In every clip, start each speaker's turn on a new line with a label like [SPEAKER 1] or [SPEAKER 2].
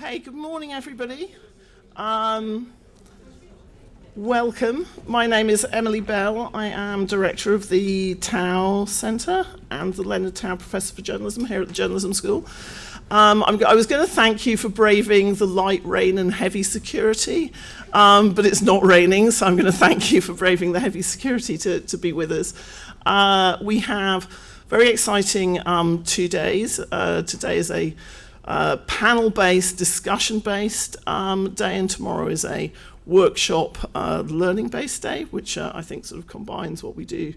[SPEAKER 1] Okay, good morning, everybody. Welcome. My name is Emily Bell. I am director of the Tao Center and the Leonard Tao Professor for Journalism here at the Journalism School. I was going to thank you for braving the light rain and heavy security, but it's not raining, so I'm going to thank you for braving the heavy security to be with us. We have very exciting 2 days. Today is a panel-based, discussion-based day, and tomorrow is a workshop learning-based day, which I think sort of combines what we do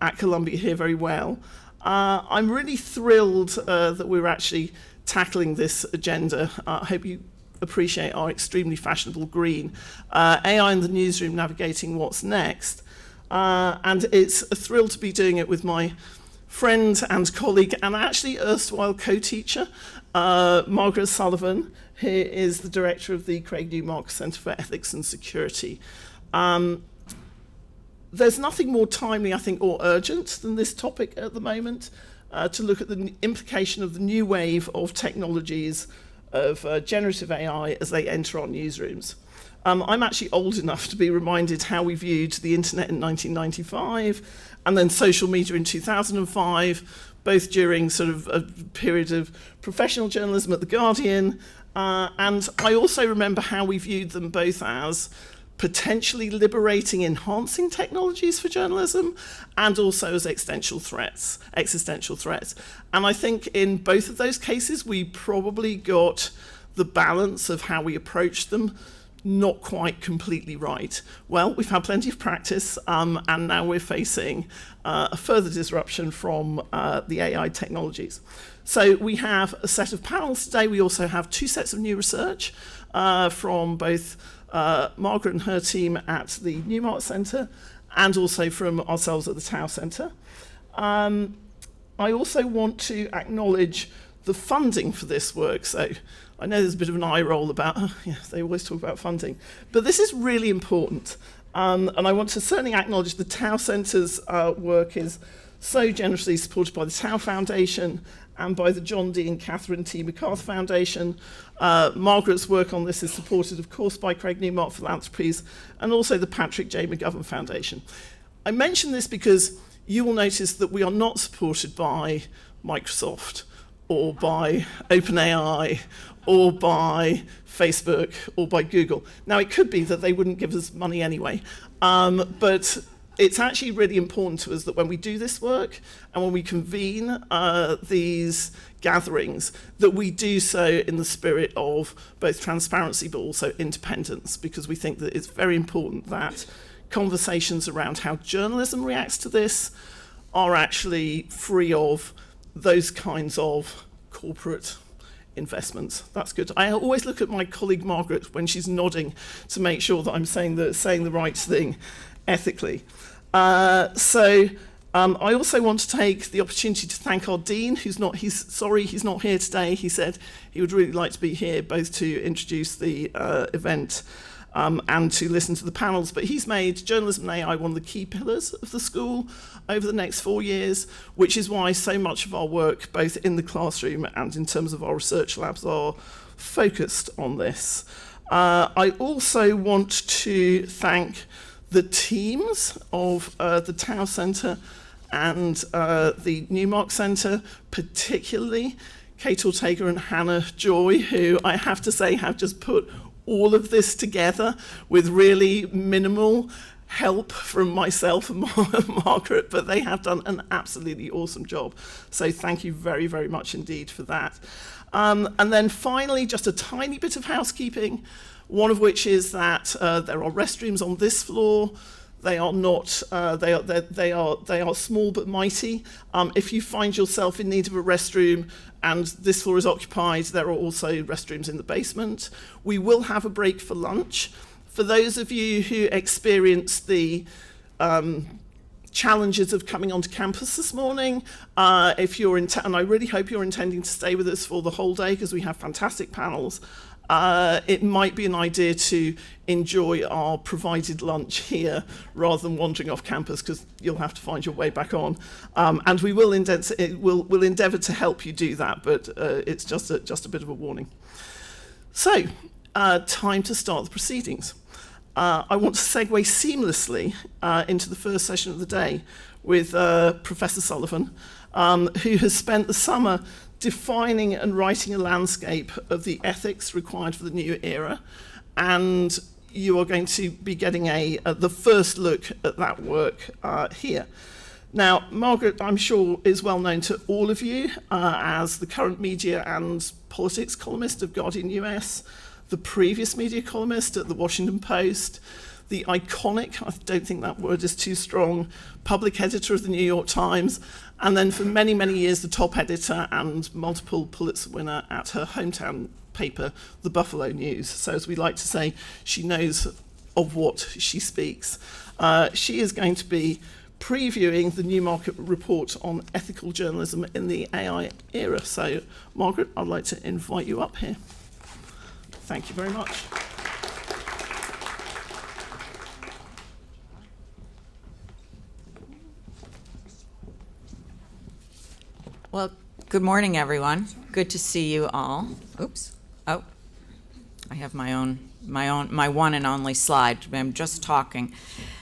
[SPEAKER 1] at Columbia here very well. I'm really thrilled that we're actually tackling this agenda. I hope you appreciate our extremely fashionable green. AI in the newsroom, navigating what's next. And it's a thrill to be doing it with my friend and colleague and actually erstwhile co-teacher, Margaret Sullivan, who is the director of the Craig Newmark Center for Ethics and Security. There's nothing more timely, I think, or urgent than this topic at the moment, to look at the implication of the new wave of technologies of generative AI as they enter our newsrooms. I'm actually old enough to be reminded how we viewed the internet in 1995 and then social media in 2005, both during sort of a period of professional journalism at The Guardian. And I also remember how we viewed them both as potentially liberating, enhancing technologies for journalism, and also as existential threats. And I think in both of those cases, we probably got the balance of how we approached them not quite completely right. Well, we've had plenty of practice, and now we're facing a further disruption from the AI technologies. So we have a set of panels today. We also have 2 sets of new research from both Margaret and her team at the Newmark Center and also from ourselves at the Tao Center. I also want to acknowledge the funding for this work. So I know there's a bit of an eye roll about, they always talk about funding, but this is really important. And I want to certainly acknowledge the Tao Center's work is so generously supported by the Tao Foundation and by the John D. and Catherine T. MacArthur Foundation. Margaret's work on this is supported, of course, by Craig Newmark Philanthropies and also the Patrick J. McGovern Foundation. I mention this because you will notice that we are not supported by Microsoft or by OpenAI or by Facebook or by Google. Now, it could be that they wouldn't give us money anyway, but it's actually really important to us that when we do this work and when we convene these gatherings, that we do so in the spirit of both transparency but also independence, because we think that it's very important that conversations around how journalism reacts to this are actually free of those kinds of corporate investments. That's good. I always look at my colleague Margaret when she's nodding to make sure that I'm saying the right thing ethically. I also want to take the opportunity to thank our dean, he's not here today. He said he would really like to be here both to introduce the event and to listen to the panels, but he's made journalism and AI one of the key pillars of the school over the next 4 years, which is why so much of our work, both in the classroom and in terms of our research labs, are focused on this. I also want to thank the teams of the Tao Center and the Newmark Center, particularly Kate Ortega and Hannah Joy, who I have to say have just put all of this together with really minimal help from myself and Margaret, but they have done an absolutely awesome job. So thank you very, very much indeed for that. And then finally, just a tiny bit of housekeeping, one of which is that there are restrooms on this floor. They are not. They are small but mighty. If you find yourself in need of a restroom and this floor is occupied, there are also restrooms in the basement. We will have a break for lunch. For those of you who experienced the challenges of coming onto campus this morning, if you're and I really hope you're intending to stay with us for the whole day because we have fantastic panels. It might be an idea to enjoy our provided lunch here rather than wandering off campus, because you'll have to find your way back on. And we will we'll endeavour to help you do that, but it's just a bit of a warning. So, time to start the proceedings. I want to segue seamlessly into the first session of the day with Professor Sullivan, who has spent the summer defining and writing a landscape of the ethics required for the new era. And you are going to be getting the first look at that work here. Now, Margaret, I'm sure, is well known to all of you as the current media and politics columnist of Guardian US, the previous media columnist at the Washington Post, the iconic, I don't think that word is too strong, public editor of the New York Times, and then for many, many years the top editor and multiple Pulitzer winner at her hometown paper, the Buffalo News. So as we like to say, she knows of what she speaks. She is going to be previewing the Newmark report on ethical journalism in the AI era. So, Margaret, I'd like to invite you up here. Thank you very much.
[SPEAKER 2] Well, good morning, everyone. Good to see you all. Oops. Oh, I have my one and only slide. I'm just talking.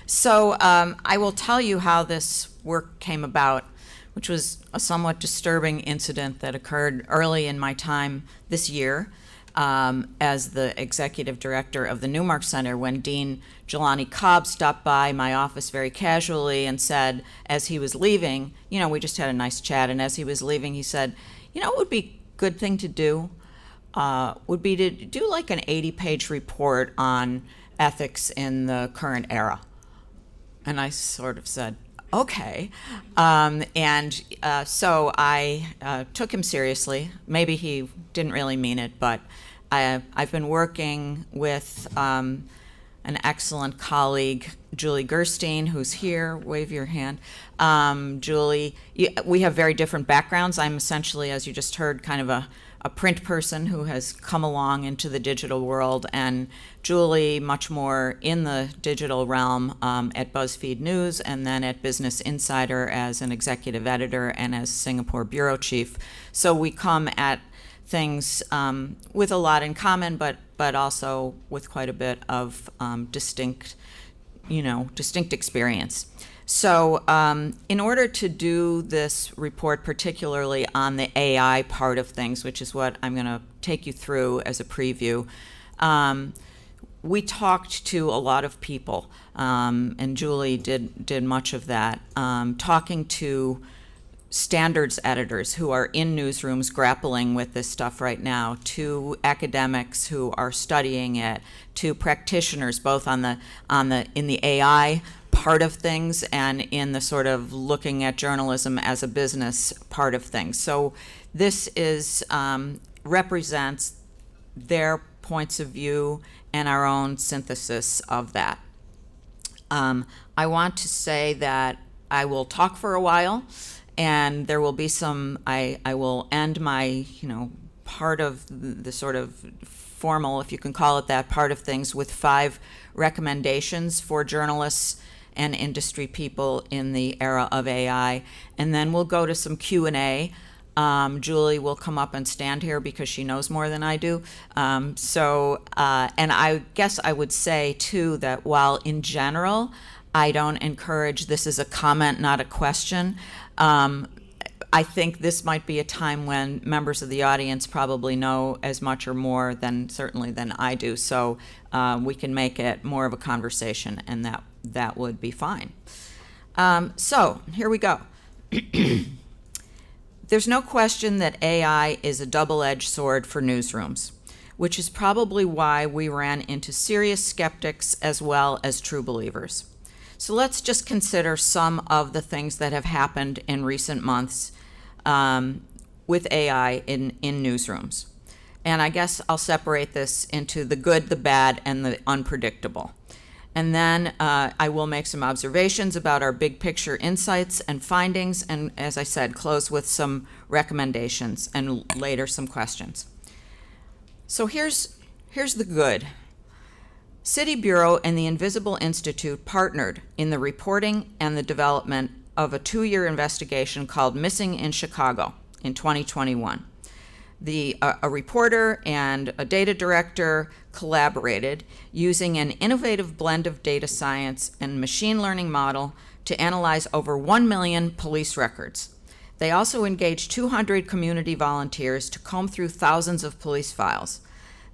[SPEAKER 2] So I will tell you how this work came about, which was a somewhat disturbing incident that occurred early in my time this year as the executive director of the Newmark Center, when Dean Jelani Cobb stopped by my office very casually and said, as he was leaving, we just had a nice chat, and as he was leaving, he said, what would be a good thing to do would be to do like an 80-page report on ethics in the current era. And I sort of said, okay. So I took him seriously. Maybe he didn't really mean it, but I've been working with an excellent colleague, Julie Gerstein, who's here. Wave your hand. Julie, we have very different backgrounds. I'm essentially, as you just heard, kind of a print person who has come along into the digital world, and Julie much more in the digital realm at BuzzFeed News, and then at Business Insider as an executive editor and as Singapore bureau chief. So we come at things with a lot in common, but also with quite a bit of distinct experience. So in order to do this report, particularly on the AI part of things, which is what I'm going to take you through as a preview, we talked to a lot of people, and Julie did much of that, talking to standards editors who are in newsrooms grappling with this stuff right now, to academics who are studying it, to practitioners both in the AI part of things and in the sort of looking at journalism as a business part of things. So this represents their points of view and our own synthesis of that. I want to say that I will talk for a while, and there will be some, I will end my, part of the sort of formal, if you can call it that, part of things with 5 recommendations for journalists and industry people in the era of AI. And then we'll go to some Q&A. Julie will come up and stand here because she knows more than I do. And I guess I would say, too, that while in general, I don't encourage this as a comment, not a question, I think this might be a time when members of the audience probably know as much or more than I do. So we can make it more of a conversation, and that would be fine. So here we go. There's no question that AI is a double-edged sword for newsrooms, which is probably why we ran into serious skeptics as well as true believers. So let's just consider some of the things that have happened in recent months with AI in newsrooms. And I guess I'll separate this into the good, the bad, and the unpredictable. And then I will make some observations about our big picture insights and findings, and as I said, close with some recommendations and later some questions. So here's the good. City Bureau and the Invisible Institute partnered in the reporting and the development of a 2-year investigation called Missing in Chicago in 2021. A reporter and a data director collaborated using an innovative blend of data science and machine learning model to analyze over 1 million police records. They also engaged 200 community volunteers to comb through thousands of police files.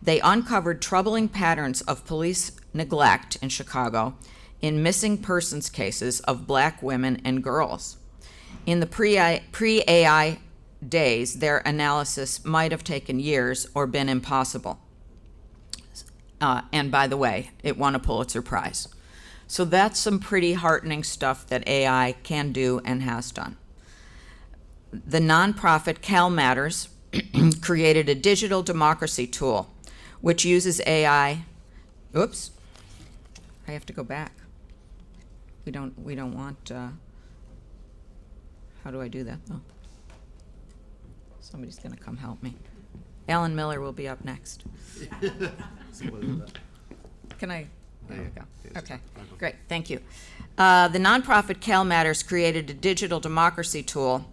[SPEAKER 2] They uncovered troubling patterns of police neglect in Chicago in missing persons cases of Black women and girls. In the pre-AI days, their analysis might have taken years or been impossible. And by the way, it won a Pulitzer Prize. So that's some pretty heartening stuff that AI can do and has done. The nonprofit Cal Matters created a digital democracy tool which uses AI. Oops, I have to go back. We don't want, how do I do that? Oh. Somebody's going to come help me. Alan Miller will be up next. Can I? There you go. Okay, great, thank you. The nonprofit Cal Matters created a digital democracy tool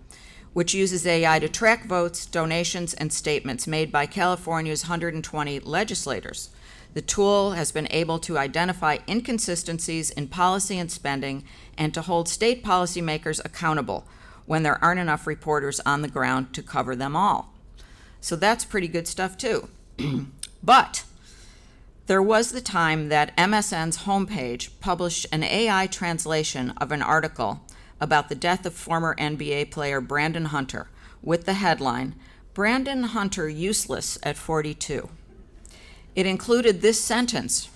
[SPEAKER 2] which uses AI to track votes, donations, and statements made by California's 120 legislators. The tool has been able to identify inconsistencies in policy and spending and to hold state policymakers accountable when there aren't enough reporters on the ground to cover them all. So that's pretty good stuff too. But there was the time that MSN's homepage published an AI translation of an article about the death of former NBA player Brandon Hunter with the headline, "Brandon Hunter Useless at 42. It included this sentence: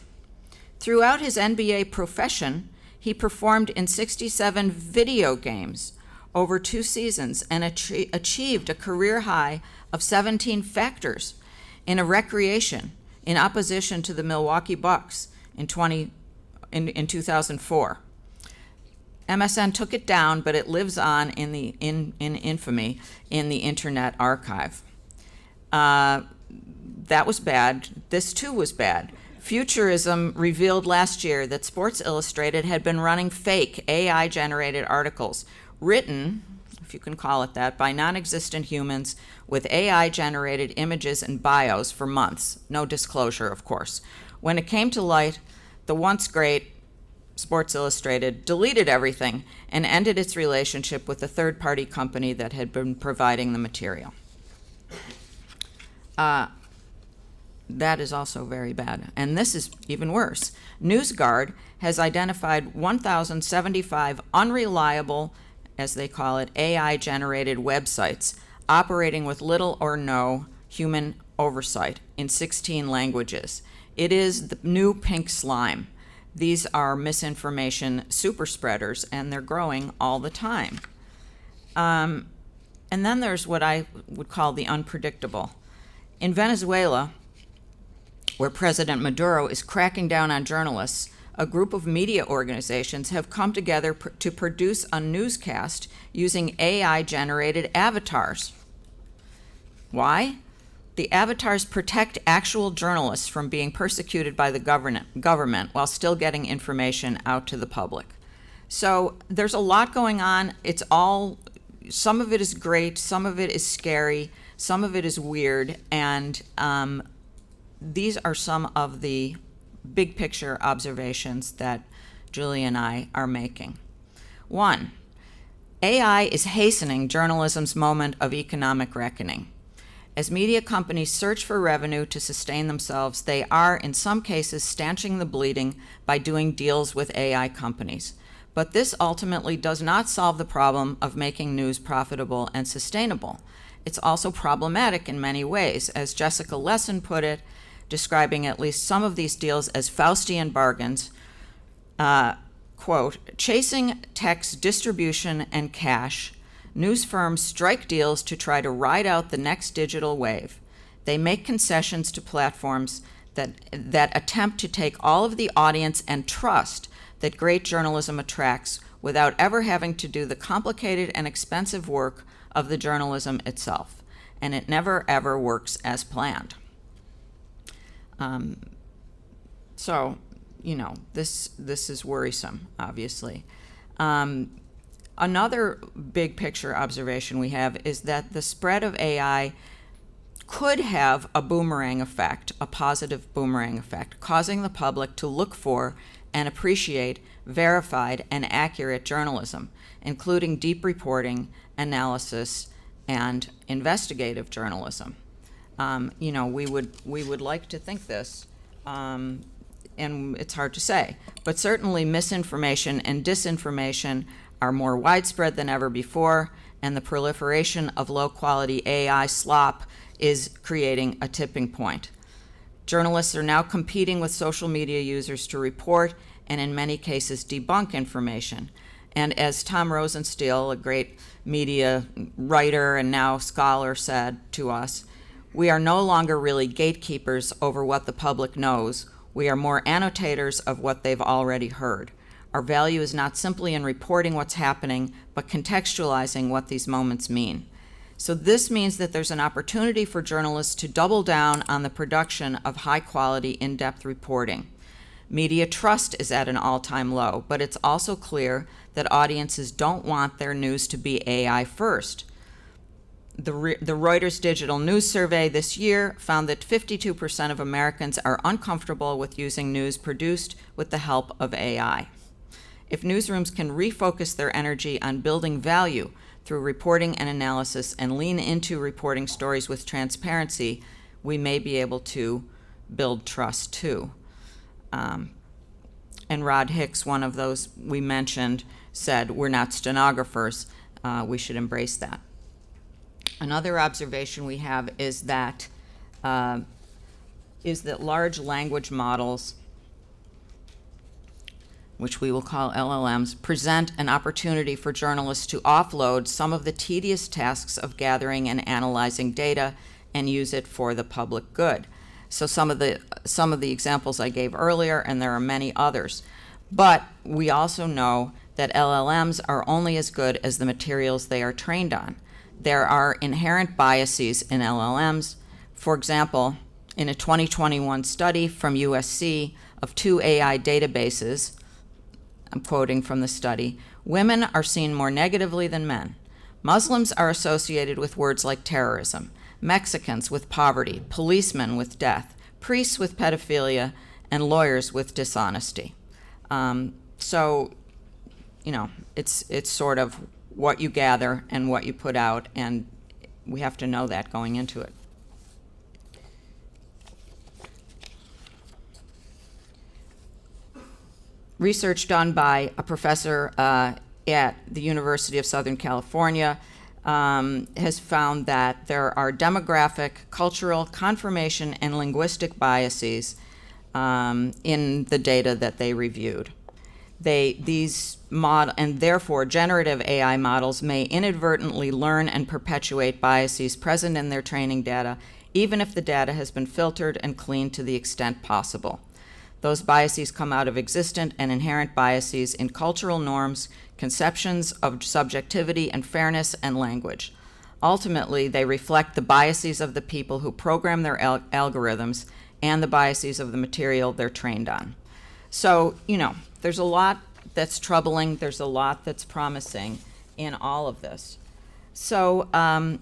[SPEAKER 2] "Throughout his NBA profession, he performed in 67 video games over 2 seasons and achieved a career high of 17 factors in a recreation in opposition to the Milwaukee Bucks in 2004. MSN took it down, but it lives on in infamy in the Internet Archive. That was bad. This too was bad. Futurism revealed last year that Sports Illustrated had been running fake AI-generated articles written, if you can call it that, by non-existent humans with AI-generated images and bios for months. No disclosure, of course. When it came to light, the once great Sports Illustrated deleted everything and ended its relationship with the third-party company that had been providing the material. That is also very bad. And this is even worse. NewsGuard has identified 1,075 unreliable, as they call it, AI-generated websites operating with little or no human oversight in 16 languages. It is the new pink slime. These are misinformation super spreaders, and they're growing all the time. And then there's what I would call the unpredictable. In Venezuela, where President Maduro is cracking down on journalists, a group of media organizations have come together to produce a newscast using AI-generated avatars. Why? The avatars protect actual journalists from being persecuted by the government while still getting information out to the public. So there's a lot going on. It's all, some of it is great, some of it is scary, some of it is weird, and these are some of the big picture observations that Julie and I are making. 1, AI is hastening journalism's moment of economic reckoning. As media companies search for revenue to sustain themselves, they are, in some cases, stanching the bleeding by doing deals with AI companies. But this ultimately does not solve the problem of making news profitable and sustainable. It's also problematic in many ways. As Jessica Lesson put it, describing at least some of these deals as Faustian bargains, quote, "Chasing tech's distribution and cash, news firms strike deals to try to ride out the next digital wave. They make concessions to platforms that attempt to take all of the audience and trust that great journalism attracts without ever having to do the complicated and expensive work of the journalism itself. And it never, ever works as planned." So, you know, this is worrisome, obviously. Another big picture observation we have is that the spread of AI could have a boomerang effect, a positive boomerang effect, causing the public to look for and appreciate verified and accurate journalism, including deep reporting, analysis, and investigative journalism. We would like to think this, and it's hard to say, but certainly misinformation and disinformation are more widespread than ever before, and the proliferation of low-quality AI slop is creating a tipping point. Journalists are now competing with social media users to report and in many cases debunk information. And as Tom Rosenstiel, a great media writer and now scholar, said to us, we are no longer really gatekeepers over what the public knows. We are more annotators of what they've already heard. Our value is not simply in reporting what's happening, but contextualizing what these moments mean. So this means that there's an opportunity for journalists to double down on the production of high-quality, in-depth reporting. Media trust is at an all-time low, but it's also clear that audiences don't want their news to be AI first. The Reuters Digital News Survey this year found that 52% of Americans are uncomfortable with using news produced with the help of AI. If newsrooms can refocus their energy on building value through reporting and analysis and lean into reporting stories with transparency, we may be able to build trust too. And Rod Hicks, one of those we mentioned, said, we're not stenographers, we should embrace that. Another observation we have is that large language models, which we will call LLMs, present an opportunity for journalists to offload some of the tedious tasks of gathering and analyzing data and use it for the public good. So some of the examples I gave earlier, and there are many others. But we also know that LLMs are only as good as the materials they are trained on. There are inherent biases in LLMs. For example, in a 2021 study from USC of 2 AI databases, I'm quoting from the study, women are seen more negatively than men. Muslims are associated with words like terrorism, Mexicans with poverty, policemen with death, priests with pedophilia, and lawyers with dishonesty. So, it's sort of what you gather and what you put out, and we have to know that going into it. Research done by a professor at the University of Southern California has found that there are demographic, cultural, confirmation, and linguistic biases in the data that they reviewed. And therefore, generative AI models may inadvertently learn and perpetuate biases present in their training data, even if the data has been filtered and cleaned to the extent possible. Those biases come out of existent and inherent biases in cultural norms, conceptions of subjectivity and fairness, and language. Ultimately, they reflect the biases of the people who program their algorithms and the biases of the material they're trained on. So, there's a lot that's troubling, there's a lot that's promising in all of this. So, I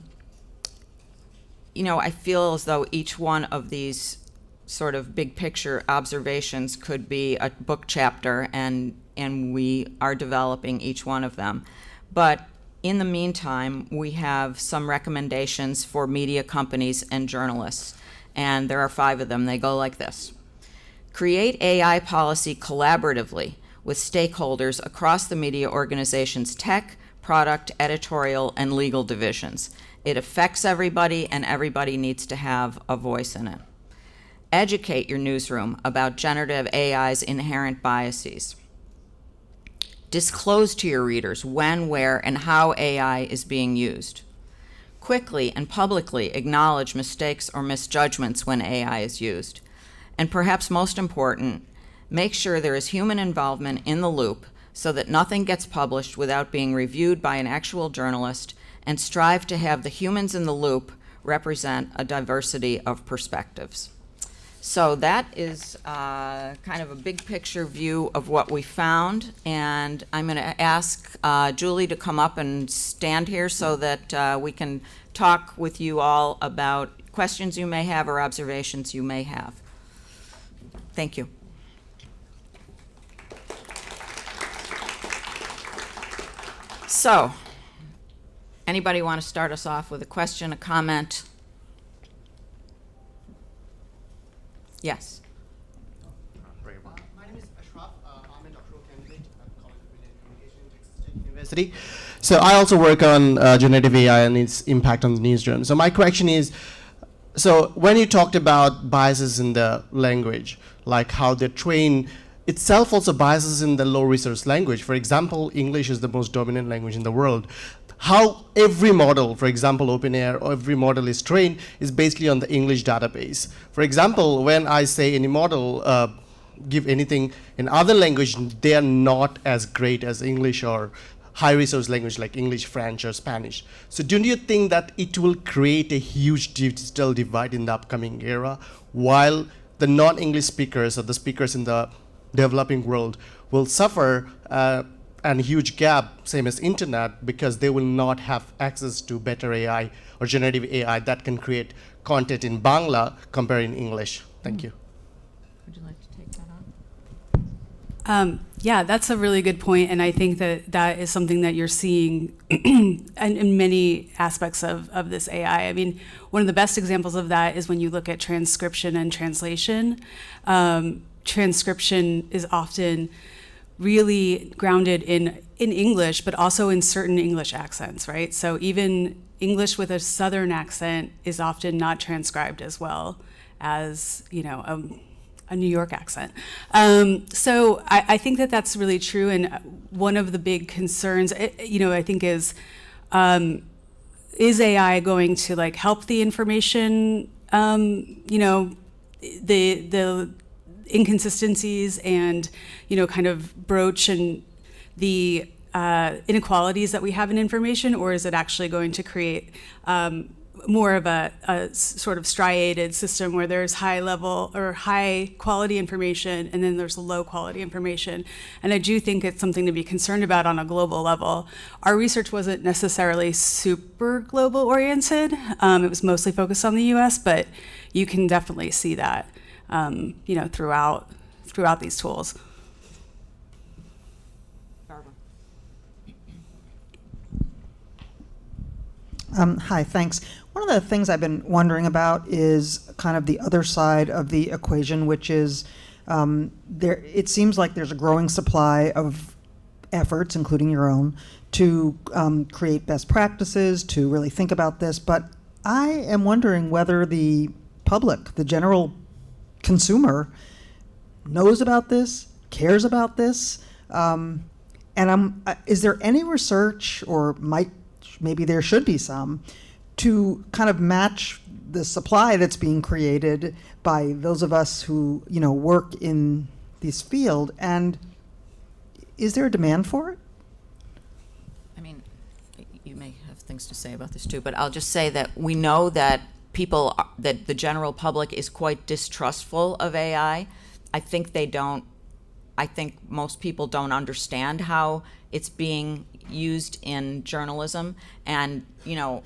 [SPEAKER 2] feel as though each one of these sort of big picture observations could be a book chapter, and we are developing each one of them. But in the meantime, we have some recommendations for media companies and journalists, and there are 5 of them. They go like this. Create AI policy collaboratively with stakeholders across the media organization's tech, product, editorial, and legal divisions. It affects everybody, and everybody needs to have a voice in it. Educate your newsroom about generative AI's inherent biases. Disclose to your readers when, where, and how AI is being used. Quickly and publicly acknowledge mistakes or misjudgments when AI is used. And perhaps most important, make sure there is human involvement in the loop so that nothing gets published without being reviewed by an actual journalist, and strive to have the humans in the loop represent a diversity of perspectives. So that is kind of a big picture view of what we found, and I'm going to ask Julie to come up and stand here so that we can talk with you all about questions you may have or observations you may have. Thank you. So, anybody want to start us off with a question, a comment? Yes.
[SPEAKER 3] My name is Ashraf. I'm a doctoral candidate at College of Media and Communication, Texas State University. So I also work on generative AI and its impact on the newsroom. So my question is, so when you talked about biases in the language, like how they train itself also biases in the low resource language. For example, English is the most dominant language in the world. How every model, for example, OpenAI, or every model is trained is basically on the English database. For example, when I say any model, give anything in other language, they are not as great as English or high resource language like English, French, or Spanish. So don't you think that it will create a huge digital divide in the upcoming era, while the non-English speakers or the speakers in the developing world will suffer and huge gap, same as internet, because they will not have access to better AI or generative AI that can create content in Bangla compared in English? Thank you.
[SPEAKER 2] Would you like to take that on?
[SPEAKER 4] Yeah, that's a really good point, and I think that that is something that you're seeing in many aspects of this AI. I mean, one of the best examples of that is when you look at transcription and translation. Transcription is often really grounded in English, but also in certain English accents, right? So even English with a Southern accent is often not transcribed as well as, you know, a New York accent. So I think that that's really true. And one of the big concerns, you know, I think is AI going to like help the information, you know, the inconsistencies and, you know, kind of broach and the inequalities that we have in information, or is it actually going to create more of a sort of striated system where there's high level or high quality information and then there's low quality information? And I do think it's something to be concerned about on a global level. Our research wasn't necessarily super global oriented. It was mostly focused on the US, but you can definitely see that, you know, throughout these tools.
[SPEAKER 5] Hi, thanks. One of the things I've been wondering about is kind of the other side of the equation, which is it seems like there's a growing supply of efforts, including your own, to create best practices, to really think about this. But I am wondering whether the public, the general consumer, knows about this, cares about this, and is there any research, or maybe there should be some, to kind of match the supply that's being created by those of us who, you know, work in this field, and is there a demand for it?
[SPEAKER 2] I mean, you may have things to say about this too, but I'll just say that we know that that the general public is quite distrustful of AI. I think most people don't understand how it's being used in journalism. And, you know,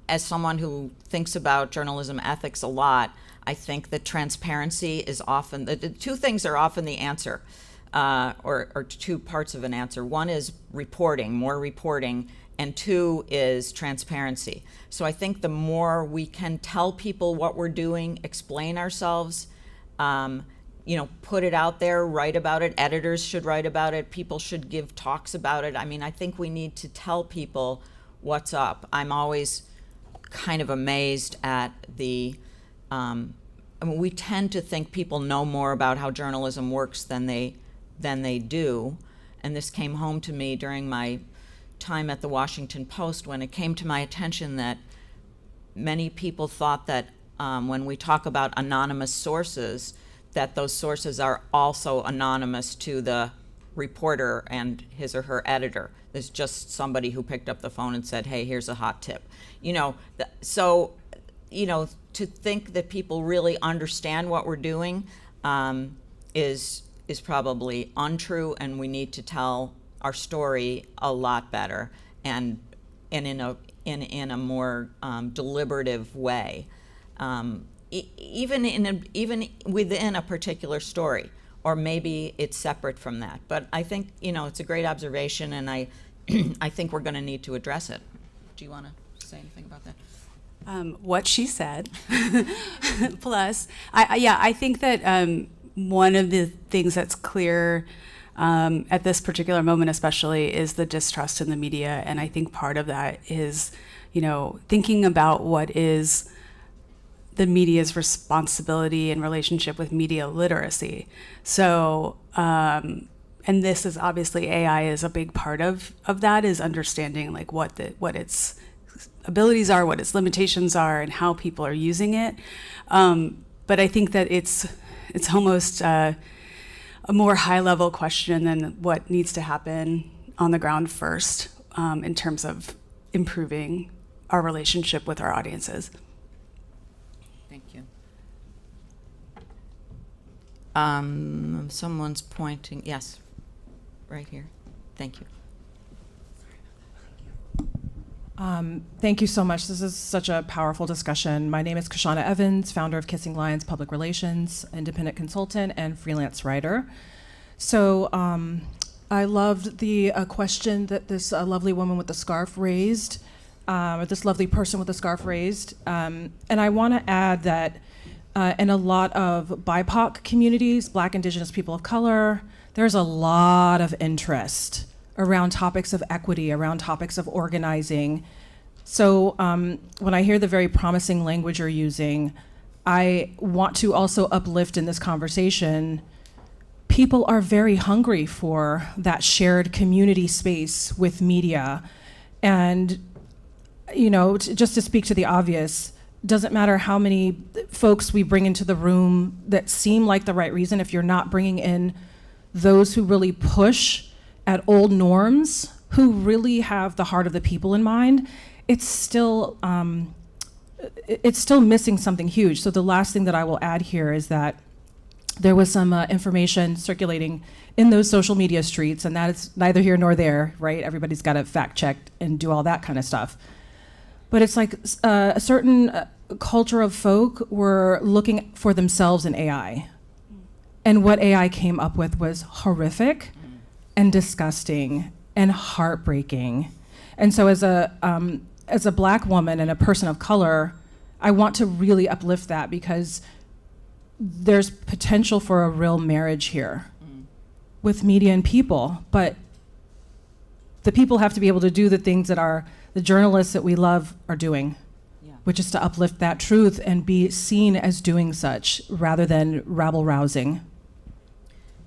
[SPEAKER 2] as someone who thinks about journalism ethics a lot, I think that transparency is often, the two things are often the answer, or two parts of an answer. One is reporting, more reporting, and two is transparency. So I think the more we can tell people what we're doing, explain ourselves, you know, put it out there, write about it. Editors should write about it. People should give talks about it. I mean, I think we need to tell people what's up. I'm always kind of amazed at I mean, we tend to think people know more about how journalism works than they do. And this came home to me during my time at the Washington Post, when it came to my attention that many people thought that when we talk about anonymous sources, that those sources are also anonymous to the reporter and his or her editor. There's just somebody who picked up the phone and said, hey, here's a hot tip. You know, so, you know, to think that people really understand what we're doing is probably untrue, and we need to tell our story a lot better and in a more deliberative way. even within a particular story, or maybe it's separate from that. But I think, it's a great observation, and I I think we're going to need to address it. Do you want to say anything about that?
[SPEAKER 4] What she said. Plus, I think that one of the things that's clear at this particular moment especially is the distrust in the media. And I think part of that is, thinking about what is the media's responsibility in relationship with media literacy. So, and this is obviously AI is a big part of that, is understanding like what its abilities are, what its limitations are, and how people are using it. But I think that it's almost a more high-level question than what needs to happen on the ground first, in terms of improving our relationship with our audiences.
[SPEAKER 2] Thank you. Someone's pointing. Yes, right here. Thank you.
[SPEAKER 6] Thank you so much. This is such a powerful discussion. My name is Kashana Evans, founder of Kissing Lions Public Relations, independent consultant, and freelance writer. So I loved the question that this lovely woman with the scarf raised, or this lovely person with the scarf raised. And I want to add that in a lot of BIPOC communities, Black, Indigenous people of color, there's a lot of interest around topics of equity, around topics of organizing. So when I hear the very promising language you're using, I want to also uplift in this conversation. People are very hungry for that shared community space with media. And, just to speak to the obvious, doesn't matter how many folks we bring into the room that seem like the right reason, if you're not bringing in those who really push at old norms, who really have the heart of the people in mind, it's still missing something huge. So the last thing that I will add here is that there was some information circulating in those social media streets, and that is neither here nor there, right? Everybody's got to fact check and do all that kind of stuff. But it's like a certain culture of folk were looking for themselves in AI. And what AI came up with was horrific and disgusting and heartbreaking. And so as a Black woman and a person of color, I want to really uplift that, because there's potential for a real marriage here with media and people, but the people have to be able to do the things that the journalists that we love are doing, which is to uplift that truth and be seen as doing such rather than rabble-rousing.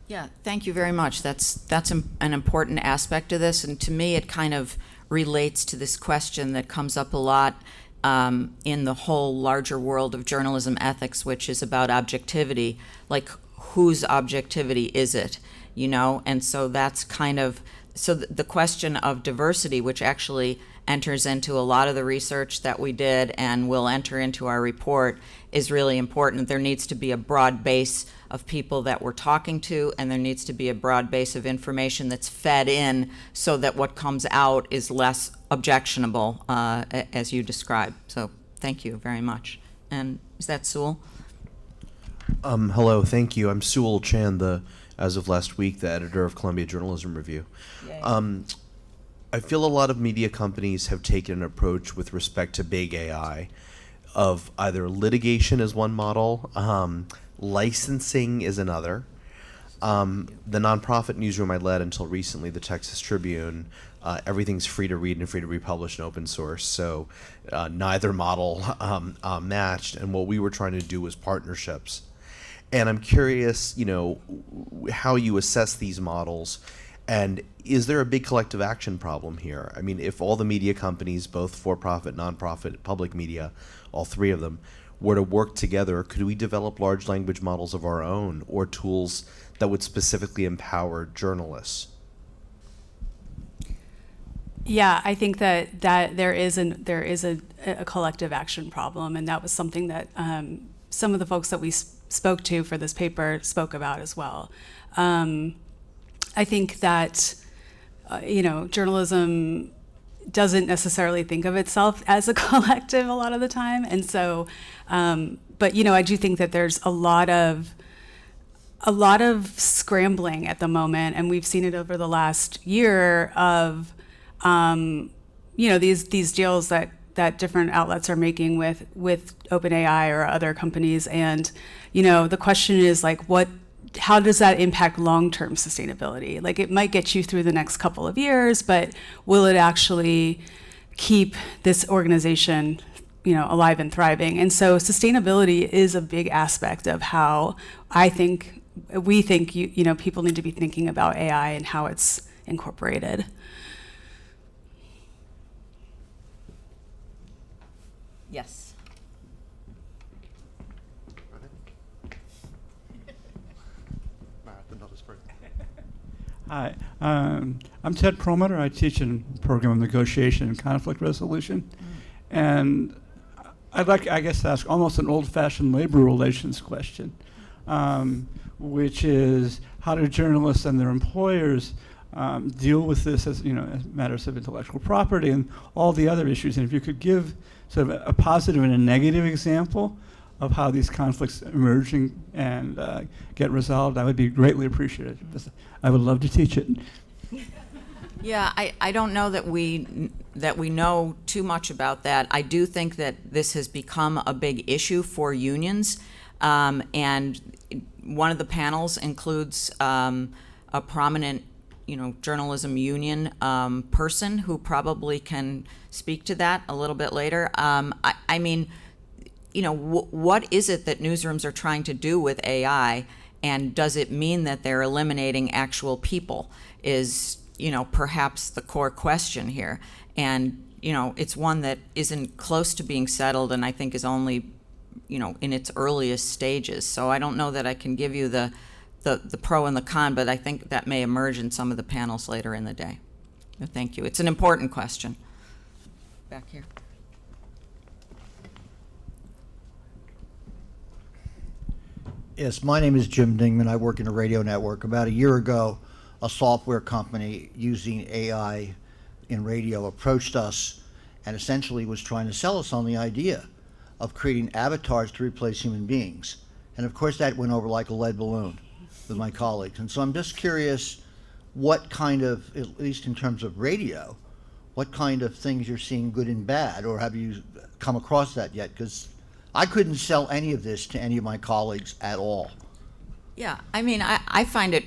[SPEAKER 2] Yeah, thank you very much. That's an important aspect of this, and to me it kind of relates to this question that comes up a lot in the whole larger world of journalism ethics, which is about objectivity. Like, whose objectivity is it? And so that's kind of, so the question of diversity, which actually enters into a lot of the research that we did and will enter into our report, is really important. There needs to be a broad base of people that we're talking to, and there needs to be a broad base of information that's fed in so that what comes out is less objectionable, as you described. So thank you very much. And is that Sewell?
[SPEAKER 7] Hello, thank you. I'm Sewell Chan, as of last week, the editor of Columbia Journalism Review. I feel a lot of media companies have taken an approach with respect to big AI of either litigation as one model, licensing is another. The nonprofit newsroom I led until recently, the Texas Tribune, everything's free to read and free to be published in open source, so neither model matched, and what we were trying to do was partnerships. And I'm curious, how you assess these models, and is there a big collective action problem here? I mean, if all the media companies, both for-profit, nonprofit, public media, all three of them, were to work together, could we develop large language models of our own, or tools that would specifically empower journalists?
[SPEAKER 4] Yeah, I think that there is a collective action problem, and that was something that some of the folks that we spoke to for this paper spoke about as well. I think that journalism doesn't necessarily think of itself as a collective a lot of the time. And so, but I do think that there's a lot of scrambling at the moment, and we've seen it over the last year of, these deals that different outlets are making with OpenAI or other companies. And, the question is like, how does that impact long-term sustainability? Like, it might get you through the next couple of years, but will it actually keep this organization, alive and thriving? And so sustainability is a big aspect of how we think people need to be thinking about AI and how it's incorporated.
[SPEAKER 2] Yes.
[SPEAKER 8] Hi, I'm Ted Perlmutter. I teach a program of negotiation and conflict resolution. And I'd like, I guess, to ask almost an old-fashioned labor relations question, which is, how do journalists and their employers deal with this as matters of intellectual property and all the other issues? And if you could give sort of a positive and a negative example of how these conflicts emerging and get resolved, I would be greatly appreciated. I would love to teach it.
[SPEAKER 2] Yeah, I don't know that we know too much about that. I do think that this has become a big issue for unions, and one of the panels includes a prominent, journalism union person who probably can speak to that a little bit later. I mean, what is it that newsrooms are trying to do with AI, and does it mean that they're eliminating actual people is, perhaps the core question here. And, it's one that isn't close to being settled and I think is only, in its earliest stages. So I don't know that I can give you the pro and the con, but I think that may emerge in some of the panels later in the day. But thank you. It's an important question. Back here.
[SPEAKER 9] Yes, my name is Jim Dingman. I work in a radio network. About a year ago, a software company using AI in radio approached us and essentially was trying to sell us on the idea of creating avatars to replace human beings. And of course, that went over like a lead balloon with my colleagues. And so I'm just curious what kind of, at least in terms of radio, what kind of things you're seeing, good and bad, or have you come across that yet? Because I couldn't sell any of this to any of my colleagues at all.
[SPEAKER 2] Yeah, I mean, I find it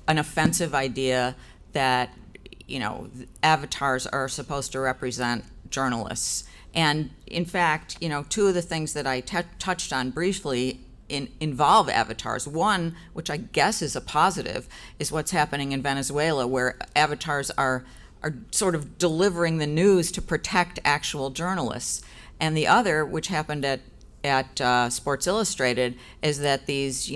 [SPEAKER 2] an offensive idea that, avatars are supposed to represent journalists. And in fact, two of the things that I touched on briefly involve avatars. One, which I guess is a positive, is what's happening in Venezuela, where avatars are sort of delivering the news to protect actual journalists. And the other, which happened at Sports Illustrated, is that these,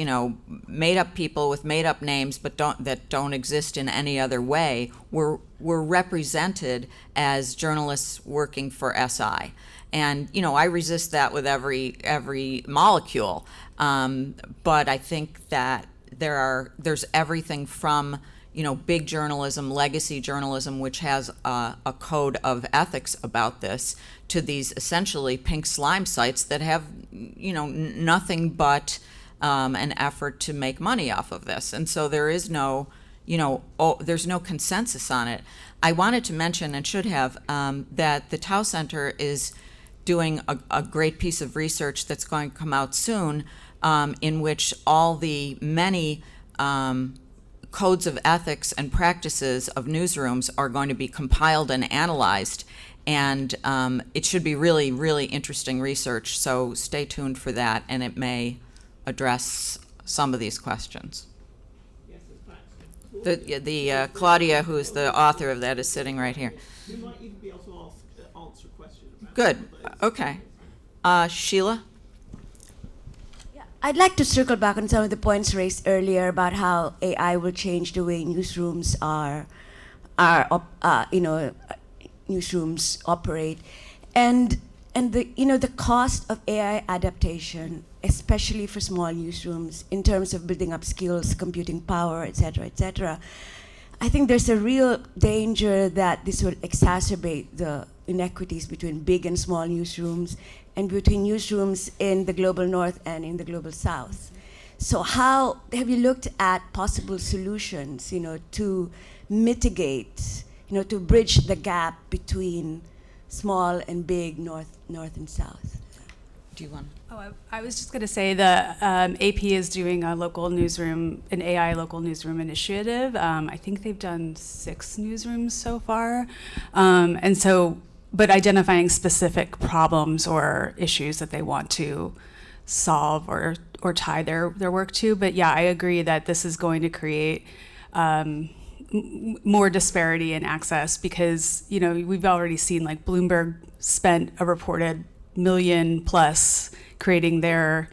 [SPEAKER 2] made-up people with made-up names but don't exist in any other way were represented as journalists working for SI. And I resist that with every molecule. But I think that there's everything from big journalism, legacy journalism, which has a code of ethics about this, to these essentially pink slime sites that have, nothing but an effort to make money off of this. And so there is no, there's no consensus on it. I wanted to mention, and should have, that the Tao Center is doing a great piece of research that's going to come out soon, in which all the many codes of ethics and practices of newsrooms are going to be compiled and analyzed. And it should be really, really interesting research. So stay tuned for that, and it may address some of these questions. The Claudia, who is the author of that, is sitting right here.
[SPEAKER 1] You might even be able to answer a question about
[SPEAKER 2] Good. Okay. Sheila?
[SPEAKER 10] I'd like to circle back on some of the points raised earlier about how AI will change the way newsrooms newsrooms operate, and the cost of AI adaptation, especially for small newsrooms, in terms of building up skills, computing power, et cetera, et cetera. I think there's a real danger that this will exacerbate the inequities between big and small newsrooms and between newsrooms in the global north and in the global south. So how have you looked at possible solutions, to mitigate, to bridge the gap between small and big north and south?
[SPEAKER 2] Do you want?
[SPEAKER 4] Oh, I was just going to say the AP is doing an AI local newsroom initiative. I think they've done 6 newsrooms so far. But identifying specific problems or issues that they want to solve or tie their work to. But yeah, I agree that this is going to create more disparity in access because, we've already seen like Bloomberg spent a reported $1 million plus creating their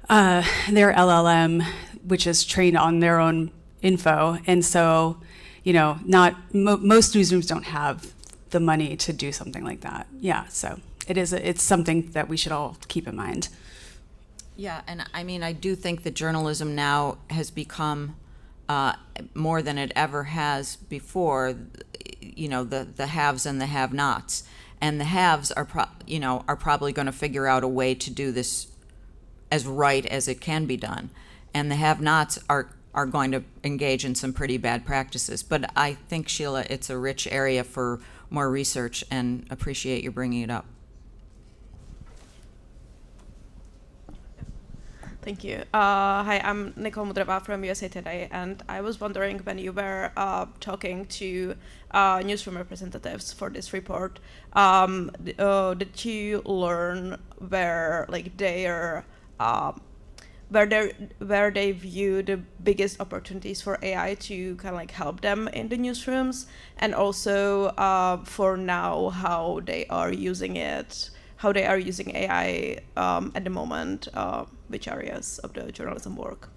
[SPEAKER 4] LLM, which is trained on their own info. And so, most newsrooms don't have the money to do something like that. Yeah, so it's something that we should all keep in mind.
[SPEAKER 2] Yeah, and I mean, I do think that journalism now has become more than it ever has before, the haves and the have-nots. And the haves are probably going to figure out a way to do this as right as it can be done. And the have-nots are going to engage in some pretty bad practices. But I think, Sheila, it's a rich area for more research, and appreciate you bringing it up.
[SPEAKER 11] Thank you. Hi, I'm Nicole Mudreva from USA Today, and I was wondering when you were talking to newsroom representatives for this report, did you learn where they view the biggest opportunities for AI to kind of help them in the newsrooms, and also for now how they are using AI at the moment, which areas of the journalism work?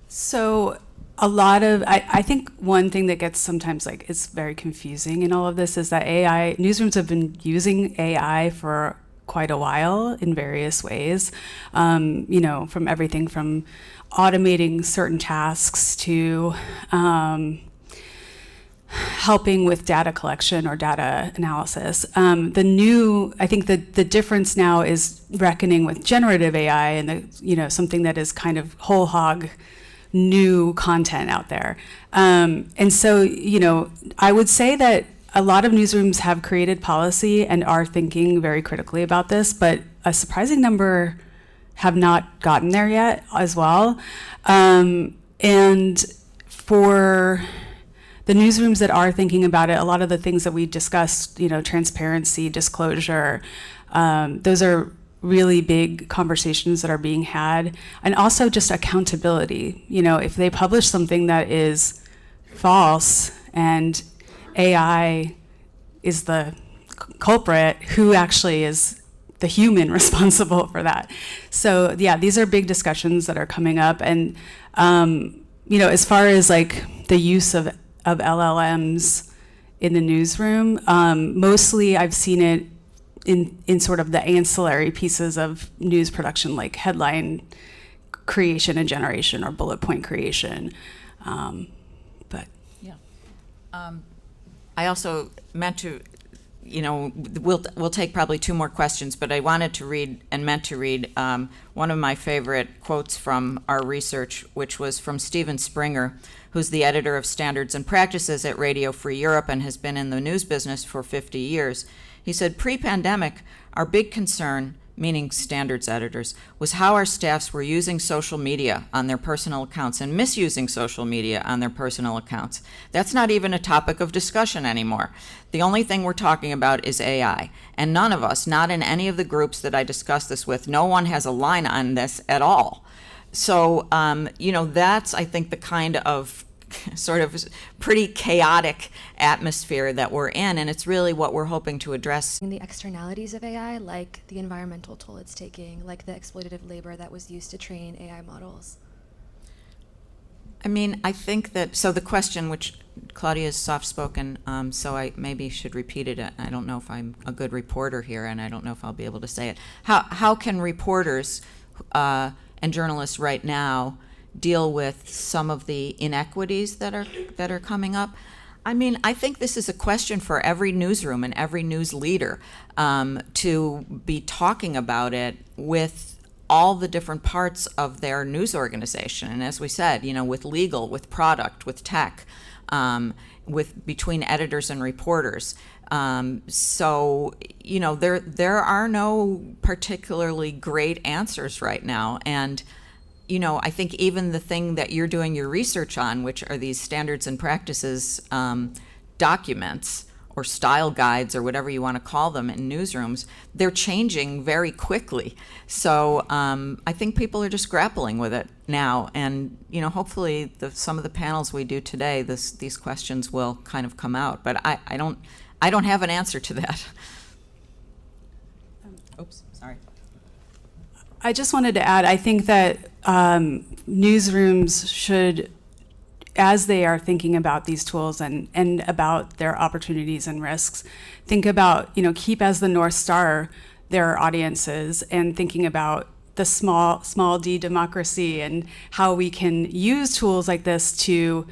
[SPEAKER 4] So a lot of, I think one thing that gets sometimes is very confusing in all of this is that newsrooms have been using AI for quite a while in various ways, from everything from automating certain tasks to helping with data collection or data analysis. I think the difference now is reckoning with generative AI and something that is kind of whole hog new content out there. And so, I would say that a lot of newsrooms have created policy and are thinking very critically about this, but a surprising number have not gotten there yet as well. And for the newsrooms that are thinking about it, a lot of the things that we discussed, transparency, disclosure, those are really big conversations that are being had. And also just accountability. If they publish something that is false and AI is the culprit, who actually is the human responsible for that? So yeah, these are big discussions that are coming up. And as far as the use of LLMs in the newsroom, mostly I've seen it in sort of the ancillary pieces of news production, like headline creation and generation or bullet point creation. But
[SPEAKER 2] yeah. I also meant to, we'll take probably 2 more questions, but I wanted to read and meant to read one of my favorite quotes from our research, which was from Steven Springer, who's the editor of Standards and Practices at Radio Free Europe and has been in the news business for 50 years. He said, pre-pandemic, our big concern, meaning standards editors, was how our staffs were using social media on their personal accounts and misusing social media on their personal accounts. That's not even a topic of discussion anymore. The only thing we're talking about is AI. And none of us, not in any of the groups that I discussed this with, no one has a line on this at all. So, that's, I think, the kind of sort of pretty chaotic atmosphere that we're in, and it's really what we're hoping to address.
[SPEAKER 12] The externalities of AI, like the environmental toll it's taking, like the exploitative labor that was used to train AI models.
[SPEAKER 2] I mean, I think that, so the question, which Claudia is soft-spoken, so I maybe should repeat it. I don't know if I'm a good reporter here, and I don't know if I'll be able to say it. How can reporters and journalists right now deal with some of the inequities that are coming up. I mean, I think this is a question for every newsroom and every news leader to be talking about it with all the different parts of their news organization. And as we said, with legal, with product, with tech, between editors and reporters. So, there are no particularly great answers right now. And, I think even the thing that you're doing your research on, which are these standards and practices documents or style guides or whatever you want to call them in newsrooms, they're changing very quickly. So I think people are just grappling with it now. And, hopefully some of the panels we do today, these questions will kind of come out. But I don't have an answer to that. Oops, sorry.
[SPEAKER 4] I just wanted to add, I think that newsrooms should, as they are thinking about these tools and about their opportunities and risks, think about, keep as the North Star their audiences, and thinking about the small d democracy and how we can use tools like this to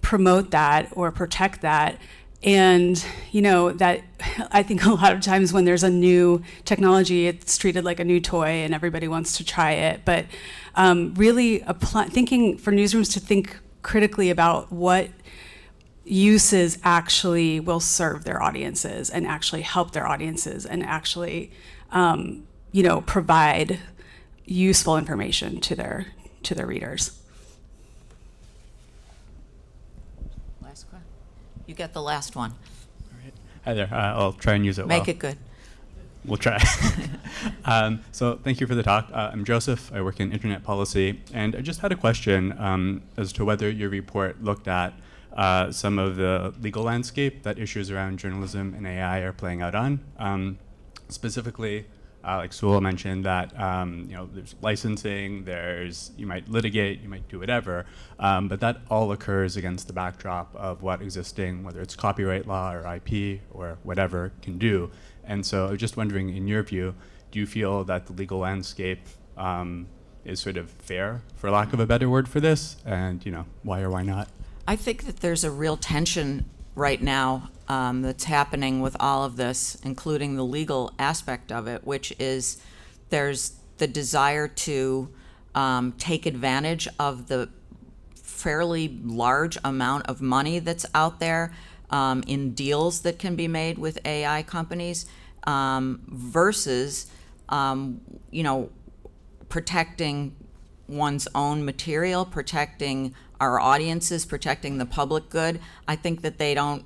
[SPEAKER 4] promote that or protect that. And, that I think a lot of times when there's a new technology, it's treated like a new toy and everybody wants to try it. But really thinking for newsrooms to think critically about what uses actually will serve their audiences and actually help their audiences and actually, provide useful information to their readers.
[SPEAKER 2] You get the last one.
[SPEAKER 13] All right. Hi there. I'll try and use it well.
[SPEAKER 2] Make it good.
[SPEAKER 13] We'll try. So thank you for the talk. I'm Joseph. I work in internet policy. And I just had a question as to whether your report looked at some of the legal landscape that issues around journalism and AI are playing out on. Specifically, like Sewell mentioned, that there's licensing, you might litigate, you might do whatever, but that all occurs against the backdrop of what existing, whether it's copyright law or IP or whatever, can do. And so I was just wondering, in your view, do you feel that the legal landscape is sort of fair, for lack of a better word for this? And why or why not?
[SPEAKER 2] I think that there's a real tension right now that's happening with all of this, including the legal aspect of it, which is there's the desire to take advantage of the fairly large amount of money that's out there in deals that can be made with AI companies versus, protecting one's own material, protecting our audiences, protecting the public good. I think that they don't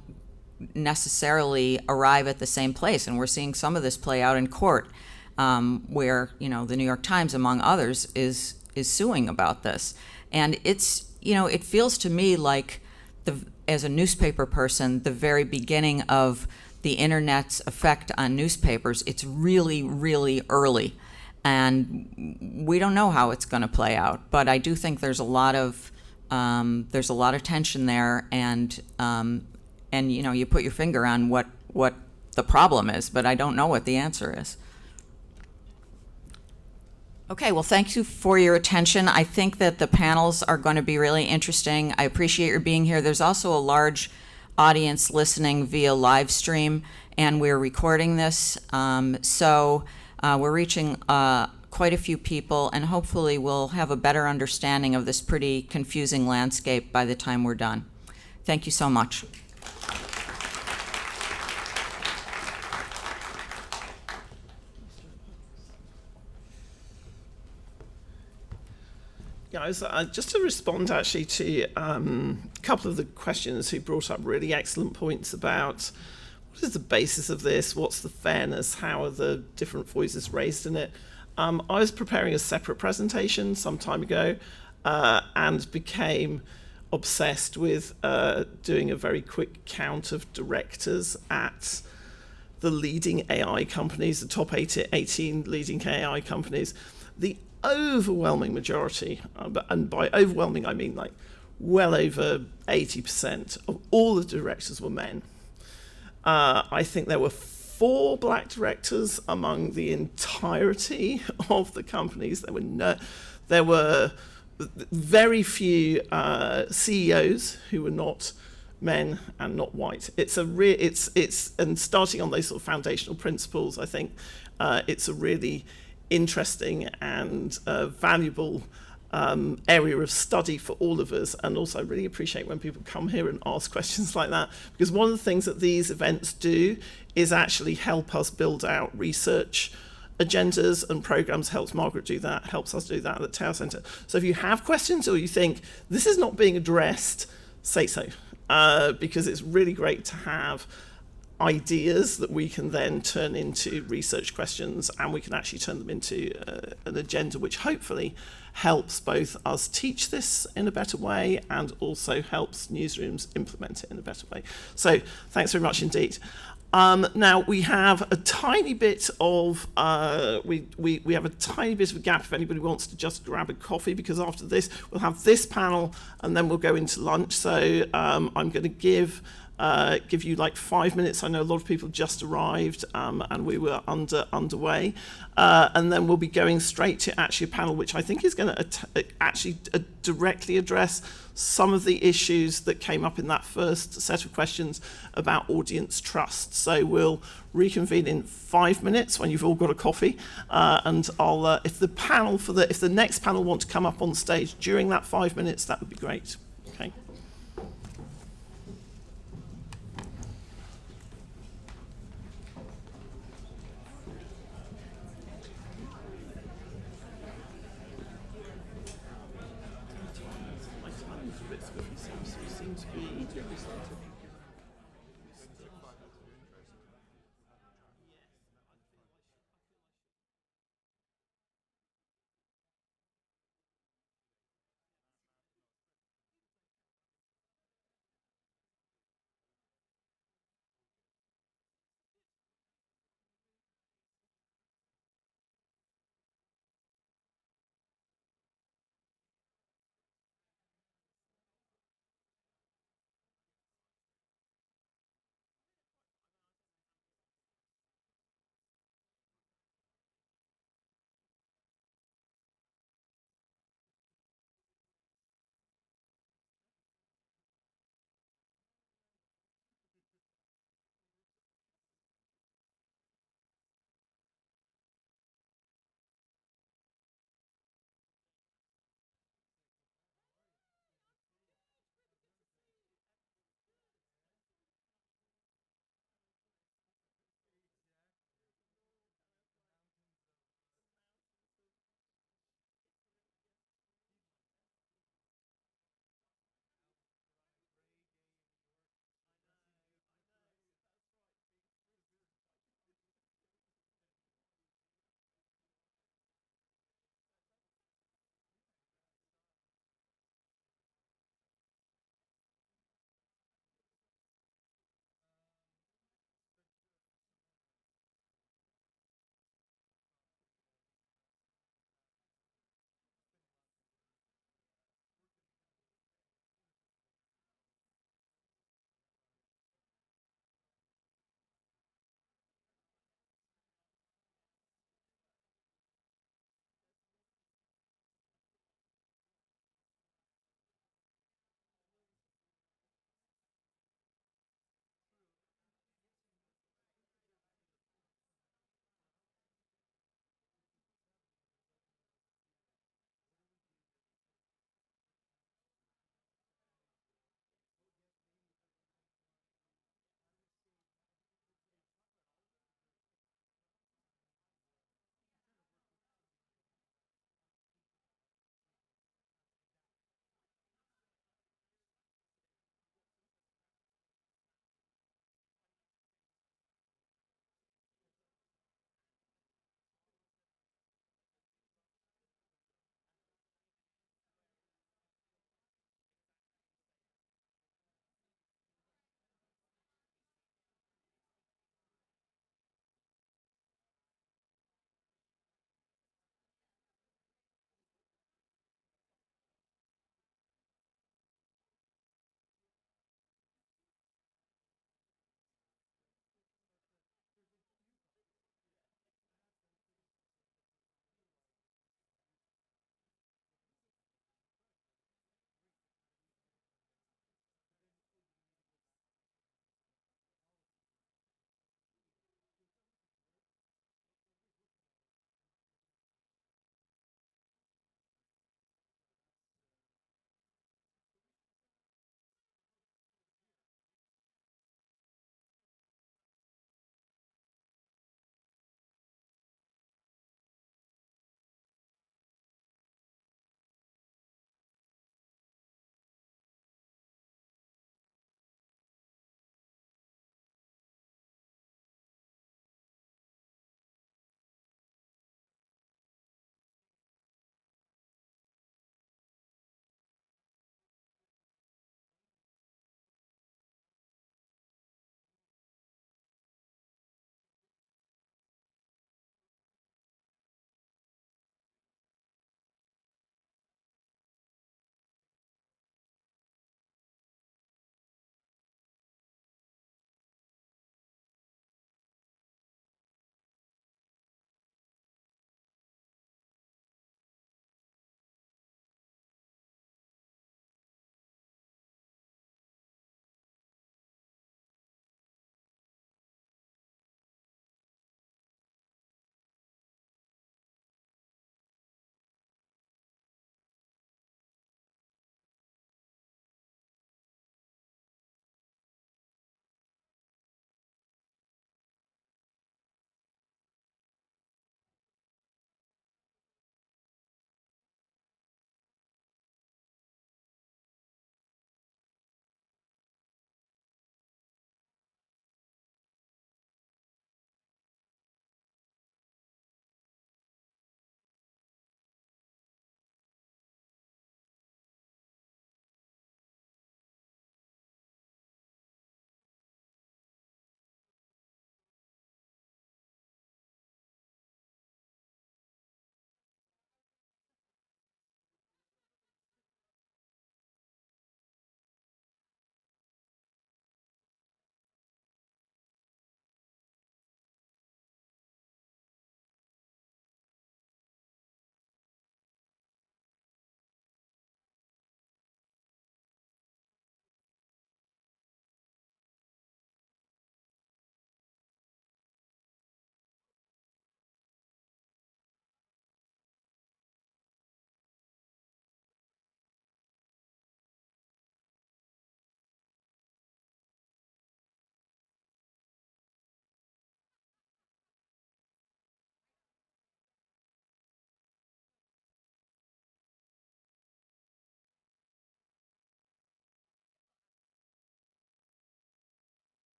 [SPEAKER 2] necessarily arrive at the same place, and we're seeing some of this play out in court, where the New York Times, among others, is suing about this. And it's it feels to me like as a newspaper person, the very beginning of the internet's effect on newspapers. It's really, really early, and we don't know how it's going to play out. But I do think there's a lot of tension there, and you put your finger on what the problem is, but I don't know what the answer is. Okay, well, thank you for your attention. I think that the panels are going to be really interesting. I appreciate your being here. There's also a large audience listening via live stream, and we're recording this. So we're reaching quite a few people, and hopefully we'll have a better understanding of this pretty confusing landscape by the time we're done. Thank you so much.
[SPEAKER 1] Guys, just to respond actually to a couple of the questions who brought up really excellent points about what is the basis of this, what's the fairness, how are the different voices raised in it. I was preparing a separate presentation some time ago and became obsessed with doing a very quick count of directors at the leading AI companies, the top 18 leading AI companies. The overwhelming majority, and by overwhelming I mean like well over 80% of all the directors were men. I think there were 4 black directors among the entirety of the companies. There were very few CEOs who are not men and not white. It's and starting on those sort of foundational principles, I think it's a really interesting and valuable area of study for all of us. And also I really appreciate when people come here and ask questions like that, because one of the things that these events do is actually help us build out research agendas and programs. Helps Margaret do that, helps us do that at the Tower Centre. So if you have questions or you think this is not being addressed, say so, because it's really great to have ideas that we can then turn into research questions, and we can actually turn them into an agenda which hopefully helps both us teach this in a better way and also helps newsrooms implement it in a better way. So thanks very much indeed. Now we have a tiny bit of we have a tiny bit of a gap if anybody wants to just grab a coffee, because after this we'll have this panel and then we'll go into lunch. So I'm going to give you like 5 minutes. I know a lot of people just arrived and we were underway, and then we'll be going straight to actually a panel which I think is going to actually directly address some of the issues that came up in that first set of questions about audience trust. So we'll reconvene in 5 minutes when you've all got a coffee, and I'll if the next panel want to come up on stage during that 5 minutes, that would be great. Okay.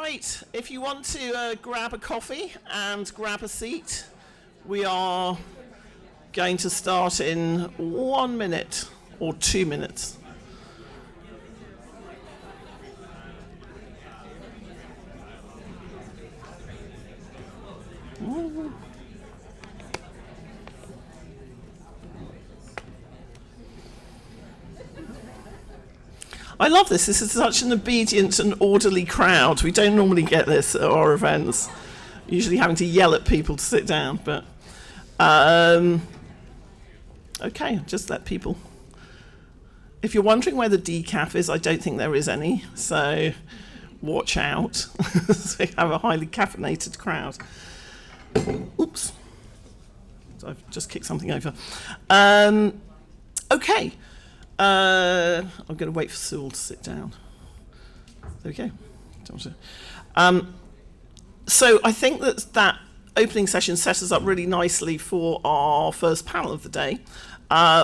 [SPEAKER 1] Right, if you want to grab a coffee and grab a seat, we are going to start in 1 minute or 2 minutes. Ooh. I love this. This is such an obedient and orderly crowd. We don't normally get this at our events. Usually having to yell at people to sit down, but okay, just let people. If you're wondering where the decaf is, I don't think there is any, so watch out. So we have a highly caffeinated crowd. Oops. So I've just kicked something over. Okay. I'm going to wait for Sewell to sit down. There we go. So I think that opening session set us up really nicely for our first panel of the day,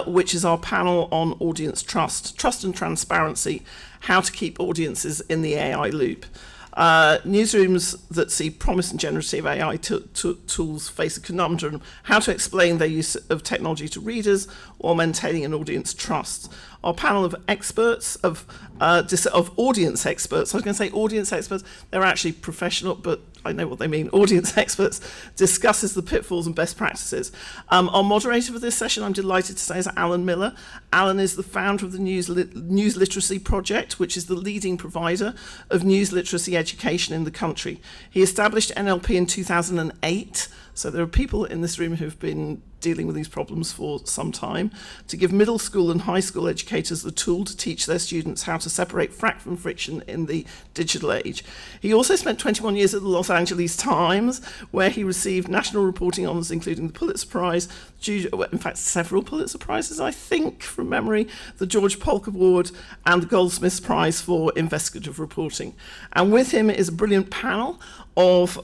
[SPEAKER 1] which is our panel on audience trust and transparency, how to keep audiences in the AI loop. Newsrooms that see promise in generative AI tools face a conundrum: how to explain their use of technology to readers while maintaining an audience trust. Our panel of experts, of audience experts, I was going to say audience experts, they're actually professional, but I know what they mean, audience experts, discusses the pitfalls and best practices. Our moderator for this session, I'm delighted to say, is Alan Miller. Alan is the founder of the News Literacy Project, which is the leading provider of news literacy education in the country. He established NLP in 2008, so there are people in this room who've been dealing with these problems for some time, to give middle school and high school educators the tool to teach their students how to separate fact from fiction in the digital age. He also spent 21 years at the Los Angeles Times, where he received national reporting honours, including the Pulitzer Prize, in fact several Pulitzer Prizes, I think, from memory, the George Polk Award and the Goldsmiths Prize for investigative reporting. And with him is a brilliant panel of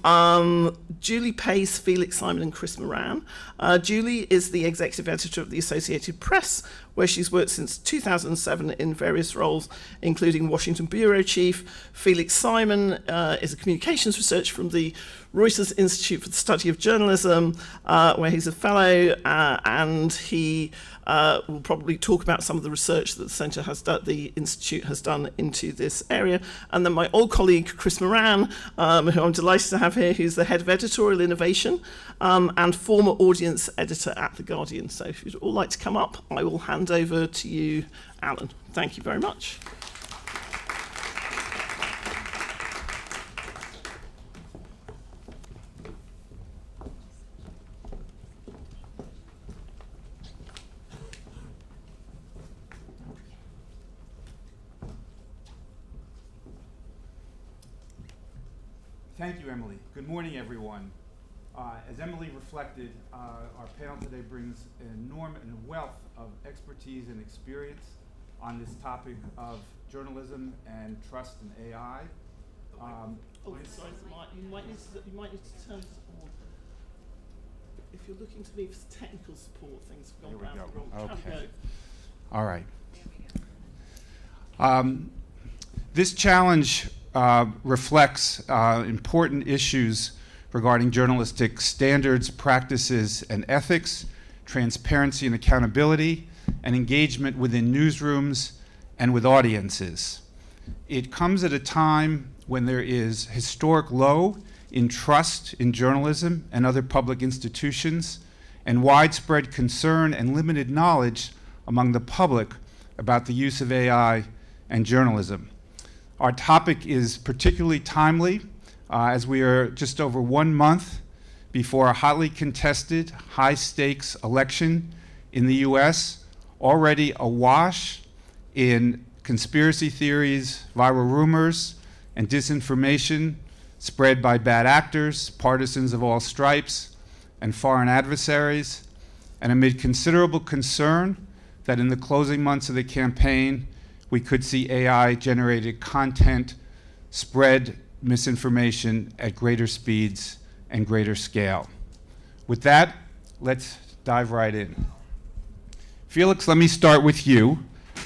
[SPEAKER 1] Julie Pace, Felix Simon and Chris Moran. Julie is the executive editor of the Associated Press, where she's worked since 2007 in various roles, including Washington bureau chief. Felix Simon is a communications researcher from the Reuters Institute for the Study of Journalism, where he's a fellow, and he will probably talk about some of the research that the Centre has done, the Institute has done into this area. And then my old colleague, Chris Moran, who I'm delighted to have here, who's the head of editorial innovation and former audience editor at The Guardian. So if you'd all like to come up, I will hand over to you, Alan. Thank you very much.
[SPEAKER 14] Thank you, Emily. Good morning, everyone. As Emily reflected, our panel today brings an enormous wealth of expertise and experience on this topic of journalism and trust in AI.
[SPEAKER 1] Sorry, you might need to turn this on. If you're looking to me for technical support, things have gone round the wrong.
[SPEAKER 14] Okay. All right. This challenge reflects important issues regarding journalistic standards, practices, and ethics, transparency and accountability, and engagement within newsrooms and with audiences. It comes at a time when there is historic low in trust in journalism and other public institutions, and widespread concern and limited knowledge among the public about the use of AI and journalism. Our topic is particularly timely as we are just over 1 month before a hotly contested, high-stakes election in the US, already awash in conspiracy theories, viral rumors, and disinformation spread by bad actors, partisans of all stripes, and foreign adversaries, and amid considerable concern that in the closing months of the campaign, we could see AI-generated content spread misinformation at greater speeds and greater scale. With that, let's dive right in. Felix, let me start with you.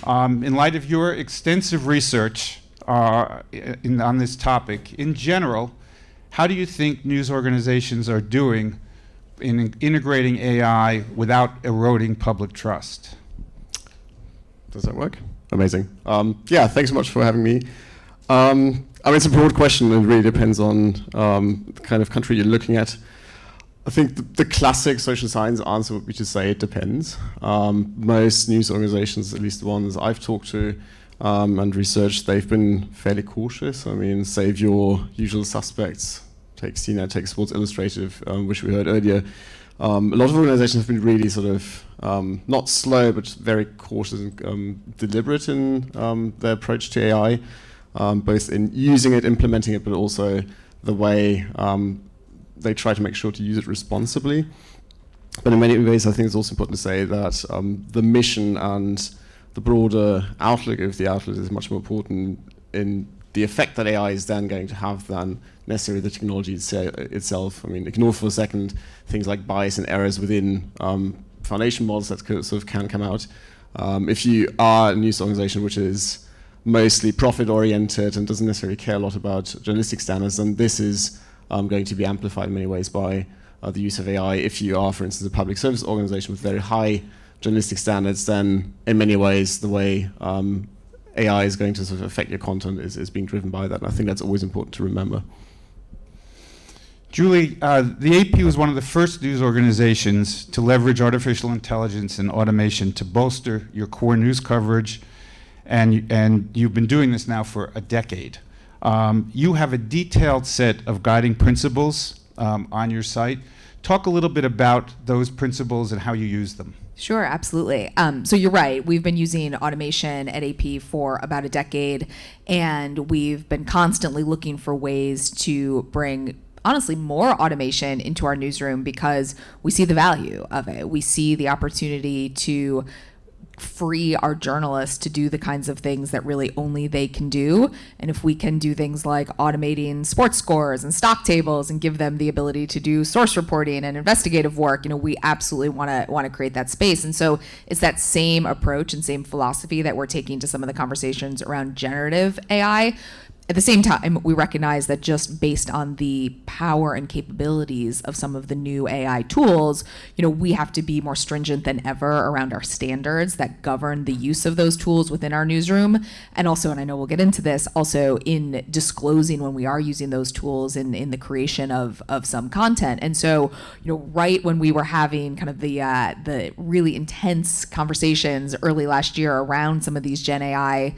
[SPEAKER 14] In light of your extensive research on this topic. In general, how do you think news organizations are doing in integrating AI without eroding public trust?
[SPEAKER 15] Does that work? Amazing. Yeah, thanks so much for having me. I mean, it's a broad question. It really depends on the kind of country you're looking at. I think the classic social science answer would be to say it depends. Most news organizations, at least the ones I've talked to and researched, they've been fairly cautious. I mean, save your usual suspects, take CNET, take Sports Illustrated, which we heard earlier. A lot of organizations have been really sort of not slow, but very cautious and deliberate in their approach to AI, both in using it, implementing it, but also the way they try to make sure to use it responsibly. But in many ways, I think it's also important to say that the mission and the broader outlook of the outlet is much more important in the effect that AI is then going to have than necessarily the technology itself. I mean, ignore for a second things like bias and errors within foundation models that sort of can come out. If you are a news organization which is mostly profit-oriented and doesn't necessarily care a lot about journalistic standards, then this is going to be amplified in many ways by the use of AI. If you are, for instance, a public service organization with very high journalistic standards, then in many ways the way AI is going to sort of affect your content is being driven by that. And I think that's always important to remember.
[SPEAKER 14] Julie, the AP was one of the first news organizations to leverage artificial intelligence and automation to bolster your core news coverage, and you've been doing this now for a decade. You have a detailed set of guiding principles on your site. Talk a little bit about those principles and how you use them.
[SPEAKER 16] Sure, absolutely. So you're right. We've been using automation at AP for about a decade, and we've been constantly looking for ways to bring, honestly, more automation into our newsroom because we see the value of it. We see the opportunity to free our journalists to do the kinds of things that really only they can do. And if we can do things like automating sports scores and stock tables and give them the ability to do source reporting and investigative work, we absolutely want to create that space. And so it's that same approach and same philosophy that we're taking to some of the conversations around generative AI. At the same time, we recognize that just based on the power and capabilities of some of the new AI tools, we have to be more stringent than ever around our standards that govern the use of those tools within our newsroom. And also, and I know we'll get into this, also in disclosing when we are using those tools in the creation of some content. And so, right when we were having kind of the really intense conversations early last year around some of these Gen AI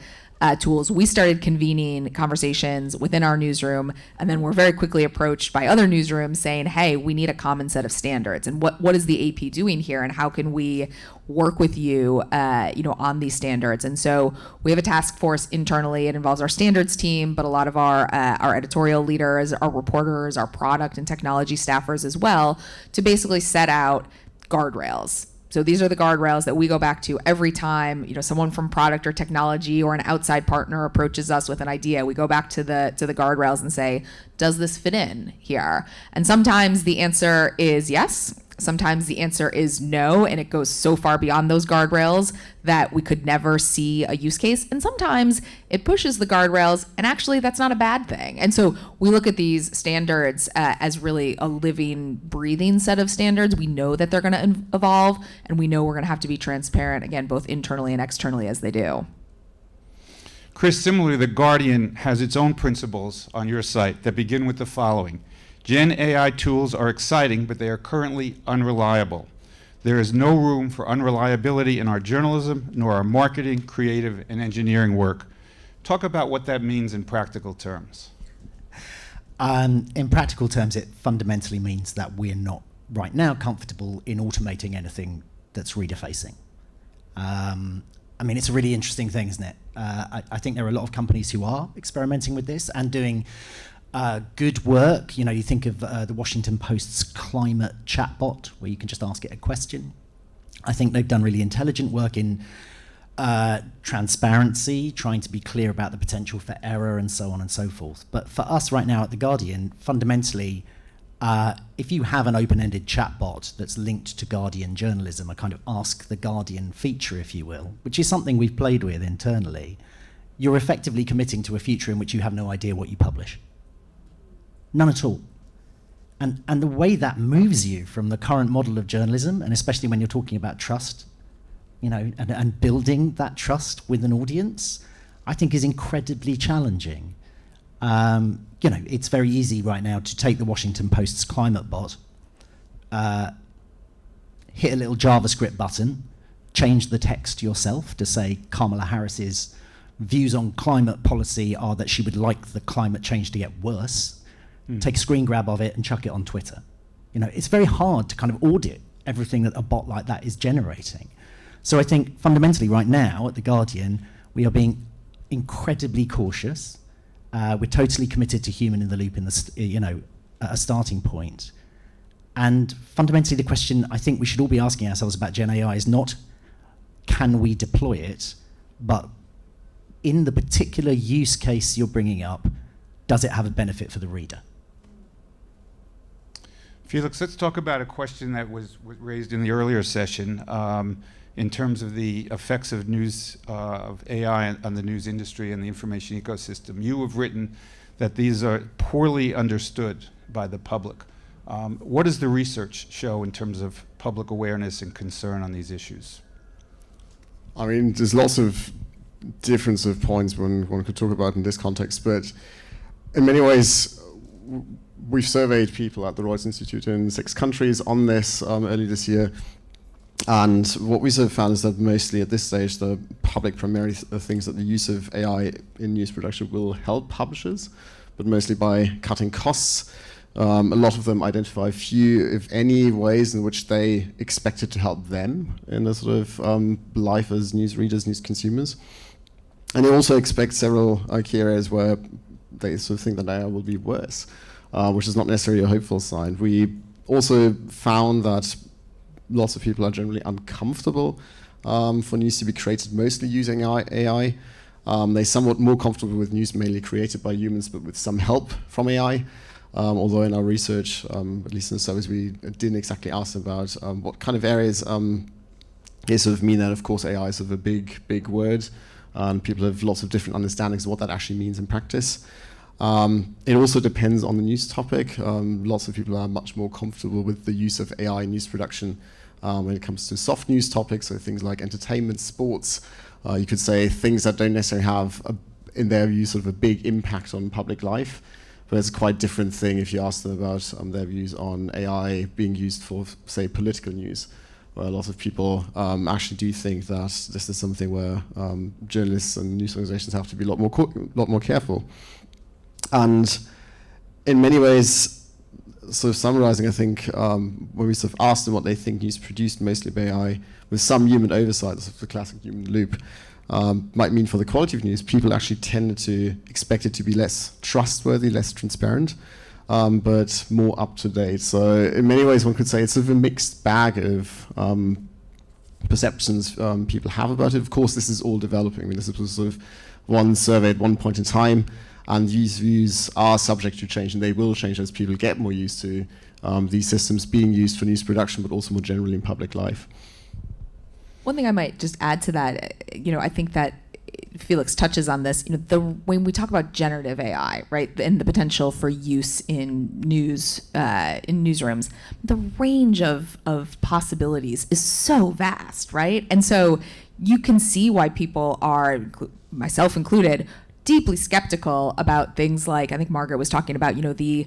[SPEAKER 16] tools, we started convening conversations within our newsroom, and then we're very quickly approached by other newsrooms saying, hey, we need a common set of standards, and what is the AP doing here, and how can we work with you on these standards? And so we have a task force internally. It involves our standards team, but a lot of our editorial leaders, our reporters, our product and technology staffers as well, to basically set out guardrails. So these are the guardrails that we go back to every time, someone from product or technology or an outside partner approaches us with an idea. We go back to the guardrails and say, does this fit in here? And sometimes the answer is yes. Sometimes the answer is no, and it goes so far beyond those guardrails that we could never see a use case. And sometimes it pushes the guardrails, and actually that's not a bad thing. And so we look at these standards as really a living, breathing set of standards. We know that they're going to evolve, and we know we're going to have to be transparent, again, both internally and externally as they do.
[SPEAKER 14] Chris, similarly, The Guardian has its own principles on your site that begin with the following. Gen AI tools are exciting, but they are currently unreliable. There is no room for unreliability in our journalism, nor our marketing, creative, and engineering work. Talk about what that means in practical terms.
[SPEAKER 17] In practical terms, it fundamentally means that we're not right now comfortable in automating anything that's reader-facing. It's a really interesting thing, isn't it? I think there are a lot of companies who are experimenting with this and doing good work. You think of the Washington Post's climate chatbot, where you can just ask it a question. I think they've done really intelligent work in transparency, trying to be clear about the potential for error and so on and so forth. But for us right now at The Guardian, fundamentally, if you have an open-ended chatbot that's linked to Guardian journalism, a kind of Ask the Guardian feature, if you will, which is something we've played with internally, you're effectively committing to a future in which you have no idea what you publish. None at all. And the way that moves you from the current model of journalism, and especially when you're talking about trust, you know, and building that trust with an audience, I think is incredibly challenging. You know, it's very easy right now to take the Washington Post's climate bot, hit a little JavaScript button, change the text yourself to say Kamala Harris's views on climate policy are that she would like the climate change to get worse, take a screen grab of it and chuck it on Twitter. You know, it's very hard to kind of audit everything that a bot like that is generating. So I think fundamentally right now at The Guardian, we are being incredibly cautious. We're totally committed to human in the loop in the, you know, at a starting point. And fundamentally the question I think we should all be asking ourselves about Gen AI is not can we deploy it, but in the particular use case you're bringing up, does it have a benefit for the reader?
[SPEAKER 14] Felix, let's talk about a question that was raised in the earlier session in terms of the effects of news of AI on the news industry and the information ecosystem. You have written that these are poorly understood by the public. What does the research show in terms of public awareness and concern on these issues?
[SPEAKER 15] I mean, there's lots of difference of points one could talk about in this context, but in many ways, we've surveyed people at the Reuters Institute in 6 countries on this early this year. And what we sort of found is that mostly at this stage, the public primarily thinks that the use of AI in news production will help publishers, but mostly by cutting costs. A lot of them identify few, if any, ways in which they expect it to help them in a sort of life as news readers, news consumers. And they also expect several key areas where they sort of think that AI will be worse, which is not necessarily a hopeful sign. We also found that lots of people are generally uncomfortable for news to be created mostly using AI. They're somewhat more comfortable with news mainly created by humans, but with some help from AI. Although in our research, at least in the surveys, we didn't exactly ask them about what kind of areas they sort of mean that. Of course, AI is sort of a big word, and people have lots of different understandings of what that actually means in practice. It also depends on the news topic. Lots of people are much more comfortable with the use of AI in news production when it comes to soft news topics, so things like entertainment, sports. You could say things that don't necessarily have, in their view, sort of a big impact on public life. But it's a quite different thing if you ask them about their views on AI being used for, say, political news, where a lot of people actually do think that this is something where journalists and news organizations have to be a lot more careful. And in many ways, sort of summarizing, I think, when we sort of asked them what they think news produced mostly by AI, with some human oversight, sort of the classic human loop, might mean for the quality of news, people actually tended to expect it to be less trustworthy, less transparent, but more up to date. So in many ways, one could say it's sort of a mixed bag of perceptions people have about it. Of course, this is all developing. I mean, this was sort of one survey at one point in time, and these views are subject to change, and they will change as people get more used to these systems being used for news production, but also more generally in public life.
[SPEAKER 16] One thing I might just add to that, you know, I think that Felix touches on this, you know, when we talk about generative AI, right, and the potential for use in newsrooms, the range of possibilities is so vast, right? And so you can see why people are, myself included, deeply skeptical about things like, I think Margaret was talking about, you know, the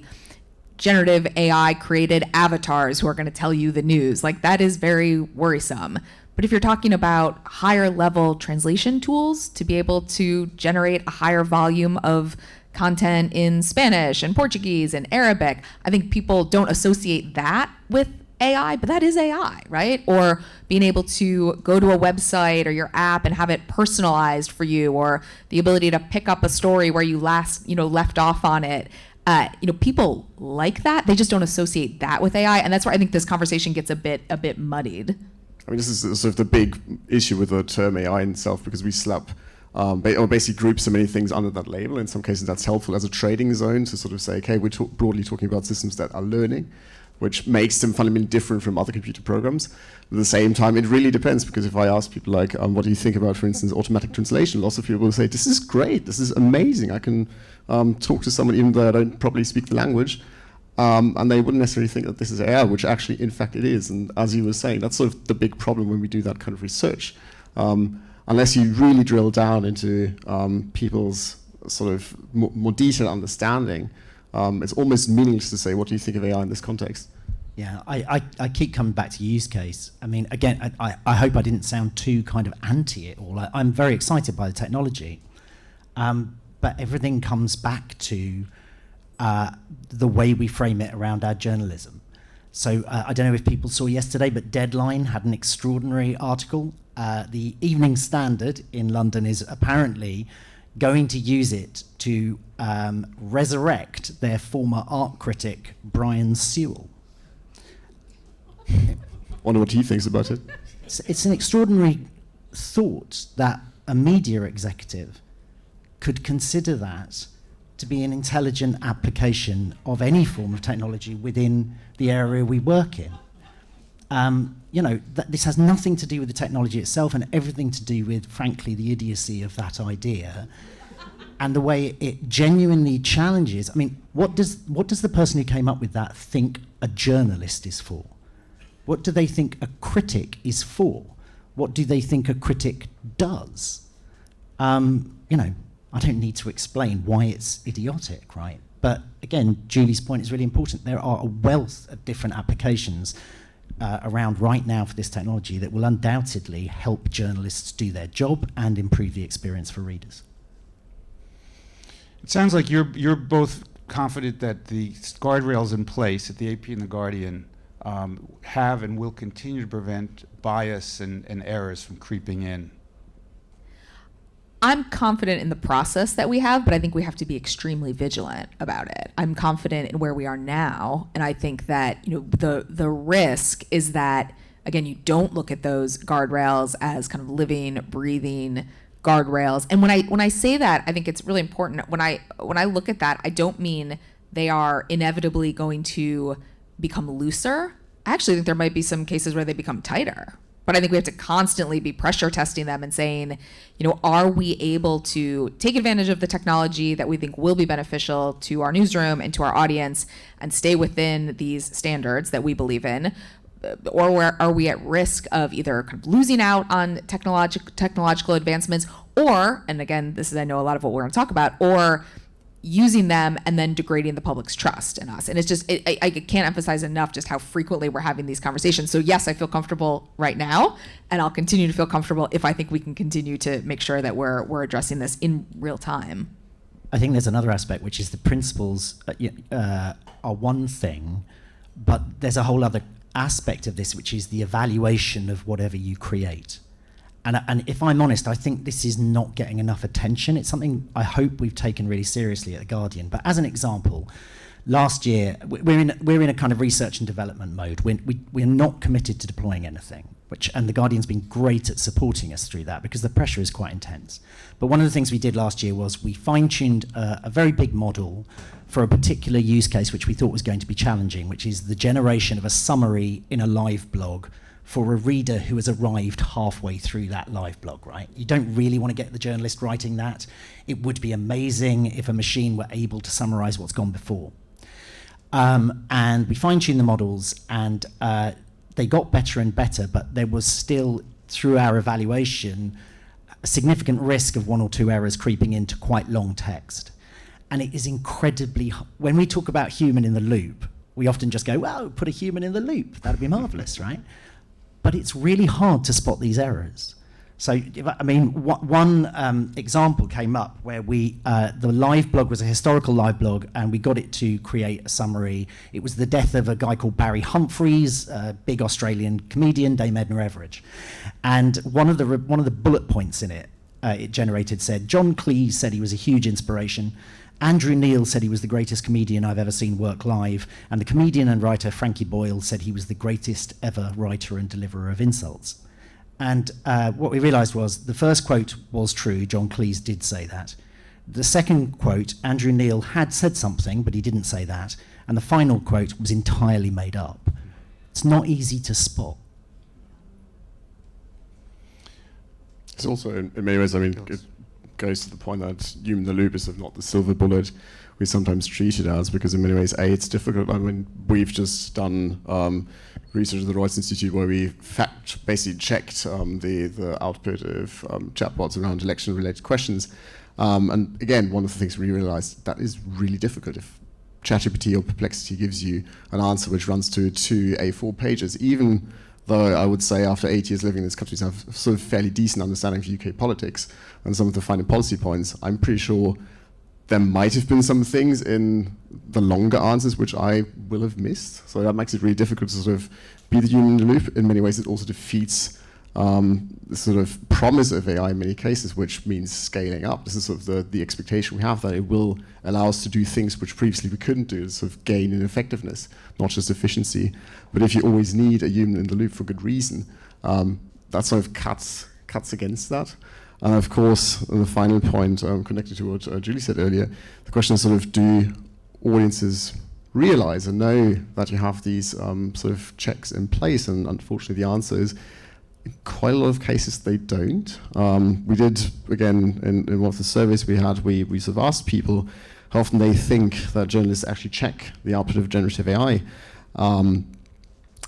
[SPEAKER 16] generative AI created avatars who are going to tell you the news. Like, that is very worrisome. But if you're talking about higher level translation tools to be able to generate a higher volume of content in Spanish and Portuguese and Arabic, I think people don't associate that with AI, but that is AI, right? Or being able to go to a website or your app and have it personalized for you, or the ability to pick up a story where you last, left off on it. People like that. They just don't associate that with AI, and that's where I think this conversation gets a bit muddied.
[SPEAKER 15] I mean, this is sort of the big issue with the term AI in itself, because we slap or basically group so many things under that label. In some cases, that's helpful as a trading zone to sort of say, okay, we're broadly talking about systems that are learning. which makes them fundamentally different from other computer programs. At the same time, it really depends, because if I ask people like, what do you think about, for instance, automatic translation, lots of people will say, this is great, this is amazing, I can talk to someone even though I don't properly speak the language, and they wouldn't necessarily think that this is AI, which actually, in fact, it is. And as you were saying, that's sort of the big problem when we do that kind of research. Unless you really drill down into people's sort of more detailed understanding, it's almost meaningless to say, what do you think of AI in this context?
[SPEAKER 17] Yeah, I keep coming back to use case. I mean, again, I hope I didn't sound too kind of anti it all. I'm very excited by the technology, but everything comes back to the way we frame it around our journalism. So I don't know if people saw yesterday, but Deadline had an extraordinary article. The Evening Standard in London is apparently going to use it to resurrect their former art critic, Brian Sewell.
[SPEAKER 15] Wonder what he thinks about it.
[SPEAKER 17] It's an extraordinary thought that a media executive could consider that to be an intelligent application of any form of technology within the area we work in. You know, this has nothing to do with the technology itself and everything to do with, frankly, the idiocy of that idea and the way it genuinely challenges. I mean, what does the person who came up with that think a journalist is for? What do they think a critic is for? What do they think a critic does? You know, I don't need to explain why it's idiotic, right? But again, Julie's point is really important. There are a wealth of different applications around right now for this technology that will undoubtedly help journalists do their job and improve the experience for readers.
[SPEAKER 14] It sounds like you're both confident that the guardrails in place at the AP and the Guardian have and will continue to prevent bias and errors from creeping in.
[SPEAKER 16] I'm confident in the process that we have, but I think we have to be extremely vigilant about it. I'm confident in where we are now, and I think that, you know, the risk is that, again, you don't look at those guardrails as kind of living, breathing guardrails. And when I say that, I think it's really important. When I look at that, I don't mean they are inevitably going to become looser. I actually think there might be some cases where they become tighter. But I think we have to constantly be pressure testing them and saying, you know, are we able to take advantage of the technology that we think will be beneficial to our newsroom and to our audience and stay within these standards that we believe in? Or are we at risk of either kind of losing out on technological advancements, or, and again, this is, I know, a lot of what we're going to talk about, or using them and then degrading the public's trust in us. And it's just, I can't emphasize enough just how frequently we're having these conversations. So yes, I feel comfortable right now, and I'll continue to feel comfortable if I think we can continue to make sure that we're addressing this in real time.
[SPEAKER 17] I think there's another aspect, which is the principles are one thing, but there's a whole other aspect of this, which is the evaluation of whatever you create. And if I'm honest, I think this is not getting enough attention. It's something I hope we've taken really seriously at The Guardian. But as an example, last year, we're in a kind of research and development mode. We're not committed to deploying anything, and The Guardian's been great at supporting us through that because the pressure is quite intense. But one of the things we did last year was we fine-tuned a very big model for a particular use case which we thought was going to be challenging, which is the generation of a summary in a live blog for a reader who has arrived halfway through that live blog, right? You don't really want to get the journalist writing that. It would be amazing if a machine were able to summarize what's gone before. And we fine-tuned the models, and they got better and better, but there was still, through our evaluation, a significant risk of one or two errors creeping into quite long text. And it is incredibly, when we talk about human in the loop, we often just go, well, put a human in the loop. That'd be marvelous, right? But it's really hard to spot these errors. So, I mean, one example came up where the live blog was a historical live blog, and we got it to create a summary. It was the death of a guy called Barry Humphries, a big Australian comedian, Dame Edna Everage. And one of the bullet points in it, it generated said, John Cleese said he was a huge inspiration. Andrew Neil said he was the greatest comedian I've ever seen work live, and the comedian and writer Frankie Boyle said he was the greatest ever writer and deliverer of insults. And what we realized was the first quote was true, John Cleese did say that. The second quote, Andrew Neil had said something, but he didn't say that. And the final quote was entirely made up. It's not easy to spot.
[SPEAKER 15] It's also, in many ways, I mean, it goes to the point that human in the loop is sort of not the silver bullet we sometimes treat it as, because in many ways, it's difficult. I mean, we've just done research at the Reuters Institute where we basically checked the output of chatbots around election-related questions. And again, one of the things we realized that is really difficult. If ChatGPT or Perplexity gives you an answer which runs to 2 A4 pages, even though I would say after 8 years living in this country, I have sort of fairly decent understanding of UK politics and some of the final policy points, I'm pretty sure there might have been some things in the longer answers which I will have missed. So that makes it really difficult to sort of be the human in the loop. In many ways, it also defeats the sort of promise of AI in many cases, which means scaling up. This is sort of the expectation we have that it will allow us to do things which previously we couldn't do, to sort of gain in effectiveness, not just efficiency. But if you always need a human in the loop for good reason, that sort of cuts against that. And of course, the final point connected to what Julie said earlier, the question is sort of, do audiences realize and know that you have these sort of checks in place? And unfortunately, the answer is, in quite a lot of cases, they don't. We did, again, in one of the surveys we had, we sort of asked people how often they think that journalists actually check the output of generative AI.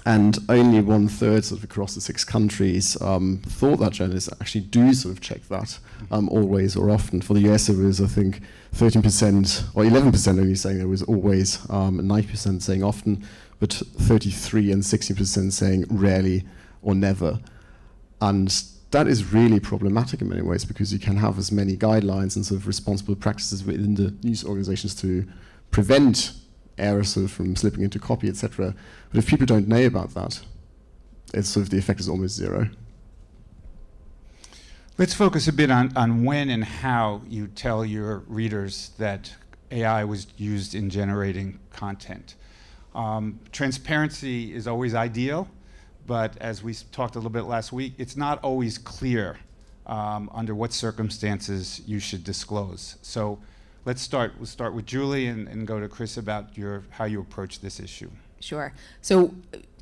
[SPEAKER 15] And only 1/3 sort of across the 6 countries thought that journalists actually do sort of check that always or often. For the US, it was, I think, 13% or 11% only saying there was always, and 9% saying often, but 33 and 60% saying rarely or never. And that is really problematic in many ways, because you can have as many guidelines and sort of responsible practices within the news organizations to prevent errors sort of from slipping into copy, etc. But if people don't know about that, it's sort of the effect is almost zero.
[SPEAKER 14] Let's focus a bit on when and how you tell your readers that AI was used in generating content. Transparency is always ideal, but as we talked a little bit last week, it's not always clear under what circumstances you should disclose. So we'll start with Julie and go to Chris about how you approach this issue.
[SPEAKER 16] Sure. So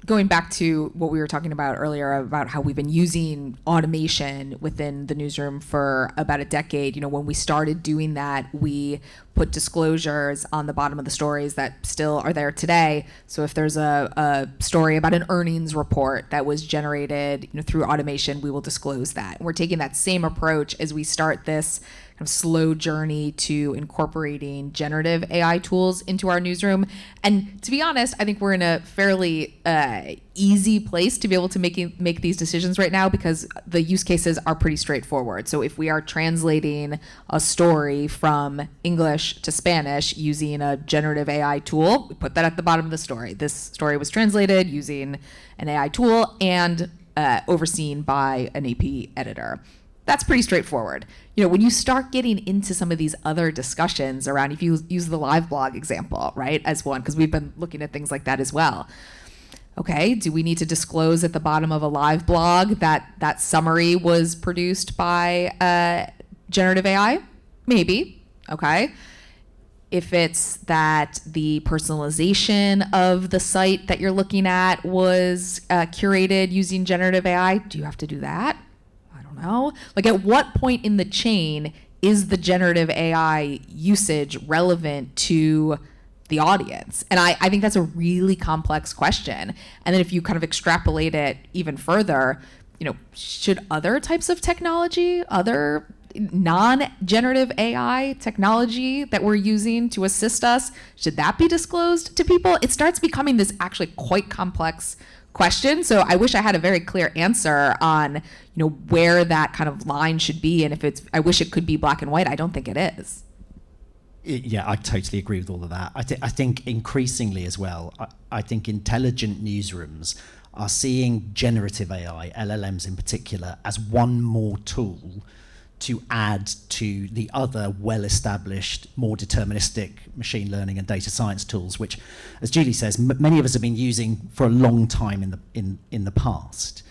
[SPEAKER 16] going back to what we were talking about earlier about how we've been using automation within the newsroom for about a decade, when we started doing that, we put disclosures on the bottom of the stories that still are there today. So if there's a story about an earnings report that was generated through automation, we will disclose that. And we're taking that same approach as we start this kind of slow journey to incorporating generative AI tools into our newsroom. And to be honest, I think we're in a fairly easy place to be able to make these decisions right now, because the use cases are pretty straightforward. So if we are translating a story from English to Spanish using a generative AI tool, we put that at the bottom of the story. This story was translated using an AI tool and overseen by an AP editor. That's pretty straightforward. When you start getting into some of these other discussions around, if you use the live blog example, right, as one, because we've been looking at things like that as well. Okay, do we need to disclose at the bottom of a live blog that summary was produced by generative AI? Maybe, okay. If it's that the personalization of the site that you're looking at was curated using generative AI, do you have to do that? Know? Like, at what point in the chain is the generative AI usage relevant to the audience? And I think that's a really complex question. And then if you kind of extrapolate it even further, should other types of technology, other non-generative AI technology that we're using to assist us, should that be disclosed to people? It starts becoming this actually quite complex question. So I wish I had a very clear answer on, where that kind of line should be. And I wish it could be black and white. I don't think it is.
[SPEAKER 17] Yeah, I totally agree with all of that. I think increasingly as well, I think intelligent newsrooms are seeing generative AI, LLMs in particular, as one more tool to add to the other well-established, more deterministic machine learning and data science tools, which, as Julie says, many of us have been using for a long time in the past.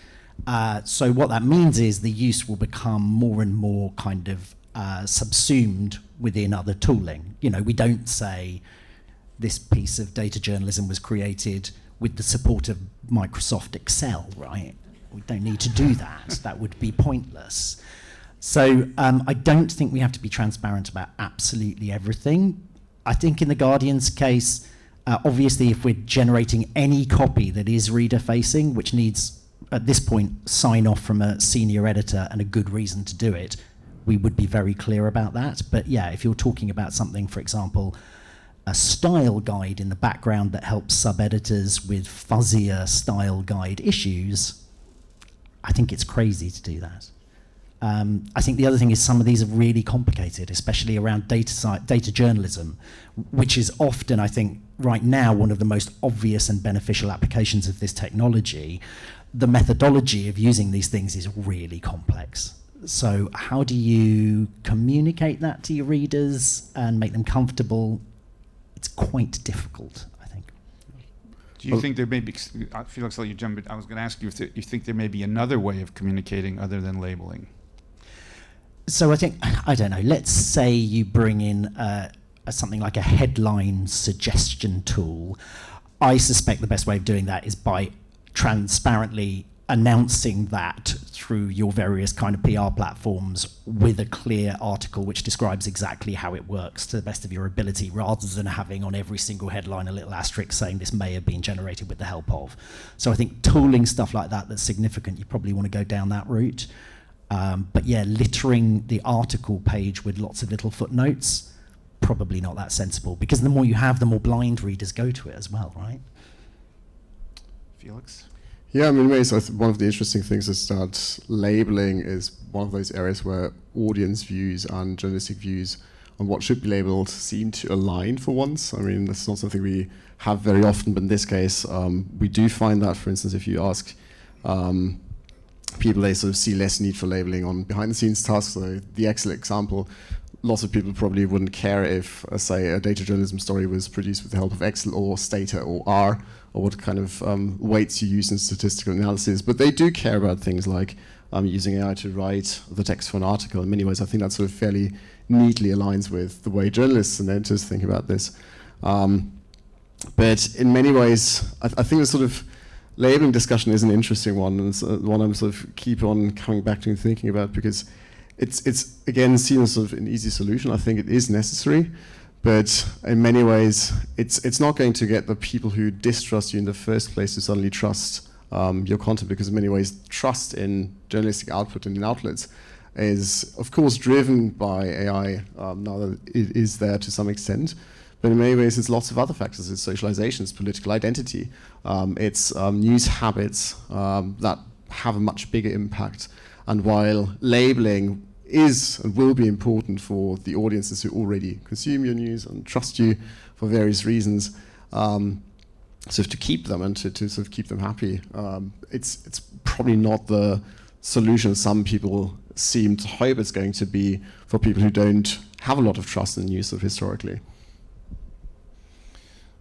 [SPEAKER 17] So what that means is the use will become more and more kind of subsumed within other tooling. You know, we don't say this piece of data journalism was created with the support of Microsoft Excel, right? We don't need to do that. That would be pointless. So I don't think we have to be transparent about absolutely everything. I think in the Guardian's case, obviously if we're generating any copy that is reader-facing, which needs, at this point, sign-off from a senior editor and a good reason to do it, we would be very clear about that. But yeah, if you're talking about something, for example, a style guide in the background that helps sub-editors with fuzzier style guide issues, I think it's crazy to do that. I think the other thing is some of these are really complicated, especially around data journalism, which is often, I think, right now, one of the most obvious and beneficial applications of this technology. The methodology of using these things is really complex. So how do you communicate that to your readers and make them comfortable? It's quite difficult, I think.
[SPEAKER 14] Do you think there may be, Felix, I'll let you jump in. I was going to ask you if you think there may be another way of communicating other than labeling?
[SPEAKER 17] So I think, I don't know, let's say you bring in something like a headline suggestion tool. I suspect the best way of doing that is by transparently announcing that through your various kind of PR platforms with a clear article which describes exactly how it works to the best of your ability, rather than having on every single headline a little asterisk saying this may have been generated with the help of. So I think tooling stuff like that that's significant, you probably want to go down that route. But yeah, littering the article page with lots of little footnotes, probably not that sensible, because the more you have, the more blind readers go to it as well, right?
[SPEAKER 14] Felix?
[SPEAKER 15] Yeah, I mean, one of the interesting things is that labeling is one of those areas where audience views and journalistic views on what should be labeled seem to align for once. I mean, that's not something we have very often, but in this case, we do find that, for instance, if you ask people, they sort of see less need for labeling on behind-the-scenes tasks. So the Excel example, lots of people probably wouldn't care if, say, a data journalism story was produced with the help of Excel or Stata or R, or what kind of weights you use in statistical analysis. But they do care about things like using AI to write the text for an article. In many ways, I think that sort of fairly neatly aligns with the way journalists and editors think about this. But in many ways, I think the sort of labeling discussion is an interesting one, and it's one I'm sort of keep on coming back to and thinking about, because it's again seen as sort of an easy solution. I think it is necessary, but in many ways it's not going to get the people who distrust you in the first place to suddenly trust your content, because in many ways trust in journalistic output and in outlets is of course driven by AI now that it is there to some extent. But in many ways, it's lots of other factors. It's socialization, it's political identity, it's news habits that have a much bigger impact. And while labeling is and will be important for the audiences who already consume your news and trust you for various reasons, so to keep them and to sort of keep them happy, it's probably not the solution some people seem to hope it's going to be for people who don't have a lot of trust in news sort of historically.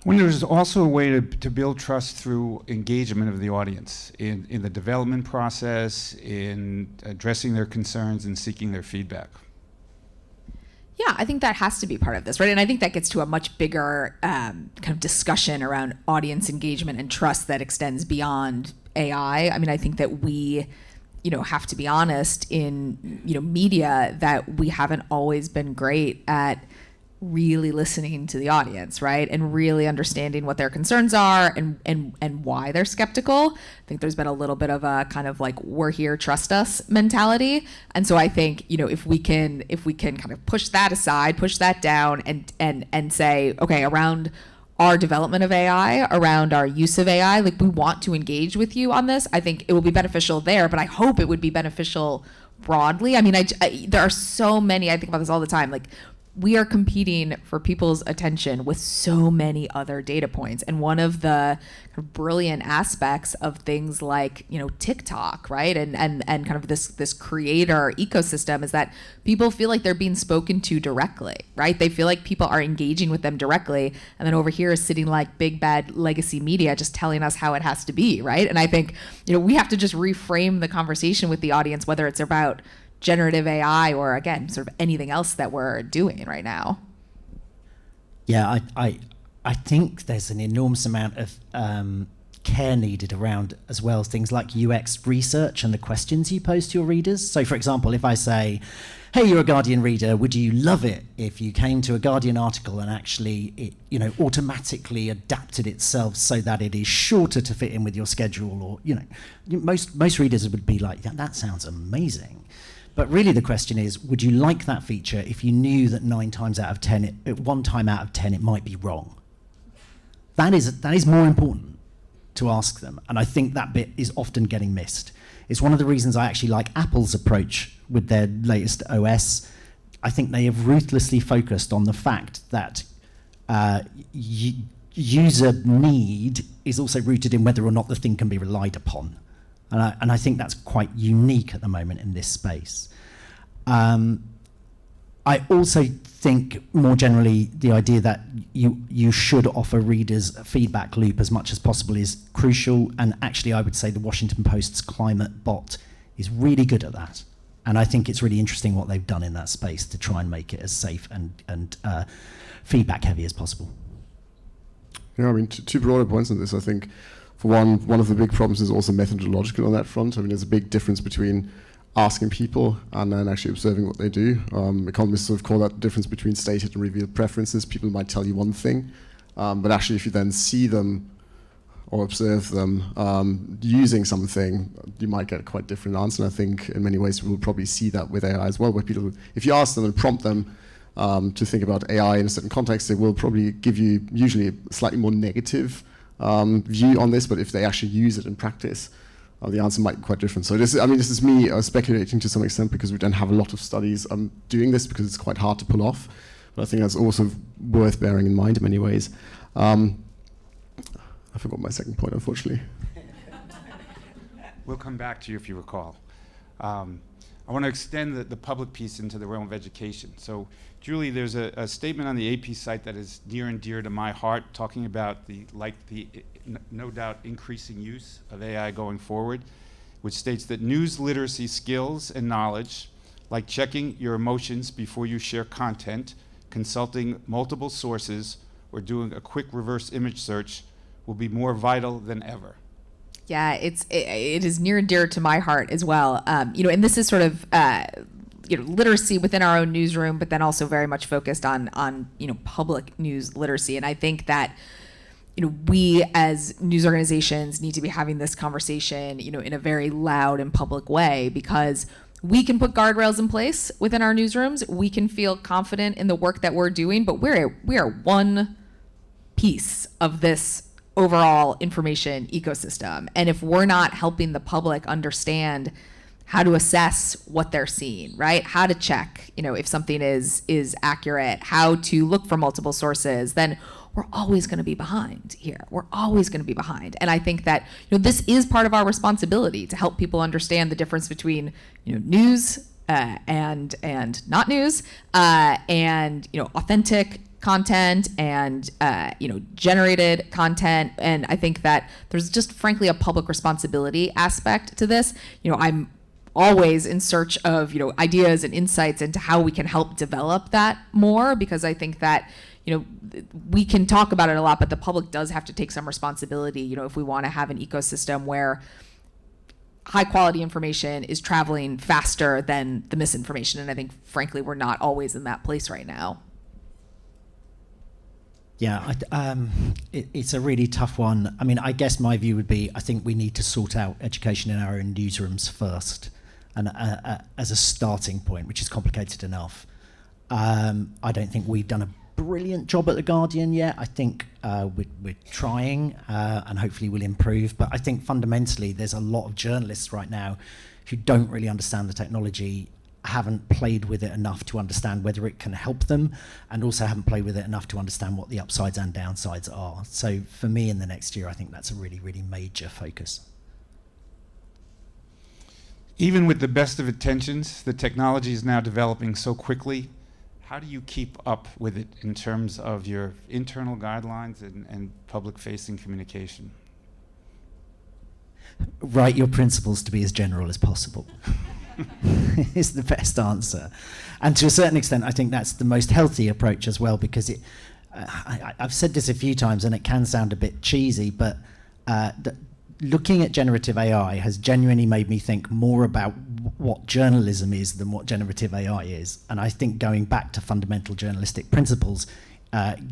[SPEAKER 14] When there's also a way to build trust through engagement of the audience in the development process, in addressing their concerns and seeking their feedback.
[SPEAKER 16] Yeah, I think that has to be part of this, right? And I think that gets to a much bigger kind of discussion around audience engagement and trust that extends beyond AI. I mean, I think that we, have to be honest in, media, that we haven't always been great at really listening to the audience, right? And really understanding what their concerns are and why they're skeptical. I think there's been a little bit of a kind of like, we're here, trust us mentality. And so I think, if we can kind of push that aside, push that down and say, okay, around our development of AI, around our use of AI, like we want to engage with you on this, I think it will be beneficial there, but I hope it would be beneficial broadly. I mean, there are so many, I think about this all the time, like we are competing for people's attention with so many other data points. And one of the kind of brilliant aspects of things like, TikTok, right? And kind of this creator ecosystem is that people feel like they're being spoken to directly, right? They feel like people are engaging with them directly. And then over here is sitting like big bad legacy media just telling us how it has to be, right? And I think, we have to just reframe the conversation with the audience, whether it's about generative AI or, again, sort of anything else that we're doing right now?
[SPEAKER 17] Yeah, I think there's an enormous amount of care needed around as well as things like UX research and the questions you pose to your readers. So, for example, if I say, hey, you're a Guardian reader, would you love it if you came to a Guardian article and actually it, you know, automatically adapted itself so that it is shorter to fit in with your schedule? Or, you know, most readers would be like, yeah, that sounds amazing. But really the question is, would you like that feature if you knew that 9 times out of 10, one time out of 10, it might be wrong? That is more important to ask them. And I think that bit is often getting missed. It's one of the reasons I actually like Apple's approach with their latest OS. I think they have ruthlessly focused on the fact that user need is also rooted in whether or not the thing can be relied upon. And I think that's quite unique at the moment in this space. I also think more generally the idea that you should offer readers a feedback loop as much as possible is crucial, and actually I would say the Washington Post's climate bot is really good at that. And I think it's really interesting what they've done in that space to try and make it as safe and feedback heavy as possible.
[SPEAKER 15] Yeah, I mean, two broader points on this. I think, for one of the big problems is also methodological on that front. I mean, there's a big difference between asking people and then actually observing what they do. Economists sort of call that the difference between stated and revealed preferences. People might tell you one thing, but actually if you then see them or observe them using something, you might get a quite different answer. And I think in many ways we'll probably see that with AI as well, where people, if you ask them and prompt them to think about AI in a certain context, they will probably give you usually a slightly more negative view on this, but if they actually use it in practice, the answer might be quite different. So this is me speculating to some extent because we don't have a lot of studies doing this because it's quite hard to pull off. But I think that's also worth bearing in mind in many ways. I forgot my second point, unfortunately.
[SPEAKER 14] We'll come back to you if you recall. I want to extend the public piece into the realm of education. So, Julie, there's a statement on the AP site that is near and dear to my heart, talking about the no doubt increasing use of AI going forward, which states that news literacy skills and knowledge, like checking your emotions before you share content, consulting multiple sources, or doing a quick reverse image search, will be more vital than ever.
[SPEAKER 16] Yeah, it is near and dear to my heart as well. And this is sort of literacy within our own newsroom, but then also very much focused on public news literacy. And I think that we as news organizations need to be having this conversation in a very loud and public way, because we can put guardrails in place within our newsrooms. We can feel confident in the work that we're doing, but we are one piece of this overall information ecosystem. And if we're not helping the public understand how to assess what they're seeing, right? How to check, if something is accurate, how to look for multiple sources, then we're always going to be behind here. We're always going to be behind. And I think that this is part of our responsibility to help people understand the difference between news and not news, and authentic content and generated content. And I think that there's just frankly a public responsibility aspect to this. I'm always in search of ideas and insights into how we can help develop that more, because I think that we can talk about it a lot, but the public does have to take some responsibility, if we want to have an ecosystem where high quality information is traveling faster than the misinformation. And I think, frankly, we're not always in that place right now.
[SPEAKER 17] Yeah, it's a really tough one. I mean, I guess my view would be, I think we need to sort out education in our own newsrooms first, and as a starting point, which is complicated enough. I don't think we've done a brilliant job at The Guardian yet. I think we're trying, and hopefully we'll improve. But I think fundamentally there's a lot of journalists right now who don't really understand the technology, haven't played with it enough to understand whether it can help them, and also haven't played with it enough to understand what the upsides and downsides are. So for me in the next year, I think that's a really, really major focus.
[SPEAKER 14] Even with the best of intentions, the technology is now developing so quickly. How do you keep up with it in terms of your internal guidelines and public-facing communication?
[SPEAKER 17] Write your principles to be as general as possible. is the best answer. And to a certain extent, I think that's the most healthy approach as well, because I've said this a few times and it can sound a bit cheesy, but looking at generative AI has genuinely made me think more about what journalism is than what generative AI is. And I think going back to fundamental journalistic principles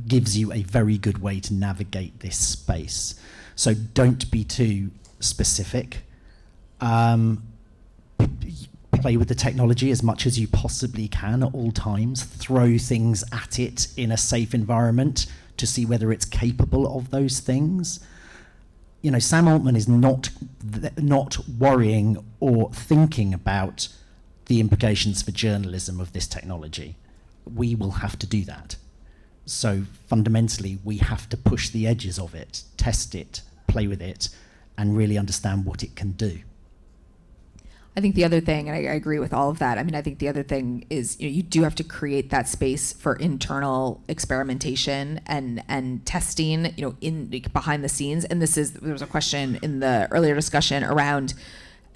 [SPEAKER 17] gives you a very good way to navigate this space. So don't be too specific. Play with the technology as much as you possibly can at all times. Throw things at it in a safe environment to see whether it's capable of those things. You know, Sam Altman is not worrying or thinking about the implications for journalism of this technology. We will have to do that. So fundamentally, we have to push the edges of it, test it, play with it, and really understand what it can do.
[SPEAKER 16] I think the other thing, and I agree with all of that, I mean, I think the other thing is, you know, you do have to create that space for internal experimentation and testing, you know, in behind the scenes. And there was a question in the earlier discussion around,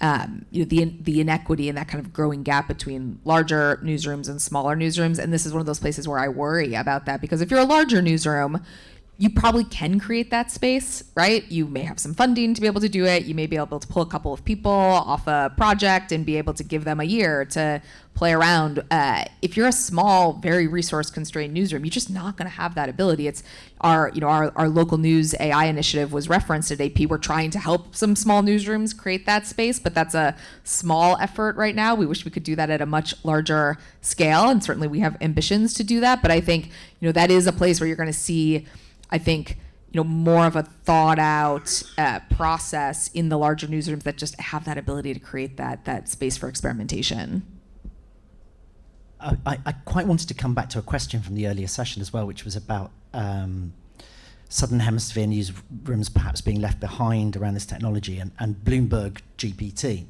[SPEAKER 16] you know, the inequity and that kind of growing gap between larger newsrooms and smaller newsrooms. And this is one of those places where I worry about that, because if you're a larger newsroom, you probably can create that space, right? You may have some funding to be able to do it. You may be able to pull a couple of people off a project and be able to give them a year to play around. If you're a small, very resource-constrained newsroom, you're just not going to have that ability. It's our local news AI initiative was referenced at AP. We're trying to help some small newsrooms create that space, but that's a small effort right now. We wish we could do that at a much larger scale, and certainly we have ambitions to do that. But I think, you know, that is a place where you're going to see, I think, you know, more of a thought out process in the larger newsrooms that just have that ability to create that space for experimentation.
[SPEAKER 17] I quite wanted to come back to a question from the earlier session as well, which was about Southern Hemisphere newsrooms perhaps being left behind around this technology, and Bloomberg GPT.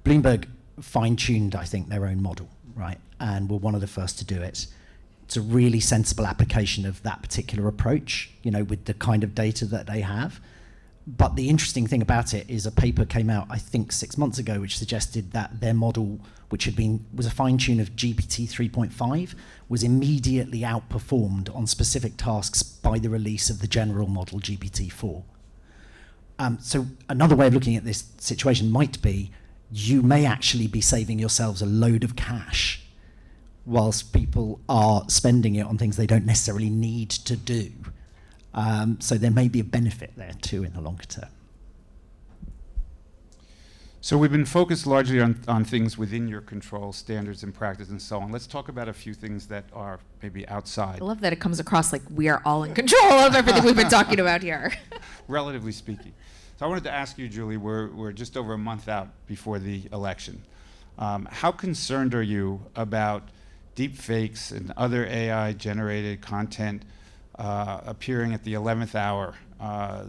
[SPEAKER 17] Bloomberg fine-tuned, I think, their own model, right? And were one of the first to do it. It's a really sensible application of that particular approach, you know, with the kind of data that they have. But the interesting thing about it is a paper came out, I think 6 months ago, which suggested that their model, which was a fine-tune of GPT 3.5, was immediately outperformed on specific tasks by the release of the general model GPT 4. So another way of looking at this situation might be, you may actually be saving yourselves a load of cash whilst people are spending it on things they don't necessarily need to do. So there may be a benefit there too in the longer term.
[SPEAKER 14] So we've been focused largely on things within your control, standards and practice and so on. Let's talk about a few things that are maybe outside.
[SPEAKER 16] I love that it comes across like we are all in control of everything we've been talking about here.
[SPEAKER 14] Relatively speaking. So I wanted to ask you, Julie, we're just over a month out before the election. How concerned are you about deep fakes and other AI-generated content appearing at the 11th hour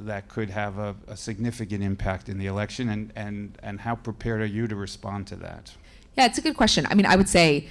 [SPEAKER 14] that could have a significant impact in the election, and how prepared are you to respond to that?
[SPEAKER 16] Yeah, it's a good question. I mean, I would say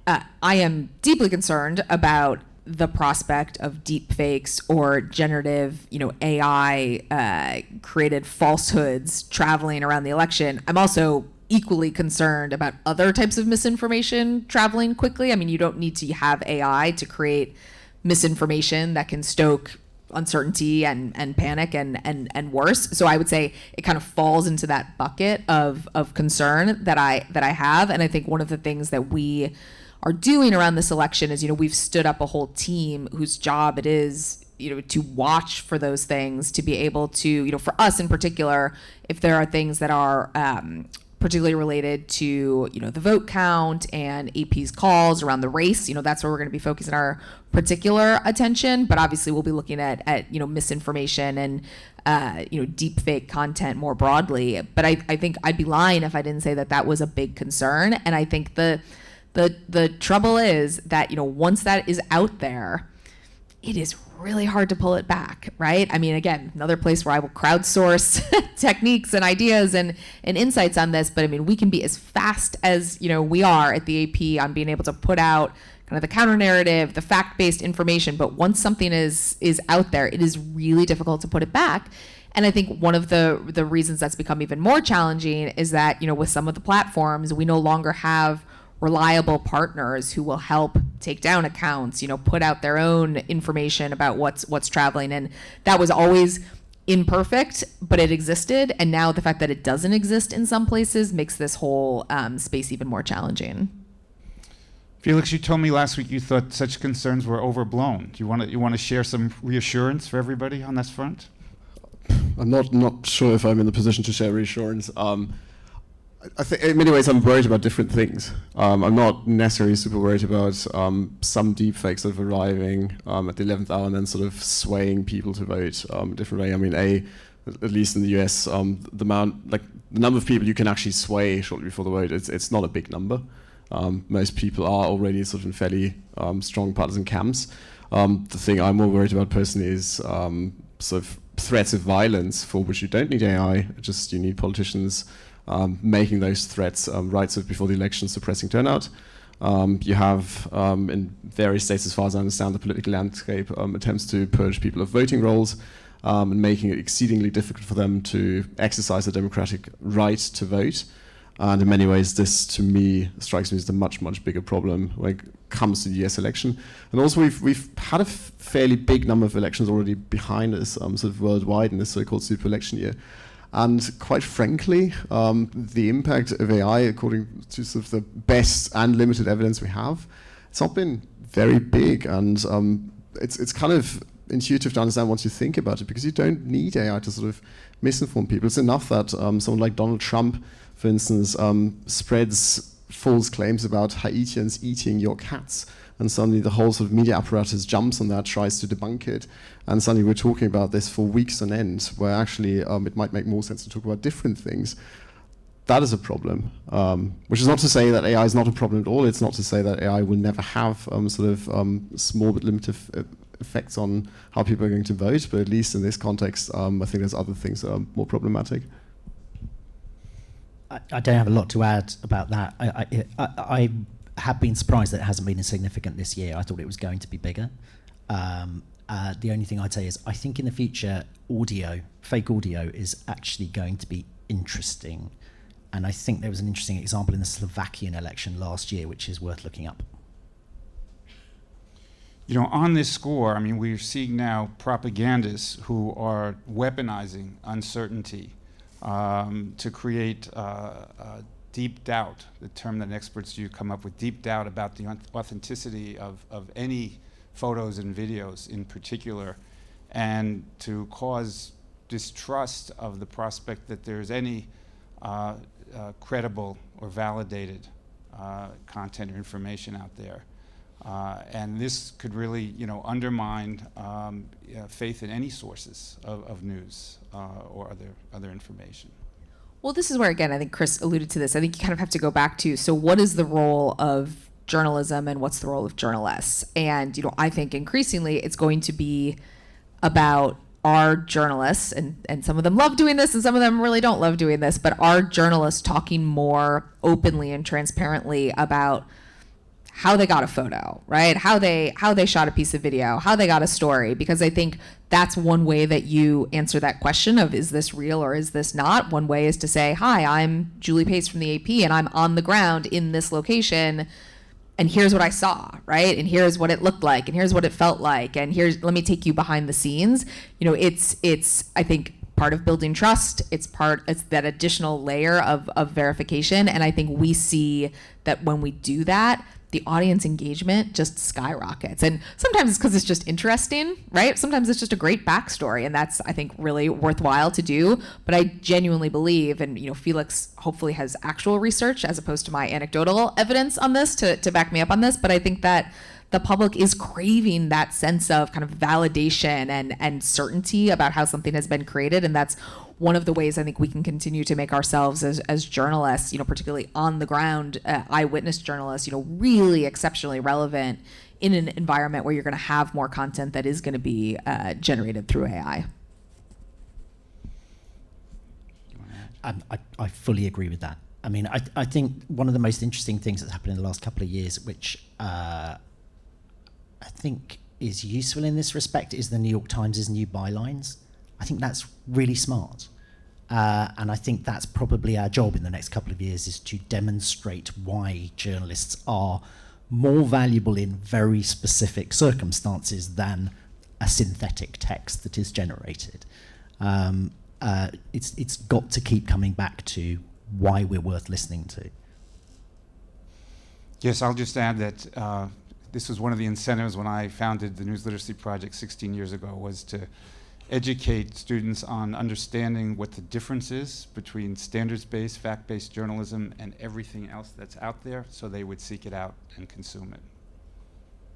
[SPEAKER 16] I am deeply concerned about the prospect of deep fakes or generative, you know, AI created falsehoods traveling around the election. I'm also equally concerned about other types of misinformation traveling quickly. I mean, you don't need to have AI to create misinformation that can stoke uncertainty and panic and worse. So I would say it kind of falls into that bucket of concern that I have. And I think one of the things that we are doing around this election is, you know, we've stood up a whole team whose job it is, you know, to watch for those things, to be able to, you know, for us in particular, if there are things that are particularly related to, you know, the vote count and AP's calls around the race, you know, that's where we're going to be focusing our particular attention. But obviously we'll be looking at you know, misinformation and, you know, deep fake content more broadly. But I think I'd be lying if I didn't say that was a big concern. And I think the trouble is that, you know, once that is out there, it is really hard to pull it back, right? I mean, again, another place where I will crowdsource techniques and ideas and insights on this, but I mean, we can be as fast as, you know, we are at the AP on being able to put out kind of the counter narrative, the fact-based information, but once something is out there, it is really difficult to put it back. And I think one of the reasons that's become even more challenging is that, with some of the platforms, we no longer have reliable partners who will help take down accounts, put out their own information about what's traveling. And that was always imperfect, but it existed. And now the fact that it doesn't exist in some places makes this whole space even more challenging.
[SPEAKER 14] Felix, you told me last week you thought such concerns were overblown. Do you want to share some reassurance for everybody on this front?
[SPEAKER 15] I'm not sure if I'm in the position to share reassurance. I think in many ways I'm worried about different things. I'm not necessarily super worried about some deepfakes sort of arriving at the 11th hour and then sort of swaying people to vote a different way. I mean, at least in the US, the number of people you can actually sway shortly before the vote, it's not a big number. Most people are already sort of in fairly strong partisan camps. The thing I'm more worried about personally is sort of threats of violence for which you don't need AI, just you need politicians making those threats right sort of before the election, suppressing turnout. You have, in various states, as far as I understand, the political landscape attempts to purge people of voting rolls and making it exceedingly difficult for them to exercise their democratic right to vote. And in many ways, this, to me, strikes me as the much, much bigger problem when it comes to the US election. And also, we've had a fairly big number of elections already behind us, sort of worldwide in this so-called super election year. And quite frankly, the impact of AI, according to sort of the best and limited evidence we have, it's not been very big. And it's kind of intuitive to understand once you think about it, because you don't need AI to sort of misinform people. It's enough that someone like Donald Trump, for instance, spreads false claims about Haitians eating your cats, and suddenly the whole sort of media apparatus jumps on that, tries to debunk it, and suddenly we're talking about this for weeks on end, where actually it might make more sense to talk about different things. That is a problem, which is not to say that AI is not a problem at all. It's not to say that AI will never have sort of small but limited effects on how people are going to vote, but at least in this context, I think there's other things that are more problematic.
[SPEAKER 17] I don't have a lot to add about that. I have been surprised that it hasn't been as significant this year. I thought it was going to be bigger. The only thing I'd say is I think in the future, fake audio is actually going to be interesting. And I think there was an interesting example in the Slovakian election last year, which is worth looking up.
[SPEAKER 14] On this score, I mean, we're seeing now propagandists who are weaponizing uncertainty to create deep doubt, the term that experts do come up with, deep doubt about the authenticity of any photos and videos in particular, and to cause distrust of the prospect that there's any credible or validated content or information out there. And this could really, undermine faith in any sources of news or other information.
[SPEAKER 16] Well, this is where, again, I think Chris alluded to this. I think you kind of have to go back to, so what is the role of journalism and what's the role of journalists? And, I think increasingly it's going to be about our journalists, and some of them love doing this and some of them really don't love doing this, but our journalists talking more openly and transparently about how they got a photo, right? How they shot a piece of video, how they got a story, because I think that's one way that you answer that question of, is this real or is this not? One way is to say, hi, I'm Julie Pace from the AP and I'm on the ground in this location and here's what I saw, right? And here's what it looked like and here's what it felt like and let me take you behind the scenes. It's I think part of building trust. It's that additional layer of verification, and I think we see that when we do that, the audience engagement just skyrockets. And sometimes it's because it's just interesting, right? Sometimes it's just a great backstory, and that's, I think, really worthwhile to do. But I genuinely believe, and Felix hopefully has actual research as opposed to my anecdotal evidence on this to back me up on this, but I think that the public is craving that sense of kind of validation and certainty about how something has been created, and that's one of the ways I think we can continue to make ourselves as journalists, particularly on the ground, eyewitness journalists, really exceptionally relevant in an environment where you're going to have more content that is going to be generated through AI.
[SPEAKER 17] I fully agree with that. I mean, I think one of the most interesting things that's happened in the last couple of years, which I think is useful in this respect, is the New York Times' new bylines. I think that's really smart. And I think that's probably our job in the next couple of years, is to demonstrate why journalists are more valuable in very specific circumstances than a synthetic text that is generated. It's got to keep coming back to why we're worth listening to.
[SPEAKER 14] Yes, I'll just add that this was one of the incentives when I founded the News Literacy Project 16 years ago, was to educate students on understanding what the difference is between standards-based, fact-based journalism and everything else that's out there, so they would seek it out and consume it.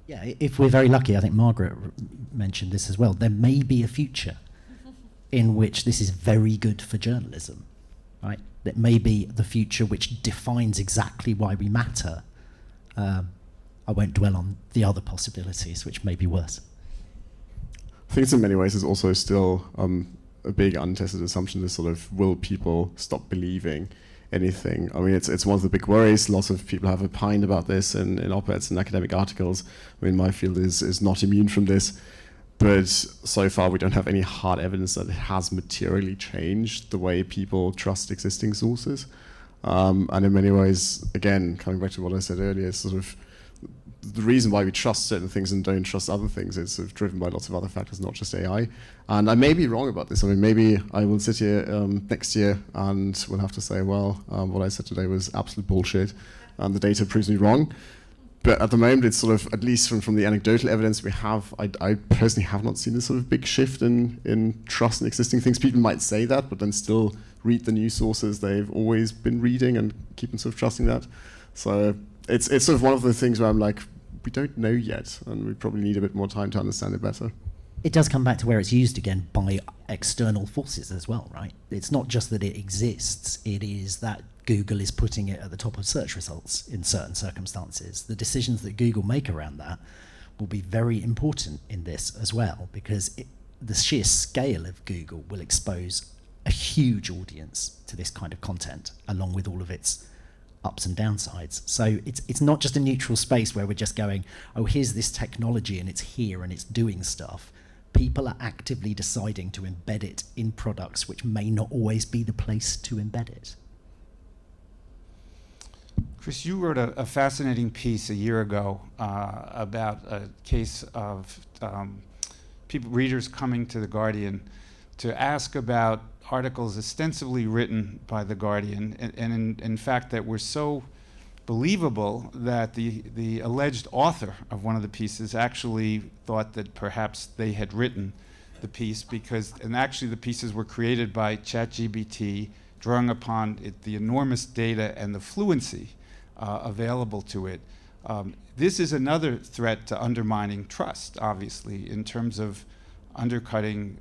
[SPEAKER 17] Yeah, if we're very lucky, I think Margaret mentioned this as well, there may be a future in which this is very good for journalism, right? That may be the future which defines exactly why we matter. I won't dwell on the other possibilities, which may be worse.
[SPEAKER 15] I think it's in many ways is also still a big untested assumption, this sort of, will people stop believing anything? I mean, it's one of the big worries. Lots of people have opined about this in op-eds and academic articles. I mean, my field is not immune from this, but so far we don't have any hard evidence that it has materially changed the way people trust existing sources. And in many ways, again, coming back to what I said earlier, sort of the reason why we trust certain things and don't trust other things is sort of driven by lots of other factors, not just AI. And I may be wrong about this. I mean, maybe I will sit here next year and we'll have to say, well, what I said today was absolute bullshit, and the data proves me wrong. But at the moment, it's sort of, at least from the anecdotal evidence we have, I personally have not seen this sort of big shift in trust in existing things. People might say that, but then still read the news sources they've always been reading and keep on sort of trusting that. So it's sort of one of the things where I'm like, we don't know yet, and we probably need a bit more time to understand it better.
[SPEAKER 17] It does come back to where it's used again by external forces as well, right? It's not just that it exists, it is that Google is putting it at the top of search results in certain circumstances. The decisions that Google make around that will be very important in this as well, because the sheer scale of Google will expose a huge audience to this kind of content, along with all of its ups and downsides. So it's not just a neutral space where we're just going, oh, here's this technology and it's here and it's doing stuff. People are actively deciding to embed it in products which may not always be the place to embed it.
[SPEAKER 14] Chris, you wrote a fascinating piece a year ago about a case of readers coming to The Guardian to ask about articles ostensibly written by The Guardian, and in fact that were so believable that the alleged author of one of the pieces actually thought that perhaps they had written the piece, and actually the pieces were created by ChatGPT, drawing upon the enormous data and the fluency available to it. This is another threat to undermining trust, obviously, in terms of undercutting,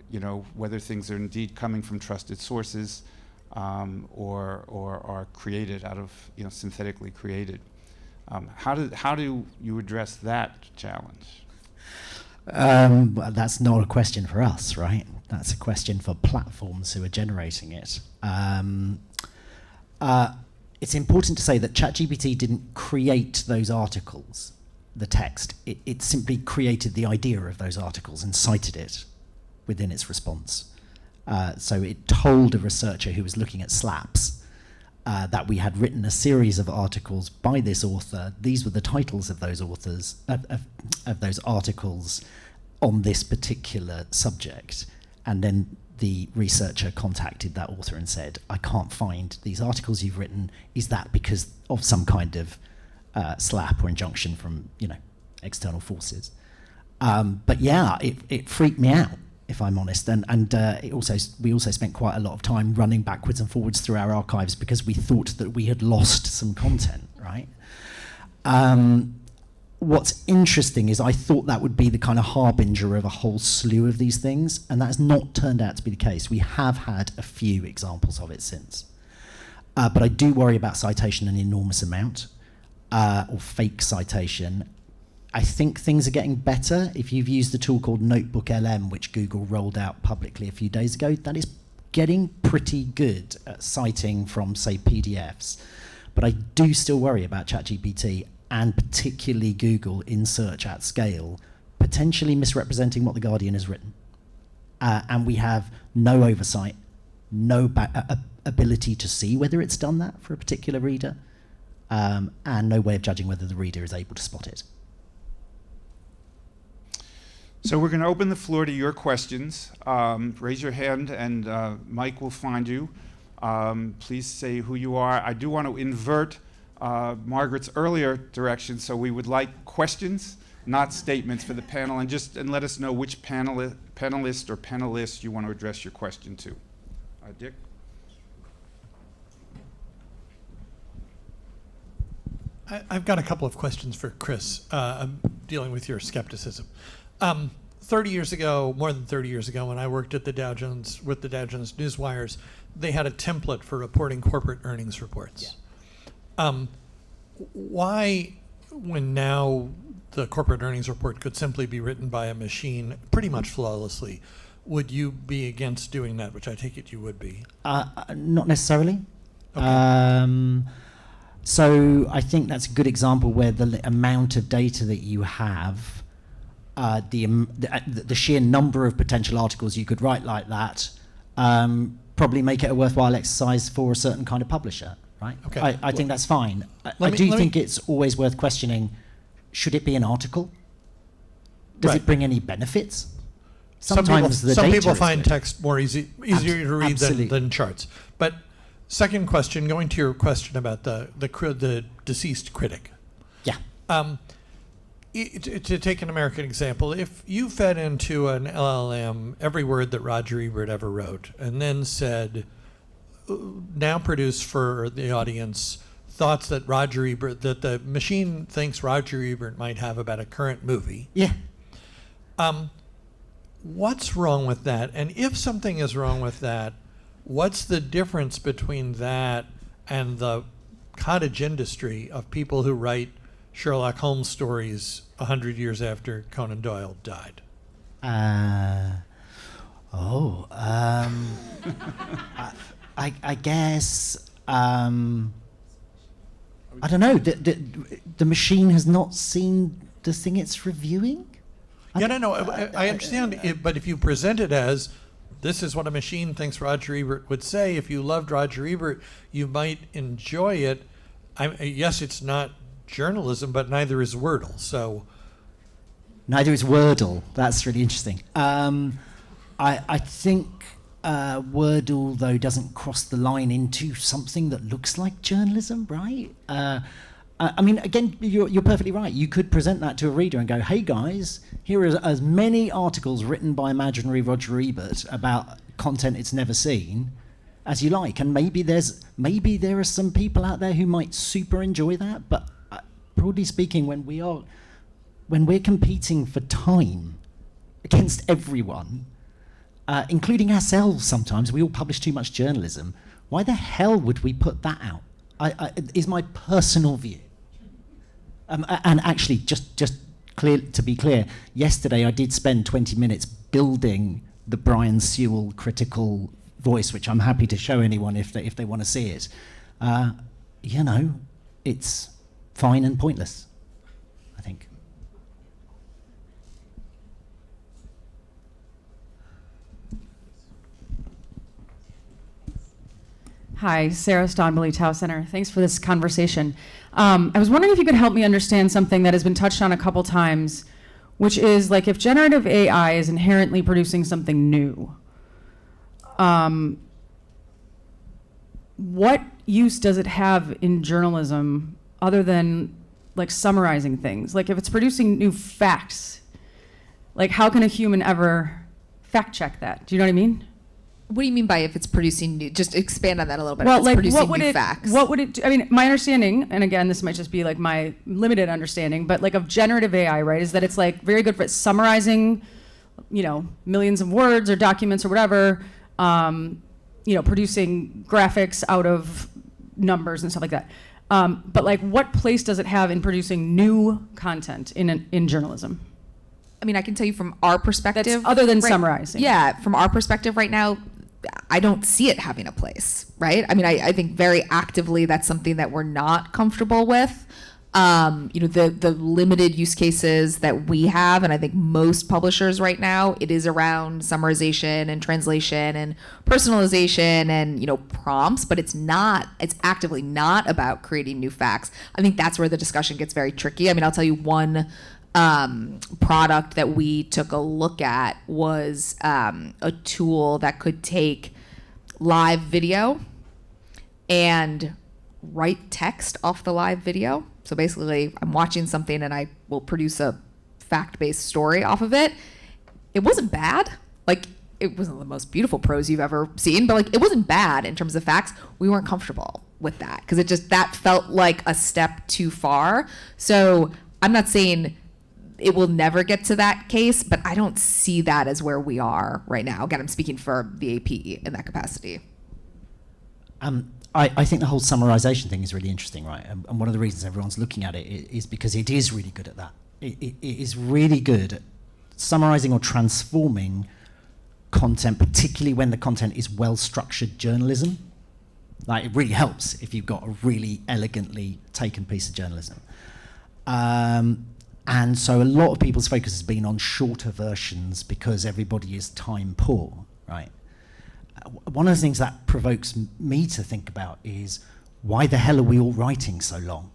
[SPEAKER 14] whether things are indeed coming from trusted sources or are created out of, synthetically created. How do you address that challenge?
[SPEAKER 17] Well, that's not a question for us, right? That's a question for platforms who are generating it. It's important to say that ChatGPT didn't create those articles, the text. It simply created the idea of those articles and cited it within its response. So it told a researcher who was looking at SLAPs that we had written a series of articles by this author. These were the titles of those authors, of those articles on this particular subject. And then the researcher contacted that author and said, I can't find these articles you've written. Is that because of some kind of slap or injunction from, external forces? But yeah, it freaked me out, if I'm honest. And we also spent quite a lot of time running backwards and forwards through our archives because we thought that we had lost some content, right? What's interesting is I thought that would be the kind of harbinger of a whole slew of these things, and that has not turned out to be the case. We have had a few examples of it since. But I do worry about citation an enormous amount, or fake citation. I think things are getting better. If you've used a tool called Notebook LM, which Google rolled out publicly a few days ago, that is getting pretty good at citing from, say, PDFs. But I do still worry about ChatGPT, and particularly Google in search at scale, potentially misrepresenting what The Guardian has written. and we have no oversight, no ability to see whether it's done that for a particular reader, and no way of judging whether the reader is able to spot it.
[SPEAKER 14] So we're going to open the floor to your questions. Raise your hand and Mike will find you. Please say who you are. I do want to invert Margaret's earlier direction, so we would like questions, not statements for the panel, and let us know which panelist or panelists you want to address your question to. Dick?
[SPEAKER 18] I've got a couple of questions for Chris. I'm dealing with your skepticism. 30 years ago, more than 30 years ago, when I worked at the Dow Jones, with the Dow Jones Newswires, they had a template for reporting corporate earnings reports. Yeah. Why, when now the corporate earnings report could simply be written by a machine pretty much flawlessly, would you be against doing that, which I take it you would be?
[SPEAKER 17] Not necessarily.
[SPEAKER 18] Okay.
[SPEAKER 17] So I think that's a good example where the amount of data that you have, the sheer number of potential articles you could write like that, probably make it a worthwhile exercise for a certain kind of publisher, right?
[SPEAKER 18] Okay.
[SPEAKER 17] I think that's fine. I do think it's always worth questioning, should it be an article? Does it bring any benefits? Sometimes
[SPEAKER 18] some people find text more easier to read than charts. But second question, going to your question about the deceased critic.
[SPEAKER 17] Yeah.
[SPEAKER 18] To take an American example, if you fed into an LLM every word that Roger Ebert ever wrote, and then said, now produce for the audience thoughts that the machine thinks Roger Ebert might have about a current movie.
[SPEAKER 17] Yeah.
[SPEAKER 18] What's wrong with that? And if something is wrong with that, what's the difference between that and the cottage industry of people who write Sherlock Holmes stories 100 years after Conan Doyle died?
[SPEAKER 17] I guess, I don't know, the machine has not seen the thing it's reviewing?
[SPEAKER 18] I understand it, but if you present it as, this is what a machine thinks Roger Ebert would say, if you loved Roger Ebert, you might enjoy it. Yes, it's not journalism, but neither is Wordle, so.
[SPEAKER 17] Neither is Wordle. That's really interesting. I think Wordle, though, doesn't cross the line into something that looks like journalism, right? I mean, again, you're perfectly right. You could present that to a reader and go, hey, guys, here are as many articles written by imaginary Roger Ebert about content it's never seen as you like. And maybe there are some people out there who might super enjoy that, but broadly speaking, when we're competing for time against everyone, including ourselves sometimes, we all publish too much journalism. Why the hell would we put that out? Is my personal view. And actually, just to be clear, yesterday I did spend 20 minutes building the Brian Sewell critical voice, which I'm happy to show anyone if they want to see it. It's fine and pointless, I think.
[SPEAKER 19] Hi, Sarah Stonbelly, Tau Center. Thanks for this conversation. I was wondering if you could help me understand something that has been touched on a couple times, which is like if generative AI is inherently producing something new, what use does it have in journalism other than like summarizing things? Like if it's producing new facts, like how can a human ever fact check that? Do you know what I mean?
[SPEAKER 16] What do you mean by if it's producing new? Just expand on that a little bit.
[SPEAKER 19] Well,
[SPEAKER 16] if it's
[SPEAKER 19] like
[SPEAKER 16] producing
[SPEAKER 19] what
[SPEAKER 16] new facts.
[SPEAKER 19] What would it do? I mean, my understanding, and again, this might just be like my limited understanding, but like of generative AI, right, is that it's like very good for summarizing, millions of words or documents or whatever, producing graphics out of numbers and stuff like that. But like, what place does it have in producing new content in journalism?
[SPEAKER 16] I mean, I can tell you from our perspective.
[SPEAKER 19] That's other than summarizing.
[SPEAKER 16] Yeah, from our perspective right now, I don't see it having a place, right? I mean, I think very actively that's something that we're not comfortable with. The limited use cases that we have, and I think most publishers right now, it is around summarization and translation and personalization and, prompts, but it's actively not about creating new facts. I think that's where the discussion gets very tricky. I mean, I'll tell you one product that we took a look at was a tool that could take live video and write text off the live video. So basically, I'm watching something and I will produce a fact-based story off of it. It wasn't bad. Like, it wasn't the most beautiful prose you've ever seen, but like, it wasn't bad in terms of facts. We weren't comfortable with that because that felt like a step too far. So I'm not saying it will never get to that case, but I don't see that as where we are right now. Again, I'm speaking for the AP in that capacity.
[SPEAKER 17] I think the whole summarization thing is really interesting, right? And one of the reasons everyone's looking at it is because it is really good at that. It is really good at summarizing or transforming content, particularly when the content is well-structured journalism. Like, it really helps if you've got a really elegantly taken piece of journalism. And so a lot of people's focus has been on shorter versions because everybody is time poor, right? One of the things that provokes me to think about is, why the hell are we all writing so long?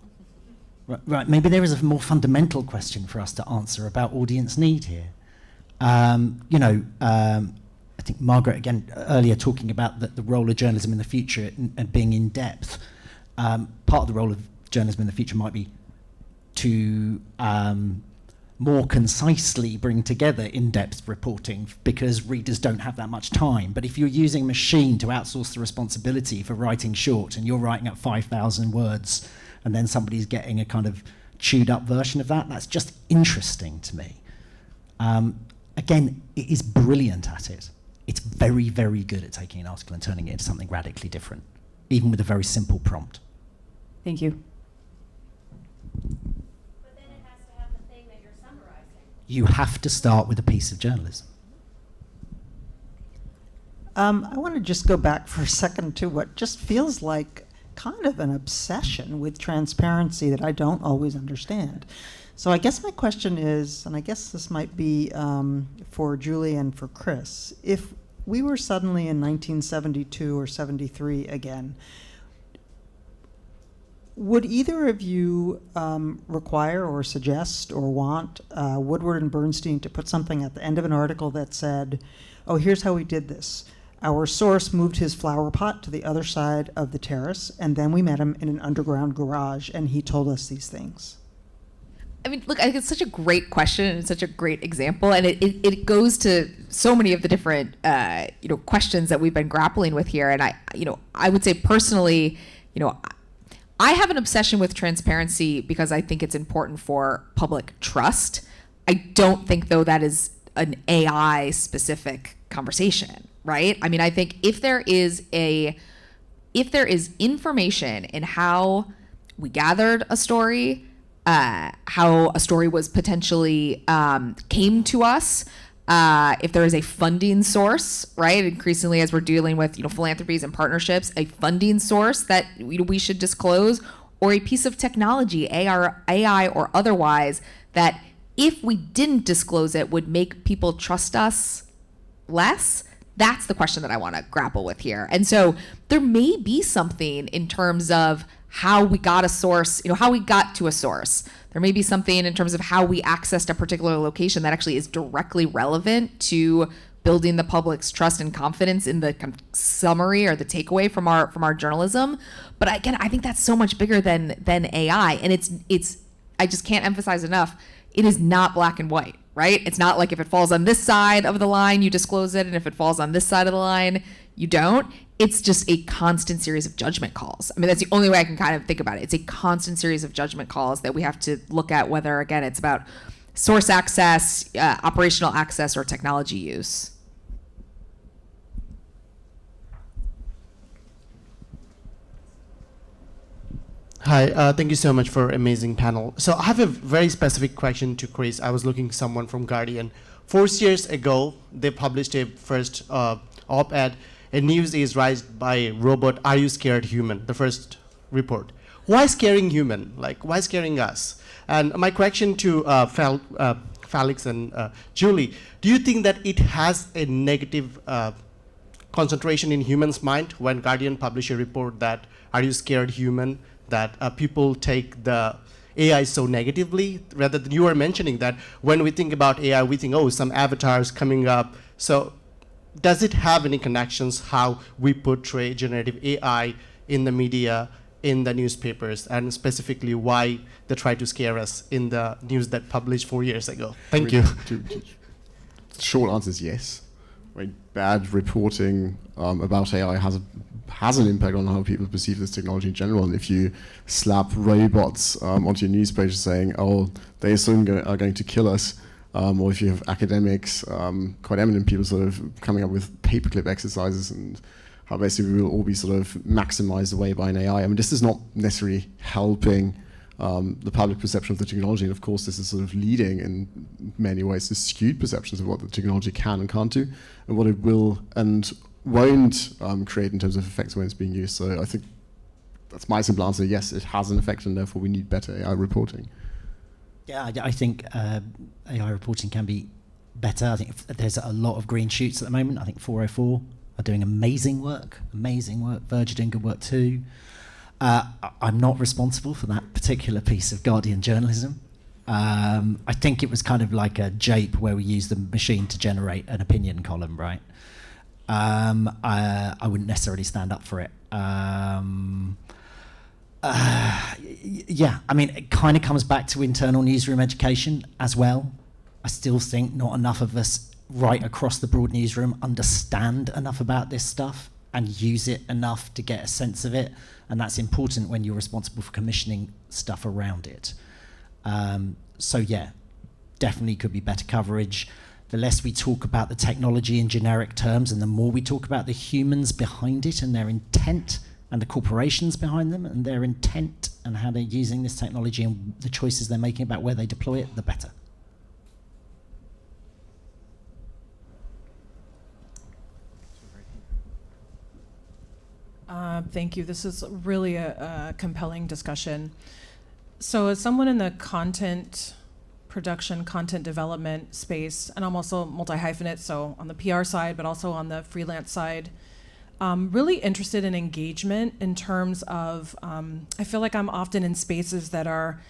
[SPEAKER 17] Right, maybe there is a more fundamental question for us to answer about audience need here. I think Margaret, again, earlier talking about the role of journalism in the future and being in depth. Part of the role of journalism in the future might be to more concisely bring together in-depth reporting because readers don't have that much time. But if you're using machine to outsource the responsibility for writing short and you're writing at 5,000 words and then somebody's getting a kind of chewed up version of that, that's just interesting to me. Again, it is brilliant at it. It's very, very good at taking an article and turning it into something radically different, even with a very simple prompt.
[SPEAKER 19] Thank you.
[SPEAKER 17] You have to start with a piece of journalism.
[SPEAKER 5] I want to just go back for a second to what just feels like kind of an obsession with transparency that I don't always understand. So I guess my question is, and I guess this might be for Julie and for Chris, if we were suddenly in 1972 or 73 again, would either of you require or suggest or want Woodward and Bernstein to put something at the end of an article that said, oh, here's how we did this. Our source moved his flower pot to the other side of the terrace, and then we met him in an underground garage, and he told us these things?
[SPEAKER 16] I mean, look, I think it's such a great question and it's such a great example, and it goes to so many of the different questions that we've been grappling with here. And I would say personally, I have an obsession with transparency because I think it's important for public trust. I don't think, though, that is an AI specific conversation, right? I mean, I think if there is information in how we gathered a story, how a story was potentially came to us, if there is a funding source, right? Increasingly, as we're dealing with philanthropies and partnerships, a funding source that we should disclose, or a piece of technology, AI or otherwise, that if we didn't disclose it would make people trust us less. That's the question that I want to grapple with here. And so there may be something in terms of how we got a source, how we got to a source. There may be something in terms of how we accessed a particular location that actually is directly relevant to building the public's trust and confidence in the summary or the takeaway from our journalism. But again, I think that's so much bigger than AI. And it's I just can't emphasize enough, it is not black and white, right? It's not like if it falls on this side of the line, you disclose it, and if it falls on this side of the line, you don't. It's just a constant series of judgment calls. I mean, that's the only way I can kind of think about it. It's a constant series of judgment calls that we have to look at, whether, again, it's about source access, operational access, or technology use.
[SPEAKER 3] Hi, thank you so much for amazing panel. So I have a very specific question to Chris. I was looking someone from Guardian. 4 years ago, they published a first op-ed. A news is raised by robot, Are You Scared Human? The first report. why scaring human? Like, why scaring us? And my question to Felix and Julie, do you think that it has a negative concentration in humans' mind when Guardian published a report that, are you scared human, that people take the AI so negatively, rather than you were mentioning that when we think about AI, we think, oh, some avatars coming up. So does it have any connections how we portray generative AI in the media, in the newspapers, and specifically why they try to scare us in the news that published 4 years ago? Thank you.
[SPEAKER 15] Short answer is yes. I mean, bad reporting about AI has an impact on how people perceive this technology in general. And if you slap robots onto your newspaper saying, oh, they soon are going to kill us, or if you have academics, quite eminent people sort of coming up with paperclip exercises and how basically we will all be sort of maximized away by an AI. I mean, this is not necessarily helping the public perception of the technology, and of course this is sort of leading in many ways to skewed perceptions of what the technology can and can't do, and what it will and won't create in terms of effects when it's being used. So I think that's my simple answer. Yes, it has an effect, and therefore we need better AI reporting.
[SPEAKER 17] Yeah, I think AI reporting can be better. I think there's a lot of green shoots at the moment. I think 404 are doing amazing work. Verge are doing good work too. I'm not responsible for that particular piece of Guardian journalism. I think it was kind of like a jape where we used the machine to generate an opinion column, right? I wouldn't necessarily stand up for it. Yeah, I mean, it kind of comes back to internal newsroom education as well. I still think not enough of us right across the broad newsroom understand enough about this stuff and use it enough to get a sense of it. And that's important when you're responsible for commissioning stuff around it. So yeah, definitely could be better coverage. The less we talk about the technology in generic terms and the more we talk about the humans behind it and their intent and the corporations behind them and their intent and how they're using this technology and the choices they're making about where they deploy it, the better.
[SPEAKER 6] Thank you. This is really a compelling discussion. So as someone in the content production, content development space, and I'm also multi-hyphenate, so on the PR side, but also on the freelance side, really interested in engagement in terms of, I feel like I'm often in spaces that are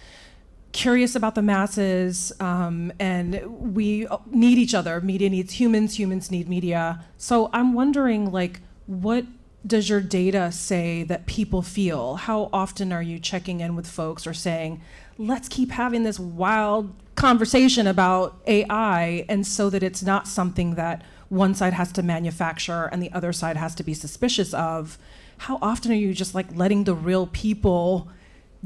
[SPEAKER 6] curious about the masses, and we need each other. Media needs humans, humans need media. So I'm wondering, like, what does your data say that people feel? How often are you checking in with folks or saying, let's keep having this wild conversation about AI, and so that it's not something that one side has to manufacture and the other side has to be suspicious of? How often are you just like letting the real people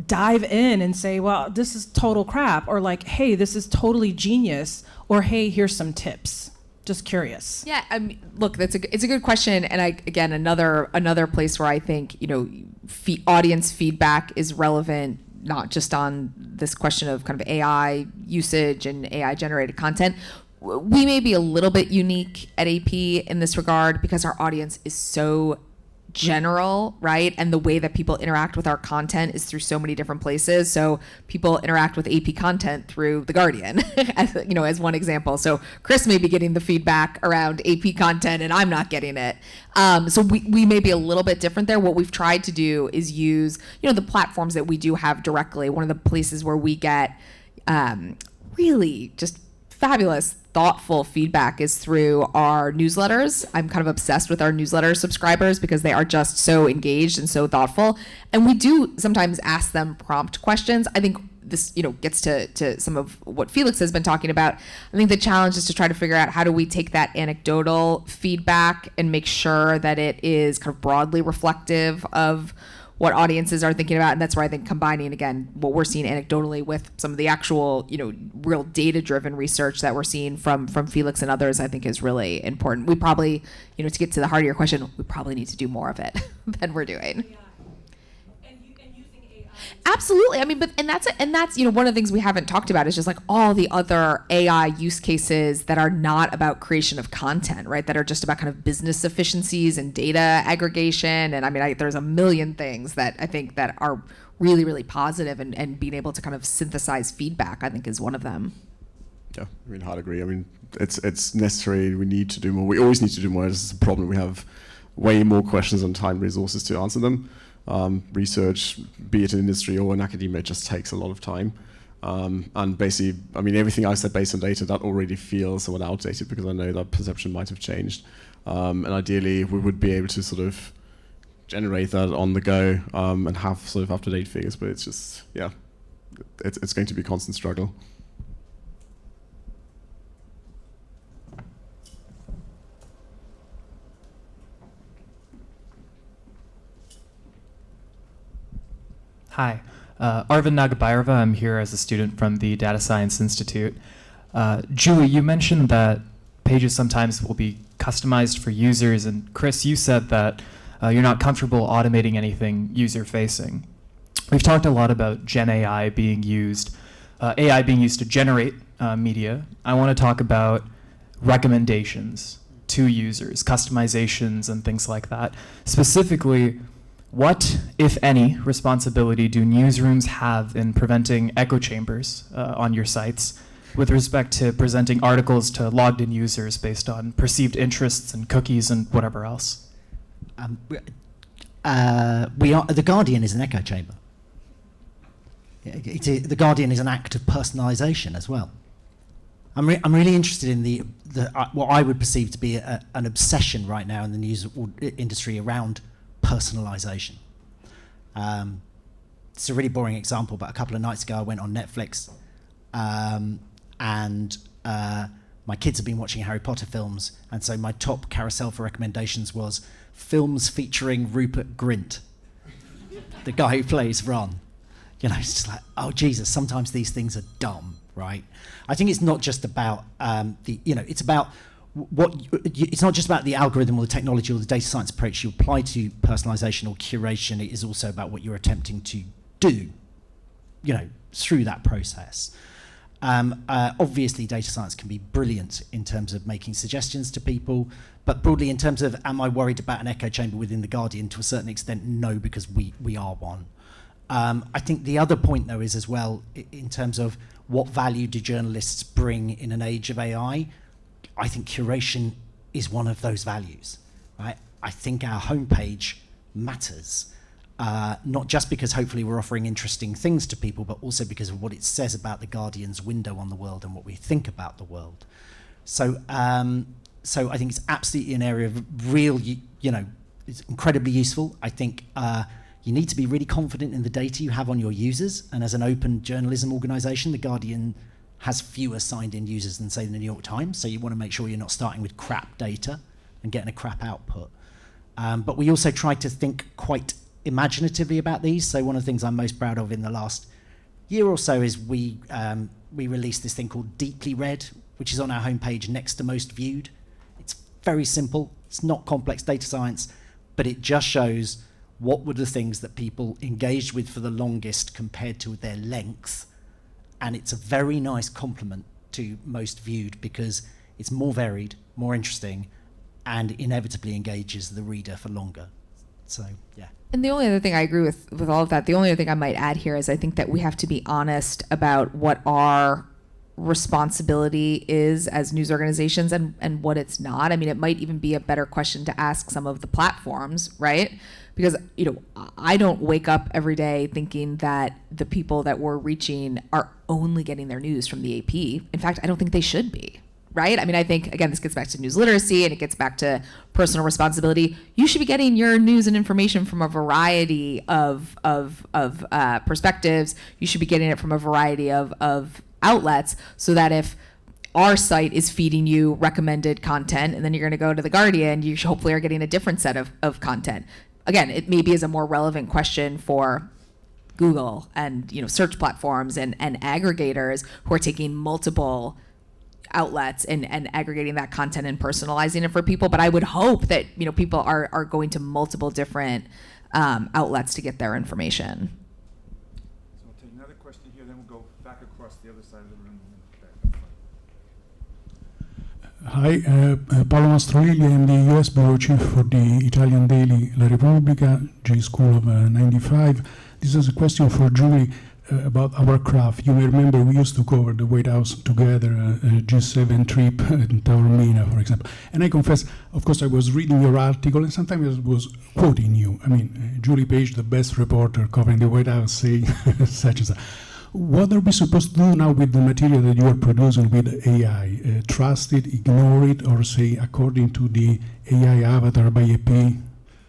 [SPEAKER 6] dive in and say, well, this is total crap, or like, hey, this is totally genius, or hey, here's some tips? Just curious.
[SPEAKER 16] Yeah, look, it's a good question, and again another place where I think audience feedback is relevant, not just on this question of kind of AI usage and AI generated content. We may be a little bit unique at AP in this regard because our audience is so general, right? And the way that people interact with our content is through so many different places. So people interact with AP content through The Guardian, as one example. So Chris may be getting the feedback around AP content and I'm not getting it. So we may be a little bit different there. What we've tried to do is use, the platforms that we do have directly. One of the places where we get really just fabulous, thoughtful feedback is through our newsletters. I'm kind of obsessed with our newsletter subscribers because they are just so engaged and so thoughtful. And we do sometimes ask them prompt questions. I think this, gets to some of what Felix has been talking about. I think the challenge is to try to figure out how do we take that anecdotal feedback and make sure that it is kind of broadly reflective of what audiences are thinking about. And that's where I think combining, again, what we're seeing anecdotally with some of the actual, real data-driven research that we're seeing from Felix and others, I think is really important. We probably, to get to the heart of your question, we probably need to do more of it than we're doing. Yeah. And using AI. Absolutely. I mean, and that's one of the things we haven't talked about is just like all the other AI use cases that are not about creation of content, right? That are just about kind of business efficiencies and data aggregation. And I mean, there's a million things that I think that are really, really positive, and being able to kind of synthesize feedback, I think, is one of them.
[SPEAKER 15] Yeah, I mean, hard agree. I mean, it's necessary. We need to do more. We always need to do more. This is a problem. We have way more questions and time resources to answer them. Research, be it in industry or in academia, just takes a lot of time. And basically, I mean, everything I said based on data, that already feels somewhat outdated because I know that perception might have changed. And ideally, we would be able to sort of generate that on the go and have sort of up-to-date figures, but it's just, yeah, it's going to be a constant struggle.
[SPEAKER 20] Hi, Arvind Nagabairava. I'm here as a student from the Data Science Institute. Julie, you mentioned that pages sometimes will be customized for users, and Chris, you said that you're not comfortable automating anything user-facing. We've talked a lot about Gen AI being used to generate media. I want to talk about recommendations to users, customizations, and things like that. Specifically, what, if any, responsibility do newsrooms have in preventing echo chambers on your sites with respect to presenting articles to logged-in users based on perceived interests and cookies and whatever else?
[SPEAKER 17] The Guardian is an echo chamber. The Guardian is an act of personalisation as well. I'm really interested in what I would perceive to be an obsession right now in the news industry around personalisation. It's a really boring example, but a couple of nights ago I went on Netflix and my kids have been watching Harry Potter films, and so my top carousel for recommendations was films featuring Rupert Grint, the guy who plays Ron. You know, it's just like, oh Jesus, sometimes these things are dumb, right? I think it's not just about it's about it's not just about the algorithm or the technology or the data science approach you apply to personalization or curation. It is also about what you're attempting to do, through that process. Obviously, data science can be brilliant in terms of making suggestions to people, but broadly in terms of, am I worried about an echo chamber within The Guardian? To a certain extent, no, because we are one. I think the other point, though, is as well, in terms of what value do journalists bring in an age of AI, I think curation is one of those values, right? I think our homepage matters, not just because hopefully we're offering interesting things to people, but also because of what it says about the Guardian's window on the world and what we think about the world. So I think it's absolutely an area of real, it's incredibly useful. I think you need to be really confident in the data you have on your users, and as an open journalism organisation, the Guardian has fewer signed-in users than, say, the New York Times, so you want to make sure you're not starting with crap data and getting a crap output. But we also try to think quite imaginatively about these. So one of the things I'm most proud of in the last year or so is we released this thing called Deeply Read, which is on our homepage next to most viewed. It's very simple. It's not complex data science, but it just shows what were the things that people engaged with for the longest compared to their length. And it's a very nice complement to most viewed because it's more varied, more interesting, and inevitably engages the reader for longer. So, yeah.
[SPEAKER 16] And the only other thing I agree with all of that, the only other thing I might add here is I think that we have to be honest about what our responsibility is as news organizations and what it's not. I mean, it might even be a better question to ask some of the platforms, right? Because, I don't wake up every day thinking that the people that we're reaching are only getting their news from the AP. In fact, I don't think they should be, right? I mean, I think, again, this gets back to news literacy and it gets back to personal responsibility. You should be getting your news and information from a variety of perspectives. You should be getting it from a variety of outlets, so that if our site is feeding you recommended content and then you're going to go to The Guardian, you hopefully are getting a different set of content. Again, it maybe is a more relevant question for Google and search platforms and aggregators who are taking multiple outlets and aggregating that content and personalizing it for people. But I would hope that people are going to multiple different outlets to get their information.
[SPEAKER 21] So I'll take another question here, then we'll go back across the other side of the room.
[SPEAKER 22] Hi, Paolo Mastrolilli. I'm the US Bureau Chief for the Italian daily La Repubblica, J School of 95. This is a question for Julie about our craft. You may remember we used to cover the White House together, a G7 trip in Taormina, for example. And I confess, of course, I was reading your article and sometimes I was quoting you. I mean, Julie Page, the best reporter covering the White House, saying such and such. What are we supposed to do now with the material that you are producing with AI? Trust it, ignore it, or say, according to the AI avatar by AP?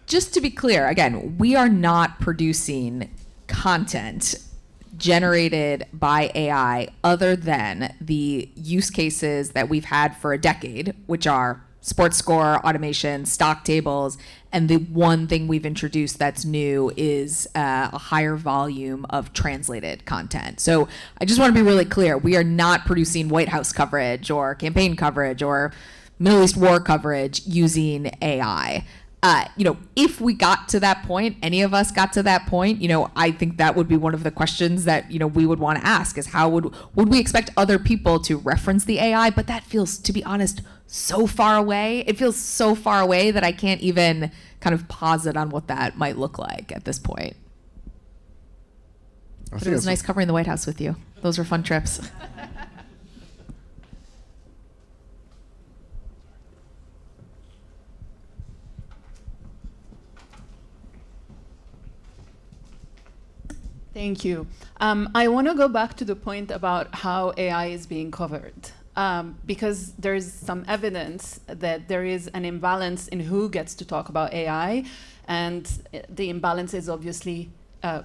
[SPEAKER 16] Just to be clear, again, we are not producing content generated by AI other than the use cases that we've had for a decade, which are sports score, automation, stock tables, and the one thing we've introduced that's new is a higher volume of translated content. So I just want to be really clear. We are not producing White House coverage or campaign coverage or Middle East war coverage using AI. If we got to that point, any of us got to that point, I think that would be one of the questions that, we would want to ask is how would we expect other people to reference the AI? But that feels, to be honest, so far away. It feels so far away that I can't even kind of posit on what that might look like at this point. But it was nice covering the White House with you. Those were fun trips.
[SPEAKER 7] Thank you. I want to go back to the point about how AI is being covered, because there's some evidence that there is an imbalance in who gets to talk about AI, and the imbalance is obviously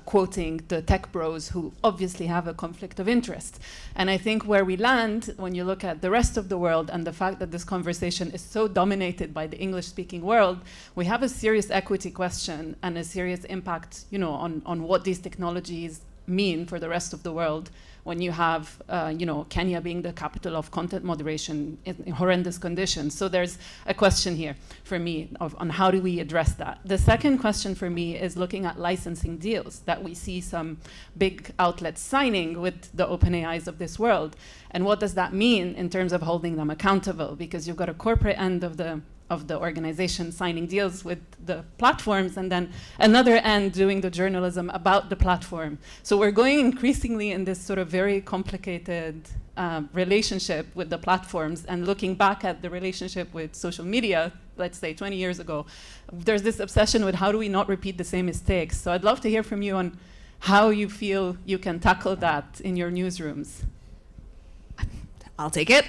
[SPEAKER 7] quoting the tech bros who obviously have a conflict of interest. And I think where we land, when you look at the rest of the world and the fact that this conversation is so dominated by the English-speaking world, we have a serious equity question and a serious impact, on what these technologies mean for the rest of the world. When you have, Kenya being the capital of content moderation in horrendous conditions. So there's a question here for me on how do we address that. The second question for me is looking at licensing deals that we see some big outlets signing with the OpenAIs of this world. And what does that mean in terms of holding them accountable? Because you've got a corporate end of the organization signing deals with the platforms, and then another end doing the journalism about the platform. So we're going increasingly in this sort of very complicated relationship with the platforms, and looking back at the relationship with social media, let's say 20 years ago, there's this obsession with how do we not repeat the same mistakes. So I'd love to hear from you on how you feel you can tackle that in your newsrooms.
[SPEAKER 16] I'll take it.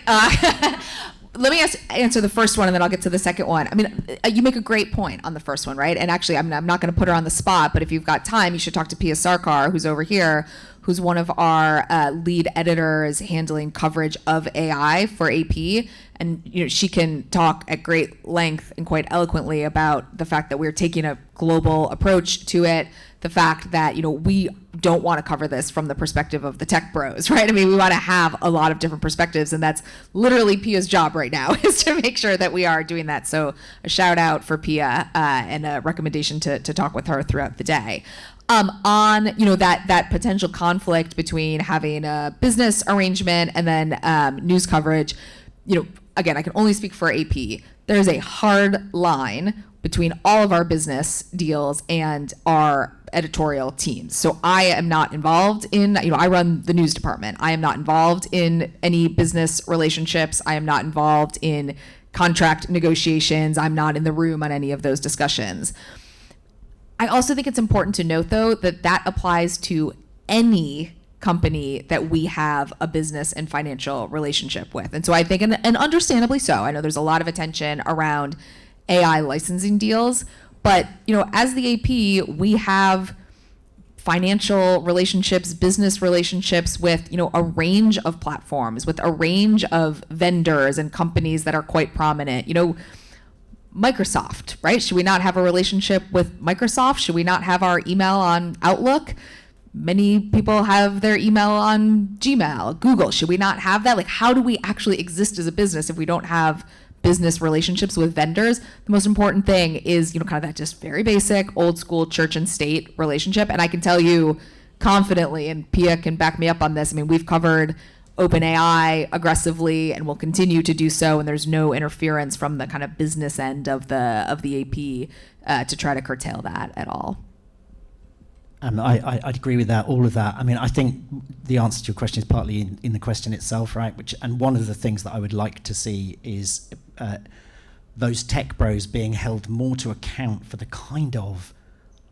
[SPEAKER 16] Let me answer the first one, and then I'll get to the second one. I mean, you make a great point on the first one, right? And actually, I'm not going to put her on the spot, but if you've got time, you should talk to Pia Sarkar, who's over here, who's one of our lead editors handling coverage of AI for AP. And she can talk at great length and quite eloquently about the fact that we're taking a global approach to it, the fact that we don't want to cover this from the perspective of the tech bros, right? I mean, we want to have a lot of different perspectives, and that's literally Pia's job right now is to make sure that we are doing that. So a shout out for Pia and a recommendation to talk with her throughout the day. On that potential conflict between having a business arrangement and then news coverage, again, I can only speak for AP. There's a hard line between all of our business deals and our editorial teams. So I am not involved in, I run the news department. I am not involved in any business relationships. I am not involved in contract negotiations. I'm not in the room on any of those discussions. I also think it's important to note, though, that applies to any company that we have a business and financial relationship with. And so I think, and understandably so, I know there's a lot of attention around AI licensing deals, but as the AP, we have financial relationships, business relationships with a range of platforms, with a range of vendors and companies that are quite prominent. Microsoft, right? Should we not have a relationship with Microsoft? Should we not have our email on Outlook? Many people have their email on Gmail, Google. Should we not have that? Like, how do we actually exist as a business if we don't have business relationships with vendors? The most important thing is, kind of that just very basic, old school church and state relationship. And I can tell you confidently, and Pia can back me up on this, I mean, we've covered OpenAI aggressively and will continue to do so, and there's no interference from the kind of business end of the AP to try to curtail that at all.
[SPEAKER 17] I'd agree with that, all of that. I mean, I think the answer to your question is partly in the question itself, right? And one of the things that I would like to see is those tech bros being held more to account for the kind of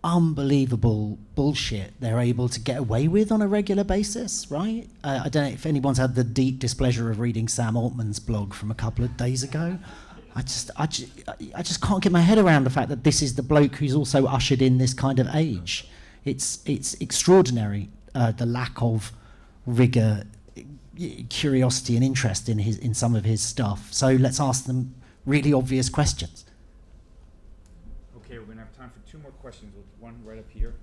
[SPEAKER 17] unbelievable bullshit they're able to get away with on a regular basis, right? I don't know if anyone's had the deep displeasure of reading Sam Altman's blog from a couple of days ago. I just can't get my head around the fact that this is the bloke who's also ushered in this kind of age. It's extraordinary, the lack of rigor, curiosity and interest in some of his stuff. So let's ask them really obvious questions.
[SPEAKER 21] Okay, we're going to have time for 2 more questions, with one right up here.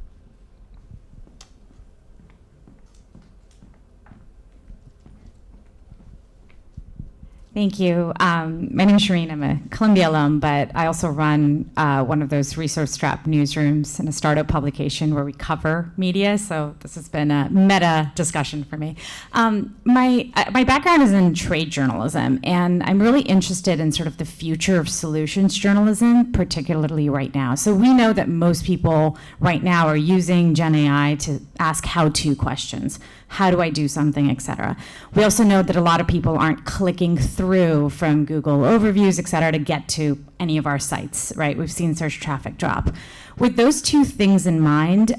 [SPEAKER 8] Thank you. My name is Shireen. I'm a Columbia alum, but I also run one of those resource-strapped newsrooms in a startup publication where we cover media. So this has been a meta discussion for me. My background is in trade journalism, and I'm really interested in sort of the future of solutions journalism, particularly right now. So we know that most people right now are using Gen AI to ask how-to questions. How do I do something, et cetera. We also know that a lot of people aren't clicking through from Google overviews, et cetera, to get to any of our sites, right? We've seen search traffic drop. With those 2 things in mind,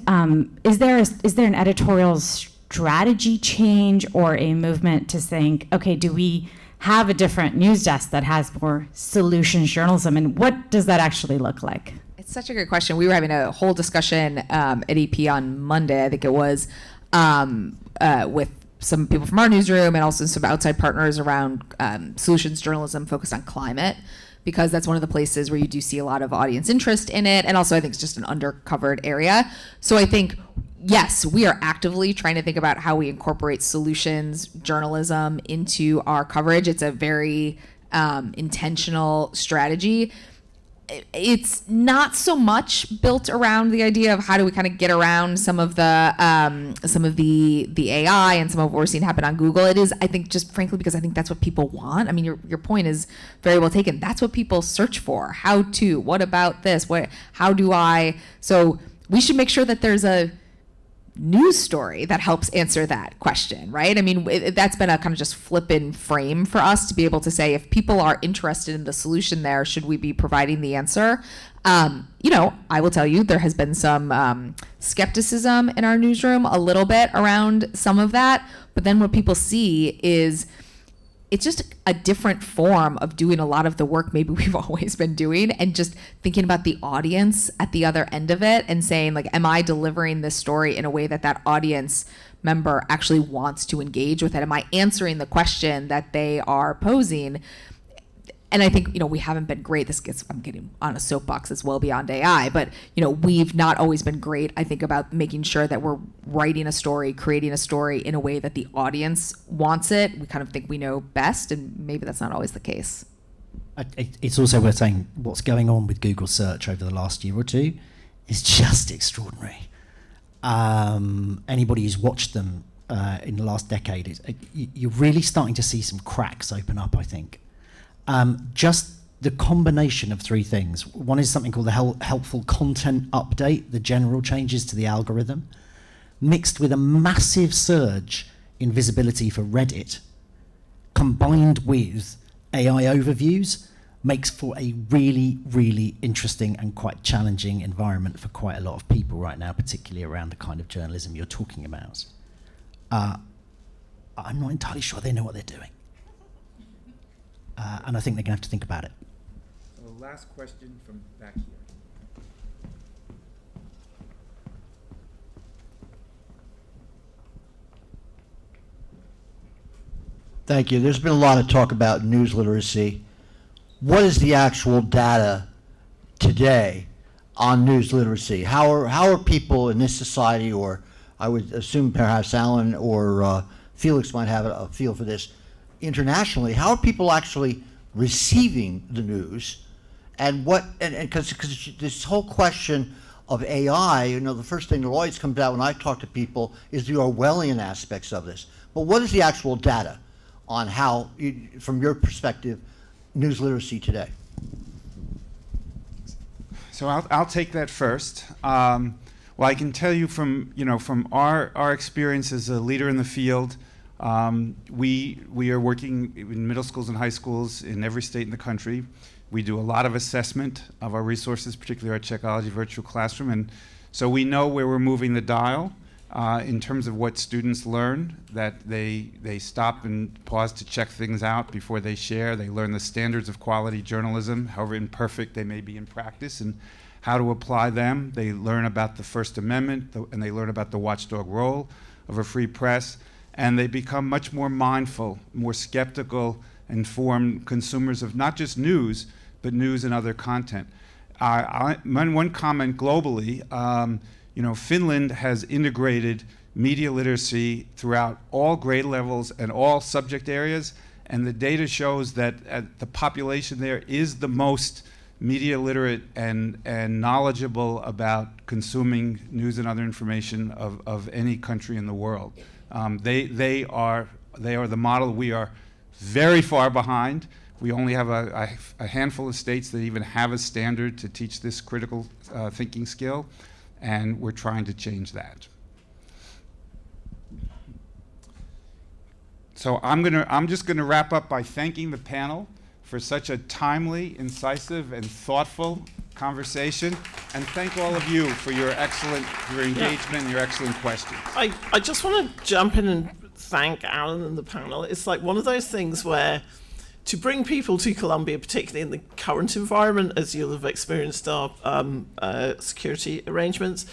[SPEAKER 8] is there an editorial strategy change or a movement to think, okay, do we have a different news desk that has more solutions journalism, and what does that actually look like?
[SPEAKER 16] It's such a good question. We were having a whole discussion at EP on Monday, I think it was, with some people from our newsroom and also some outside partners around solutions journalism focused on climate, because that's one of the places where you do see a lot of audience interest in it. And also I think it's just an undercovered area. So I think, yes, we are actively trying to think about how we incorporate solutions journalism into our coverage. It's a very intentional strategy. It's not so much built around the idea of how do we kind of get around some of the AI and some of what we're seeing happen on Google. It is, I think, just frankly because I think that's what people want. I mean, your point is very well taken. That's what people search for. How to? What about this? How do I? So we should make sure that there's a news story that helps answer that question, right? I mean, that's been a kind of just flippant frame for us to be able to say, if people are interested in the solution there, should we be providing the answer? I will tell you, there has been some skepticism in our newsroom a little bit around some of that, but then what people see is it's just a different form of doing a lot of the work maybe we've always been doing, and just thinking about the audience at the other end of it and saying, like, am I delivering this story in a way that audience member actually wants to engage with it? Am I answering the question that they are posing? And I think, we haven't been great. I'm getting on a soapbox that's well beyond AI, but, we've not always been great, I think, about making sure that we're writing a story, creating a story in a way that the audience wants it. We kind of think we know best, and maybe that's not always the case.
[SPEAKER 17] It's also worth saying what's going on with Google search over the last year or 2 is just extraordinary. Anybody who's watched them in the last decade, you're really starting to see some cracks open up, I think. Just the combination of 3 things. One is something called the helpful content update, the general changes to the algorithm, mixed with a massive surge in visibility for Reddit, combined with AI overviews, makes for a really, really interesting and quite challenging environment for quite a lot of people right now, particularly around the kind of journalism you're talking about. I'm not entirely sure they know what they're doing. And I think they're going to have to think about it.
[SPEAKER 21] So last question from back here.
[SPEAKER 9] Thank you. There's been a lot of talk about news literacy. What is the actual data today on news literacy? How are people in this society, or I would assume perhaps Alan or Felix might have a feel for this, internationally, how are people actually receiving the news, and because this whole question of AI, the first thing that always comes out when I talk to people is the Orwellian aspects of this. But what is the actual data on how, from your perspective, news literacy today?
[SPEAKER 14] So I'll take that first. Well, I can tell you from our experience as a leader in the field, we are working in middle schools and high schools in every state in the country. We do a lot of assessment of our resources, particularly our Checkology virtual classroom, and so we know where we're moving the dial in terms of what students learn, that they stop and pause to check things out before they share. They learn the standards of quality journalism, however imperfect they may be in practice, and how to apply them. They learn about the First Amendment, and they learn about the watchdog role of a free press, and they become much more mindful, more skeptical, informed consumers of not just news, but news and other content. One comment globally, Finland has integrated media literacy throughout all grade levels and all subject areas, and the data shows that the population there is the most media literate and knowledgeable about consuming news and other information of any country in the world. They are the model. We are very far behind. We only have a handful of states that even have a standard to teach this critical thinking skill, and we're trying to change that. So I'm just gonna wrap up by thanking the panel for such a timely, incisive, and thoughtful conversation, and thank all of you for your engagement and your excellent questions.
[SPEAKER 1] I just want to jump in and thank Alan and the panel. It's like one of those things where to bring people to Columbia, particularly in the current environment, as you'll have experienced our security arrangements,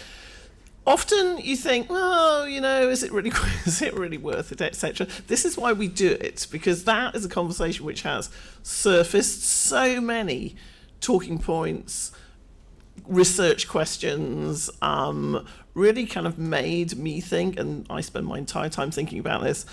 [SPEAKER 1] often you think, well, is it really worth it, etc. This is why we do it, because that is a conversation which has surfaced so many talking points, research questions, really kind of made me think, and I spend my entire time thinking about this,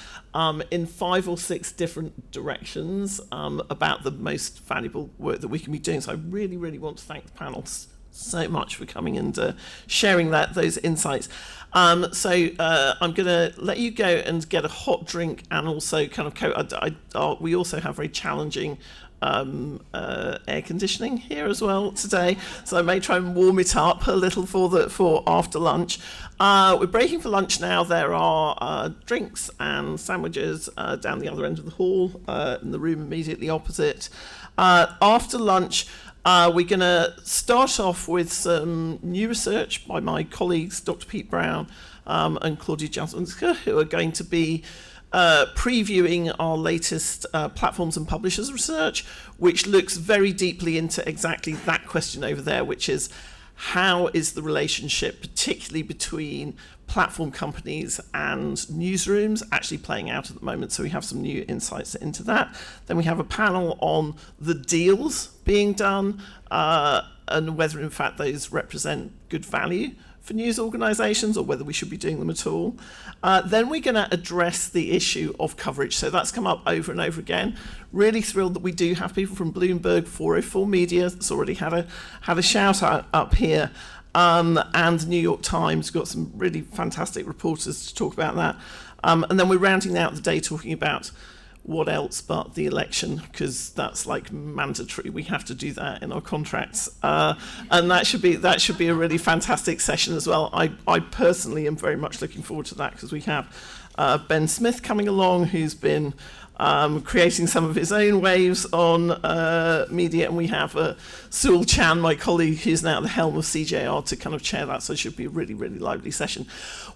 [SPEAKER 1] in 5 or 6 different directions about the most valuable work that we can be doing. So I really, really want to thank the panel so much for coming and sharing those insights. So I'm going to let you go and get a hot drink, and also kind of we also have very challenging air conditioning here as well today, so I may try and warm it up a little for after lunch. We're breaking for lunch now. There are drinks and sandwiches down the other end of the hall in the room immediately opposite. After lunch, we're going to start off with some new research by my colleagues, Dr. Pete Brown and Claudia Jasminska, who are going to be previewing our latest platforms and publishers research, which looks very deeply into exactly that question over there, which is how is the relationship, particularly between platform companies and newsrooms, actually playing out at the moment. So we have some new insights into that. Then we have a panel on the deals being done and whether in fact those represent good value for news organisations or whether we should be doing them at all. Then we're going to address the issue of coverage. So that's come up over and over again. Really thrilled that we do have people from Bloomberg, 404 Media, that's already had a shout out up here, and New York Times, got some really fantastic reporters to talk about that. And then we're rounding out the day talking about what else but the election, because that's like mandatory. We have to do that in our contracts, and that should be a really fantastic session as well. I personally am very much looking forward to that, because we have Ben Smith coming along, who's been creating some of his own waves on media, and we have Sewell Chan, my colleague, who's now at the helm of CJR, to kind of chair that, so it should be a really, really lively session.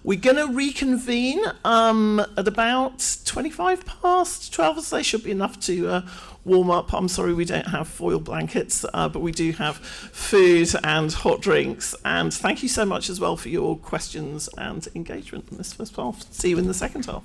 [SPEAKER 1] We're going to reconvene at about 25 past 12, so they should be enough to warm up. I'm sorry we don't have foil blankets, but we do have food and hot drinks, and thank you so much as well for your questions and engagement in this first half. See you in the second half.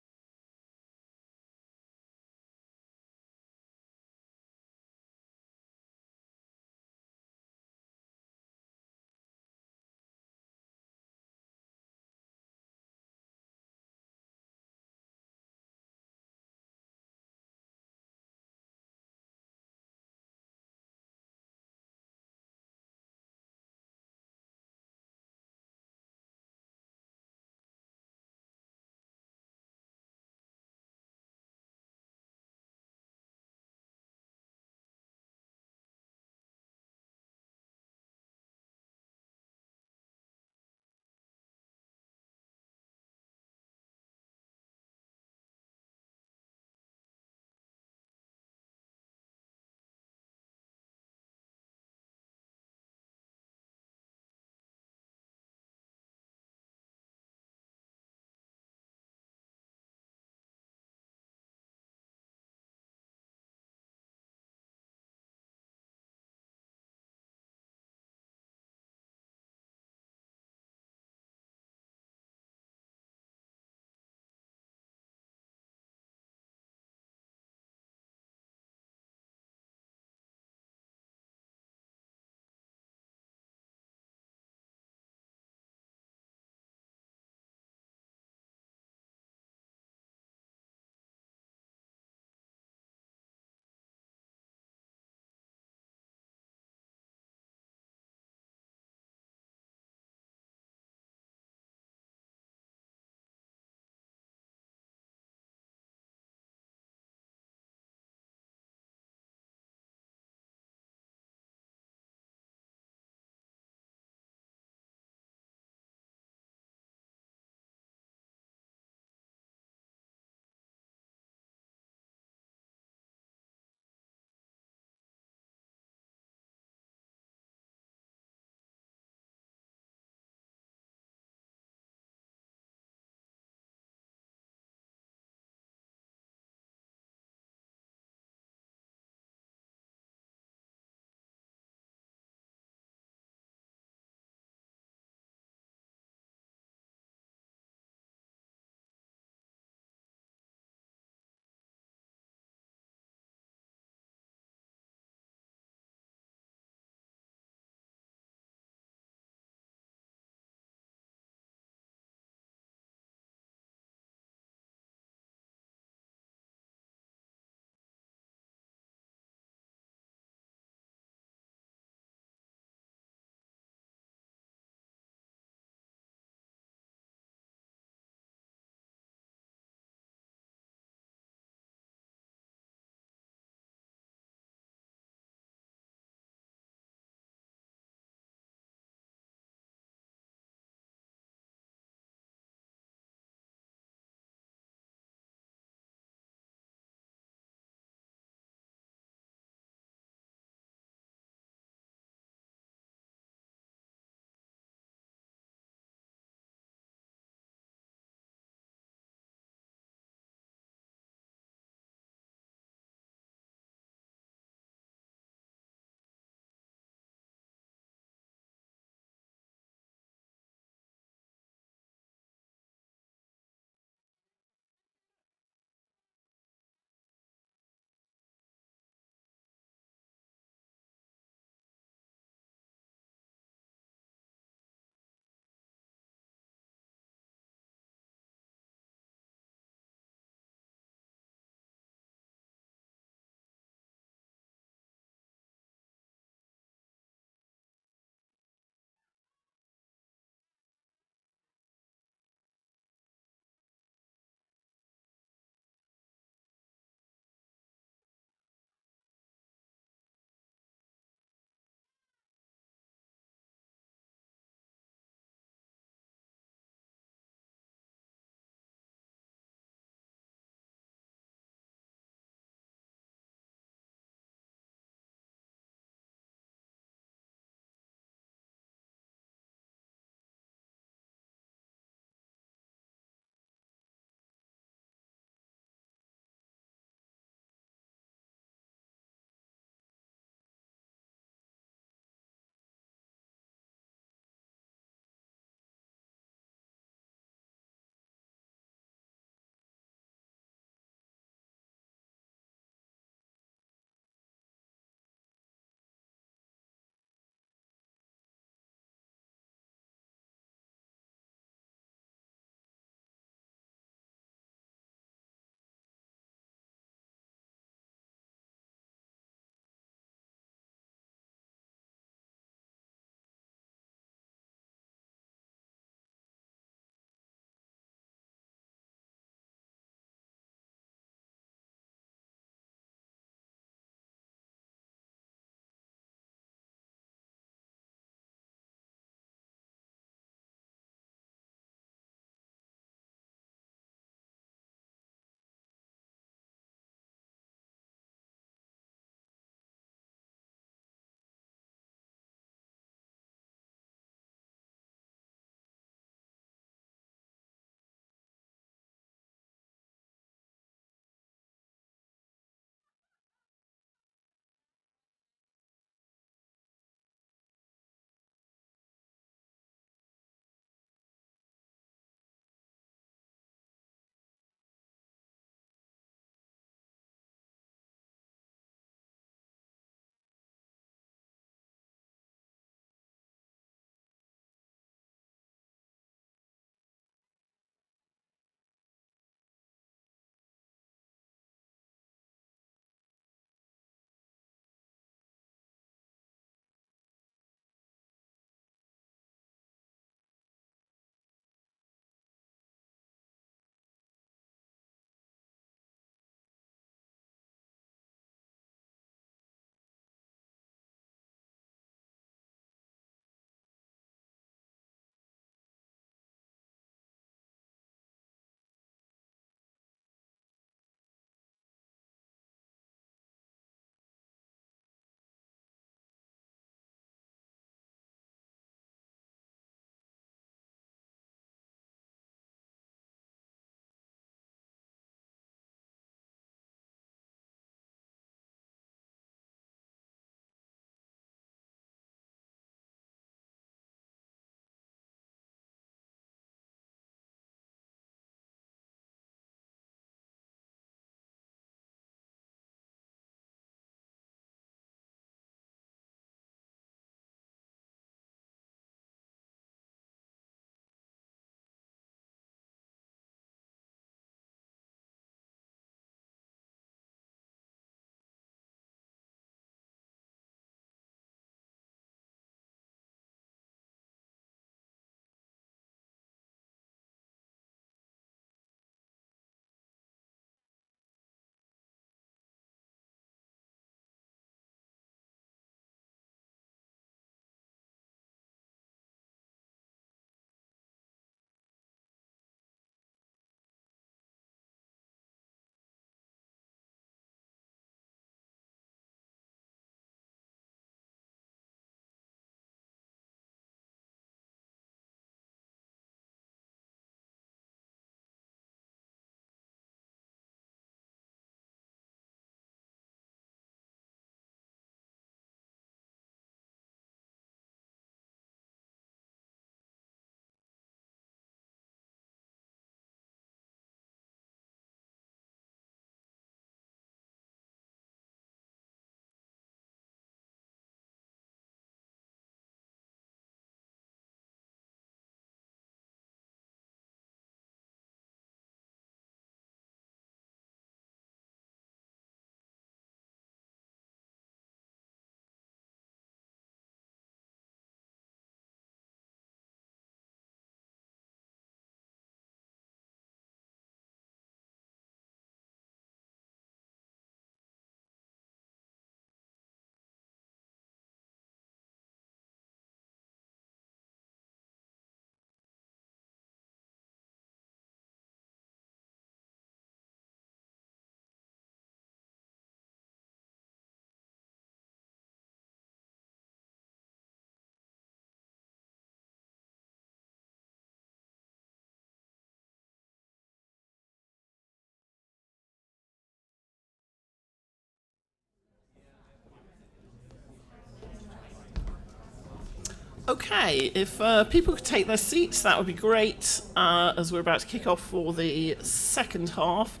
[SPEAKER 1] Okay, if people could take their seats, that would be great, as we're about to kick off for the second half.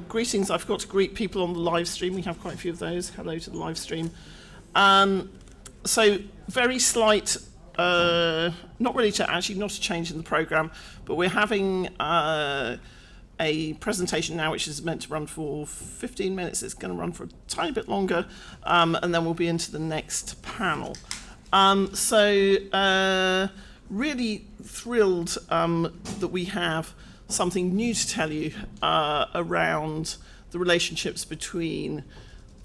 [SPEAKER 1] Greetings, I forgot to greet people on the live stream. We have quite a few of those. Hello to the live stream. So, very slight, not really to actually not a change in the programme, but we're having a presentation now which is meant to run for 15 minutes. It's going to run for a tiny bit longer, and then we'll be into the next panel. Really thrilled that we have something new to tell you around the relationships between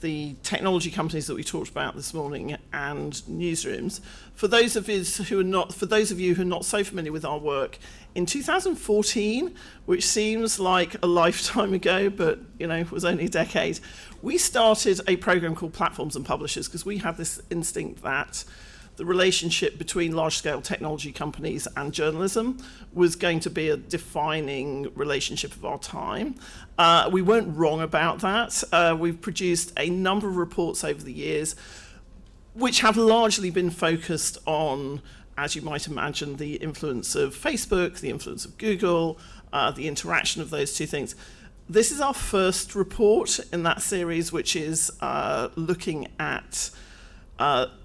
[SPEAKER 1] the technology companies that we talked about this morning and newsrooms. For those of you who are not so familiar with our work, in 2014, which seems like a lifetime ago, but was only a decade, we started a program called Platforms and Publishers because we had this instinct that the relationship between large-scale technology companies and journalism was going to be a defining relationship of our time. We weren't wrong about that. We've produced a number of reports over the years which have largely been focused on, as you might imagine, the influence of Facebook, the influence of Google, the interaction of those two things. This is our first report in that series, which is looking at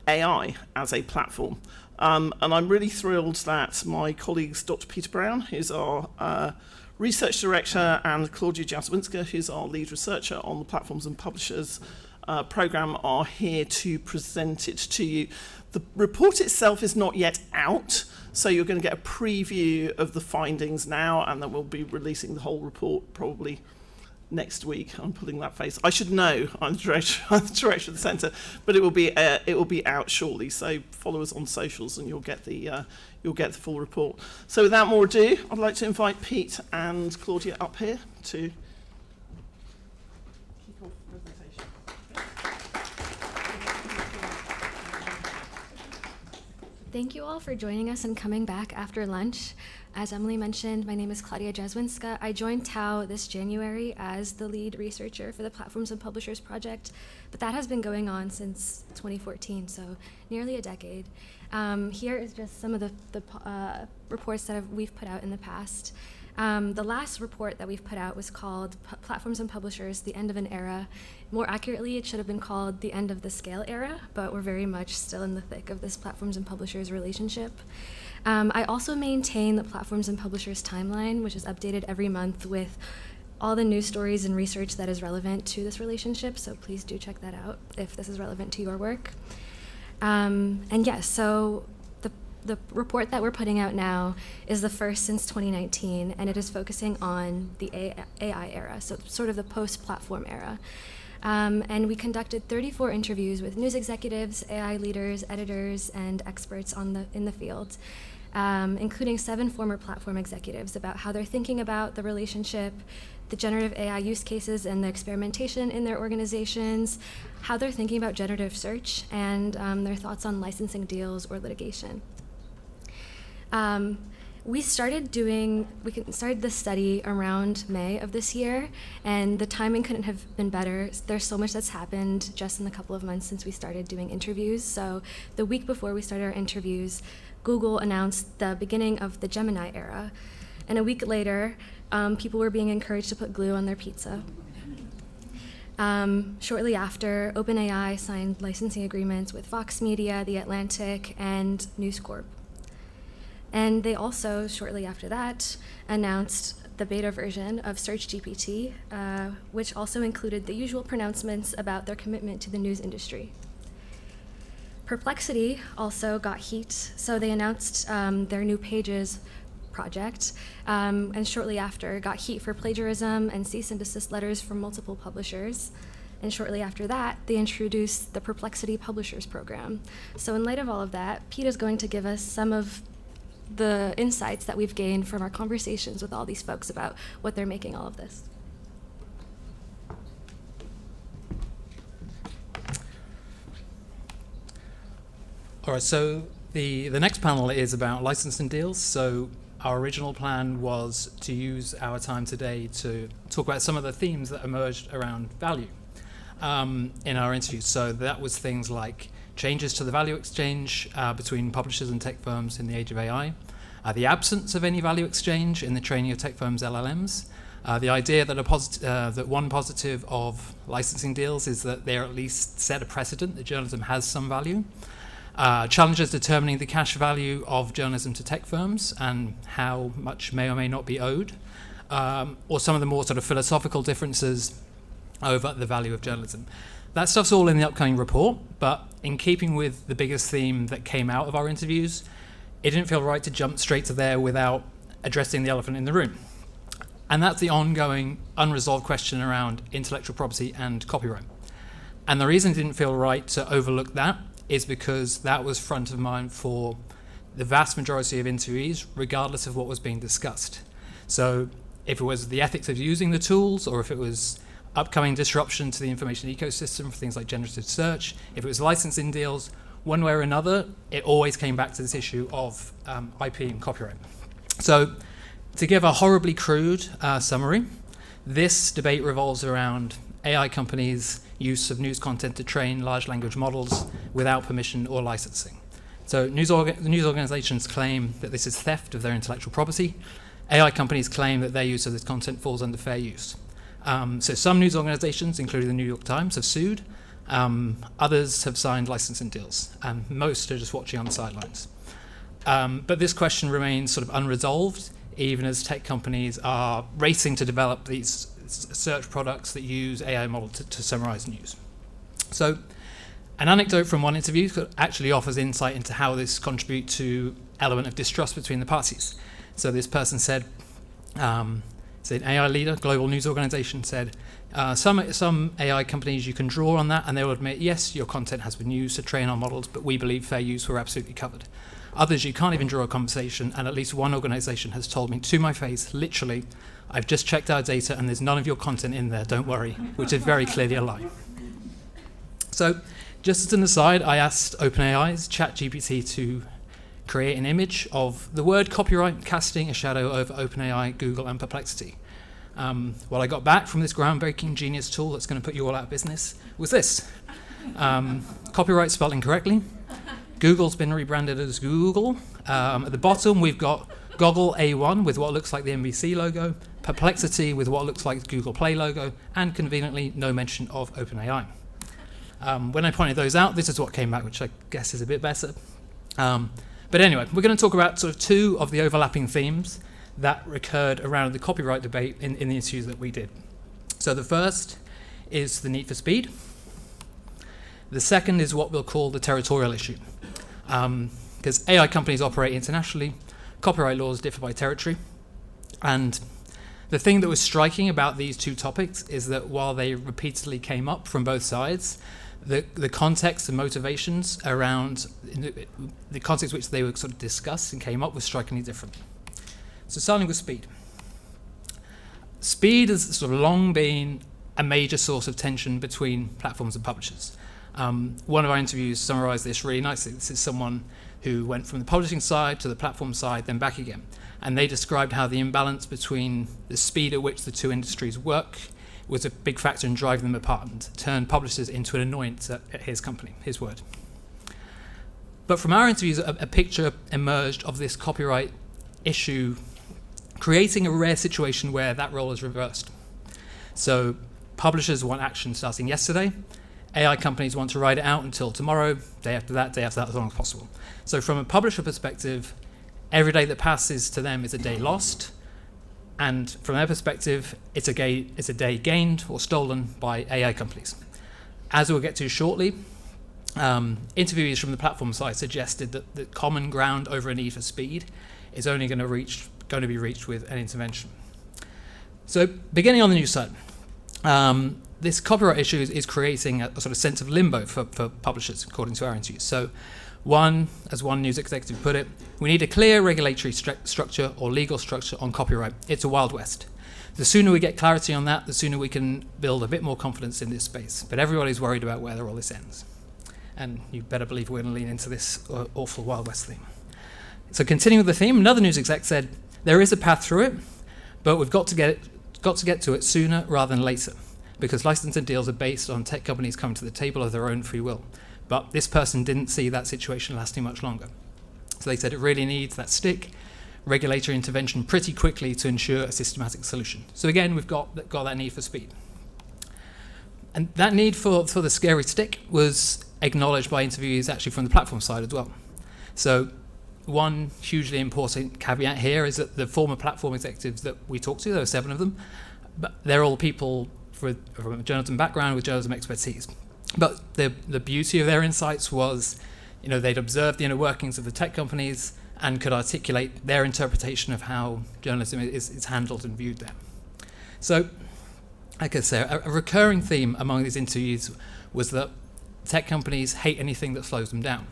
[SPEAKER 1] AI as a platform. And I'm really thrilled that my colleagues, Dr. Peter Brown, who's our research director, and Claudia Jaswinska, who's our lead researcher on the Platforms and Publishers program, are here to present it to you. The report itself is not yet out, so you're going to get a preview of the findings now, and then we'll be releasing the whole report probably next week. I'm pulling that face. I should know. I'm the director of the centre, but it will be out shortly. So follow us on socials, and you'll get the full report. So without more ado, I'd like to invite Pete and Claudia up here to kick off the presentation.
[SPEAKER 12] Thank you all for joining us and coming back after lunch. As Emily mentioned, my name is Claudia Jaswinska. I joined TAO this January as the lead researcher for the Platforms and Publishers project, but that has been going on since 2014, so nearly a decade. Here is just some of the reports that we've put out in the past. The last report that we've put out was called Platforms and Publishers, The End of an Era. More accurately, it should have been called The End of the Scale Era, but we're very much still in the thick of this Platforms and Publishers relationship. I also maintain the Platforms and Publishers timeline, which is updated every month with all the news stories and research that is relevant to this relationship, so please do check that out if this is relevant to your work. And yes, so the report that we're putting out now is the first since 2019, and it is focusing on the AI era, so sort of the post-platform era. And we conducted 34 interviews with news executives, AI leaders, editors, and experts in the field, including 7 former platform executives about how they're thinking about the relationship, the generative AI use cases and the experimentation in their organizations, how they're thinking about generative search, and their thoughts on licensing deals or litigation. We started this study around May of this year, and the timing couldn't have been better. There's so much that's happened just in the couple of months since we started doing interviews. So the week before we started our interviews, Google announced the beginning of the Gemini era. And a week later, people were being encouraged to put glue on their pizza. Shortly after, OpenAI signed licensing agreements with Vox Media, The Atlantic, and News Corp. And they also, shortly after that, announced the beta version of SearchGPT, which also included the usual pronouncements about their commitment to the news industry. Perplexity also got heat, so they announced their new Pages project, and shortly after got heat for plagiarism and cease and desist letters from multiple publishers. And shortly after that, they introduced the Perplexity Publishers Program. So in light of all of that, Pete is going to give us some of the insights that we've gained from our conversations with all these folks about what they're making all of this.
[SPEAKER 10] All right, so the next panel is about licensing deals. So our original plan was to use our time today to talk about some of the themes that emerged around value in our interviews. So that was things like changes to the value exchange between publishers and tech firms in the age of AI, the absence of any value exchange in the training of tech firms' LLMs, the idea that that one positive of licensing deals is that they at least set a precedent that journalism has some value, challenges determining the cash value of journalism to tech firms and how much may or may not be owed, or some of the more sort of philosophical differences over the value of journalism. That stuff's all in the upcoming report, but in keeping with the biggest theme that came out of our interviews, it didn't feel right to jump straight to there without addressing the elephant in the room. And that's the ongoing, unresolved question around intellectual property and copyright. And the reason it didn't feel right to overlook that is because that was front of mind for the vast majority of interviewees, regardless of what was being discussed. So if it was the ethics of using the tools, or if it was upcoming disruption to the information ecosystem for things like generative search, if it was licensing deals, one way or another, it always came back to this issue of IP and copyright. So to give a horribly crude summary, this debate revolves around AI companies' use of news content to train large language models without permission or licensing. So news organizations claim that this is theft of their intellectual property. AI companies claim that their use of this content falls under fair use. So some news organizations, including the New York Times, have sued. Others have signed licensing deals, and most are just watching on the sidelines. But this question remains sort of unresolved, even as tech companies are racing to develop these search products that use AI models to summarize news. So an anecdote from one interview actually offers insight into how this contributes to element of distrust between the parties. So this person said, an AI leader, global news organization, said, some AI companies, you can draw on that and they will admit, yes, your content has been used to train our models, but we believe fair use were absolutely covered. Others, you can't even draw a conversation, and at least one organization has told me to my face, literally, I've just checked our data and there's none of your content in there, don't worry, which is very clearly a lie. So just as an aside, I asked OpenAI's ChatGPT to create an image of the word copyright casting a shadow over OpenAI, Google, and Perplexity. What I got back from this groundbreaking genius tool that's going to put you all out of business was this. Copyright spelled incorrectly. Google's been rebranded as Google. At the bottom, we've got Goggle A1 with what looks like the NBC logo, Perplexity with what looks like the Google Play logo, and conveniently, no mention of OpenAI. When I pointed those out, this is what came back, which I guess is a bit better. But anyway, we're going to talk about sort of two of the overlapping themes that recurred around the copyright debate in the interviews that we did. So the first is the need for speed. The second is what we'll call the territorial issue. Because AI companies operate internationally, copyright laws differ by territory, and the thing that was striking about these two topics is that while they repeatedly came up from both sides, the context and motivations around the context which they were sort of discussed and came up was strikingly different. So starting with speed. Speed has sort of long been a major source of tension between platforms and publishers. One of our interviews summarized this really nicely. This is someone who went from the publishing side to the platform side, then back again. And they described how the imbalance between the speed at which the two industries work was a big factor in driving them apart and turned publishers into an annoyance at his company, his word. But from our interviews, a picture emerged of this copyright issue creating a rare situation where that role is reversed. So publishers want action starting yesterday. AI companies want to ride it out until tomorrow, day after that, as long as possible. So from a publisher perspective, every day that passes to them is a day lost. And from their perspective, it's a day gained or stolen by AI companies. As we'll get to shortly, interviewees from the platform side suggested that the common ground over a need for speed is only going to be reached with an intervention. So beginning on the news side, this copyright issue is creating a sort of sense of limbo for publishers, according to our interviews. So as one news executive put it, we need a clear regulatory structure or legal structure on copyright. It's a Wild West. The sooner we get clarity on that, the sooner we can build a bit more confidence in this space. But everybody's worried about where all this ends. And you better believe we're going to lean into this awful Wild West theme. So continuing with the theme, another news exec said, there is a path through it, but we've got to get to it sooner rather than later, because licensing deals are based on tech companies coming to the table of their own free will. But this person didn't see that situation lasting much longer. So they said it really needs that stick, regulatory intervention pretty quickly to ensure a systematic solution. So again, we've got that need for speed. And that need for the scary stick was acknowledged by interviewees actually from the platform side as well. So one hugely important caveat here is that the former platform executives that we talked to, there were 7 of them, but they're all people from a journalism background with journalism expertise. But the beauty of their insights was, they'd observed the inner workings of the tech companies and could articulate their interpretation of how journalism is handled and viewed there. So, like I say, a recurring theme among these interviews was that tech companies hate anything that slows them down.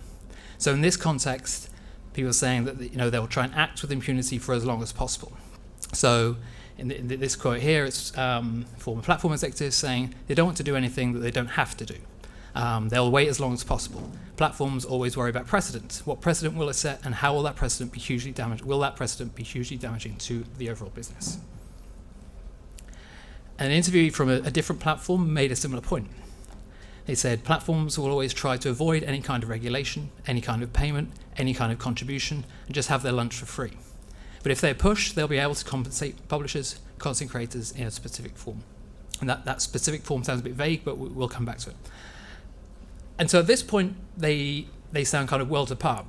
[SPEAKER 10] So in this context, people are saying that they'll try and act with impunity for as long as possible. So in this quote here, it's former platform executives saying they don't want to do anything that they don't have to do. They'll wait as long as possible. Platforms always worry about precedent. What precedent will it set, and how will that precedent be hugely damaging? Will that precedent be hugely damaging to the overall business? An interviewee from a different platform made a similar point. They said platforms will always try to avoid any kind of regulation, any kind of payment, any kind of contribution, and just have their lunch for free. But if they're pushed, they'll be able to compensate publishers, content creators in a specific form. And that specific form sounds a bit vague, but we'll come back to it. And so at this point, they sound kind of worlds apart.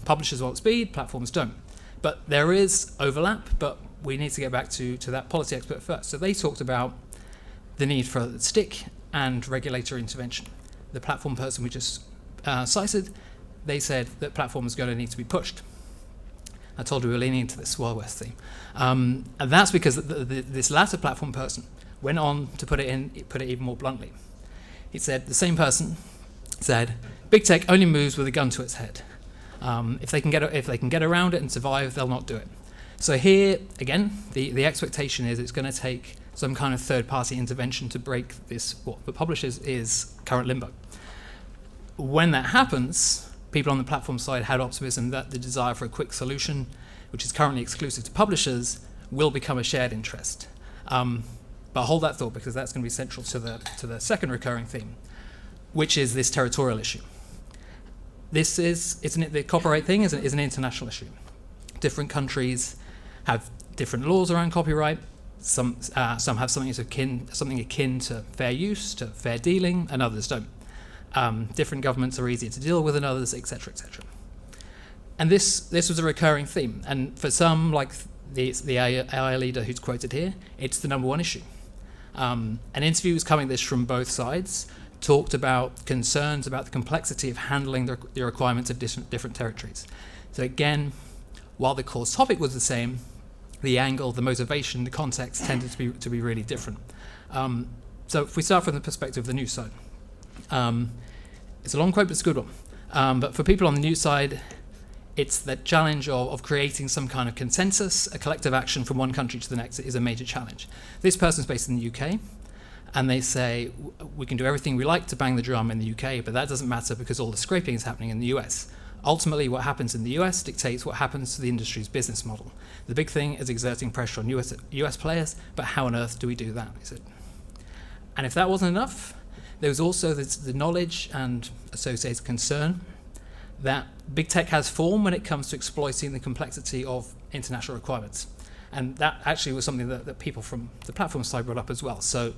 [SPEAKER 10] Publishers want speed, platforms don't. But there is overlap, but we need to get back to that policy expert first. So they talked about the need for a stick and regulatory intervention. The platform person we just cited, they said that platforms are going to need to be pushed. I told you we were leaning into this Wild West theme. And that's because this latter platform person went on to put it even more bluntly. He said, the same person said, big tech only moves with a gun to its head. If they can get around it and survive, they'll not do it. So here, again, the expectation is it's going to take some kind of third-party intervention to break this, what for publishers is current limbo. When that happens, people on the platform side had optimism that the desire for a quick solution, which is currently exclusive to publishers, will become a shared interest. But hold that thought, because that's going to be central to the second recurring theme, which is this territorial issue. The copyright thing is an international issue. Different countries have different laws around copyright. Some have something akin to fair use, to fair dealing, and others don't. Different governments are easier to deal with than others, etc., etc. And this was a recurring theme. And for some, like the AI leader who's quoted here, it's the number one issue. An interview was coming this from both sides, talked about concerns about the complexity of handling the requirements of different territories. So again, while the core topic was the same, the angle, the motivation, the context tended to be really different. So if we start from the perspective of the news side, it's a long quote, but it's a good one. But for people on the news side, it's the challenge of creating some kind of consensus, a collective action from one country to the next is a major challenge. This person's based in the UK, and they say, we can do everything we like to bang the drum in the UK, but that doesn't matter because all the scraping is happening in the US. Ultimately, what happens in the US dictates what happens to the industry's business model. The big thing is exerting pressure on US players, but how on earth do we do that, is it? And if that wasn't enough, there was also the knowledge and associated concern that big tech has form when it comes to exploiting the complexity of international requirements. And that actually was something that people from the platform side brought up as well. So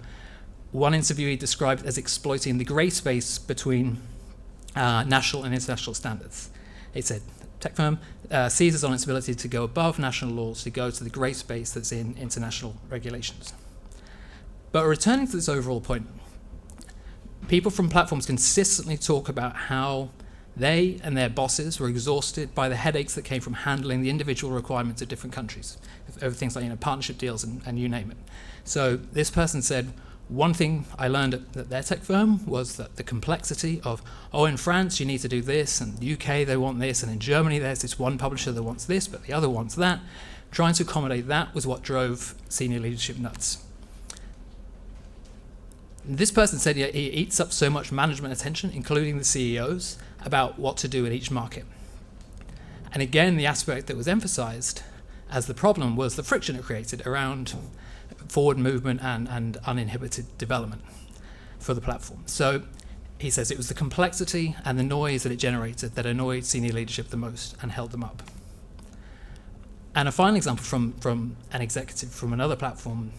[SPEAKER 10] one interviewee described it as exploiting the grey space between national and international standards. It said, tech firm seizes on its ability to go above national laws, to go to the grey space that's in international regulations. But returning to this overall point, people from platforms consistently talk about how they and their bosses were exhausted by the headaches that came from handling the individual requirements of different countries, over things like partnership deals and you name it. So this person said, one thing I learned at their tech firm was that the complexity of, in France you need to do this, and the UK they want this, and in Germany there's this one publisher that wants this, but the other wants that. Trying to accommodate that was what drove senior leadership nuts. This person said he eats up so much management attention, including the CEOs, about what to do in each market. And again, the aspect that was emphasized as the problem was the friction it created around forward movement and uninhibited development for the platform. So he says it was the complexity and the noise that it generated that annoyed senior leadership the most and held them up. And a final example from an executive from another platform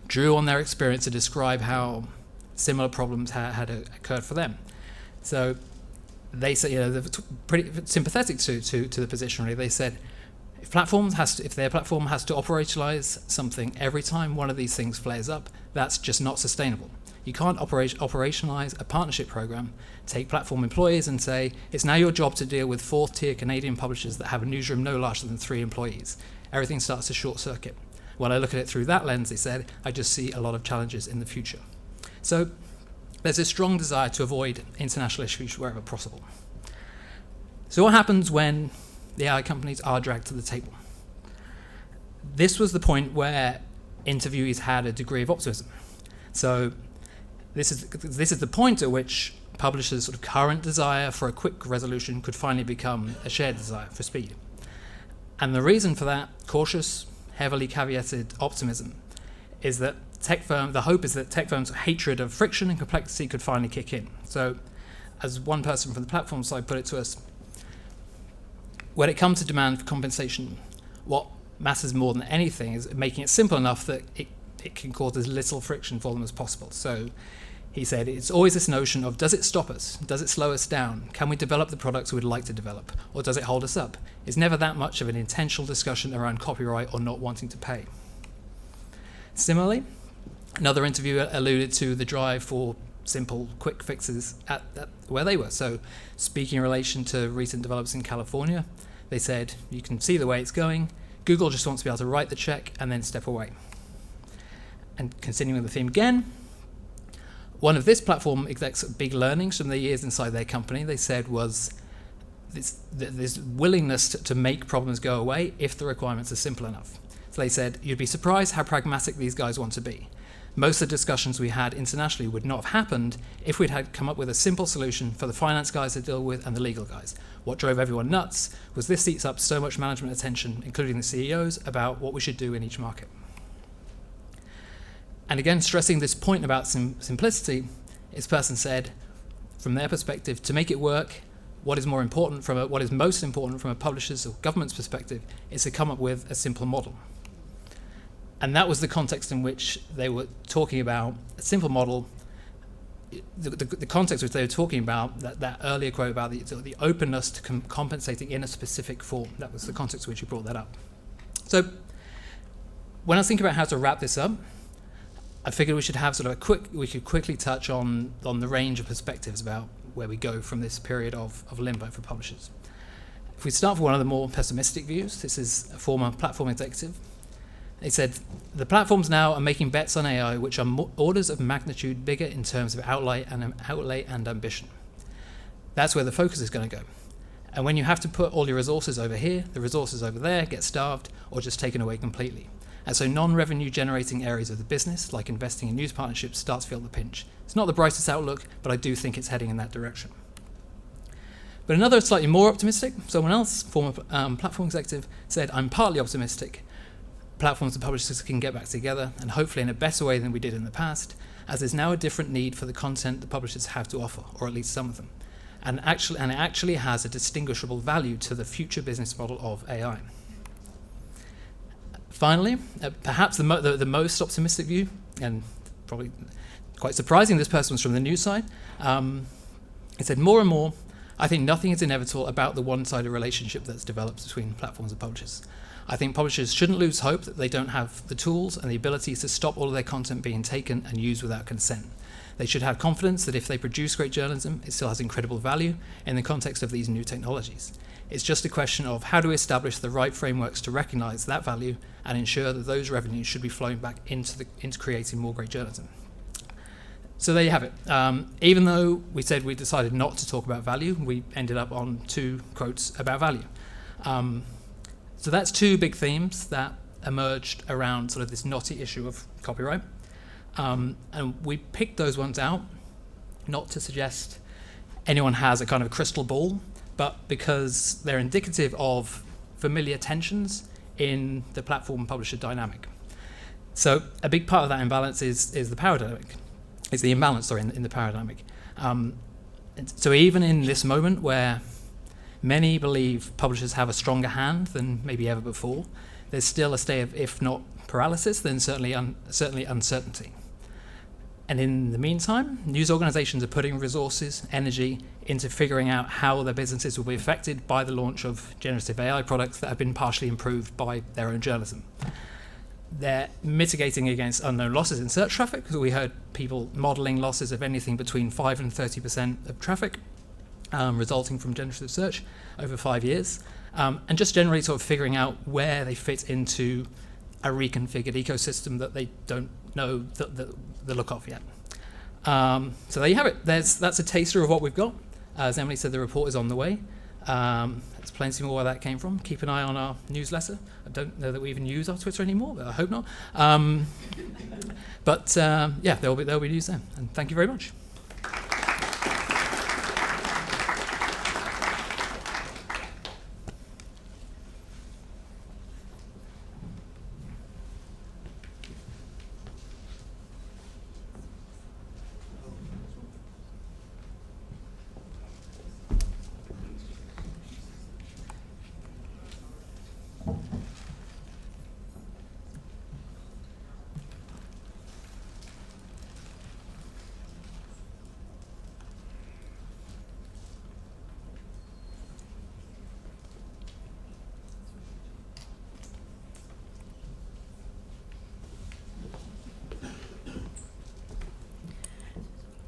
[SPEAKER 10] drew on their experience to describe how similar problems had occurred for them. So they say, they're pretty sympathetic to the position, really. They said, if their platform has to operationalize something every time one of these things flares up, that's just not sustainable. You can't operationalize a partnership program, take platform employees and say, it's now your job to deal with fourth-tier Canadian publishers that have a newsroom no larger than 3 employees. Everything starts to short circuit. When I look at it through that lens, they said, I just see a lot of challenges in the future. So there's a strong desire to avoid international issues wherever possible. So what happens when the AI companies are dragged to the table? This was the point where interviewees had a degree of optimism. So this is the point at which publishers' sort of current desire for a quick resolution could finally become a shared desire for speed. And the reason for that cautious, heavily caveated optimism is that the hope is that tech firms' hatred of friction and complexity could finally kick in. So, as one person from the platform side put it to us, when it comes to demand for compensation, what matters more than anything is making it simple enough that it can cause as little friction for them as possible. So he said, it's always this notion of, does it stop us? Does it slow us down? Can we develop the products we'd like to develop? Or does it hold us up? It's never that much of an intentional discussion around copyright or not wanting to pay. Similarly, another interviewer alluded to the drive for simple, quick fixes at where they were. So speaking in relation to recent developments in California, they said, you can see the way it's going. Google just wants to be able to write the check and then step away. And continuing the theme again, one of this platform execs' big learnings from their years inside their company, they said, was this willingness to make problems go away if the requirements are simple enough. So they said, you'd be surprised how pragmatic these guys want to be. Most of the discussions we had internationally would not have happened if we'd had come up with a simple solution for the finance guys to deal with and the legal guys. What drove everyone nuts was this eats up so much management attention, including the CEOs, about what we should do in each market. And again, stressing this point about simplicity, this person said, from their perspective, to make it work, what is most important from a publisher's or government's perspective is to come up with a simple model. And that was the context in which they were talking about a simple model. The context which they were talking about, that earlier quote about the openness to compensating in a specific form. That was the context in which you brought that up. So when I was thinking about how to wrap this up, I figured we should have we could quickly touch on the range of perspectives about where we go from this period of limbo for publishers. If we start with one of the more pessimistic views, this is a former platform executive. They said, the platforms now are making bets on AI which are orders of magnitude bigger in terms of outlay and ambition. That's where the focus is going to go. And when you have to put all your resources over here, the resources over there get starved or just taken away completely. And so non-revenue generating areas of the business, like investing in news partnerships, start to feel the pinch. It's not the brightest outlook, but I do think it's heading in that direction. But another slightly more optimistic, someone else, former platform executive, said, I'm partly optimistic. Platforms and publishers can get back together, and hopefully in a better way than we did in the past, as there's now a different need for the content the publishers have to offer, or at least some of them. And it actually has a distinguishable value to the future business model of AI. Finally, perhaps the most optimistic view, and probably quite surprising, this person was from the news side. It said, more and more, I think nothing is inevitable about the one-sided relationship that's developed between platforms and publishers. I think publishers shouldn't lose hope that they don't have the tools and the abilities to stop all of their content being taken and used without consent. They should have confidence that if they produce great journalism, it still has incredible value in the context of these new technologies. It's just a question of how do we establish the right frameworks to recognize that value and ensure that those revenues should be flowing back into creating more great journalism. So there you have it. Even though we said we decided not to talk about value, we ended up on 2 quotes about value. So that's 2 big themes that emerged around sort of this knotty issue of copyright. And we picked those ones out, not to suggest anyone has a kind of crystal ball, but because they're indicative of familiar tensions in the platform-publisher dynamic. So a big part of that imbalance is the power dynamic, is the imbalance, sorry, in the power dynamic. So even in this moment where many believe publishers have a stronger hand than maybe ever before, there's still a state of, if not paralysis, then certainly uncertainty. And in the meantime, news organizations are putting resources, energy into figuring out how their businesses will be affected by the launch of generative AI products that have been partially improved by their own journalism. They're mitigating against unknown losses in search traffic, because we heard people modeling losses of anything between 5 and 30% of traffic resulting from generative search over 5 years, and just generally sort of figuring out where they fit into a reconfigured ecosystem that they don't know the look of yet. So there you have it. That's a taster of what we've got. As Emily said, the report is on the way. Explain some more where that came from. Keep an eye on our newsletter. I don't know that we even use our Twitter anymore, but I hope not. Yeah, there'll be news there. And thank you very much.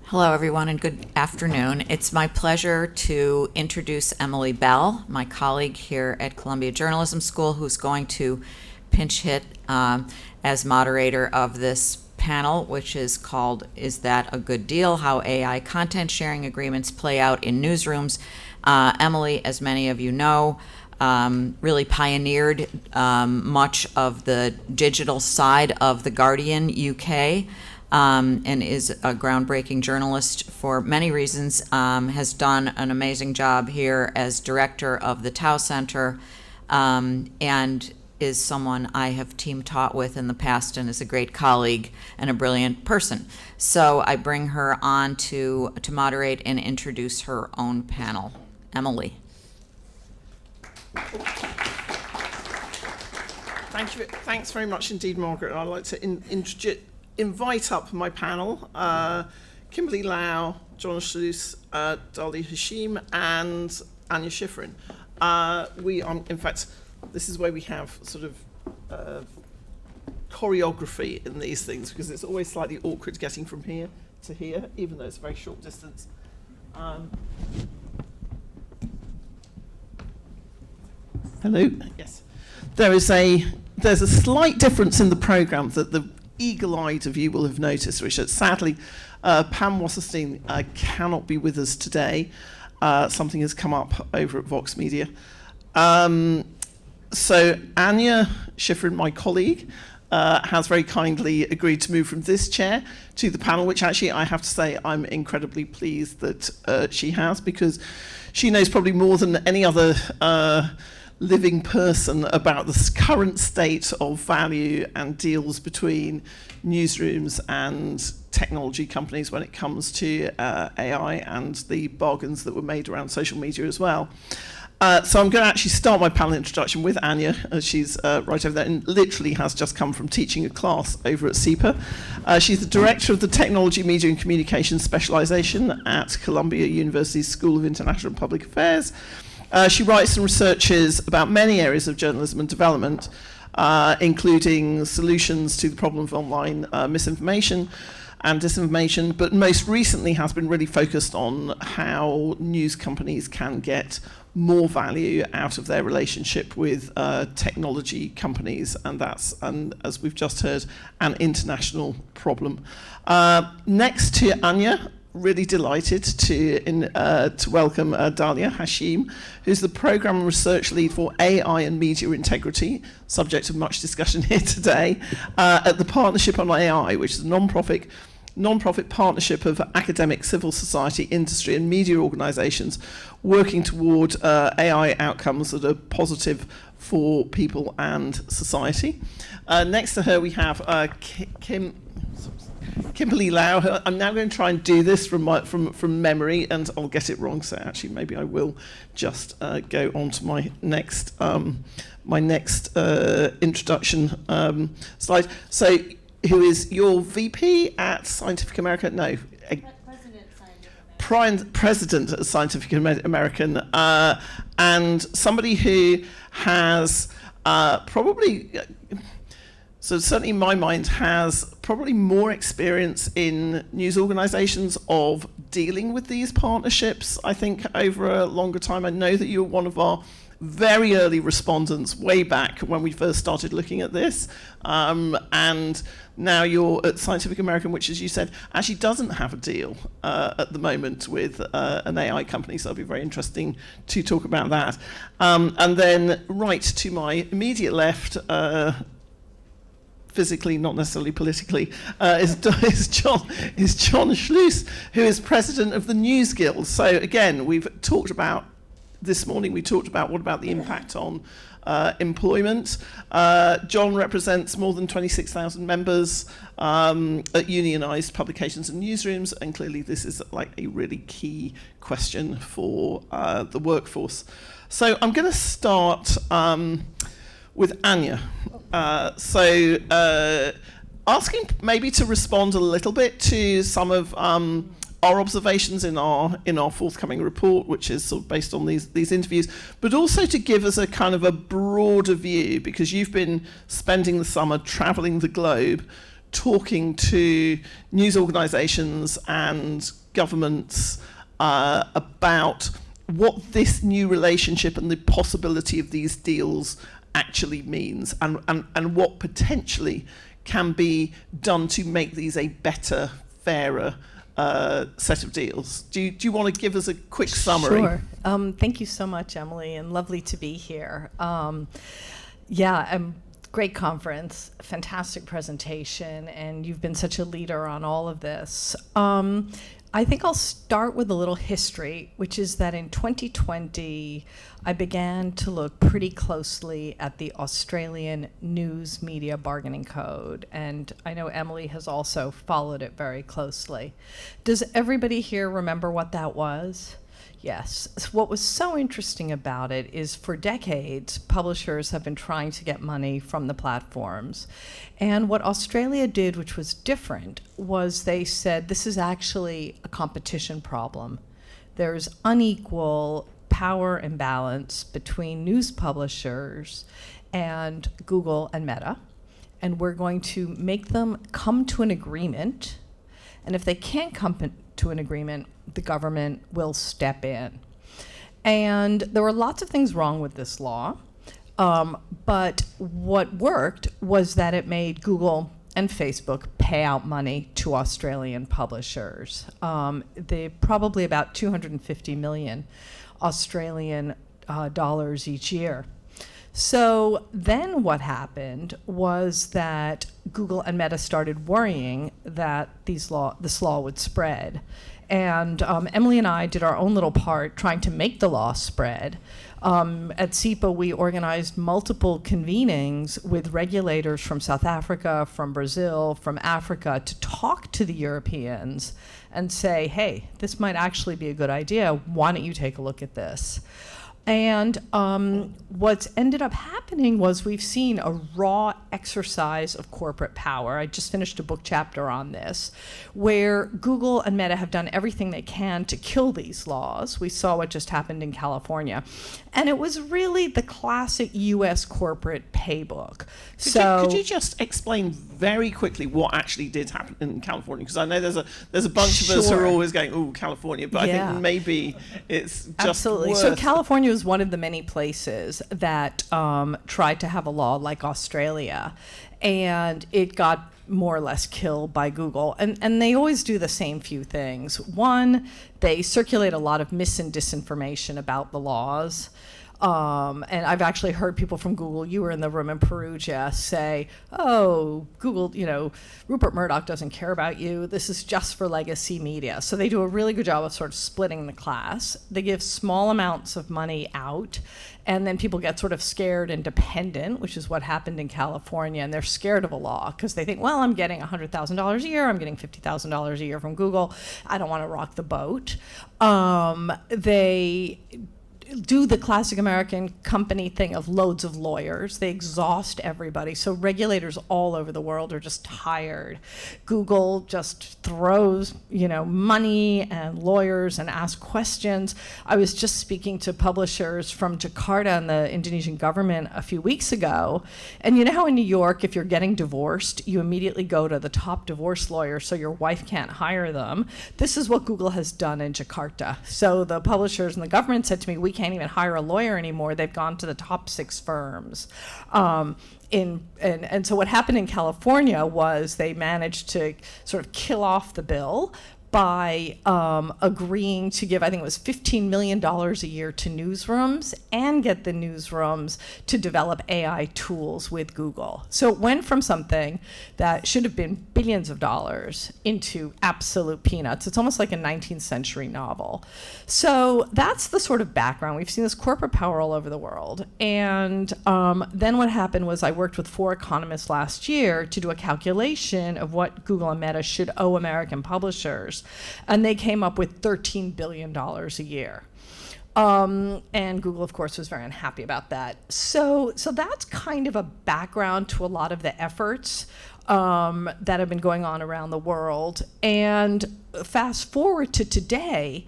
[SPEAKER 2] Hello, everyone, and good afternoon. It's my pleasure to introduce Emily Bell, my colleague here at Columbia Journalism School, who's going to pinch hit as moderator of this panel, which is called "Is That a Good Deal? How AI Content Sharing Agreements Play Out in Newsrooms." Emily, as many of you know, really pioneered much of the digital side of The Guardian UK. And is a groundbreaking journalist for many reasons, has done an amazing job here as director of the Tao Center, and is someone I have team taught with in the past and is a great colleague and a brilliant person. So I bring her on to moderate and introduce her own panel. Emily.
[SPEAKER 1] Thanks very much indeed, Margaret. I'd like to invite up my panel, Kimberly Lau, John Schluss, Dali Hashim, and Anya Schifrin. In fact, this is where we have sort of choreography in these things, because it's always slightly awkward getting from here to here, even though it's a very short distance. Hello. Yes. There's a slight difference in the programme that the eagle-eyed of you will have noticed, which is sadly Pam Wasserstein cannot be with us today. Something has come up over at Vox Media. So Anya Schifrin, my colleague, has very kindly agreed to move from this chair to the panel, which actually I have to say I'm incredibly pleased that she has, because she knows probably more than any other living person about the current state of value and deals between newsrooms and technology companies when it comes to AI and the bargains that were made around social media as well. So I'm going to actually start my panel introduction with Anya, as she's right over there and literally has just come from teaching a class over at CEPA. She's the director of the Technology, Media and Communications Specialization at Columbia University's School of International and Public Affairs. She writes and researches about many areas of journalism and development, including solutions to the problem of online misinformation and disinformation, but most recently has been really focused on how news companies can get more value out of their relationship with technology companies, and that's, as we've just heard, an international problem. Next to Anya, really delighted to welcome Dalia Hashim, who's the Programme and Research Lead for AI and Media Integrity, subject of much discussion here today, at the Partnership on AI, which is a non-profit partnership of academic, civil society, industry and media organisations working toward AI outcomes that are positive for people and society. Next to her we have Kimberly Lau. I'm now going to try and do this from memory, and I'll get it wrong. So actually, maybe I will just go on to my next introduction slide. So, who is your VP at Scientific American? No. President at Scientific American, and somebody who has probably, so certainly in my mind, has probably more experience in news organizations of dealing with these partnerships, I think, over a longer time. I know that you're one of our very early respondents way back when we first started looking at this, and now you're at Scientific American, which, as you said, actually doesn't have a deal at the moment with an AI company, so it'll be very interesting to talk about that. And then right to my immediate left, physically, not necessarily politically, is John Schluss, who is president of the News Guild. So again, we've talked about this morning, we talked about what about the impact on employment. John represents more than 26,000 members at unionized publications and newsrooms, and clearly this is like a really key question for the workforce. So I'm going to start with Anya. Asking maybe to respond a little bit to some of our observations in our forthcoming report, which is sort of based on these interviews, but also to give us a kind of a broader view, because you've been spending the summer traveling the globe, talking to news organizations and governments about what this new relationship and the possibility of these deals actually means, and what potentially can be done to make these a better, fairer set of deals. Do you want to give us a quick summary?
[SPEAKER 4] Sure. Thank you so much, Emily, and lovely to be here. Great conference, fantastic presentation, and you've been such a leader on all of this. I think I'll start with a little history, which is that in 2020, I began to look pretty closely at the Australian News Media Bargaining Code, and I know Emily has also followed it very closely. Does everybody here remember what that was? Yes. What was so interesting about it is for decades, publishers have been trying to get money from the platforms. And what Australia did, which was different, was they said this is actually a competition problem. There's unequal power imbalance between news publishers and Google and Meta. And we're going to make them come to an agreement. And if they can't come to an agreement, the government will step in. And there were lots of things wrong with this law, but what worked was that it made Google and Facebook pay out money to Australian publishers. They probably about 250 million Australian dollars each year. So then what happened was that Google and Meta started worrying that this law would spread. And Emily and I did our own little part trying to make the law spread. At SEPA, we organized multiple convenings with regulators from South Africa, from Brazil, from Africa, to talk to the Europeans and say, hey, this might actually be a good idea. Why don't you take a look at this? And what's ended up happening was we've seen a raw exercise of corporate power. I just finished a book chapter on this, where Google and Meta have done everything they can to kill these laws. We saw what just happened in California. And it was really the classic US corporate paybook.
[SPEAKER 1] Could you just explain very quickly what actually did happen in California? Because I know there's a bunch of us who are always going, oh, California, but I think maybe it's just
[SPEAKER 4] Absolutely. So California was one of the many places that tried to have a law like Australia, and it got more or less killed by Google. And they always do the same few things. One, they circulate a lot of mis and disinformation about the laws. And I've actually heard people from Google, you were in the room in Perugia, say, oh, Google, Rupert Murdoch doesn't care about you. This is just for legacy media. So they do a really good job of sort of splitting the class. They give small amounts of money out, and then people get sort of scared and dependent, which is what happened in California. And they're scared of a law because they think, well, I'm getting $100,000 a year. I'm getting $50,000 a year from Google. I don't want to rock the boat. They do the classic American company thing of loads of lawyers. They exhaust everybody. So regulators all over the world are just tired. Google just throws, money and lawyers and asks questions. I was just speaking to publishers from Jakarta and the Indonesian government a few weeks ago. And you know how in New York, if you're getting divorced, you immediately go to the top divorce lawyer so your wife can't hire them. This is what Google has done in Jakarta. So the publishers and the government said to me, we can't even hire a lawyer anymore. They've gone to the top 6 firms. And so what happened in California was they managed to sort of kill off the bill by agreeing to give, I think it was $15 million a year to newsrooms and get the newsrooms to develop AI tools with Google. So it went from something that should have been billions of dollars into absolute peanuts. It's almost like a 19th century novel. So that's the sort of background. We've seen this corporate power all over the world. And then what happened was I worked with 4 economists last year to do a calculation of what Google and Meta should owe American publishers. And they came up with $13 billion a year. And Google, of course, was very unhappy about that. So that's kind of a background to a lot of the efforts that have been going on around the world. And fast forward to today,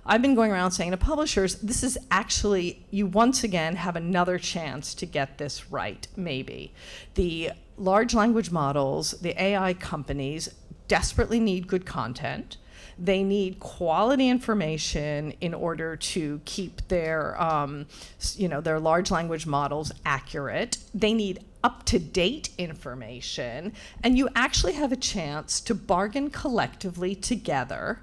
[SPEAKER 4] I've been going around saying to publishers, this is actually, you once again have another chance to get this right, maybe. The large language models, the AI companies, desperately need good content. They need quality information in order to keep their, their large language models accurate. They need up-to-date information, and you actually have a chance to bargain collectively together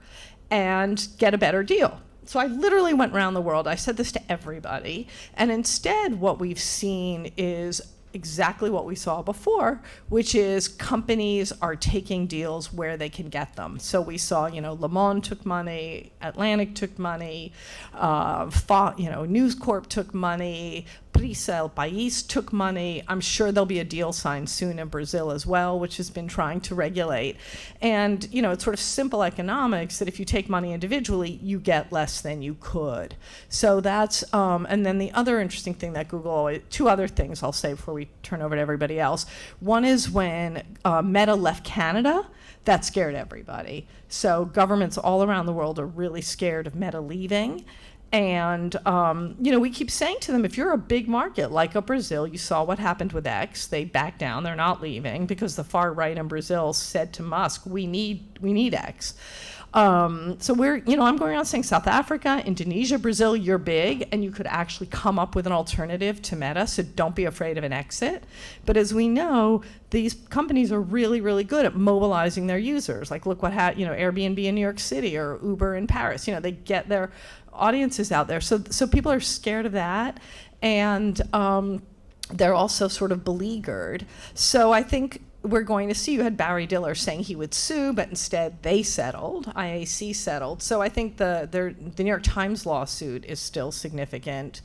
[SPEAKER 4] and get a better deal. So I literally went around the world. I said this to everybody, and instead what we've seen is exactly what we saw before, which is companies are taking deals where they can get them. So we saw, Le Monde took money, Atlantic took money, News Corp took money, Prisa El País took money. I'm sure there'll be a deal signed soon in Brazil as well, which has been trying to regulate. And, it's sort of simple economics that if you take money individually, you get less than you could. So that's, and then the other interesting thing that Google always, 2 other things I'll say before we turn over to everybody else. One is when Meta left Canada, that scared everybody. So governments all around the world are really scared of Meta leaving. And, we keep saying to them, if you're a big market like a Brazil, you saw what happened with X. They backed down. They're not leaving because the far right in Brazil said to Musk, we need X. So we're, I'm going around saying South Africa, Indonesia, Brazil, you're big, and you could actually come up with an alternative to Meta, so don't be afraid of an exit. But as we know, these companies are really, really good at mobilizing their users. Like look what Airbnb in New York City or Uber in Paris. They get their audiences out there. So people are scared of that, and they're also sort of beleaguered. So I think we're going to see, you had Barry Diller saying he would sue, but instead they settled, IAC settled. So I think the New York Times lawsuit is still significant.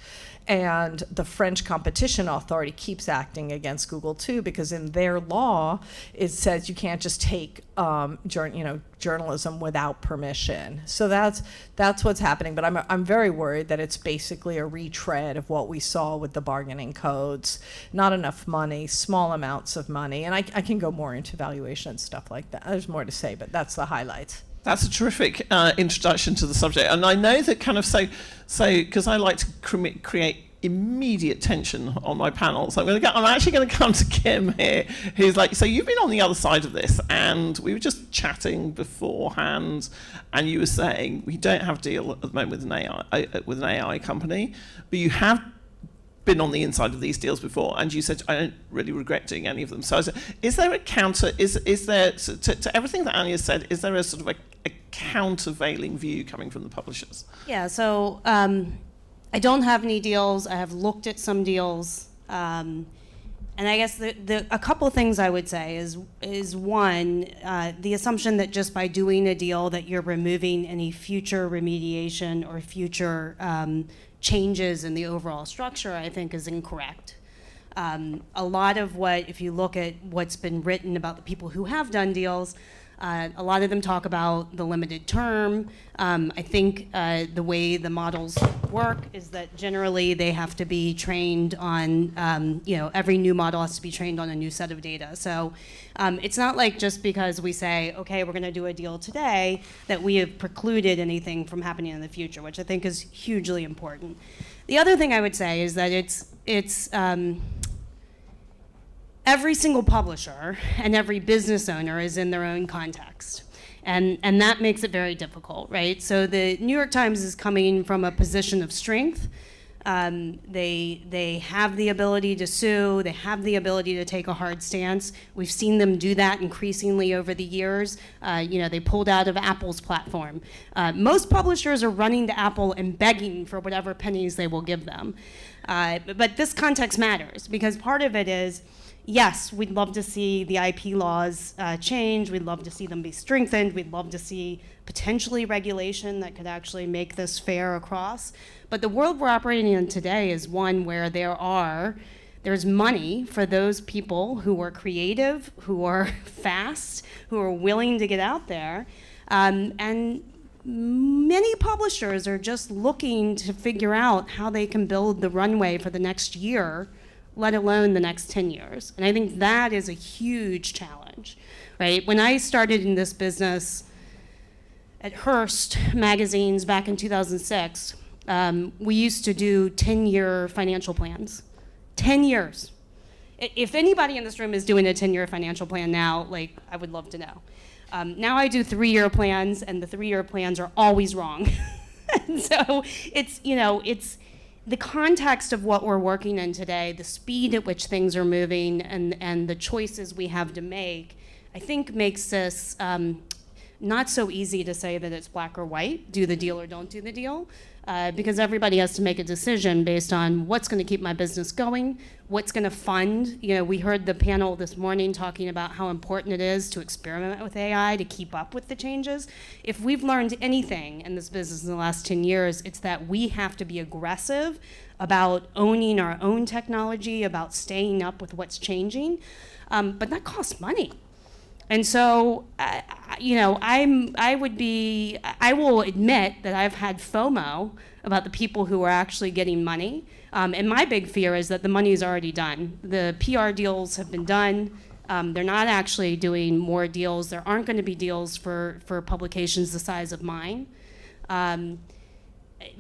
[SPEAKER 4] And the French Competition Authority keeps acting against Google too, because in their law, it says you can't just take journalism without permission. So that's what's happening. But I'm very worried that it's basically a retread of what we saw with the bargaining codes. Not enough money, small amounts of money. And I can go more into valuation and stuff like that. There's more to say, but that's the highlights.
[SPEAKER 1] That's a terrific introduction to the subject. And I know that kind of because I like to create immediate tension on my panels. I'm actually going to come to Kim here, who's like, so you've been on the other side of this, and we were just chatting beforehand, and you were saying we don't have a deal at the moment with an AI company, but you have been on the inside of these deals before, and you said I don't really regret doing any of them. So I said, is there a counter? Is there to everything that Anya said? Is there a sort of a countervailing view coming from the publishers?
[SPEAKER 11] Yeah. So I don't have any deals. I have looked at some deals. And I guess a couple of things I would say is one, the assumption that just by doing a deal that you're removing any future remediation or future changes in the overall structure, I think is incorrect. A lot of if you look at what's been written about the people who have done deals, a lot of them talk about the limited term. I think the way the models work is that generally they have to be trained on, every new model has to be trained on a new set of data. So it's not like just because we say, okay, we're going to do a deal today, that we have precluded anything from happening in the future, which I think is hugely important. The other thing I would say is that it's every single publisher and every business owner is in their own context. And that makes it very difficult, right? So the New York Times is coming from a position of strength. They have the ability to sue. They have the ability to take a hard stance. We've seen them do that increasingly over the years. They pulled out of Apple's platform. Most publishers are running to Apple and begging for whatever pennies they will give them. But this context matters because part of it is, yes, we'd love to see the IP laws change. We'd love to see them be strengthened. We'd love to see potentially regulation that could actually make this fair across. But the world we're operating in today is one where there's money for those people who are creative, who are fast, who are willing to get out there. And many publishers are just looking to figure out how they can build the runway for the next year, let alone the next 10 years. And I think that is a huge challenge, right? When I started in this business at Hearst magazines back in 2006, we used to do 10-year financial plans. 10 years. If anybody in this room is doing a 10-year financial plan now, I would love to know. Now I do 3-year plans, and the 3-year plans are always wrong. And so it's the context of what we're working in today, the speed at which things are moving, and the choices we have to make, I think makes this not so easy to say that it's black or white, do the deal or don't do the deal, because everybody has to make a decision based on what's going to keep my business going, what's going to fund. We heard the panel this morning talking about how important it is to experiment with AI to keep up with the changes. If we've learned anything in this business in the last 10 years, it's that we have to be aggressive about owning our own technology, about staying up with what's changing, but that costs money. And so, I will admit that I've had FOMO about the people who are actually getting money. And my big fear is that the money is already done. The PR deals have been done. They're not actually doing more deals. There aren't going to be deals for publications the size of mine,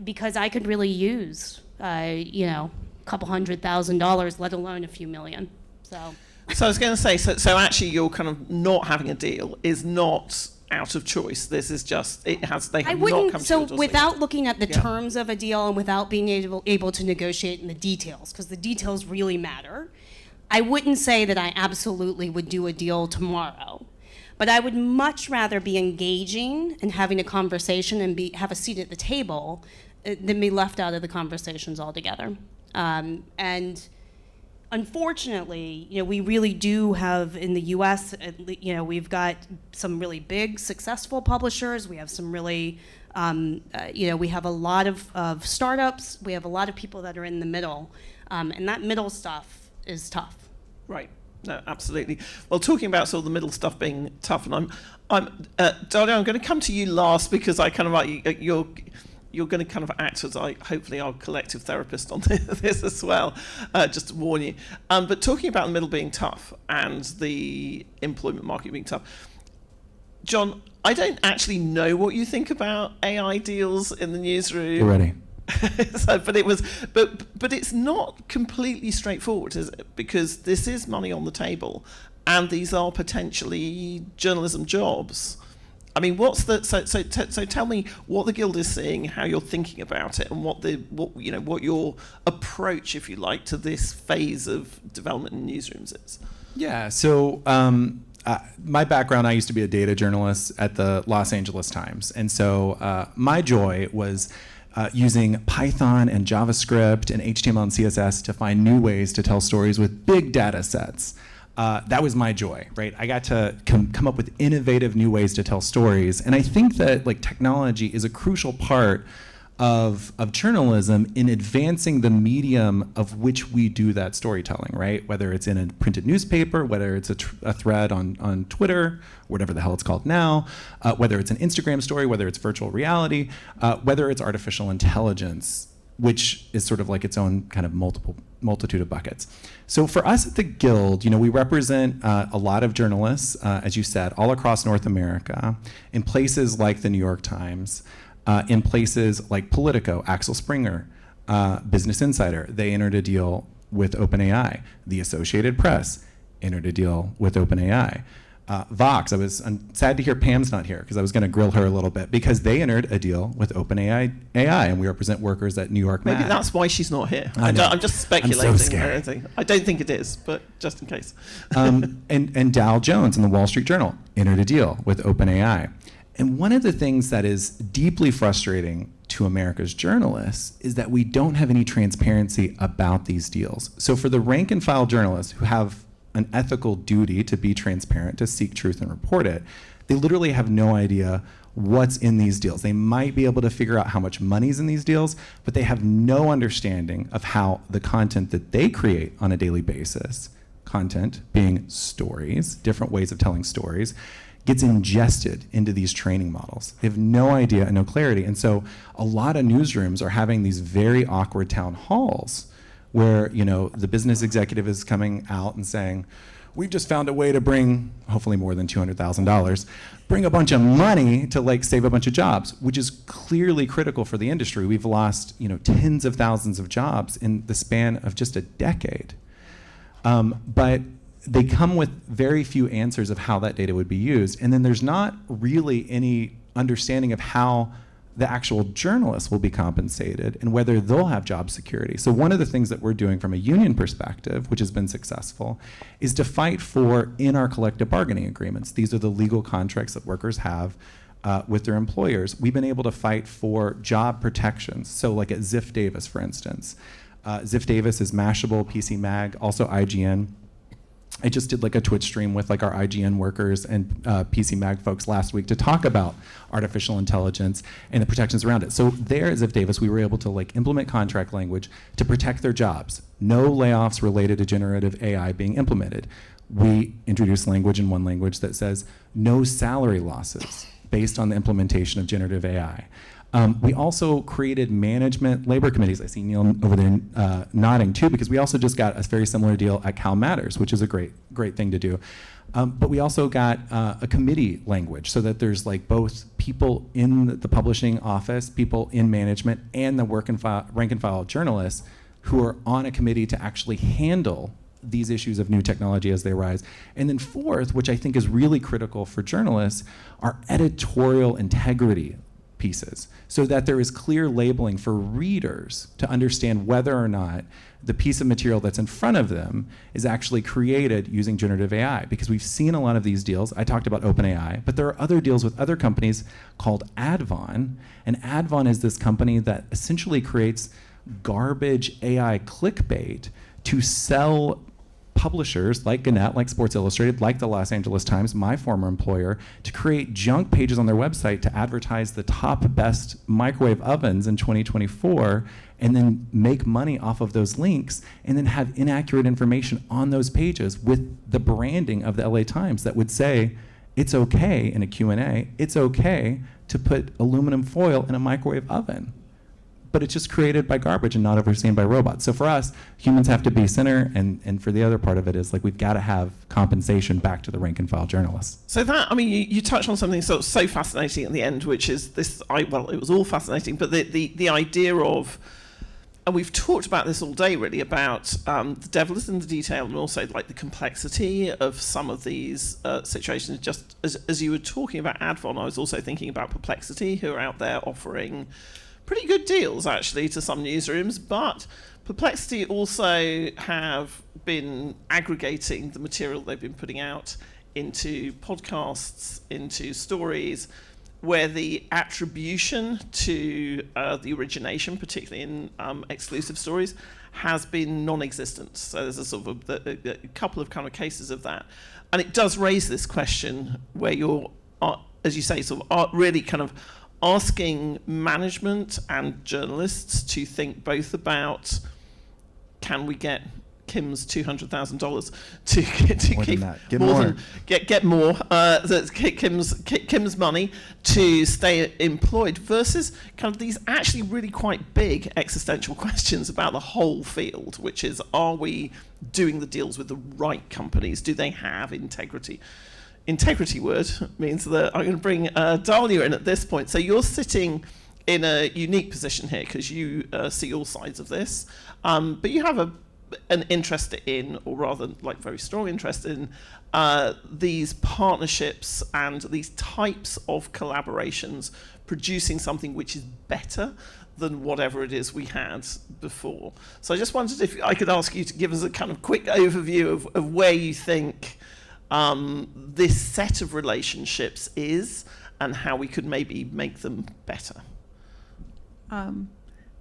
[SPEAKER 11] because I could really use, a couple $100,000, let alone a few million.
[SPEAKER 1] So I was going to say, so actually you're kind of not having a deal is not out of choice. This is just, they have not come to your
[SPEAKER 11] so
[SPEAKER 1] doorstep.
[SPEAKER 11] without looking at the terms of a deal and without being able to negotiate in the details, because the details really matter, I wouldn't say that I absolutely would do a deal tomorrow. But I would much rather be engaging and having a conversation and have a seat at the table than be left out of the conversations altogether. And unfortunately, we really do have in the U.S., we've got some really big, successful publishers. We have some really, we have a lot of startups. We have a lot of people that are in the middle, and that middle stuff is tough.
[SPEAKER 1] Right. No, absolutely. Well, talking about sort of the middle stuff being tough, and Daria, I'm going to come to you last because I kind of like you're going to kind of act as hopefully our collective therapist on this as well, just to warn you. But talking about the middle being tough and the employment market being tough, John, I don't actually know what you think about AI deals in the newsroom.
[SPEAKER 20] You're ready.
[SPEAKER 1] But it's not completely straightforward, is it? Because this is money on the table, and these are potentially journalism jobs. I mean, so tell me what the Guild is seeing, how you're thinking about it, and what your approach, if you like, to this phase of development in newsrooms is.
[SPEAKER 13] Yeah. So my background, I used to be a data journalist at the Los Angeles Times, and so my joy was using Python and JavaScript and HTML and CSS to find new ways to tell stories with big data sets. That was my joy, right? I got to come up with innovative new ways to tell stories. And I think that like technology is a crucial part of journalism in advancing the medium of which we do that storytelling, right? Whether it's in a printed newspaper, whether it's a thread on Twitter, whatever the hell it's called now, whether it's an Instagram story, whether it's virtual reality, whether it's artificial intelligence, which is sort of like its own kind of multitude of buckets. So for us at the Guild, we represent a lot of journalists, as you said, all across North America, in places like the New York Times, in places like Politico, Axel Springer, Business Insider. They entered a deal with OpenAI. The Associated Press entered a deal with OpenAI. Vox, I'm sad to hear Pam's not here because I was going to grill her a little bit because they entered a deal with OpenAI, and we represent workers at New York
[SPEAKER 1] Maybe
[SPEAKER 13] Mag.
[SPEAKER 1] that's why she's not here.
[SPEAKER 13] I know.
[SPEAKER 1] I'm just speculating.
[SPEAKER 13] I'm so scared.
[SPEAKER 1] I don't think it is, but just in case.
[SPEAKER 13] And Dow Jones in the Wall Street Journal entered a deal with OpenAI. And one of the things that is deeply frustrating to America's journalists is that we don't have any transparency about these deals. So for the rank and file journalists who have an ethical duty to be transparent, to seek truth and report it, they literally have no idea what's in these deals. They might be able to figure out how much money's in these deals, but they have no understanding of how the content that they create on a daily basis, content being stories, different ways of telling stories, gets ingested into these training models. They have no idea and no clarity. And so a lot of newsrooms are having these very awkward town halls where the business executive is coming out and saying, we've just found a way to bring, hopefully more than $200,000, bring a bunch of money to save a bunch of jobs, which is clearly critical for the industry. We've lost tens of thousands of jobs in the span of just a decade. But they come with very few answers of how that data would be used. And then there's not really any understanding of how the actual journalists will be compensated and whether they'll have job security. So one of the things that we're doing from a union perspective, which has been successful, is to fight for in our collective bargaining agreements. These are the legal contracts that workers have with their employers. We've been able to fight for job protections. So like at Ziff Davis, for instance. Ziff Davis is Mashable, PC Mag, also IGN. I just did a Twitch stream with our IGN workers and PC Mag folks last week to talk about artificial intelligence and the protections around it. So there at Ziff Davis, we were able to implement contract language to protect their jobs. No layoffs related to generative AI being implemented. We introduced language in one language that says no salary losses based on the implementation of generative AI. We also created management labor committees. I see Neil over there nodding too, because we also just got a very similar deal at Cal Matters, which is a great thing to do. But we also got a committee language so that there's both people in the publishing office, people in management, and the rank and file journalists who are on a committee to actually handle these issues of new technology as they arise. And then fourth, which I think is really critical for journalists, are editorial integrity pieces, so that there is clear labeling for readers to understand whether or not the piece of material that's in front of them is actually created using generative AI. Because we've seen a lot of these deals. I talked about OpenAI, but there are other deals with other companies called Advon. And Advon is this company that essentially creates garbage AI clickbait to sell publishers like Gannett, like Sports Illustrated, like the Los Angeles Times, my former employer, to create junk pages on their website to advertise the top best microwave ovens in 2024 and then make money off of those links and then have inaccurate information on those pages with the branding of the LA Times that would say, it's okay in a Q&A, it's okay to put aluminum foil in a microwave oven. But it's just created by garbage and not overseen by robots. So for us, humans have to be center, and for the other part of it is we've got to have compensation back to the rank and file journalists.
[SPEAKER 1] So that, you touched on something so fascinating at the end, which is this, it was all fascinating, but the idea of, and we've talked about this all day really, about the devil is in the detail and also the complexity of some of these situations. Just as you were talking about Advon, I was also thinking about Perplexity, who are out there offering pretty good deals actually to some newsrooms, but Perplexity also have been aggregating the material they've been putting out into podcasts, into stories, where the attribution to the origination, particularly in exclusive stories, has been non-existent. So there's a sort of a couple of kind of cases of that. And it does raise this question where you're, as you say, sort of really kind of asking management and journalists to think both about, can we get Kim's $200,000 to
[SPEAKER 9] More
[SPEAKER 1] keep
[SPEAKER 9] than that. Get
[SPEAKER 1] more
[SPEAKER 9] more.
[SPEAKER 1] than get more that's Kim's money to stay employed, versus kind of these actually really quite big existential questions about the whole field, which is, are we doing the deals with the right companies? Do they have integrity? Integrity word means that I'm going to bring Dahlia in at this point. So you're sitting in a unique position here because you see all sides of this, but you have an interest in, or rather like very strong interest in, these partnerships and these types of collaborations producing something which is better than whatever it is we had before. So I just wondered if I could ask you to give us a kind of quick overview of where you think this set of relationships is and how we could maybe make them better.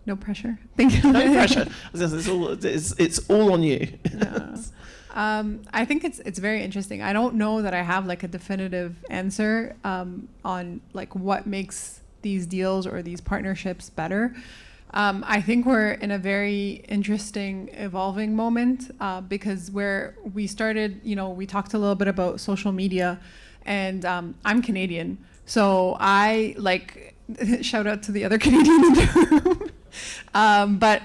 [SPEAKER 18] No pressure. Thank you.
[SPEAKER 1] No pressure. It's all on you.
[SPEAKER 18] I think it's very interesting. I don't know that I have like a definitive answer on like what makes these deals or these partnerships better. I think we're in a very interesting evolving moment because where we started, we talked a little bit about social media, and I'm Canadian, so I like shout out to the other Canadian in the room. But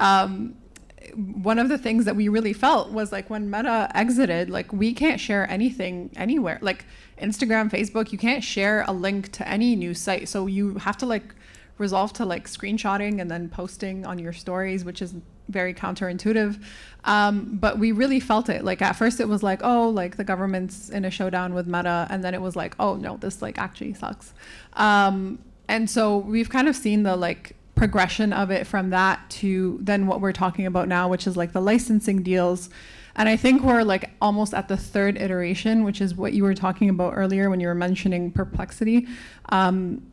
[SPEAKER 18] one of the things that we really felt was like when Meta exited, like we can't share anything anywhere, like Instagram, Facebook, you can't share a link to any news site. So you have to like resolve to like screenshotting and then posting on your stories, which is very counterintuitive. But we really felt it. Like at first it was like, oh, like the government's in a showdown with Meta. And then it was like, oh no, this like actually sucks. And so we've kind of seen the like progression of it from that to then what we're talking about now, which is like the licensing deals. And I think we're like almost at the third iteration, which is what you were talking about earlier when you were mentioning Perplexity,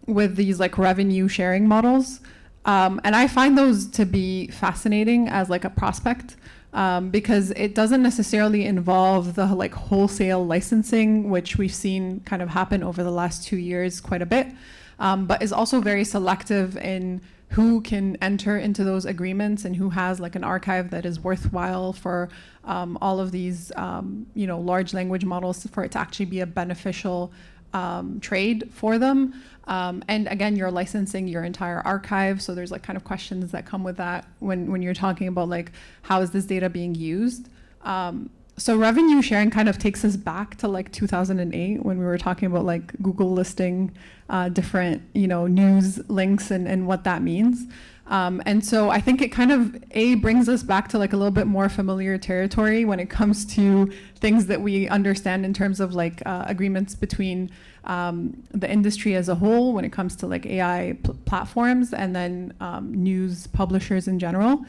[SPEAKER 18] with these like revenue sharing models. And I find those to be fascinating as like a prospect, because it doesn't necessarily involve the like wholesale licensing, which we've seen kind of happen over the last 2 years quite a bit, but is also very selective in who can enter into those agreements and who has like an archive that is worthwhile for all of these large language models for it to actually be a beneficial trade for them. And again, you're licensing your entire archive, so there's like kind of questions that come with that when you're talking about like how is this data being used. So revenue sharing kind of takes us back to like 2008 when we were talking about like Google listing different news links and what that means. And so I think it kind of brings us back to like a little bit more familiar territory when it comes to things that we understand in terms of like agreements between the industry as a whole when it comes to like AI platforms and then news publishers in general.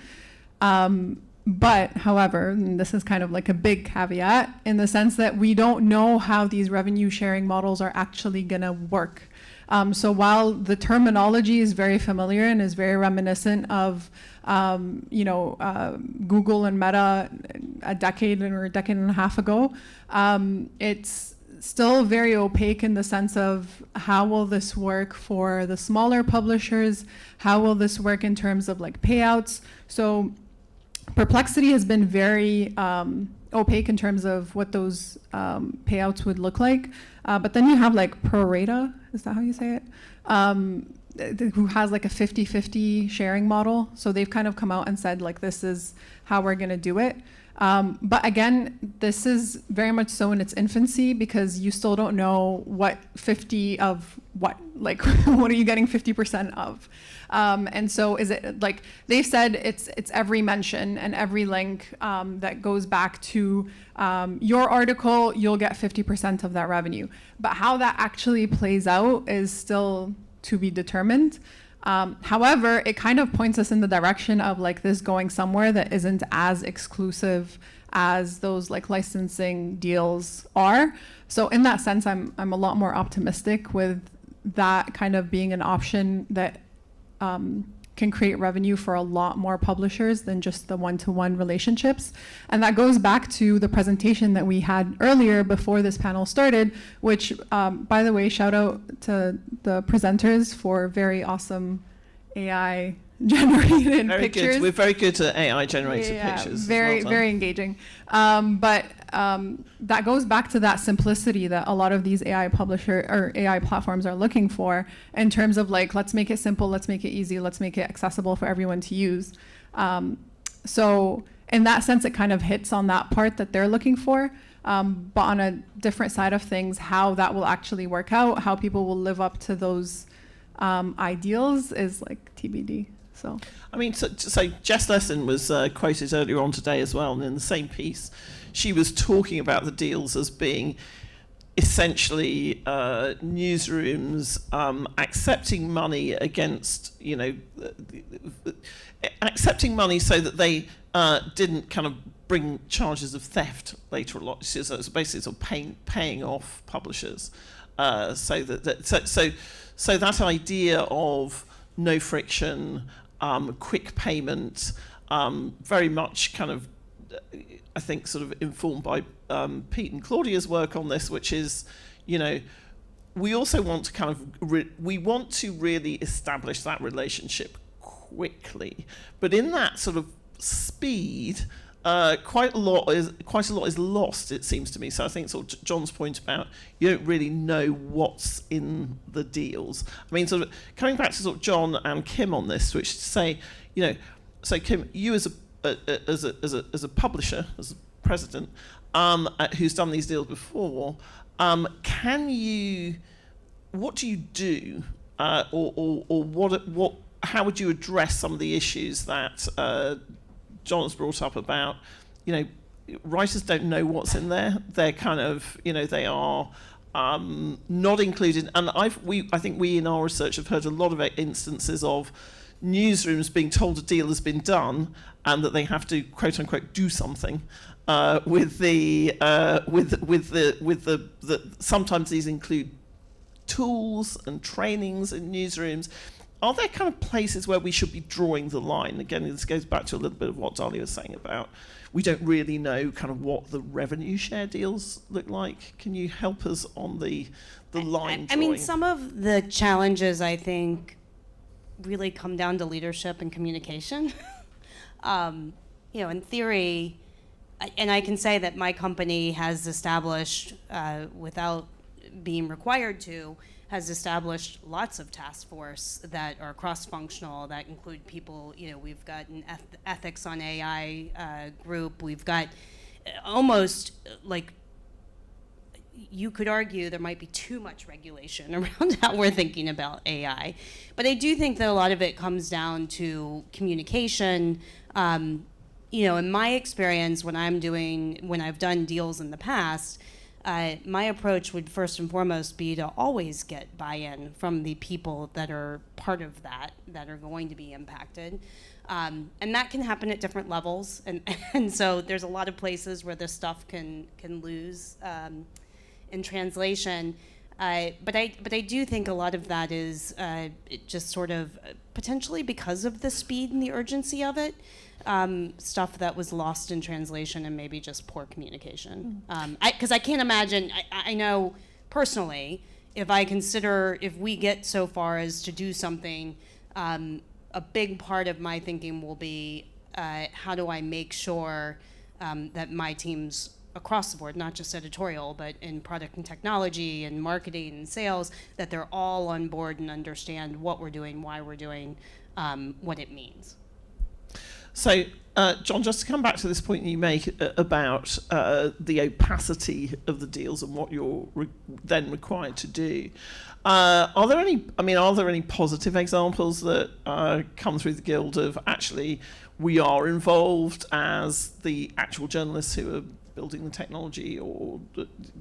[SPEAKER 18] But however, and this is kind of like a big caveat in the sense that we don't know how these revenue sharing models are actually going to work. So while the terminology is very familiar and is very reminiscent of, Google and Meta a decade and a half ago, it's still very opaque in the sense of how will this work for the smaller publishers? How will this work in terms of like payouts? So Perplexity has been very opaque in terms of what those payouts would look like. But then you have like Prorata, is that how you say it? Who has like a 50-50 sharing model. So they've kind of come out and said like, this is how we're gonna do it. But again, this is very much so in its infancy because you still don't know what 50 of what, like what are you getting 50% of? And so is it like, they've said it's every mention and every link that goes back to your article, you'll get 50% of that revenue. But how that actually plays out is still to be determined. However, it kind of points us in the direction of like this going somewhere that isn't as exclusive as those like licensing deals are. So in that sense, I'm a lot more optimistic with that kind of being an option that can create revenue for a lot more publishers than just the one-to-one relationships. And that goes back to the presentation that we had earlier before this panel started, which, by the way, shout out to the presenters for very awesome AI generated
[SPEAKER 1] Very
[SPEAKER 18] pictures.
[SPEAKER 1] good. We're very good at AI generated
[SPEAKER 18] Yeah,
[SPEAKER 1] pictures.
[SPEAKER 18] very,
[SPEAKER 1] Well
[SPEAKER 18] very engaging. But that goes back to that simplicity that a lot of these AI publisher or AI platforms are looking for in terms of like, let's make it simple, let's make it easy, let's make it accessible for everyone to use. So in that sense, it kind of hits on that part that they're looking for. But on a different side of things, how that will actually work out, how people will live up to those ideals is like TBD. So,
[SPEAKER 1] I mean, so Jess Lesson was quoted earlier on today as well, and in the same piece, she was talking about the deals as being essentially newsrooms accepting money against, accepting money so that they didn't kind of bring charges of theft later on. So it's basically sort of paying off publishers, so that idea of no friction. Quick payment, very much kind of, I think, sort of informed by Pete and Claudia's work on this, which is, we also want to kind of, we want to really establish that relationship quickly, but in that sort of speed, quite a lot is lost, it seems to me. So I think sort of John's point about you don't really know what's in the deals. I mean, sort of coming back to sort of John and Kim on this, which is to say, so Kim, you as a publisher, as a president, who's done these deals before, what do you do, or how would you address some of the issues that John has brought up about, writers don't know what's in there. They're kind of, they are not included. And I think we in our research have heard a lot of instances of newsrooms being told a deal has been done and that they have to quote unquote do something with the sometimes these include tools and trainings in newsrooms. Are there kind of places where we should be drawing the line? Again, this goes back to a little bit of what Dahlia was saying about we don't really know kind of what the revenue share deals look like. Can you help us on the line drawing?
[SPEAKER 11] I mean, some of the challenges, I think, really come down to leadership and communication. In theory, and I can say that my company has established, without being required to, has established lots of task force that are cross-functional, that include people, we've got an ethics on AI group, we've got almost like, you could argue there might be too much regulation around how we're thinking about AI. But I do think that a lot of it comes down to communication. In my experience, when I've done deals in the past, my approach would first and foremost be to always get buy-in from the people that are part of that are going to be impacted. And that can happen at different levels. And so there's a lot of places where this stuff can lose in translation. But I do think a lot of that is just sort of potentially because of the speed and the urgency of it. Stuff that was lost in translation and maybe just poor communication. Because I can't imagine, I know personally, if we get so far as to do something, a big part of my thinking will be how do I make sure that my teams across the board, not just editorial, but in product and technology and marketing and sales, that they're all on board and understand what we're doing, why we're doing, what it means.
[SPEAKER 1] So, John, just to come back to this point you make about the opacity of the deals and what you're then required to do, are there any positive examples that come through the Guild of actually we are involved as the actual journalists who are building the technology or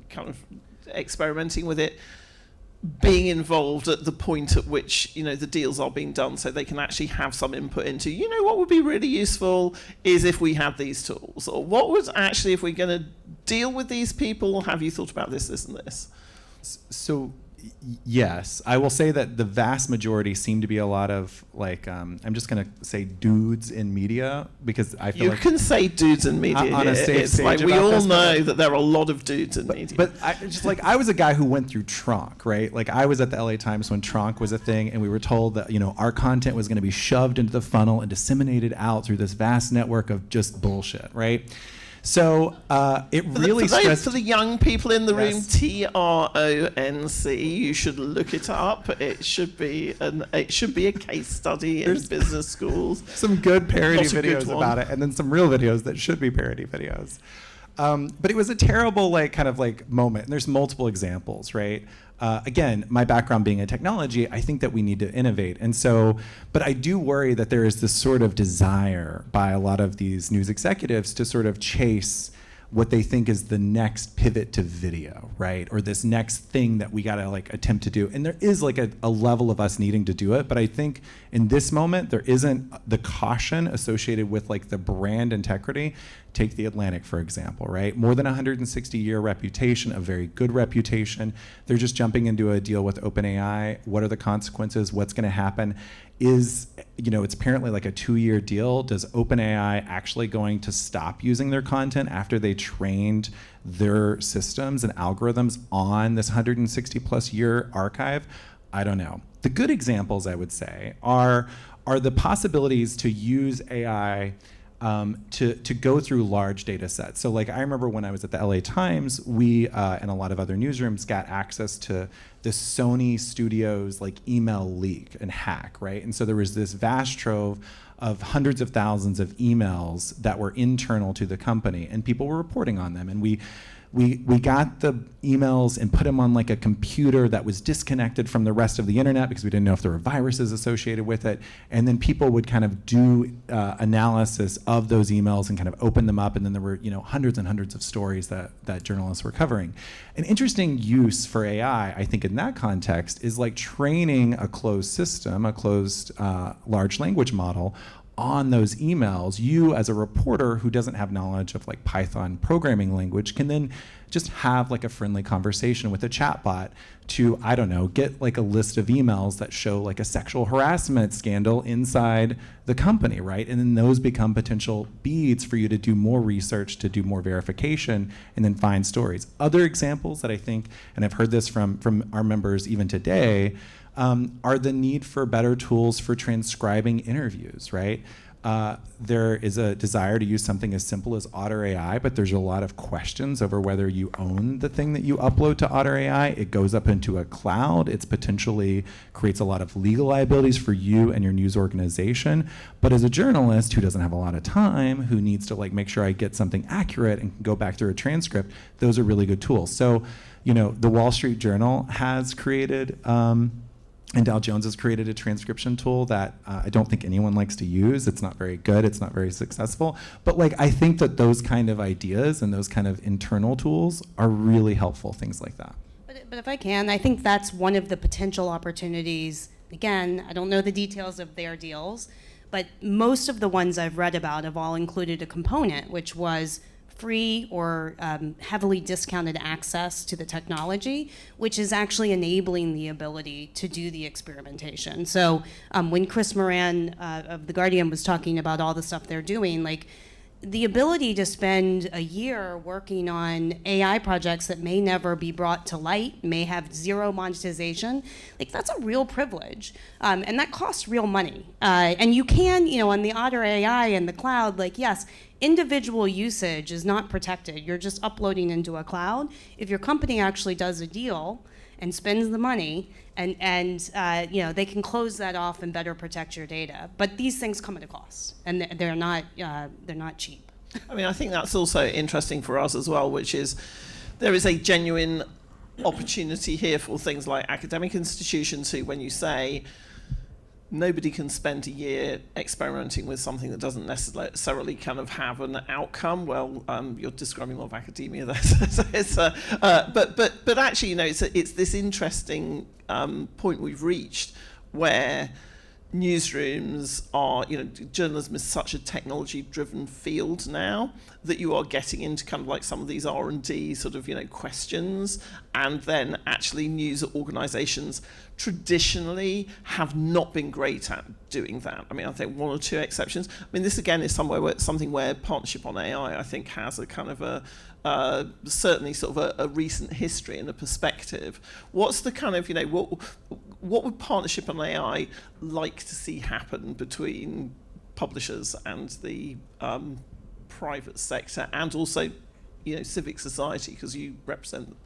[SPEAKER 1] kind of experimenting with it, being involved at the point at which the deals are being done, so they can actually have some input into what would be really useful is if we had these tools, or what would actually, if we're going to deal with these people, have you thought about this and this?
[SPEAKER 13] So Yes, I will say that the vast majority seem to be a lot of like I'm just gonna say dudes in media, because I feel
[SPEAKER 1] you
[SPEAKER 13] like
[SPEAKER 1] can say dudes in media.
[SPEAKER 13] on a safe
[SPEAKER 1] It's
[SPEAKER 13] stage
[SPEAKER 1] like we
[SPEAKER 13] about
[SPEAKER 1] all
[SPEAKER 13] this,
[SPEAKER 1] know that there are a lot of dudes in media.
[SPEAKER 13] But I was a guy who went through Tronc, right? Like I was at the LA Times when Tronc was a thing, and we were told that our content was going to be shoved into the funnel and disseminated out through this vast network of just bullshit, right? So it really stressed.
[SPEAKER 1] For the young people in the room,
[SPEAKER 13] Yes.
[SPEAKER 1] TRONC. You should look it up. It should be a case study in business schools.
[SPEAKER 13] Some good parody
[SPEAKER 1] Not a good
[SPEAKER 13] videos
[SPEAKER 1] one.
[SPEAKER 13] about it, and then some real videos that should be parody videos. But it was a terrible moment. And there's multiple examples, right? Again, my background being in technology, I think that we need to innovate. And so, but I do worry that there is this sort of desire by a lot of these news executives to sort of chase what they think is the next pivot to video, right? Or this next thing that we gotta attempt to do. And there is a level of us needing to do it, but I think in this moment, there isn't the caution associated with the brand integrity. Take The Atlantic, for example, right? More than 160-year reputation, a very good reputation. They're just jumping into a deal with OpenAI. What are the consequences? What's gonna happen? It's apparently a 2-year deal. Does OpenAI actually going to stop using their content after they trained their systems and algorithms on this 160+ year archive? I don't know. The good examples, I would say, are the possibilities to use AI to go through large data sets. So I remember when I was at the LA Times, we and a lot of other newsrooms got access to the Sony Studios email leak and hack, right? And so there was this vast trove of hundreds of thousands of emails that were internal to the company, and people were reporting on them. And we got the emails and put them on a computer that was disconnected from the rest of the internet because we didn't know if there were viruses associated with it. And then people would kind of do analysis of those emails and kind of open them up. And then there were hundreds and hundreds of stories that journalists were covering. An interesting use for AI, I think in that context, is training a closed system, a closed large language model on those emails. You as a reporter who doesn't have knowledge of Python programming language can then just have a friendly conversation with a chatbot to, I don't know, get a list of emails that show a sexual harassment scandal inside the company, right? And then those become potential beads for you to do more research, to do more verification, and then find stories. Other examples that I think, and I've heard this from our members even today, are the need for better tools for transcribing interviews, right? There is a desire to use something as simple as Otter AI, but there's a lot of questions over whether you own the thing that you upload to Otter AI. It goes up into a cloud. It's potentially creates a lot of legal liabilities for you and your news organization. But as a journalist who doesn't have a lot of time, who needs to make sure I get something accurate and can go back through a transcript, those are really good tools. So, the Wall Street Journal has created and Dow Jones has created a transcription tool that I don't think anyone likes to use. It's not very good. It's not very successful. But I think that those kind of ideas and those kind of internal tools are really helpful, things like that.
[SPEAKER 11] But if I can, I think that's one of the potential opportunities. Again, I don't know the details of their deals, but most of the ones I've read about have all included a component, which was free or heavily discounted access to the technology, which is actually enabling the ability to do the experimentation. So when Chris Moran of The Guardian was talking about all the stuff they're doing, the ability to spend a year working on AI projects that may never be brought to light, may have zero monetization, that's a real privilege. And that costs real money. And you can, on the Otter AI and the cloud, yes, individual usage is not protected. You're just uploading into a cloud. If your company actually does a deal and spends the money, and they can close that off and better protect your data. But these things come at a cost, and they're not cheap.
[SPEAKER 1] I mean, I think that's also interesting for us as well, which is there is a genuine opportunity here for things like academic institutions who, when you say nobody can spend a year experimenting with something that doesn't necessarily kind of have an outcome. Well, you're describing a lot of academia there. But actually, it's this interesting point we've reached where newsrooms are, journalism is such a technology-driven field now that you are getting into kind of like some of these R&D sort of, questions, and then actually news organisations traditionally have not been great at doing that. I mean, I think one or two exceptions. I mean, this again is something where Partnership on AI, I think, has a kind of certainly sort of a recent history and a perspective. What's the kind of, what would Partnership on AI like to see happen between publishers and the private sector, and also, civic society, because you represent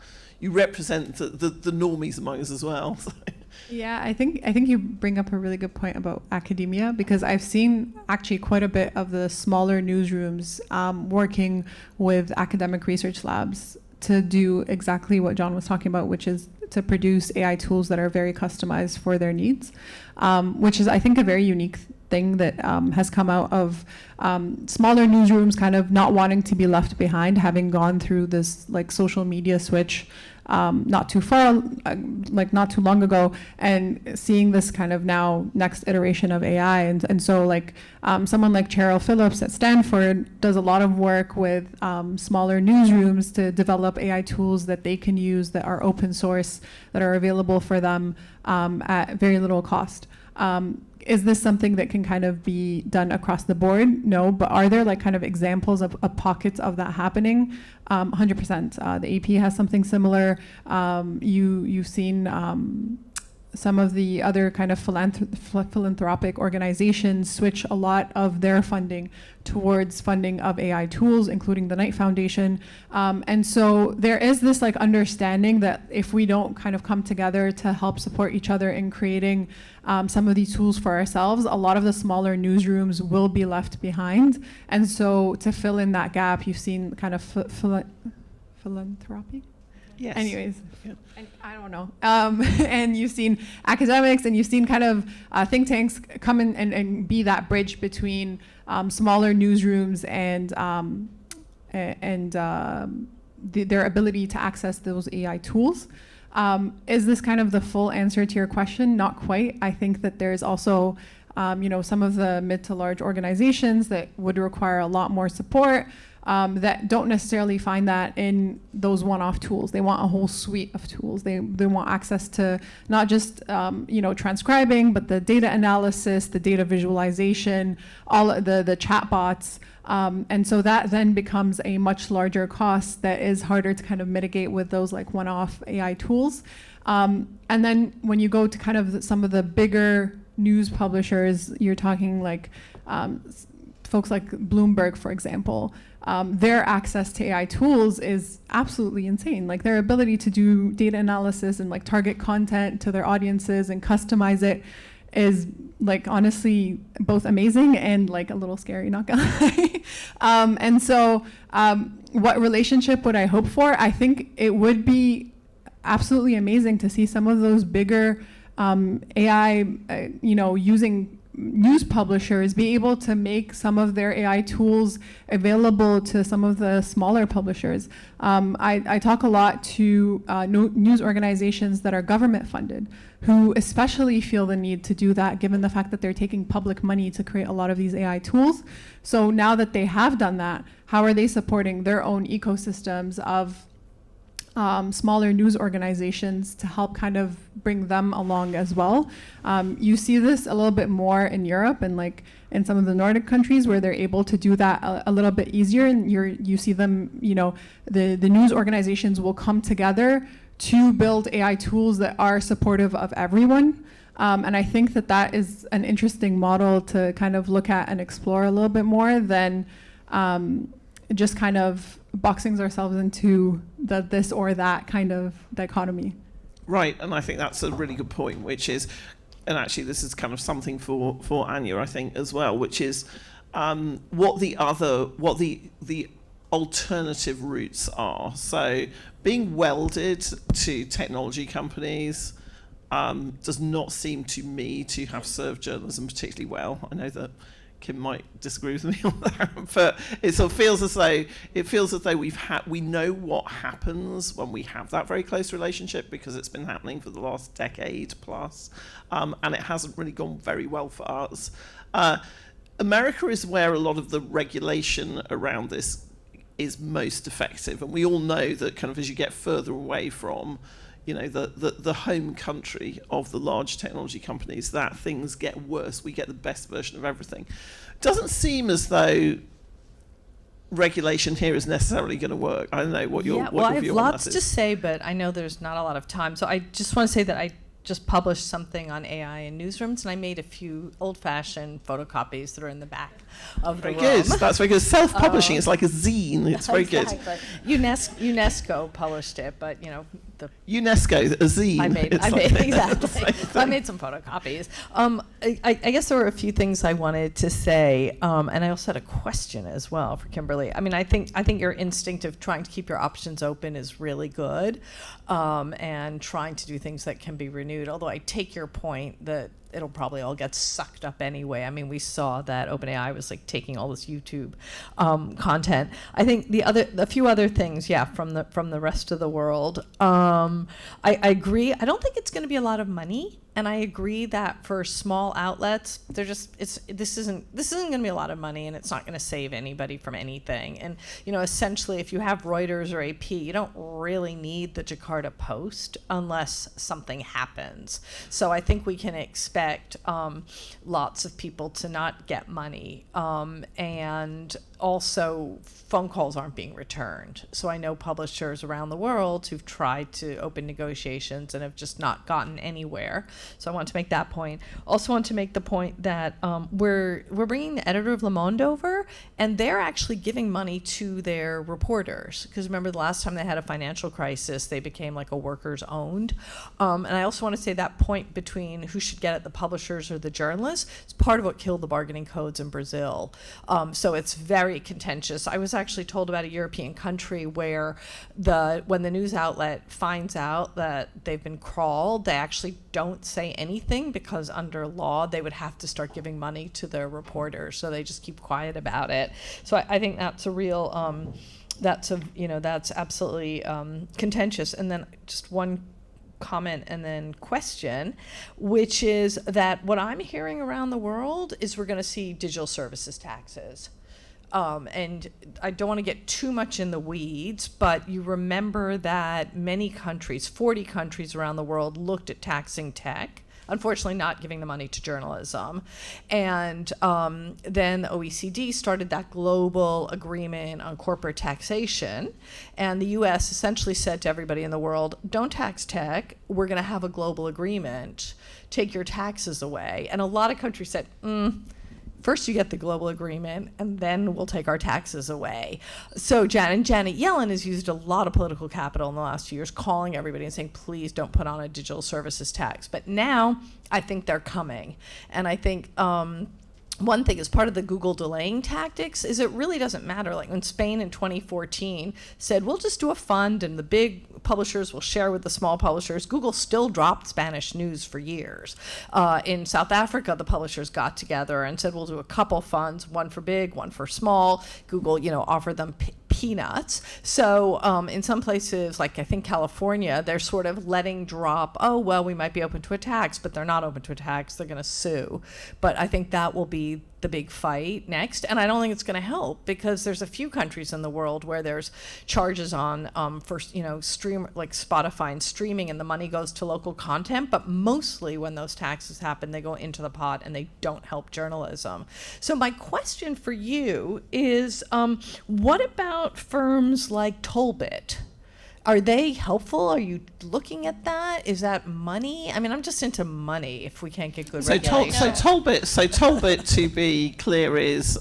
[SPEAKER 1] the normies among us as well. So.
[SPEAKER 18] Yeah, I think you bring up a really good point about academia, because I've seen actually quite a bit of the smaller newsrooms working with academic research labs to do exactly what John was talking about, which is to produce AI tools that are very customized for their needs, which is, I think, a very unique thing that has come out of smaller newsrooms kind of not wanting to be left behind, having gone through this like social media switch not too long ago, and seeing this kind of now next iteration of AI. And so like someone like Cheryl Phillips at Stanford does a lot of work with smaller newsrooms to develop AI tools that they can use that are open source, that are available for them at very little cost. Is this something that can kind of be done across the board? No, but are there like kind of examples of pockets of that happening? 100%. The AP has something similar. You've seen some of the other kind of philanthropic organizations switch a lot of their funding towards funding of AI tools, including the Knight Foundation. And so there is this like understanding that if we don't kind of come together to help support each other in creating some of these tools for ourselves, a lot of the smaller newsrooms will be left behind. And so to fill in that gap, you've seen kind of philanthropy?
[SPEAKER 1] Yes.
[SPEAKER 18] Anyways, and I don't know. And you've seen academics, and you've seen kind of think tanks come in and be that bridge between smaller newsrooms and their ability to access those AI tools. Is this kind of the full answer to your question? Not quite. I think that there's also some of the mid to large organizations that would require a lot more support, that don't necessarily find that in those one-off tools. They want a whole suite of tools. They want access to not just transcribing, but the data analysis, the data visualization, all of the chatbots. And so that then becomes a much larger cost that is harder to kind of mitigate with those like one-off AI tools. And then when you go to kind of some of the bigger news publishers, you're talking like folks like Bloomberg, for example. Their access to AI tools is absolutely insane. Like their ability to do data analysis and like target content to their audiences and customize it is like honestly both amazing and like a little scary, not gonna lie. And so what relationship would I hope for? I think it would be absolutely amazing to see some of those bigger AI, using news publishers be able to make some of their AI tools available to some of the smaller publishers. I talk a lot to news organizations that are government funded, who especially feel the need to do that given the fact that they're taking public money to create a lot of these AI tools. So now that they have done that, how are they supporting their own ecosystems of smaller news organizations to help kind of bring them along as well? You see this a little bit more in Europe and like in some of the Nordic countries where they're able to do that a little bit easier, and you see them, the news organizations will come together to build AI tools that are supportive of everyone. And I think that is an interesting model to kind of look at and explore a little bit more than just kind of boxing ourselves into the this or that kind of dichotomy.
[SPEAKER 1] Right, and I think that's a really good point, which is, and actually this is kind of something for Anya, I think, as well, which is what the alternative routes are. So being welded to technology companies does not seem to me to have served journalism particularly well. I know that Kim might disagree with me on that, but it sort of feels as though we know what happens when we have that very close relationship, because it's been happening for the last decade plus, and it hasn't really gone very well for us. America is where a lot of the regulation around this is most effective, and we all know that kind of as you get further away from the home country of the large technology companies, that things get worse. We get the best version of everything. Doesn't seem as though regulation here is necessarily going to work. I don't know what your
[SPEAKER 4] well, I have
[SPEAKER 1] view on that
[SPEAKER 4] lots
[SPEAKER 1] is.
[SPEAKER 4] to say, but I know there's not a lot of time. So I just want to say that I just published something on AI in newsrooms, and I made a few old-fashioned photocopies that are in the back of the room.
[SPEAKER 1] Very good. That's very good. Self-publishing. It's like a zine. It's very good.
[SPEAKER 4] UNESCO published it, but the
[SPEAKER 1] UNESCO, a zine.
[SPEAKER 4] I made exactly. I made some photocopies. I guess there were a few things I wanted to say, and I also had a question as well for Kimberly. I mean, I think your instinct of trying to keep your options open is really good, and trying to do things that can be renewed. Although I take your point that it'll probably all get sucked up anyway. I mean, we saw that OpenAI was like taking all this YouTube content. I think a few other things, from the rest of the world. I agree. I don't think it's going to be a lot of money, and I agree that for small outlets, this isn't going to be a lot of money, and it's not going to save anybody from anything. And essentially, if you have Reuters or AP, you don't really need the Jakarta Post unless something happens. So I think we can expect lots of people to not get money, and also phone calls aren't being returned. So I know publishers around the world who've tried to open negotiations and have just not gotten anywhere. So I want to make that point. Also want to make the point that we're bringing the editor of Le Monde over, and they're actually giving money to their reporters. Because remember, the last time they had a financial crisis, they became like a workers owned. And I also want to say that point between who should get it, the publishers or the journalists, is part of what killed the bargaining codes in Brazil. So it's very contentious. I was actually told about a European country where when the news outlet finds out that they've been crawled, they actually don't say anything, because under law they would have to start giving money to their reporters. So they just keep quiet about it. So I think that's a real that's absolutely contentious. And then just one comment and then question, which is that what I'm hearing around the world is we're going to see digital services taxes. And I don't want to get too much in the weeds, but you remember that many countries, 40 countries around the world, looked at taxing tech, unfortunately not giving the money to journalism. And then the OECD started that global agreement on corporate taxation. And the US essentially said to everybody in the world, don't tax tech, we're going to have a global agreement, take your taxes away. And a lot of countries said, first you get the global agreement, and then we'll take our taxes away. So Janet Yellen has used a lot of political capital in the last few years, calling everybody and saying, please don't put on a digital services tax. But now I think they're coming. And I think one thing is part of the Google delaying tactics is it really doesn't matter. Like when Spain in 2014 said, we'll just do a fund and the big publishers will share with the small publishers, Google still dropped Spanish news for years. In South Africa, the publishers got together and said, we'll do a couple funds, one for big, one for small. Google, offered them peanuts. So in some places, like I think California, they're sort of letting drop, oh, well, we might be open to a tax, but they're not open to a tax. They're going to sue. But I think that will be the big fight next. And I don't think it's going to help, because there's a few countries in the world where there's charges on for stream, like Spotify and streaming, and the money goes to local content. But mostly when those taxes happen, they go into the pot and they don't help journalism. So my question for you is, what about firms like Tollbit? Are they helpful? Are you looking at that? Is that money? I mean, I'm just into money if we can't get good regulation.
[SPEAKER 1] So Tollbit, to be clear, is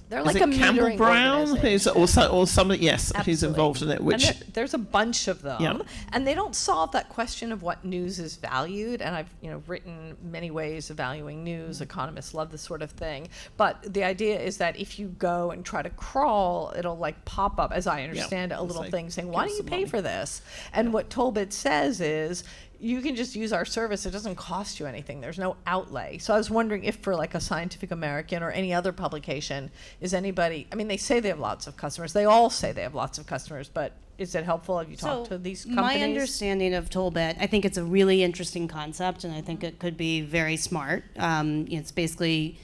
[SPEAKER 4] they're
[SPEAKER 1] is
[SPEAKER 4] like
[SPEAKER 1] it
[SPEAKER 4] a
[SPEAKER 1] Campbell
[SPEAKER 4] metering
[SPEAKER 1] Brown, who's
[SPEAKER 4] organization.
[SPEAKER 1] or somebody, yes,
[SPEAKER 4] Absolutely.
[SPEAKER 1] who's involved in it. Which
[SPEAKER 4] And there's a bunch of them,
[SPEAKER 1] Yeah.
[SPEAKER 4] and they don't solve that question of what news is valued. And I've written many ways of valuing news. Economists love this sort of thing. But the idea is that if you go and try to crawl, it'll like pop up, as I understand it, a little thing saying, "Why do you pay for this?" And what Tollbit says is, you can just use our service. It doesn't cost you anything. There's no outlay. So I was wondering if for like a Scientific American or any other publication, is anybody, I mean, they say they have lots of customers. They all say they have lots of customers, but is it helpful? Have you talked to these companies?
[SPEAKER 11] My understanding of Tollbit, I think it's a really interesting concept, and I think it could be very smart. It's basically,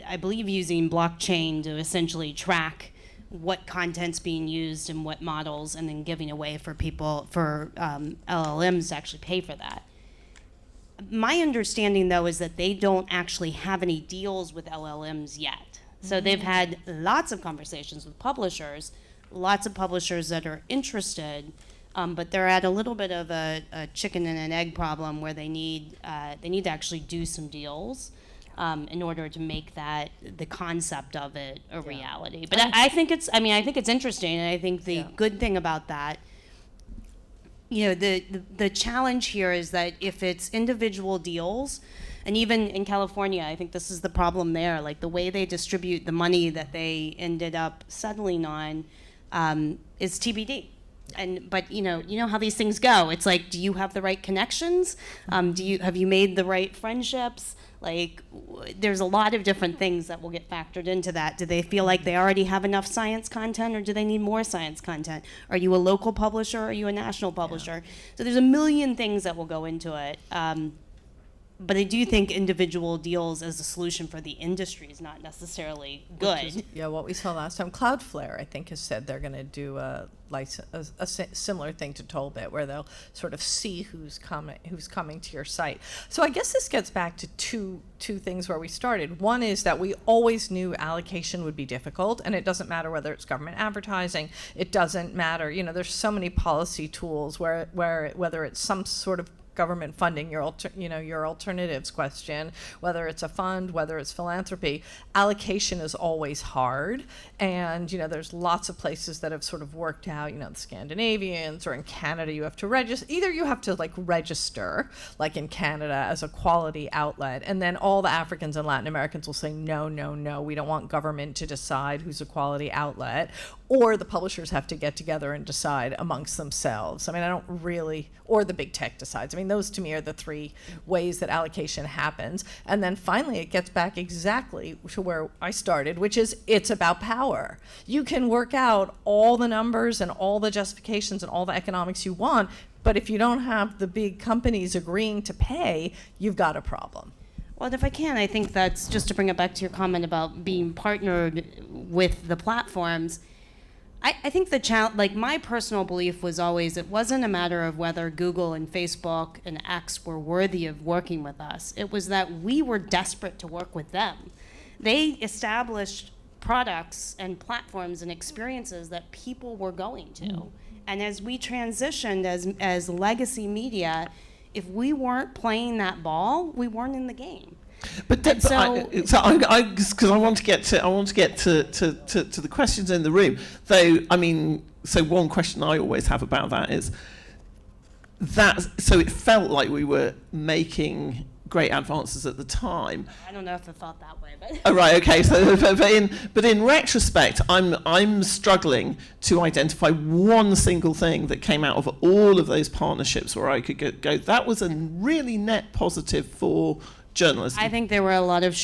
[SPEAKER 11] I believe, using blockchain to essentially track what content's being used and what models, and then giving away for people, for LLMs to actually pay for that. My understanding, though, is that they don't actually have any deals with LLMs yet. So they've had lots of conversations with publishers, lots of publishers that are interested, but they're at a little bit of a chicken and an egg problem where they need to actually do some deals in order to make that, the concept of it, a reality. But I think it's interesting, and I think the good thing about that, the challenge here is that if it's individual deals, and even in California, I think this is the problem there, like the way they distribute the money that they ended up settling on is TBD. But you know how these things go. It's like, do you have the right connections? Have you made the right friendships? Like, there's a lot of different things that will get factored into that. Do they feel like they already have enough science content, or do they need more science content? Are you a local publisher, or are you a national publisher? So there's a million things that will go into it. But I do think individual deals as a solution for the industry is not necessarily good.
[SPEAKER 4] What we saw last time. Cloudflare, I think, has said they're going to do a similar thing to Tollbit, where they'll sort of see who's coming to your site. So I guess this gets back to two things where we started. One is that we always knew allocation would be difficult, and it doesn't matter whether it's government advertising. It doesn't matter. There's so many policy tools where whether it's some sort of government funding, your alternatives question, whether it's a fund, whether it's philanthropy, allocation is always hard. And there's lots of places that have sort of worked out, the Scandinavians, or in Canada you have to register. Either you have to register, like in Canada, as a quality outlet, and then all the Africans and Latin Americans will say, no, we don't want government to decide who's a quality outlet. Or the publishers have to get together and decide amongst themselves. I mean, or the big tech decides. I mean, those to me are the three ways that allocation happens. And then finally, it gets back exactly to where I started, which is it's about power. You can work out all the numbers and all the justifications and all the economics you want, but if you don't have the big companies agreeing to pay, you've got a problem.
[SPEAKER 11] Well, if I can, I think that's, just to bring it back to your comment about being partnered with the platforms, I think my personal belief was always, it wasn't a matter of whether Google and Facebook and X were worthy of working with us. It was that we were desperate to work with them. They established products and platforms and experiences that people were going to. And as we transitioned as legacy media, if we weren't playing that ball, we weren't in the game.
[SPEAKER 1] Because I want to get to the questions in the room. Though, I mean, so one question I always have about that is that. So it felt like we were making great advances at the time.
[SPEAKER 11] I don't know if it felt that way, but.
[SPEAKER 1] Oh, right. Okay. So, but in retrospect, I'm struggling to identify one single thing that came out of all of those partnerships where I could go. That was a really net positive for journalism.
[SPEAKER 11] I think there were a lot of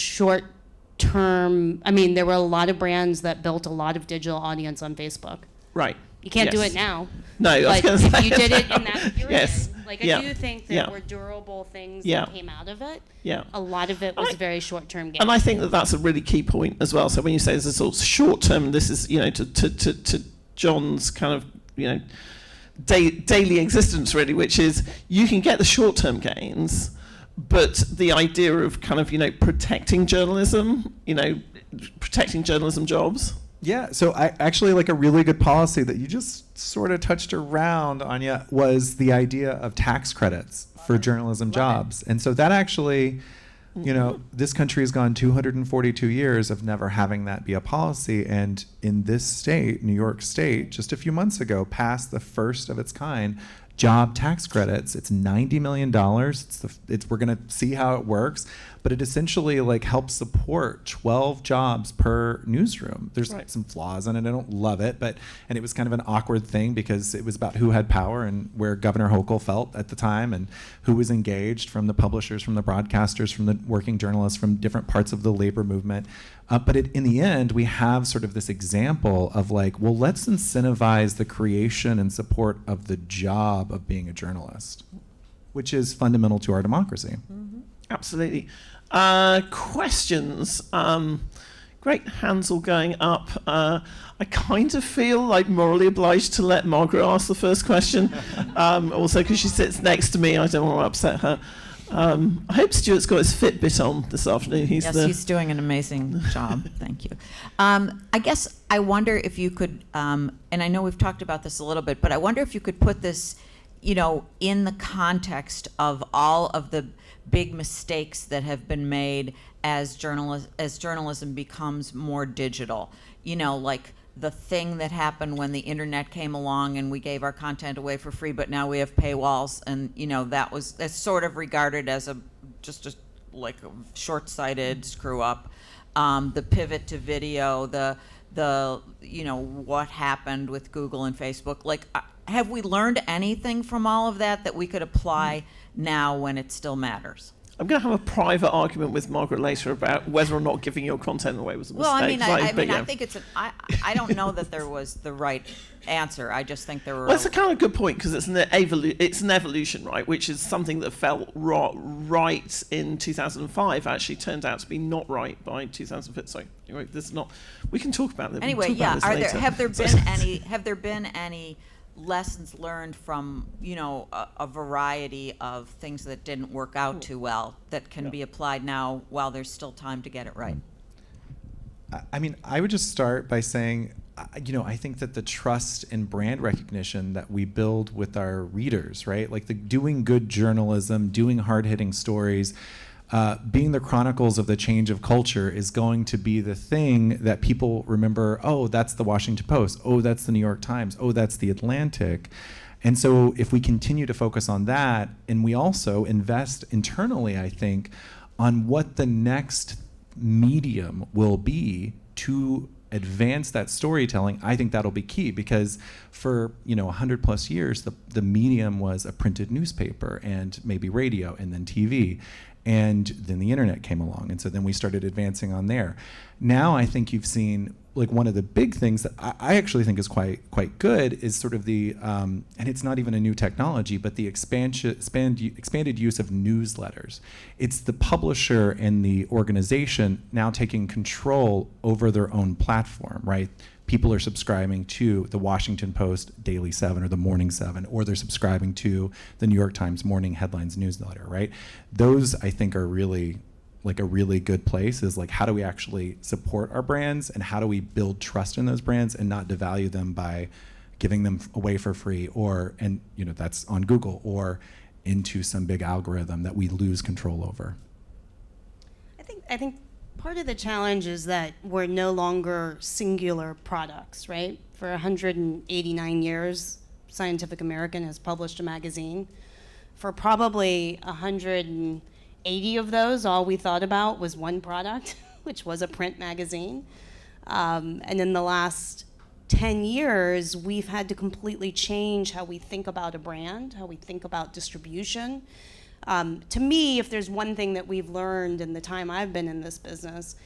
[SPEAKER 11] there were a lot of brands that built a lot of digital audience on Facebook.
[SPEAKER 1] Right.
[SPEAKER 11] You can't do it now.
[SPEAKER 1] No, I was
[SPEAKER 11] but
[SPEAKER 1] going to say.
[SPEAKER 11] If you did it in that period,
[SPEAKER 1] yes.
[SPEAKER 11] I do think there were durable things that came out of it.
[SPEAKER 1] Yeah.
[SPEAKER 11] A lot of it was very short-term gain.
[SPEAKER 1] And I think that that's a really key point as well. So when you say there's a sort of short-term, this is, to John's kind of, daily existence really, which is you can get the short-term gains, but the idea of kind of, protecting journalism, protecting journalism jobs.
[SPEAKER 13] Yeah, so I actually like a really good policy that you just sort of touched around, Anya, was the idea of tax credits for journalism jobs. And so that actually, this country has gone 242 years of never having that be a policy. And in this state, New York State, just a few months ago, passed the first of its kind job tax credits. It's $90 million. We're going to see how it works, but it essentially like helps support 12 jobs per newsroom. There's some flaws in it. I don't love it, and it was kind of an awkward thing because it was about who had power and where Governor Hochul felt at the time and who was engaged from the publishers, from the broadcasters, from the working journalists, from different parts of the labor movement. But in the end, we have sort of this example of like, well, let's incentivize the creation and support of the job of being a journalist, which is fundamental to our democracy.
[SPEAKER 1] Mm-hmm. Absolutely. Questions? Great hands all going up. I kind of feel like morally obliged to let Margaret ask the first question. Also, because she sits next to me, I don't want to upset her. I hope Stuart's got his Fitbit on this afternoon.
[SPEAKER 2] Yes, he's doing an amazing job. Thank you. I guess I wonder if you could, and I know we've talked about this a little bit, but I wonder if you could put this, in the context of all of the big mistakes that have been made as journalism becomes more digital. Like the thing that happened when the internet came along and we gave our content away for free, but now we have paywalls, and that's sort of regarded as just a short-sighted screw up. The pivot to video, the what happened with Google and Facebook. Have we learned anything from all of that we could apply now when it still matters?
[SPEAKER 1] I'm going to have a private argument with Margaret later about whether or not giving your content away was a mistake.
[SPEAKER 2] Well, I think it's I don't know that there was the right answer. I just think there were.
[SPEAKER 1] Well, it's a kind of good point because it's an evolution, right? Which is something that felt right in 2005 actually turned out to be not right by 2005. So anyway, this is not. We can talk about it.
[SPEAKER 2] Anyway, yeah. Have there been any lessons learned from a variety of things that didn't work out too well that can be applied now while there's still time to get it right?
[SPEAKER 13] I mean, I would just start by saying, I think that the trust and brand recognition that we build with our readers, right? Like doing good journalism, doing hard-hitting stories, being the chronicles of the change of culture is going to be the thing that people remember. Oh, that's the Washington Post. Oh, that's the New York Times. Oh, that's the Atlantic. And so if we continue to focus on that, and we also invest internally, I think, on what the next medium will be to advance that storytelling, I think that'll be key, because for 100 plus years, the medium was a printed newspaper and maybe radio and then TV. And then the internet came along, and so then we started advancing on there. Now I think you've seen one of the big things that I actually think is quite good is sort of the and it's not even a new technology, but the expanded use of newsletters. It's the publisher and the organization now taking control over their own platform, right? People are subscribing to the Washington Post Daily 7 or the Morning 7, or they're subscribing to the New York Times Morning Headlines newsletter, right? Those, I think, are really a really good place, is how do we actually support our brands, and how do we build trust in those brands and not devalue them by giving them away for free, and that's on Google, or into some big algorithm that we lose control over.
[SPEAKER 11] I think part of the challenge is that we're no longer singular products, right? For 189 years, Scientific American has published a magazine. For probably 180 of those, all we thought about was one product, which was a print magazine. And in the last 10 years, we've had to completely change how we think about a brand, how we think about distribution. To me, if there's one thing that we've learned in the time I've been in this business,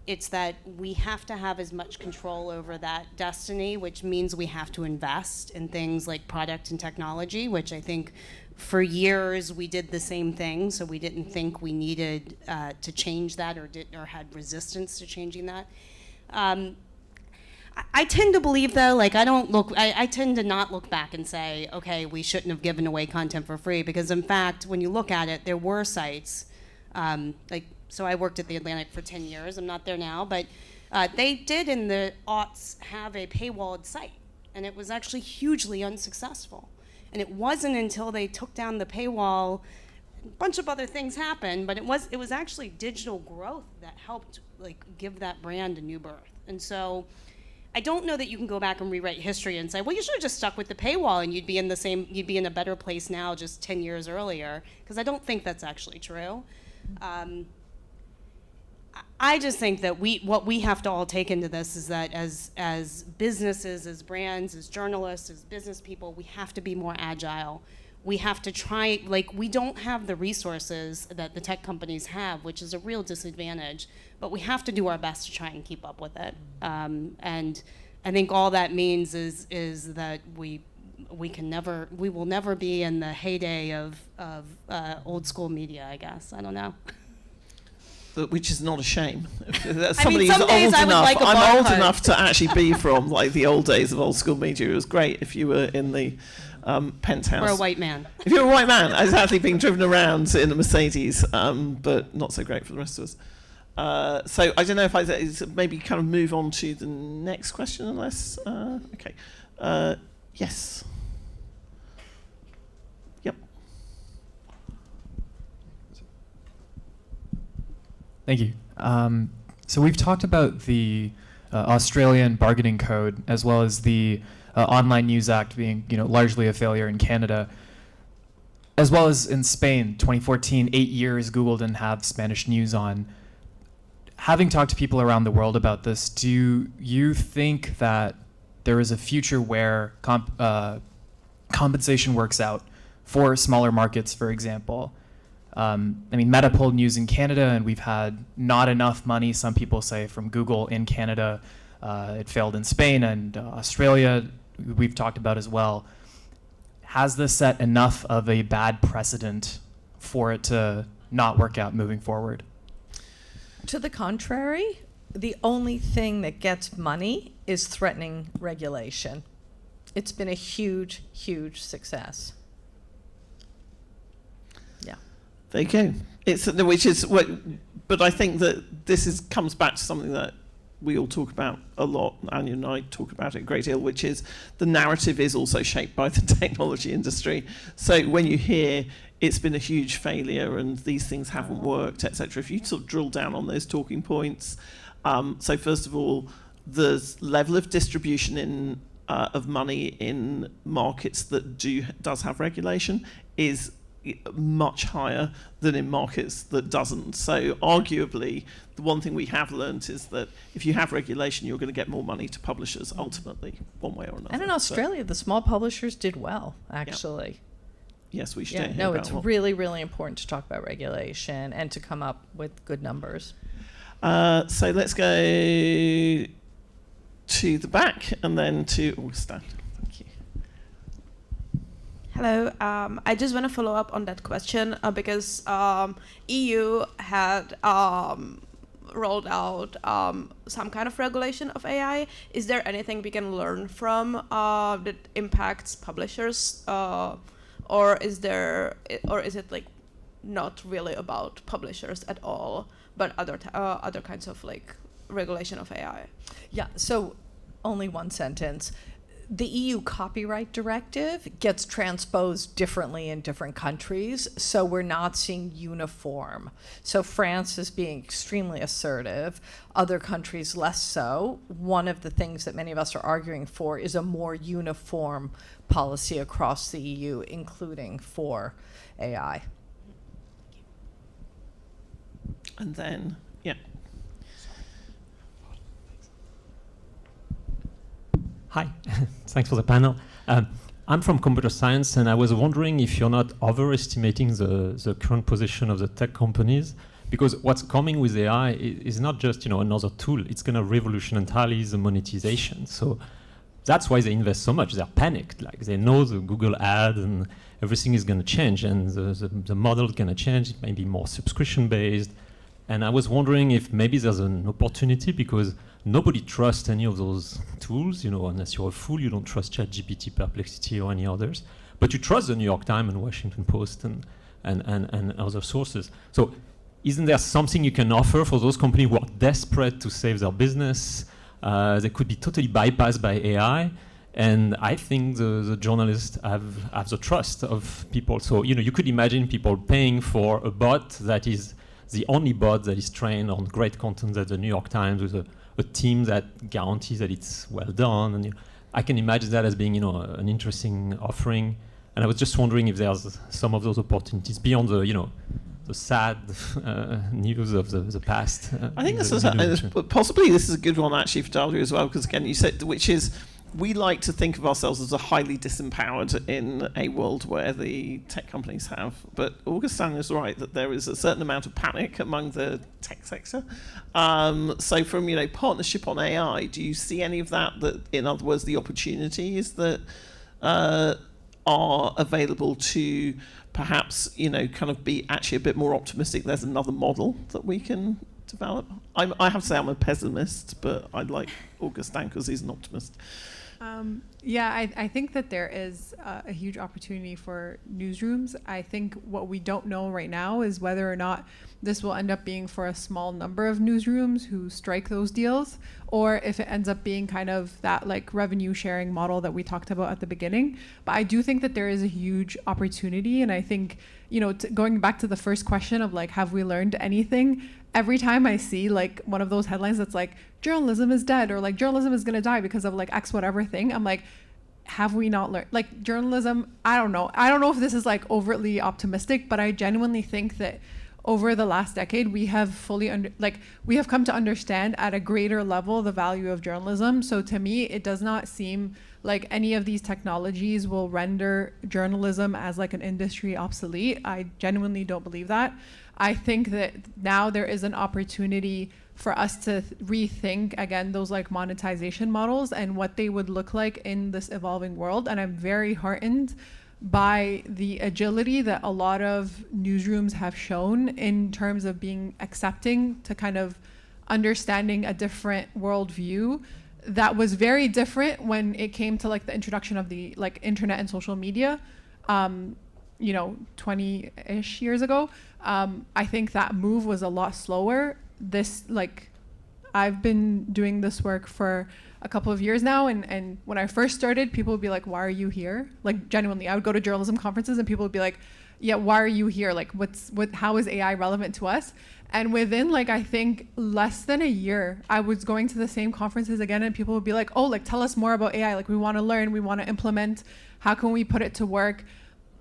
[SPEAKER 11] it's that we have to have as much control over that destiny, which means we have to invest in things like product and technology, which I think for years we did the same thing, so we didn't think we needed to change that or had resistance to changing that. I tend to believe, though, I tend to not look back and say, okay, we shouldn't have given away content for free, because in fact, when you look at it, there were sites, so I worked at the Atlantic for 10 years, I'm not there now, but they did in the aughts have a paywalled site, and it was actually hugely unsuccessful. And it wasn't until they took down the paywall, a bunch of other things happened, but it was actually digital growth that helped give that brand a new birth. And so I don't know that you can go back and rewrite history and say, well, you should have just stuck with the paywall and you'd be in a better place now just 10 years earlier, because I don't think that's actually true. I just think that what we have to all take into this is that as businesses, as brands, as journalists, as business people, we have to be more agile. We have to try, we don't have the resources that the tech companies have, which is a real disadvantage, but we have to do our best to try and keep up with it. And I think all that means is that we will never be in the heyday of old school media, I guess. I don't know.
[SPEAKER 1] Which is not a shame. Somebody
[SPEAKER 11] some
[SPEAKER 1] who's old
[SPEAKER 11] days I would
[SPEAKER 1] enough.
[SPEAKER 11] like a
[SPEAKER 1] I'm old
[SPEAKER 11] barcode.
[SPEAKER 1] enough to actually be from the old days of old school media. It was great if you were in the penthouse.
[SPEAKER 11] Or a white man.
[SPEAKER 1] If you're a white man, exactly, being driven around in a Mercedes, but not so great for the rest of us. So I don't know if I maybe kind of move on to the next question, unless okay. Yes. Yep.
[SPEAKER 20] Thank you. So we've talked about the Australian bargaining code, as well as the Online News Act being, largely a failure in Canada, as well as in Spain, 2014, 8 years Google didn't have Spanish news on. Having talked to people around the world about this, do you think that there is a future where compensation works out for smaller markets, for example? Meta pulled news in Canada, and we've had not enough money, some people say, from Google in Canada. It failed in Spain, and Australia we've talked about as well. Has this set enough of a bad precedent for it to not work out moving forward?
[SPEAKER 4] To the contrary, the only thing that gets money is threatening regulation. It's been a huge, huge success. Yeah.
[SPEAKER 1] There you go. But I think that this comes back to something that we all talk about a lot, Anya and I talk about it a great deal, which is the narrative is also shaped by the technology industry. So when you hear it's been a huge failure and these things haven't worked, etc., if you sort of drill down on those talking points, so first of all, the level of distribution of money in markets that does have regulation is much higher than in markets that doesn't. So arguably, the one thing we have learned is that if you have regulation, you're going to get more money to publishers ultimately, one way or another.
[SPEAKER 4] And in Australia, the small publishers did well, actually.
[SPEAKER 1] Yeah. Yes, we should.
[SPEAKER 4] Yeah, no, it's really, really important to talk about regulation and to come up with good numbers.
[SPEAKER 1] So let's go to the back and then to Augustin. Thank you.
[SPEAKER 5] Hello. I just want to follow up on that question because EU had rolled out some kind of regulation of AI. Is there anything we can learn from that impacts publishers, or is it like not really about publishers at all, but other kinds of like regulation of AI?
[SPEAKER 4] Yeah. So, only one sentence. The EU copyright directive gets transposed differently in different countries, so we're not seeing uniform. So France is being extremely assertive, other countries less so. One of the things that many of us are arguing for is a more uniform policy across the EU, including for AI.
[SPEAKER 1] And then, yeah.
[SPEAKER 19] Hi, thanks for the panel. I'm from computer science, and I was wondering if you're not overestimating the current position of the tech companies, because what's coming with AI is not just another tool. It's going to revolution entirely the monetization. So that's why they invest so much. They're panicked. Like they know the Google ad and everything is going to change, and the model is going to change. It may be more subscription based. And I was wondering if maybe there's an opportunity, because nobody trusts any of those tools, unless you're a fool. You don't trust ChatGPT, Perplexity, or any others. But you trust the New York Times and Washington Post and other sources. So isn't there something you can offer for those companies who are desperate to save their business? They could be totally bypassed by AI. And I think the journalists have the trust of people. So, you could imagine people paying for a bot that is the only bot that is trained on great content that the New York Times with a a team that guarantees that it's well done. And I can imagine that as being, an interesting offering. And I was just wondering if there's some of those opportunities beyond the, the sad news of the past.
[SPEAKER 1] I think possibly this is a good one actually for Dalia as well, because again, you said, which is, we like to think of ourselves as a highly disempowered in a world where the tech companies have. But Augustin is right that there is a certain amount of panic among the tech sector. So from partnership on AI, do you see any of that? That, in other words, the opportunities that are available to perhaps kind of be actually a bit more optimistic? There's another model that we can develop. I have to say I'm a pessimist, but I'd like Augustin because he's an optimist.
[SPEAKER 18] I think that there is a huge opportunity for newsrooms. I think what we don't know right now is whether or not this will end up being for a small number of newsrooms who strike those deals, or if it ends up being kind of that like revenue sharing model that we talked about at the beginning. But I do think that there is a huge opportunity, and I think, going back to the first question of like, have we learned anything? Every time I see like one of those headlines that's like journalism is dead, or like journalism is going to die because of like X whatever thing, I'm like, have we not learned? Like journalism, I don't know if this is like overtly optimistic, but I genuinely think that over the last decade we have we have come to understand at a greater level the value of journalism. So to me, it does not seem like any of these technologies will render journalism as like an industry obsolete. I genuinely don't believe that. I think that now there is an opportunity for us to rethink again those like monetization models and what they would look like in this evolving world. And I'm very heartened by the agility that a lot of newsrooms have shown in terms of being accepting to kind of understanding a different worldview that was very different when it came to like the introduction of the like internet and social media 20-ish years ago. I think that move was a lot slower. I've been doing this work for a couple of years now, and when I first started, people would be like, why are you here? Like genuinely, I would go to journalism conferences and people would be like, yeah, why are you here? Like how is AI relevant to us? And within like, I think less than a year, I was going to the same conferences again, and people would be like, oh, like tell us more about AI. Like we want to learn, we want to implement, how can we put it to work?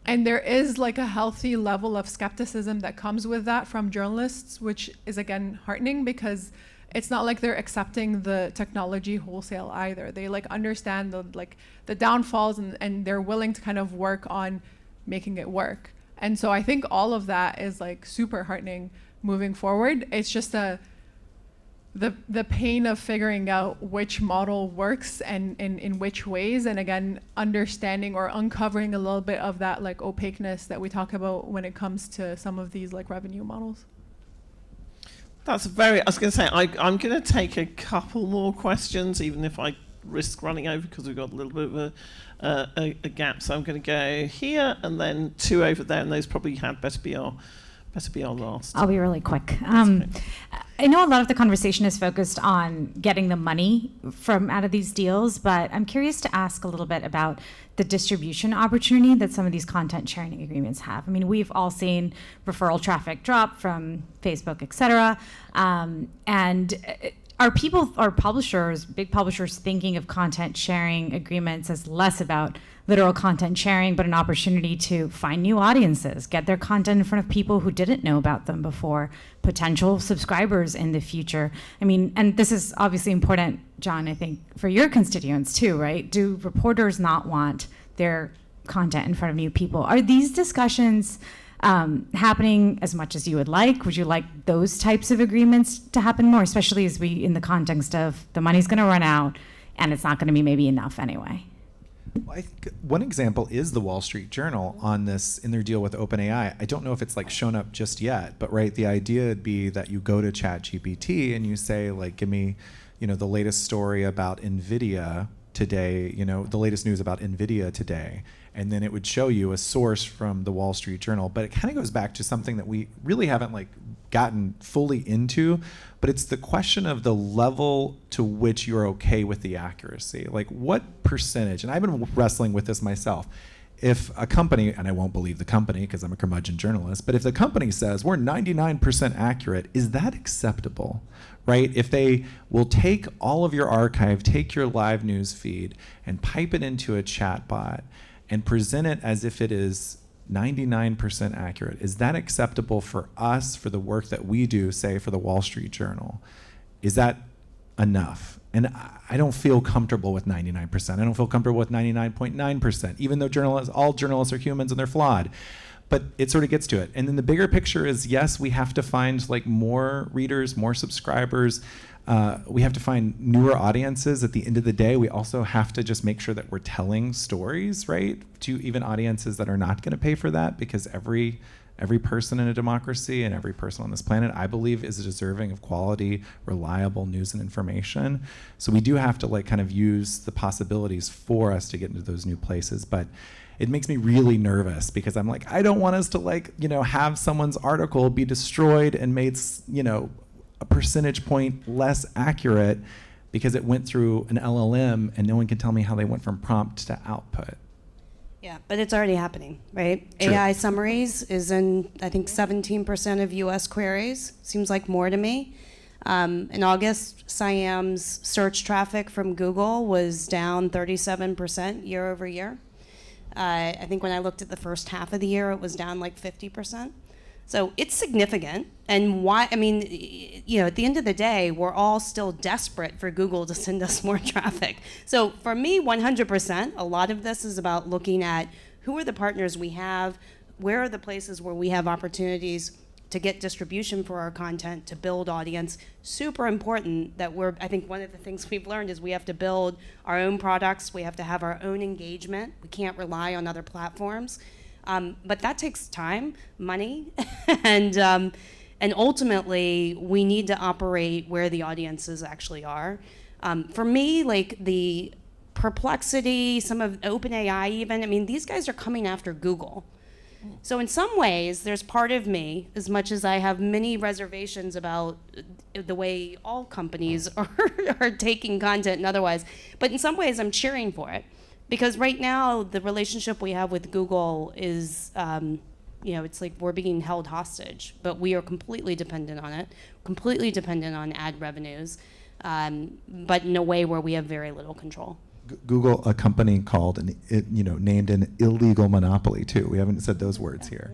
[SPEAKER 18] And there is like a healthy level of skepticism that comes with that from journalists, which is again heartening, because it's not like they're accepting the technology wholesale either. They like understand the downfalls, and they're willing to kind of work on making it work. And so I think all of that is like super heartening moving forward. It's just the pain of figuring out which model works and in which ways, and again understanding or uncovering a little bit of that like opaqueness that we talk about when it comes to some of these like revenue models.
[SPEAKER 1] I was going to say, I'm going to take a couple more questions, even if I risk running over because we've got a little bit of a gap. So I'm going to go here and then two over there, and those probably had better be our last.
[SPEAKER 8] I'll be really quick. I know a lot of the conversation is focused on getting the money from out of these deals, but I'm curious to ask a little bit about the distribution opportunity that some of these content sharing agreements have. I mean, we've all seen referral traffic drop from Facebook, et cetera. And are publishers, big publishers, thinking of content sharing agreements as less about literal content sharing, but an opportunity to find new audiences, get their content in front of people who didn't know about them before, potential subscribers in the future? I mean, and this is obviously important, John, I think, for your constituents too, right? Do reporters not want their content in front of new people? Are these discussions happening as much as you would like? Would you like those types of agreements to happen more, especially as we, in the context of the money's going to run out and it's not going to be maybe enough anyway?
[SPEAKER 13] Well, I think one example is the Wall Street Journal on this in their deal with OpenAI. I don't know if it's like shown up just yet, but right, the idea would be that you go to ChatGPT and you say like, give me, the latest story about NVIDIA today, the latest news about NVIDIA today. And then it would show you a source from the Wall Street Journal. But it kind of goes back to something that we really haven't like gotten fully into, but it's the question of the level to which you're okay with the accuracy. Like what percentage, and I've been wrestling with this myself, if a company, and I won't believe the company because I'm a curmudgeon journalist, but if the company says we're 99% accurate, is that acceptable, right? If they will take all of your archive, take your live news feed, and pipe it into a chat bot and present it as if it is 99% accurate, is that acceptable for us, for the work that we do, say, for the Wall Street Journal? Is that enough? And I don't feel comfortable with 99%. I don't feel comfortable with 99.9%, even though all journalists are humans and they're flawed. But it sort of gets to it. And then the bigger picture is, yes, we have to find like more readers, more subscribers. We have to find newer audiences. At the end of the day, we also have to just make sure that we're telling stories, right, to even audiences that are not going to pay for that, because every person in a democracy and every person on this planet, I believe, is deserving of quality, reliable news and information. So we do have to like kind of use the possibilities for us to get into those new places. But it makes me really nervous because I'm like, I don't want us to like, have someone's article be destroyed and made, a percentage point less accurate because it went through an LLM and no one can tell me how they went from prompt to output.
[SPEAKER 11] Yeah, but it's already happening, right?
[SPEAKER 13] True.
[SPEAKER 11] AI summaries is in, I think, 17% of US queries. Seems like more to me. In August, Siam's search traffic from Google was down 37% year over year. I think when I looked at the first half of the year, it was down like 50%. So it's significant. And why, at the end of the day, we're all still desperate for Google to send us more traffic. So for me, 100%, a lot of this is about looking at who are the partners we have, where are the places where we have opportunities to get distribution for our content, to build audience. Super important that I think one of the things we've learned is we have to build our own products, we have to have our own engagement. We can't rely on other platforms. But that takes time, money, and ultimately we need to operate where the audiences actually are. For me, like the Perplexity, some of OpenAI even, these guys are coming after Google. So in some ways, there's part of me, as much as I have many reservations about the way all companies are taking content and otherwise, but in some ways I'm cheering for it. Because right now, the relationship we have with Google is, it's like we're being held hostage, but we are completely dependent on it, completely dependent on ad revenues, but in a way where we have very little control.
[SPEAKER 13] Google, a company called, named an illegal monopoly too. We haven't said those words here.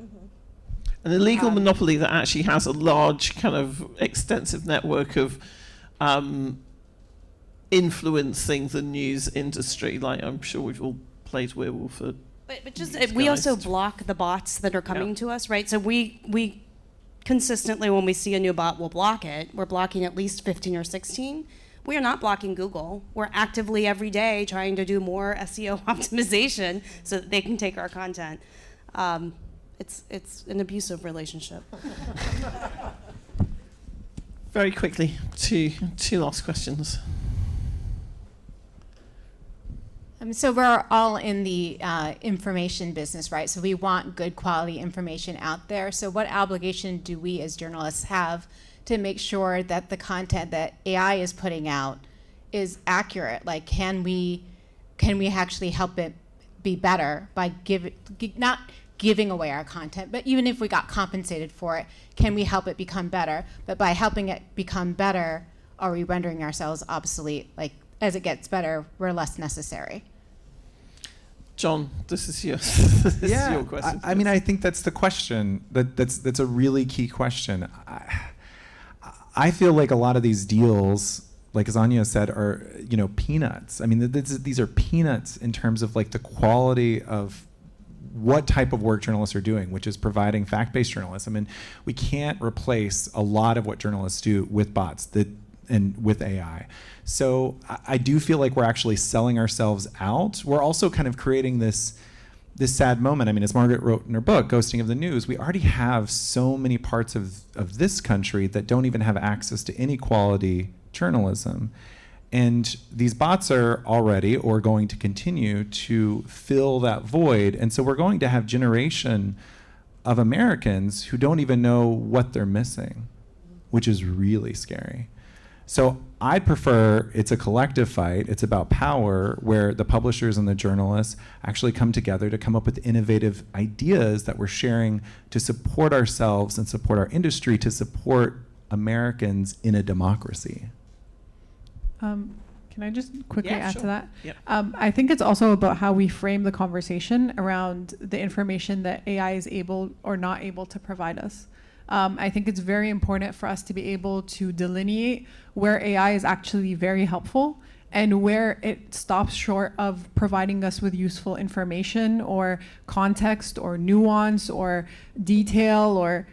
[SPEAKER 1] An illegal monopoly that actually has a large kind of extensive network of influencing the news industry. Like I'm sure we've all played Werewolf.
[SPEAKER 11] But just we also block the bots that are coming to us, right? So we consistently, when we see a new bot, we'll block it. We're blocking at least 15 or 16. We are not blocking Google. We're actively every day trying to do more SEO optimization so that they can take our content. It's an abusive relationship.
[SPEAKER 1] Very quickly, two last questions.
[SPEAKER 8] So we're all in the information business, right? So we want good quality information out there. So what obligation do we as journalists have to make sure that the content that AI is putting out is accurate? Like, can we actually help it be better by not giving away our content, but even if we got compensated for it, can we help it become better? But by helping it become better, are we rendering ourselves obsolete? Like, as it gets better, we're less necessary.
[SPEAKER 1] John, this is your question.
[SPEAKER 13] I think that's the question. That's a really key question. I feel like a lot of these deals, like as Anya said, are peanuts. These are peanuts in terms of like the quality of what type of work journalists are doing, which is providing fact-based journalism. We can't replace a lot of what journalists do with bots and with AI. So I do feel like we're actually selling ourselves out. We're also kind of creating this sad moment. As Margaret wrote in her book, Ghosting of the News, we already have so many parts of this country that don't even have access to any quality journalism. And these bots are already or going to continue to fill that void. And so we're going to have generation of Americans who don't even know what they're missing, which is really scary. So I'd prefer it's a collective fight. It's about power, where the publishers and the journalists actually come together to come up with innovative ideas that we're sharing to support ourselves and support our industry, to support Americans in a democracy.
[SPEAKER 18] Can I just quickly add
[SPEAKER 1] sure.
[SPEAKER 18] to that?
[SPEAKER 1] Yep.
[SPEAKER 18] I think it's also about how we frame the conversation around the information that AI is able or not able to provide us. I think it's very important for us to be able to delineate where AI is actually very helpful and where it stops short of providing us with useful information or context or nuance or detail or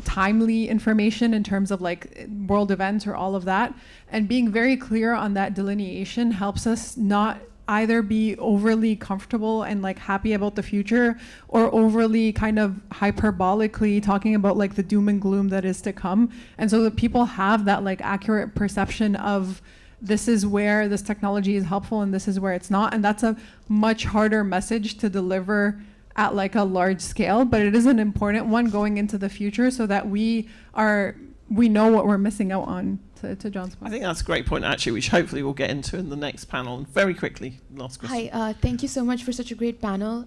[SPEAKER 18] timely information in terms of like world events or all of that. And being very clear on that delineation helps us not either be overly comfortable and like happy about the future or overly kind of hyperbolically talking about like the doom and gloom that is to come. And so that people have that like accurate perception of this is where this technology is helpful and this is where it's not. And that's a much harder message to deliver at like a large scale, but it is an important one going into the future so that we know what we're missing out on, to John's point.
[SPEAKER 1] I think that's a great point, actually, which hopefully we'll get into in the next panel. And very quickly, last question.
[SPEAKER 3] Hi, thank you so much for such a great panel.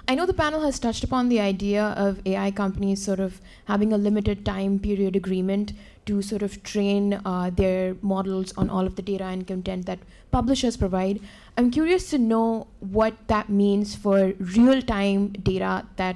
[SPEAKER 3] I know the panel has touched upon the idea of AI companies sort of having a limited time period agreement to sort of train their models on all of the data and content that publishers provide. I'm curious to know what that means for real-time data that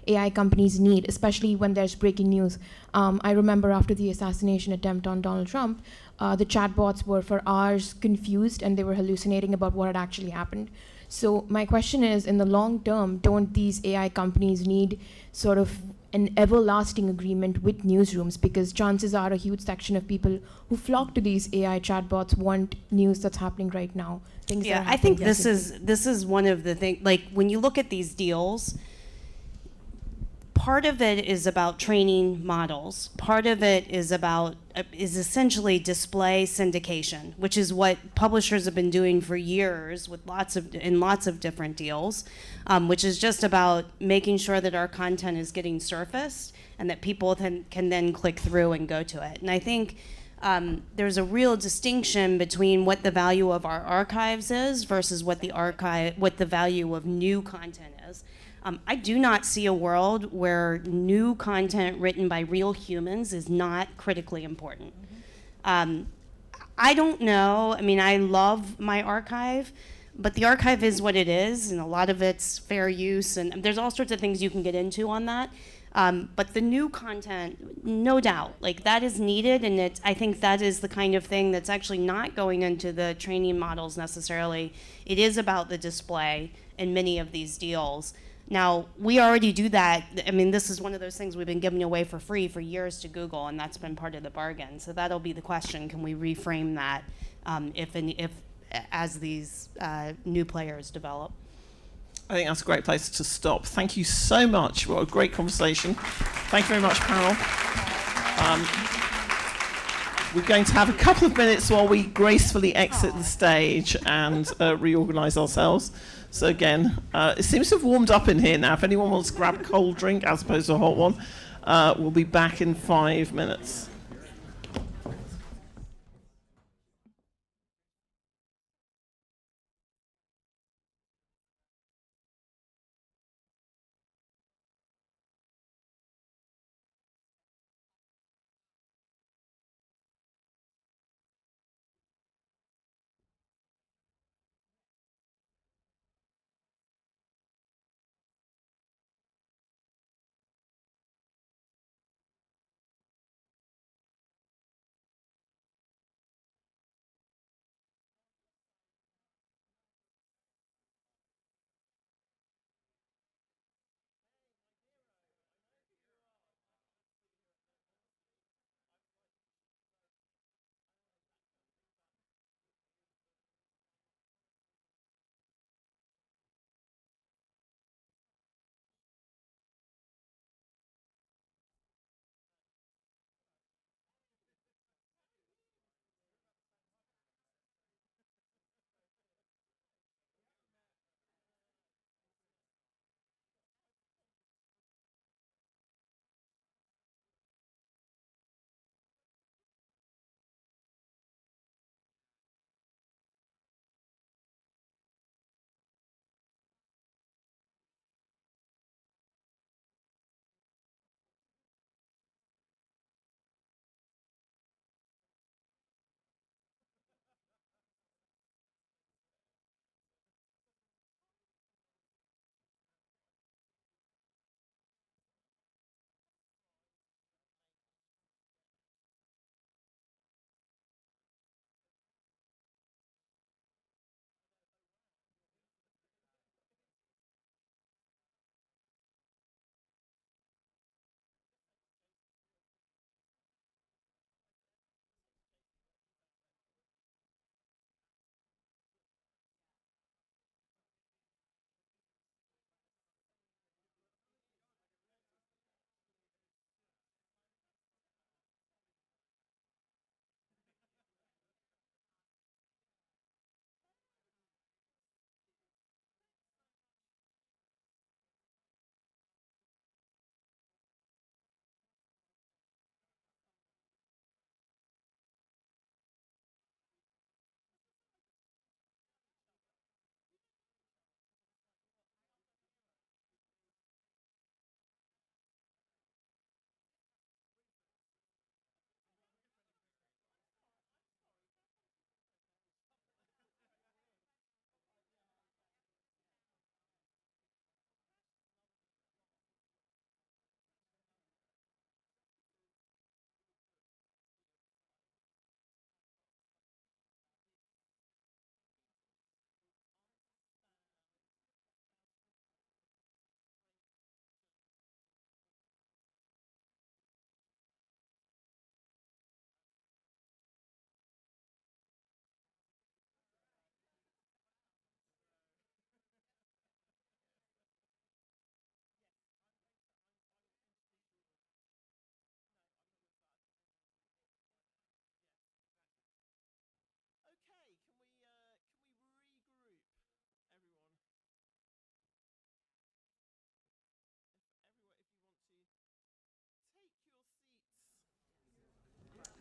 [SPEAKER 3] AI companies need, especially when there's breaking news. I remember after the assassination attempt on Donald Trump, the chatbots were for hours confused and they were hallucinating about what had actually happened. So my question is, in the long term, don't these AI companies need sort of an everlasting agreement with newsrooms? Because chances are a huge section of people who flock to these AI chatbots want news that's happening right now. Things that are
[SPEAKER 11] I think
[SPEAKER 3] happening
[SPEAKER 11] this is one of the things, like when you look at these deals, part of it is about training models. Part of it is about is essentially display syndication, which is what publishers have been doing for years with lots of different deals, which is just about making sure that our content is getting surfaced and that people can then click through and go to it. And I think there's a real distinction between what the value of our archives is versus what the value of new content is. I do not see a world where new content written by real humans is not critically important. I don't know. I mean, I love my archive, but the archive is what it is, and a lot of it's fair use, and there's all sorts of things you can get into on that. But the new content, no doubt, like that is needed, and I think that is the kind of thing that's actually not going into the training models necessarily. It is about the display in many of these deals. Now, we already do that. I mean, this is one of those things we've been giving away for free for years to Google, and that's been part of the bargain. So that'll be the question: can we reframe that if as these new players develop?
[SPEAKER 1] I think that's a great place to stop. Thank you so much. What a great conversation. Thank you very much, panel. We're going to have a couple of minutes while we gracefully exit the stage and reorganize ourselves. So again, it seems to have warmed up in here now. If anyone wants to grab a cold drink as opposed to a hot one, we'll be back in 5 minutes.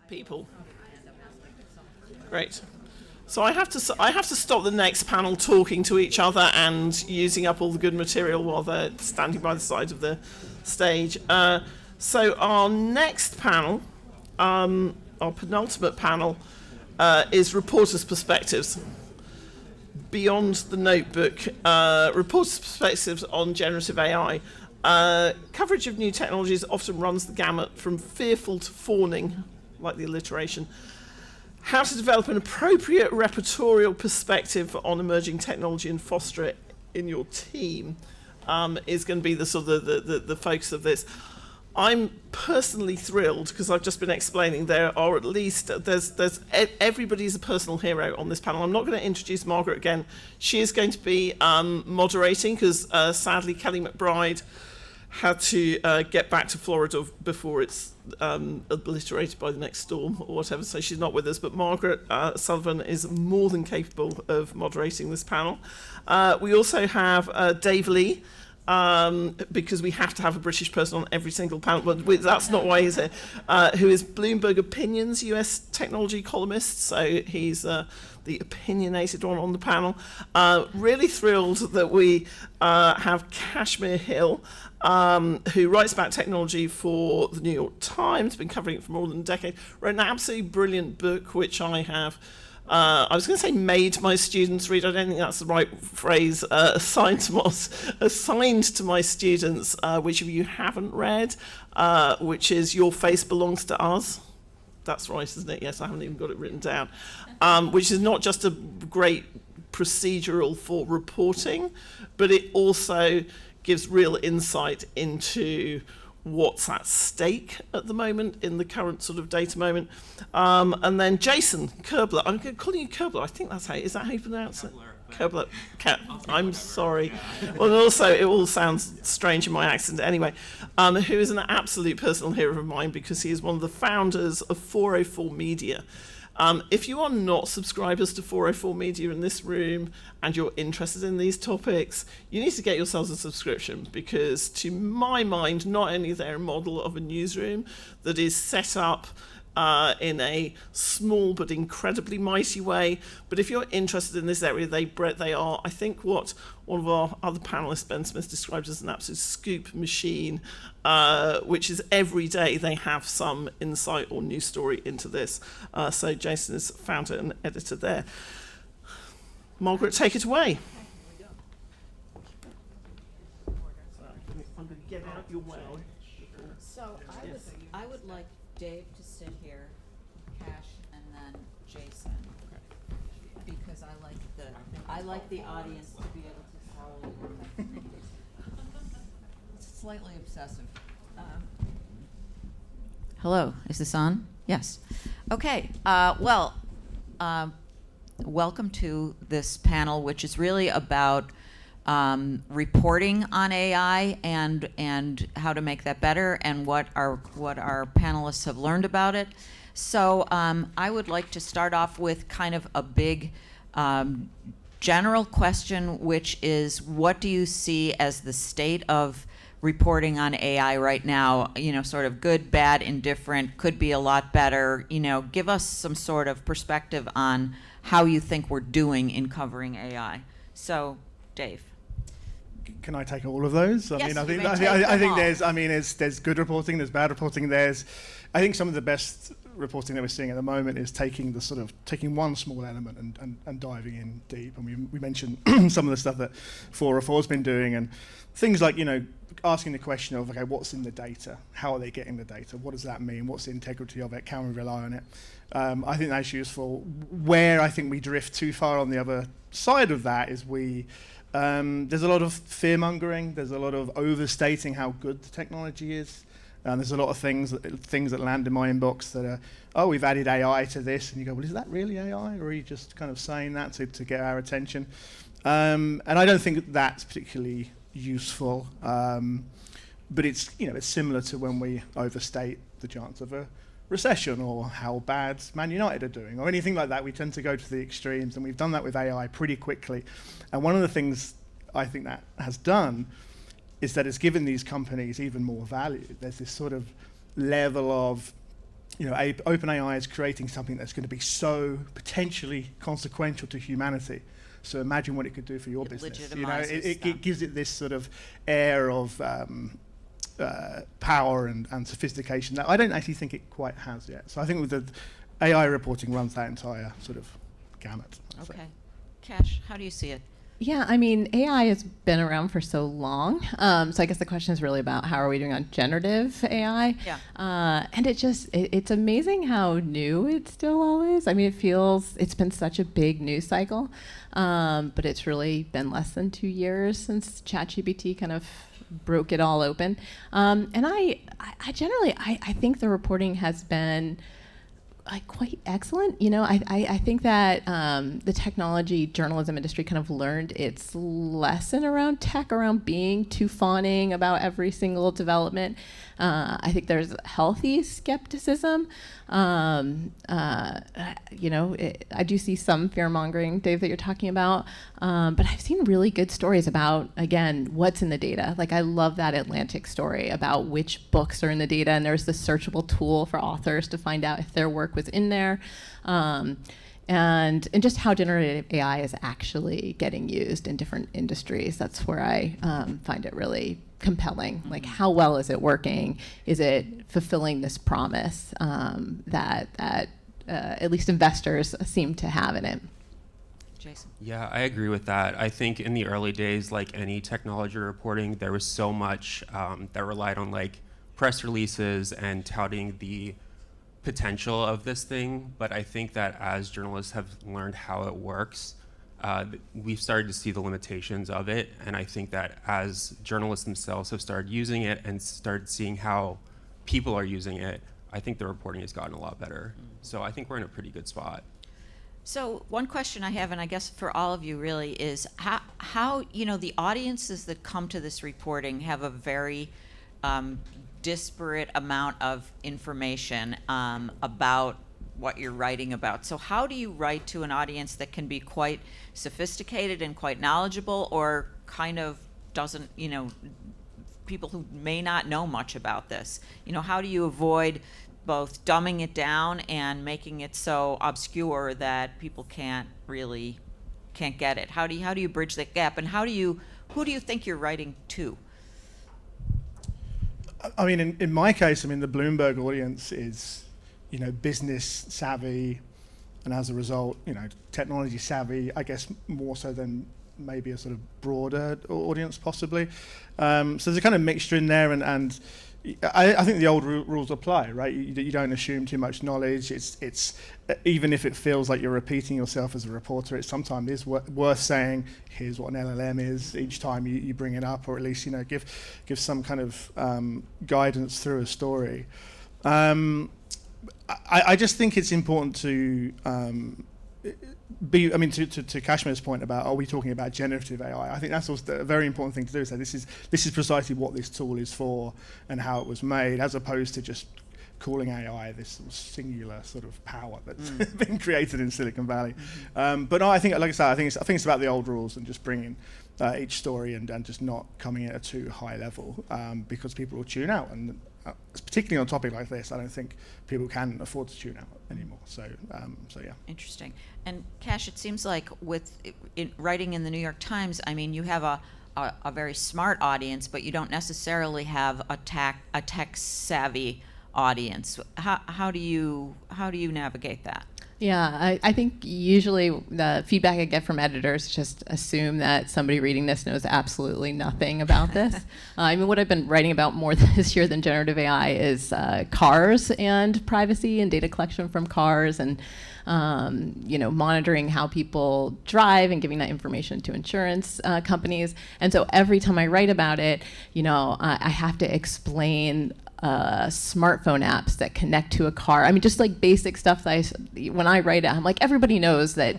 [SPEAKER 1] people. Great. So I have to stop the next panel talking to each other and using up all the good material while they're standing by the side of the stage. So our next panel, our penultimate panel, is reporters' perspectives. Beyond the notebook, reporters' perspectives on generative AI. Coverage of new technologies often runs the gamut from fearful to fawning, like the alliteration. How to develop an appropriate reportorial perspective on emerging technology and foster it in your team is going to be the sort of the focus of this. I'm personally thrilled because I've just been explaining there are at least everybody's a personal hero on this panel. I'm not going to introduce Margaret again. She is going to be moderating because sadly Kelly McBride had to get back to Florida before it's obliterated by the next storm or whatever, so she's not with us. But Margaret Sullivan is more than capable of moderating this panel. We also have Dave Lee, because we have to have a British person on every single panel, but that's not why he's here, who is Bloomberg Opinions US technology columnist, so he's the opinionated one on the panel. Really thrilled that we have Kashmir Hill, who writes about technology for the New York Times, been covering it for more than a decade, wrote an absolutely brilliant book, which I have, I was going to say made my students read, I don't think that's the right phrase, assigned to my students, which of you haven't read, which is Your Face Belongs to Us. That's right, isn't it? Yes, I haven't even got it written down. Which is not just a great procedural for reporting, but it also gives real insight into what's at stake at the moment in the current sort of data moment. And then Jason Kerbler, I'm calling you Kerbler, I think that's is that how you pronounce it? Kerbler. I'm sorry. Well, also, it all sounds strange in my accent anyway, who is an absolute personal hero of mine because he is one of the founders of 404 Media. If you are not subscribers to 404 Media in this room and you're interested in these topics, you need to get yourselves a subscription because, to my mind, not only are they a model of a newsroom that is set up in a small but incredibly mighty way, but if you're interested in this area, they are, I think, what one of our other panelists, Ben Smith, described as an absolute scoop machine, which is every day they have some insight or news story into this. So Jason is founder and editor there. Margaret, take it away. I'm going to get out your well.
[SPEAKER 2] So I would like Dave to sit here, Cash, and then Jason, because I like the audience to be able to follow along. It's slightly obsessive. Hello, is this on? Yes. Okay. Welcome to this panel, which is really about reporting on AI and how to make that better and what our panelists have learned about it. So I would like to start off with kind of a big general question, which is, what do you see as the state of reporting on AI right now? You know, sort of good, bad, indifferent, could be a lot better. You know, give us some sort of perspective on how you think we're doing in covering AI. So, Dave.
[SPEAKER 6] Can I take all of those?
[SPEAKER 2] Yes,
[SPEAKER 6] I think there's good reporting, there's bad reporting. I think some of the best reporting that we're seeing at the moment is taking one small element and diving in deep. And we mentioned some of the stuff that 404's been doing, and things like, asking the question of, okay, what's in the data? How are they getting the data? What does that mean? What's the integrity of it? Can we rely on it? I think that's useful. Where I think we drift too far on the other side of that is there's a lot of fear-mongering. There's a lot of overstating how good the technology is. There's a lot of things that land in my inbox that are, we've added AI to this. And you go, well, is that really AI? Or are you just kind of saying that to get our attention? And I don't think that's particularly useful. But it's similar to when we overstate the chance of a recession or how bad Man United are doing or anything like that. We tend to go to the extremes, and we've done that with AI pretty quickly. And one of the things I think that has done is that it's given these companies even more value. There's this sort of level of OpenAI is creating something that's going to be so potentially consequential to humanity. So imagine what it could do for your business. It gives it this sort of air of power and sophistication that I don't actually think it quite has yet. So I think with the AI reporting runs that entire sort of gamut.
[SPEAKER 2] Okay. Cash, how do you see it?
[SPEAKER 15] Yeah, I mean, AI has been around for so long. So I guess the question is really about how are we doing on generative AI?
[SPEAKER 2] Yeah.
[SPEAKER 15] And it's amazing how new it still all is. I mean, it's been such a big news cycle, but it's really been less than 2 years since ChatGPT kind of broke it all open. And I generally think the reporting has been quite excellent. I think that the technology journalism industry kind of learned its lesson around tech, around being too fawning about every single development. I think there's healthy skepticism. I do see some fear-mongering, Dave, that you're talking about. But I've seen really good stories about, again, what's in the data. Like, I love that Atlantic story about which books are in the data, and there's this searchable tool for authors to find out if their work was in there. And just how generative AI is actually getting used in different industries. That's where I find it really compelling. Like, how well is it working? Is it fulfilling this promise that at least investors seem to have in it?
[SPEAKER 2] Jason?
[SPEAKER 22] Yeah, I agree with that. I think in the early days, like any technology reporting, there was so much that relied on like press releases and touting the potential of this thing. But I think that as journalists have learned how it works, we've started to see the limitations of it. And I think that as journalists themselves have started using it and started seeing how people are using it, I think the reporting has gotten a lot better. So I think we're in a pretty good spot.
[SPEAKER 2] So one question I have, and I guess for all of you really, is how the audiences that come to this reporting have a very disparate amount of information about what you're writing about. So how do you write to an audience that can be quite sophisticated and quite knowledgeable, or kind of doesn't, people who may not know much about this? How do you avoid both dumbing it down and making it so obscure that people can't get it? How do you bridge that gap, and who do you think you're writing to?
[SPEAKER 6] I mean, in my case, the Bloomberg audience is, business savvy, and as a result, technology savvy, I guess more so than maybe a sort of broader audience possibly. So there's a kind of mixture in there, and I think the old rules apply, right? You don't assume too much knowledge. It's even if it feels like you're repeating yourself as a reporter, it sometimes is worth saying, here's what an LLM is each time you bring it up, or at least give some kind of guidance through a story. I just think it's important to to Kashmir's point about, are we talking about generative AI? I think that's also a very important thing to do. So this is precisely what this tool is for and how it was made, as opposed to just calling AI this sort of singular sort of power that's been created in Silicon Valley. But no, I think, like I said, I think it's about the old rules and just bringing each story and just not coming in at a too high level, because people will tune out. And particularly on a topic like this, I don't think people can afford to tune out anymore. So yeah.
[SPEAKER 2] Interesting. And Cash, it seems like writing in the New York Times, you have a very smart audience, but you don't necessarily have a tech savvy audience. How do you navigate that?
[SPEAKER 15] Yeah, I think usually the feedback I get from editors just assume that somebody reading this knows absolutely nothing about this. What I've been writing about more this year than generative AI is cars and privacy and data collection from cars, and monitoring how people drive and giving that information to insurance companies. And so every time I write about it, I have to explain smartphone apps that connect to a car. Just like basic stuff that when I write it, I'm like, everybody knows that,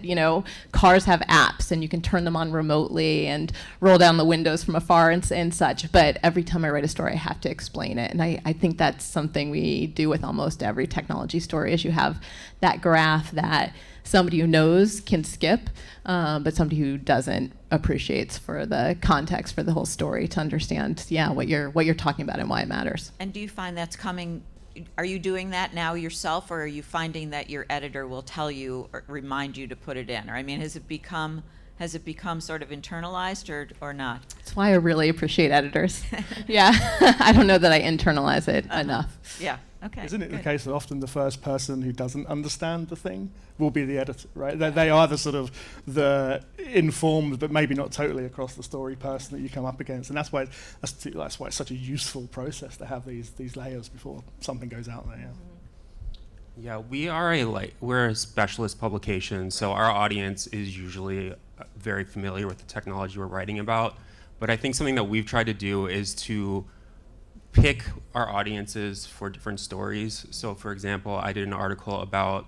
[SPEAKER 15] cars have apps and you can turn them on remotely and roll down the windows from afar and such. But every time I write a story, I have to explain it. And I think that's something we do with almost every technology story, is you have that graph that somebody who knows can skip, but somebody who doesn't appreciates for the context for the whole story to understand, what you're talking about and why it matters.
[SPEAKER 2] And do you find that's coming are you doing that now yourself, or are you finding that your editor will tell you or remind you to put it in? Or I mean, has it become sort of internalized or not?
[SPEAKER 15] That's why I really appreciate editors. Yeah, I don't know that I internalize it enough.
[SPEAKER 2] Yeah. Okay.
[SPEAKER 6] Isn't it
[SPEAKER 2] good.
[SPEAKER 6] the case that often the first person who doesn't understand the thing will be the editor, right? They are the sort of the informed, but maybe not totally across the story person that you come up against, and that's why it's such a useful process to have these layers before something goes out there. Yeah.
[SPEAKER 22] Yeah, we're a specialist publication, so our audience is usually very familiar with the technology we're writing about. But I think something that we've tried to do is to pick our audiences for different stories. So for example, I did an article about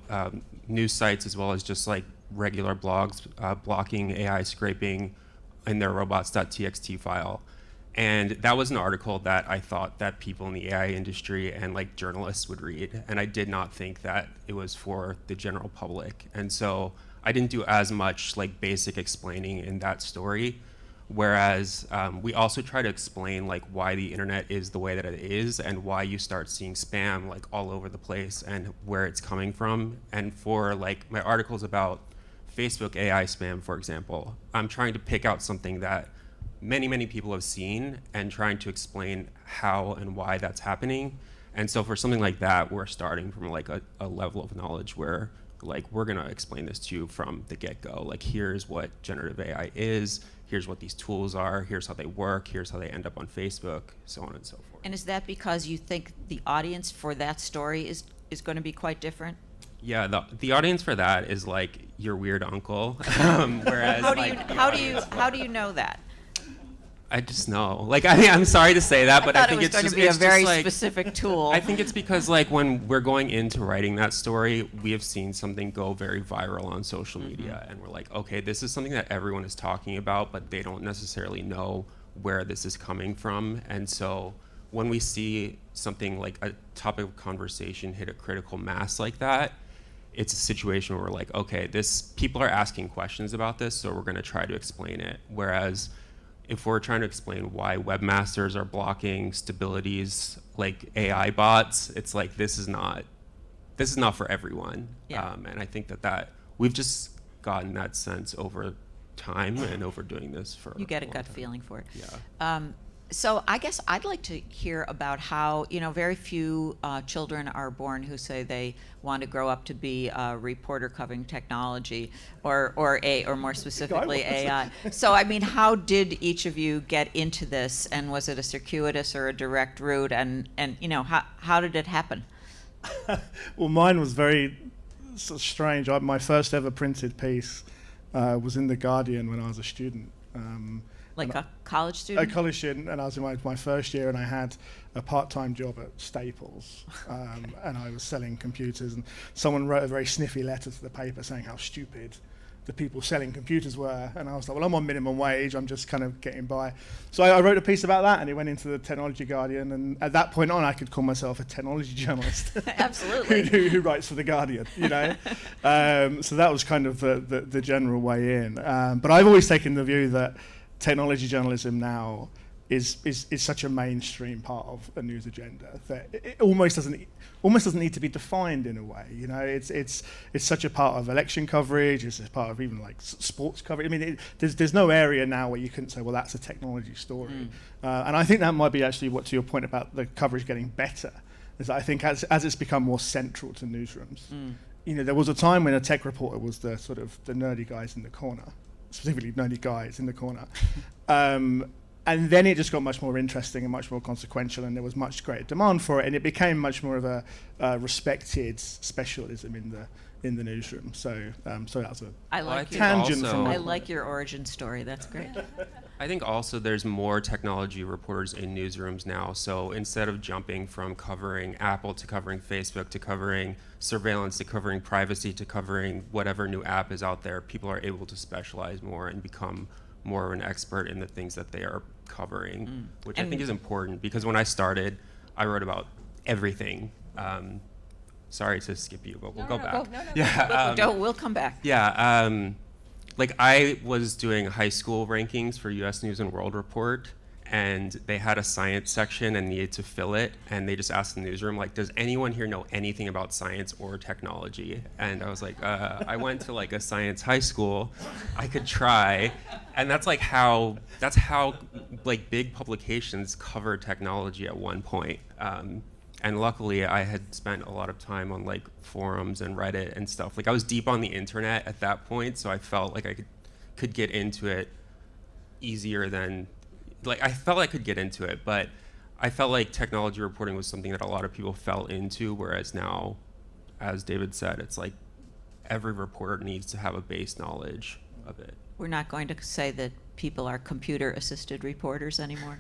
[SPEAKER 22] news sites as well as just like regular blogs blocking AI scraping in their robots.txt file. And that was an article that I thought that people in the AI industry and like journalists would read. And I did not think that it was for the general public. And so I didn't do as much like basic explaining in that story. Whereas we also try to explain like why the internet is the way that it is and why you start seeing spam like all over the place and where it's coming from. And for like my articles about Facebook AI spam, for example, I'm trying to pick out something that many people have seen and trying to explain how and why that's happening. And so for something like that, we're starting from like a level of knowledge where like we're gonna explain this to you from the get-go. Like here's what generative AI is, here's what these tools are, here's how they work, here's how they end up on Facebook, so on and so forth.
[SPEAKER 2] And is that because you think the audience for that story is going to be quite different?
[SPEAKER 22] Yeah, the audience for that is like your weird uncle. Whereas
[SPEAKER 2] how do you know that?
[SPEAKER 22] I just know. Like, I'm sorry to say that, but I think
[SPEAKER 2] it's going to be a very specific tool.
[SPEAKER 22] I think it's because, like, when we're going into writing that story, we have seen something go very viral on social media, and we're like, okay, this is something that everyone is talking about, but they don't necessarily know where this is coming from. And so when we see something like a topic of conversation hit a critical mass like that, it's a situation where we're like, okay, people are asking questions about this, so we're going to try to explain it. Whereas if we're trying to explain why webmasters are blocking stabilities like AI bots, it's like this is not for everyone.
[SPEAKER 2] Yeah.
[SPEAKER 22] And I think that we've just gotten that sense over time and over doing this for
[SPEAKER 2] you get a gut
[SPEAKER 22] time.
[SPEAKER 2] feeling for it.
[SPEAKER 22] Yeah.
[SPEAKER 2] So I guess I'd like to hear about how, very few children are born who say they want to grow up to be a reporter covering technology or more specifically AI. So, I mean, how did each of you get into this, and was it a circuitous or a direct route, and how did it happen?
[SPEAKER 6] Well, mine was very sort of strange. My first ever printed piece was in The Guardian when I was a student.
[SPEAKER 2] Like a college student?
[SPEAKER 6] A college student, and I was in my first year, and I had a part-time job at Staples, and I was selling computers, and someone wrote a very sniffy letter to the paper saying how stupid the people selling computers were, and I was like, well, I'm on minimum wage, I'm just kind of getting by. So I wrote a piece about that, and it went into the Technology Guardian, and at that point on, I could call myself a technology journalist.
[SPEAKER 2] Absolutely.
[SPEAKER 6] who writes for The Guardian, So that was kind of the general way in. But I've always taken the view that technology journalism now is such a mainstream part of a news agenda that it almost doesn't need to be defined in a way. It's such a part of election coverage. It's a part of even like sports coverage. I mean, there's no area now where you couldn't say, well, that's a technology story. And I think that might be actually what to your point about the coverage getting better. Is I think as it's become more central to newsrooms, there was a time when a tech reporter was the sort of the nerdy guys in the corner. Specifically nerdy guys in the corner. And then it just got much more interesting and much more consequential, and there was much greater demand for it, and it became much more of a respected specialism in the newsroom. So that was a tangent from
[SPEAKER 2] I like your origin story. That's great.
[SPEAKER 22] I think also there's more technology reporters in newsrooms now. So instead of jumping from covering Apple to covering Facebook to covering surveillance to covering privacy to covering whatever new app is out there, people are able to specialize more and become more of an expert in the things that they are covering, which I think is important, because when I started, I wrote about everything. Sorry to skip you, but we'll go back.
[SPEAKER 2] We'll come back.
[SPEAKER 22] Yeah. Like I was doing high school rankings for U.S. News and World Report, and they had a science section and needed to fill it, and they just asked the newsroom, like, does anyone here know anything about science or technology? And I was like, I went to like a science high school, I could try. And that's how like big publications cover technology at one point. And luckily I had spent a lot of time on like forums and Reddit and stuff. Like I was deep on the internet at that point, so I felt like I could get into it easier than, like I felt I could get into it, but I felt like technology reporting was something that a lot of people fell into, whereas now, as David said, it's like every reporter needs to have a base knowledge of it.
[SPEAKER 2] We're not going to say that people are computer-assisted reporters anymore.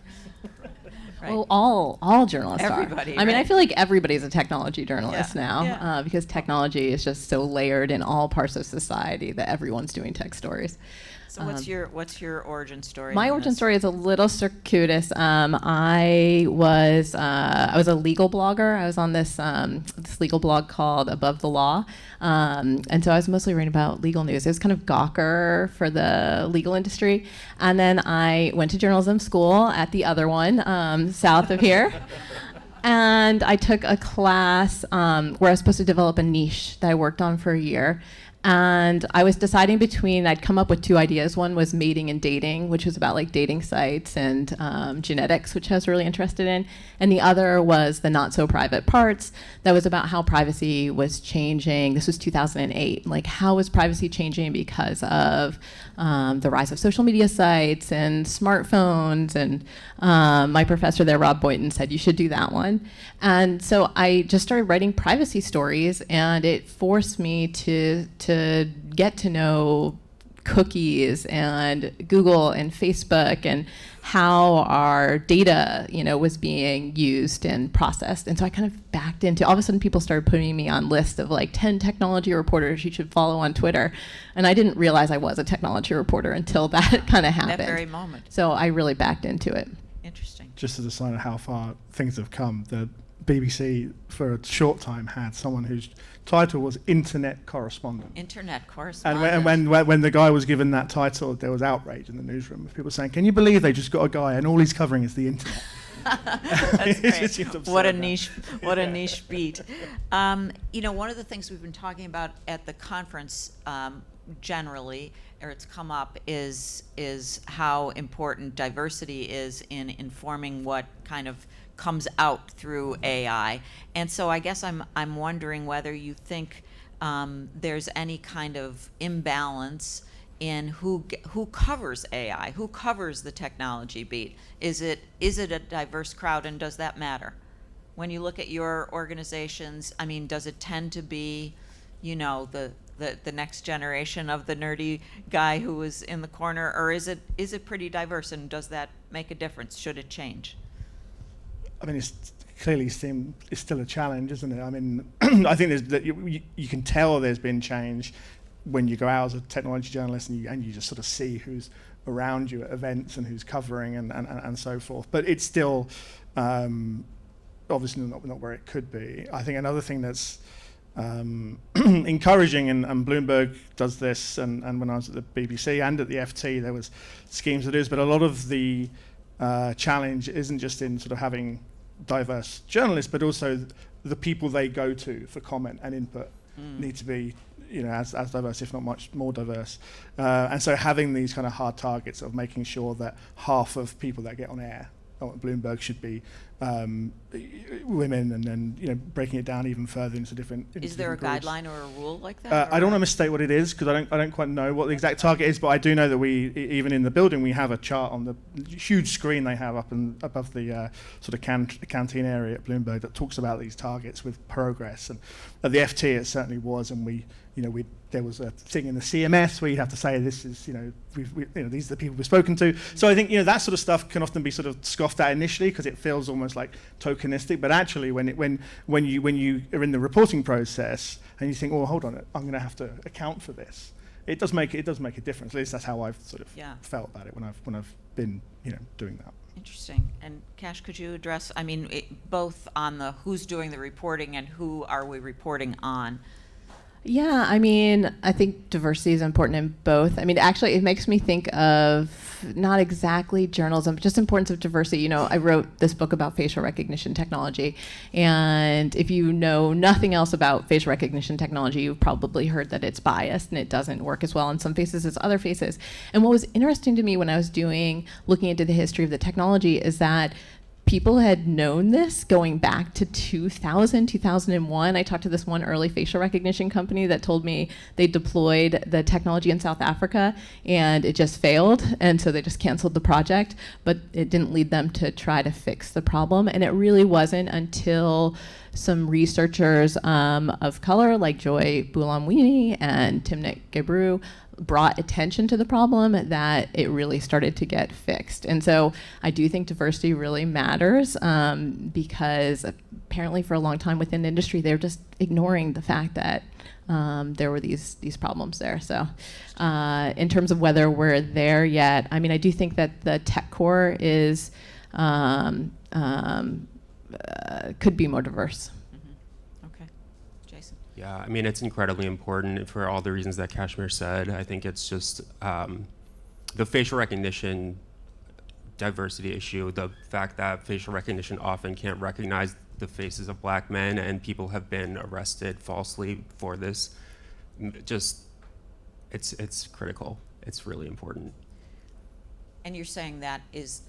[SPEAKER 2] Right.
[SPEAKER 15] Well, all journalists
[SPEAKER 2] Everybody,
[SPEAKER 15] are. I mean, I
[SPEAKER 2] right?
[SPEAKER 15] feel like everybody's a technology journalist now,
[SPEAKER 2] Yeah.
[SPEAKER 15] because technology is just so layered in all parts of society that everyone's doing tech stories.
[SPEAKER 2] So what's your origin story?
[SPEAKER 15] My
[SPEAKER 2] on
[SPEAKER 15] origin
[SPEAKER 2] this?
[SPEAKER 15] story is a little circuitous. I was a legal blogger. I was on this legal blog called Above the Law, and so I was mostly writing about legal news. It was kind of Gawker for the legal industry, and then I went to journalism school at the other one south of here. And I took a class where I was supposed to develop a niche that I worked on for a year. And I was deciding between, I'd come up with two ideas. One was mating and dating, which was about like dating sites and genetics, which I was really interested in. And the other was the not so private parts. That was about how privacy was changing. This was 2008. Like how was privacy changing because of the rise of social media sites and smartphones. And my professor there, Rob Boynton, said you should do that one. And so I just started writing privacy stories, and it forced me to get to know cookies and Google and Facebook and how our data, was being used and processed. And so I kind of backed into, all of a sudden people started putting me on lists of like 10 technology reporters you should follow on Twitter. And I didn't realize I was a technology reporter until that kind of happened.
[SPEAKER 2] That very moment.
[SPEAKER 15] So I really backed into it.
[SPEAKER 2] Interesting.
[SPEAKER 6] Just as a sign of how far things have come, the BBC for a short time had someone whose title was Internet Correspondent.
[SPEAKER 2] Internet correspondent.
[SPEAKER 6] And when the guy was given that title, there was outrage in the newsroom of people saying, "Can you believe they just got a guy and all he's covering is the internet?"
[SPEAKER 2] That's
[SPEAKER 6] It just seems
[SPEAKER 2] great.
[SPEAKER 6] absurd
[SPEAKER 2] What a
[SPEAKER 6] now.
[SPEAKER 2] niche! What a niche beat. One of the things we've been talking about at the conference generally, or it's come up, is how important diversity is in informing what kind of comes out through AI. And so I guess I'm wondering whether you think there's any kind of imbalance in who covers AI, who covers the technology beat. Is it a diverse crowd, and does that matter? When you look at your organizations, I mean, does it tend to be, the next generation of the nerdy guy who was in the corner, or is it pretty diverse, and does that make a difference? Should it change?
[SPEAKER 6] I mean, it's still a challenge, isn't it? I mean, I think you can tell there's been change when you go out as a technology journalist and you just sort of see who's around you at events and who's covering and so forth. But it's still obviously not where it could be. I think another thing that's encouraging, and Bloomberg does this, and when I was at the BBC and at the FT, there was schemes to do this, but a lot of the challenge isn't just in sort of having diverse journalists, but also the people they go to for comment and input need to be, as diverse, if not much more diverse. And so having these kind of hard targets of making sure that half of people that get on air at Bloomberg should be women, and then breaking it down even further into different.
[SPEAKER 2] Is there a
[SPEAKER 6] groups.
[SPEAKER 2] guideline or a rule like that?
[SPEAKER 6] I don't want to misstate what it is because I don't quite know what the exact target is, but I do know that we, even in the building, we have a chart on the huge screen they have up and above the sort of canteen area at Bloomberg that talks about these targets with progress. And at the FT it certainly was, and there was a thing in the CMS where you'd have to say this is these are the people we've spoken to. So I think that sort of stuff can often be sort of scoffed at initially because it feels almost like tokenistic. But actually, when you are in the reporting process and you think, oh, hold on, I'm going to have to account for this, it does make a difference. At least that's how I've sort of felt about it when I've been doing that.
[SPEAKER 2] Interesting. And Cash, could you address? I mean, both on the who's doing the reporting and who are we reporting on?
[SPEAKER 15] Yeah, I mean, I think diversity is important in both. I mean, actually, it makes me think of not exactly journalism, but just importance of diversity. You know, I wrote this book about facial recognition technology, and if you know nothing else about facial recognition technology, you've probably heard that it's biased and it doesn't work as well in some faces as other faces. And what was interesting to me when I was looking into the history of the technology is that people had known this going back to 2000, 2001. I talked to this one early facial recognition company that told me they deployed the technology in South Africa and it just failed. And so they just canceled the project, but it didn't lead them to try to fix the problem. And it really wasn't until some researchers of color like Joy Buolamwini and Timnit Gebru brought attention to the problem that it really started to get fixed. And so I do think diversity really matters because apparently for a long time within the industry, they're just ignoring the fact that there were these problems there. So in terms of whether we're there yet, I mean, I do think that the tech core is could be more diverse.
[SPEAKER 22] Yeah, I mean, it's incredibly important for all the reasons that Kashmir said. I think it's just the facial recognition diversity issue, the fact that facial recognition often can't recognize the faces of black men and people have been arrested falsely for this. Just, it's critical. It's really important.
[SPEAKER 2] And you're saying that is,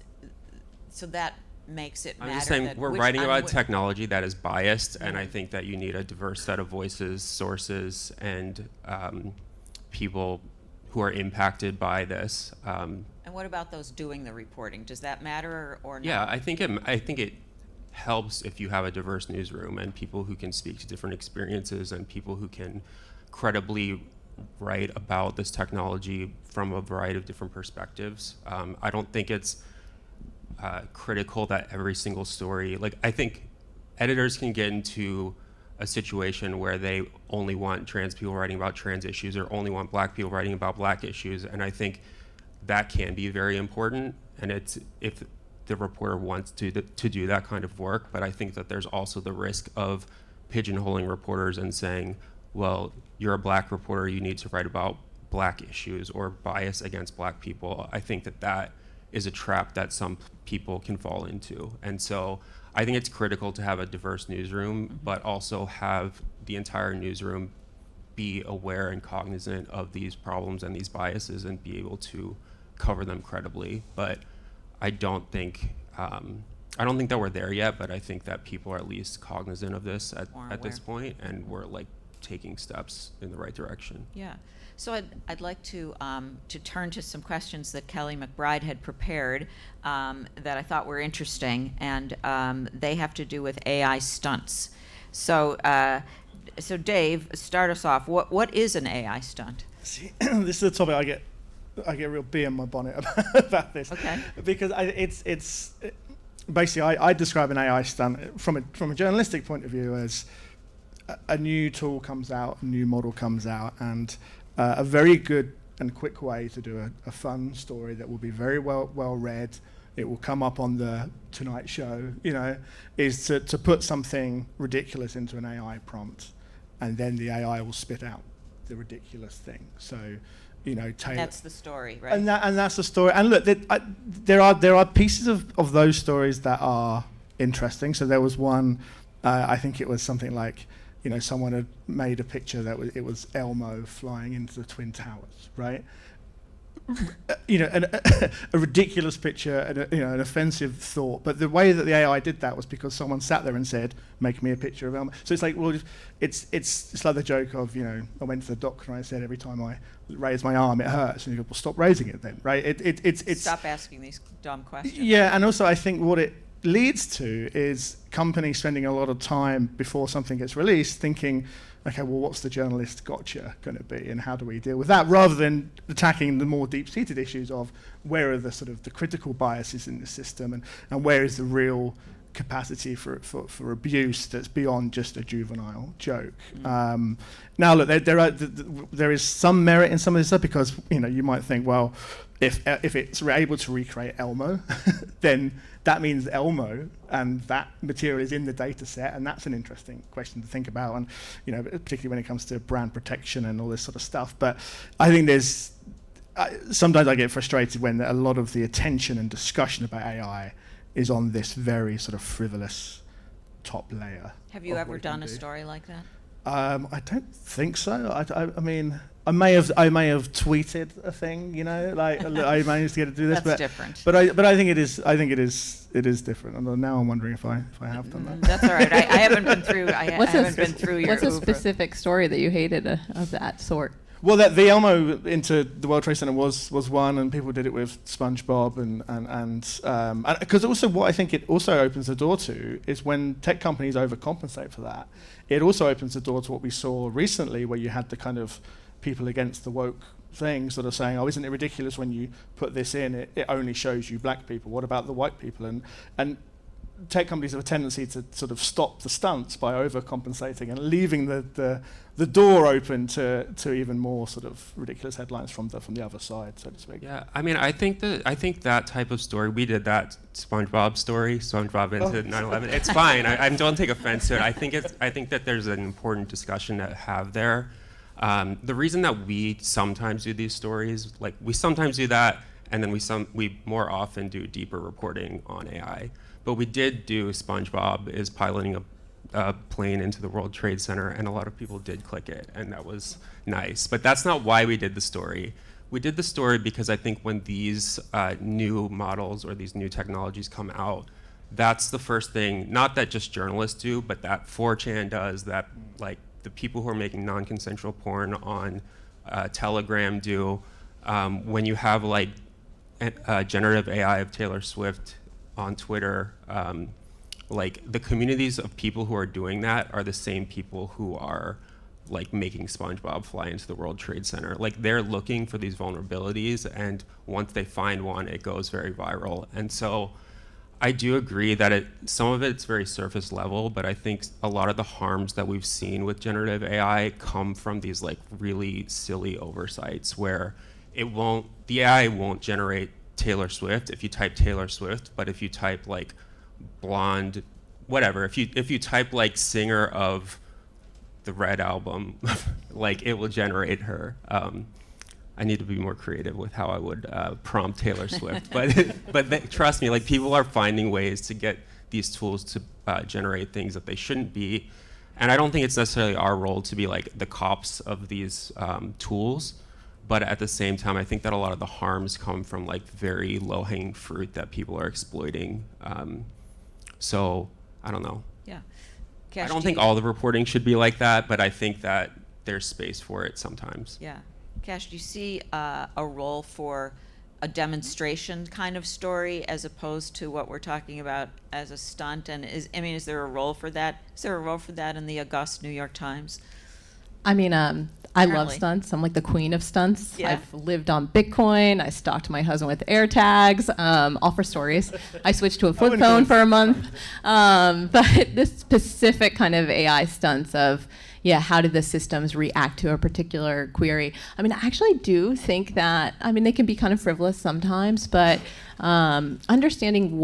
[SPEAKER 2] so that makes it matter.
[SPEAKER 22] I'm just saying we're writing about technology that is biased, and I think that you need a diverse set of voices, sources, and people who are impacted by this.
[SPEAKER 2] And what about those doing the reporting? Does that matter or not?
[SPEAKER 22] Yeah, I think it helps if you have a diverse newsroom and people who can speak to different experiences and people who can credibly write about this technology from a variety of different perspectives. I don't think it's critical that every single story, like I think editors can get into a situation where they only want trans people writing about trans issues or only want black people writing about black issues, and I think that can be very important, and it's if the reporter wants to do that kind of work. But I think that there's also the risk of pigeonholing reporters and saying, well, you're a black reporter, you need to write about black issues or bias against black people. I think that is a trap that some people can fall into. And so I think it's critical to have a diverse newsroom, but also have the entire newsroom be aware and cognizant of these problems and these biases and be able to cover them credibly. But I don't think that we're there yet, but I think that people are at least cognizant of this at this point, and we're like taking steps in the right direction.
[SPEAKER 2] Yeah. So I'd like to turn to some questions that Kelly McBride had prepared that I thought were interesting, and they have to do with AI stunts. So Dave, start us off. What is an AI stunt?
[SPEAKER 6] See, this is a topic I get real bee in my bonnet about this.
[SPEAKER 2] Okay.
[SPEAKER 6] Because it's basically I describe an AI stunt from a journalistic point of view as a new tool comes out, a new model comes out, and a very good and quick way to do a fun story that will be very well read. It will come up on the Tonight Show, is to put something ridiculous into an AI prompt, and then the AI will spit out the ridiculous thing. So, tailor.
[SPEAKER 2] That's the story, right?
[SPEAKER 6] And that's the story. And look, there are pieces of those stories that are interesting. So there was one, I think it was something like, someone had made a picture that it was Elmo flying into the Twin Towers, right? A ridiculous picture, and an offensive thought. But the way that the AI did that was because someone sat there and said, "Make me a picture of Elmo." So it's like, well, it's like the joke of, I went to the doctor and I said every time I raise my arm it hurts, and you go, well, stop raising it then, right? It's
[SPEAKER 2] stop asking these dumb questions.
[SPEAKER 6] Yeah, and also I think what it leads to is companies spending a lot of time before something gets released thinking, okay, well, what's the journalist gotcha going to be, and how do we deal with that, rather than attacking the more deep-seated issues of where are the sort of the critical biases in the system, and where is the real capacity for abuse that's beyond just a juvenile joke. Now, look, there is some merit in some of this stuff because you might think, well, if it's able to recreate Elmo, then that means Elmo and that material is in the data set, and that's an interesting question to think about, and particularly when it comes to brand protection and all this sort of stuff. But I think sometimes I get frustrated when a lot of the attention and discussion about AI is on this very sort of frivolous top layer.
[SPEAKER 2] Have you ever done a story like that?
[SPEAKER 6] I don't think so. I mean, I may have tweeted a thing, like I managed to get to do this.
[SPEAKER 2] That's different.
[SPEAKER 6] But I think it is different. And now I'm wondering if I have done that.
[SPEAKER 2] That's all right. I haven't been through. I haven't been through your.
[SPEAKER 15] What's a specific story that you hated of that sort?
[SPEAKER 6] Well, the Elmo into the World Trade Center was one, and people did it with SpongeBob, and because also what I think it also opens the door to is when tech companies overcompensate for that, it also opens the door to what we saw recently, where you had the kind of people against the woke thing sort of saying, oh, isn't it ridiculous when you put this in, it only shows you black people, what about the white people? And tech companies have a tendency to sort of stop the stunts by overcompensating and leaving the door open to even more sort of ridiculous headlines from the other side, so to speak.
[SPEAKER 22] Yeah, I mean, I think that type of story, we did that SpongeBob story, SpongeBob into 9/11. It's fine. I don't take offense to it. I think that there's an important discussion to have there. The reason that we sometimes do these stories, like we sometimes do that, and then we more often do deeper reporting on AI. But we did do SpongeBob is piloting a plane into the World Trade Center, and a lot of people did click it, and that was nice. But that's not why we did the story. We did the story because I think when these new models or these new technologies come out, that's the first thing, not that just journalists do, but that 4chan does, that like the people who are making non-consensual porn on Telegram do. When you have like generative AI of Taylor Swift on Twitter, like the communities of people who are doing that are the same people who are like making SpongeBob fly into the World Trade Center. Like they're looking for these vulnerabilities, and once they find one, it goes very viral. And so I do agree that some of it's very surface level, but I think a lot of the harms that we've seen with generative AI come from these like really silly oversights where the AI won't generate Taylor Swift if you type Taylor Swift, but if you type like blonde, whatever, if you type like singer of the Red album, like it will generate her. I need to be more creative with how I would prompt Taylor Swift, but trust me, like people are finding ways to get these tools to generate things that they shouldn't be, and I don't think it's necessarily our role to be like the cops of these tools. But at the same time, I think that a lot of the harms come from like very low-hanging fruit that people are exploiting. So I don't know.
[SPEAKER 2] Yeah.
[SPEAKER 22] I don't think all the reporting should be like that, but I think that there's space for it sometimes.
[SPEAKER 2] Yeah. Cash, do you see a role for a demonstration kind of story as opposed to what we're talking about as a stunt? And is there a role for that? Is there a role for that in the august New York Times?
[SPEAKER 15] I mean, I love stunts. I'm like the queen of stunts.
[SPEAKER 2] Yeah.
[SPEAKER 15] I've lived on Bitcoin. I stalked my husband with AirTags, all for stories. I switched to a flip phone for a month. But this specific kind of AI stunts of, how do the systems react to a particular query? I mean, I actually do think that, they can be kind of frivolous sometimes, but understanding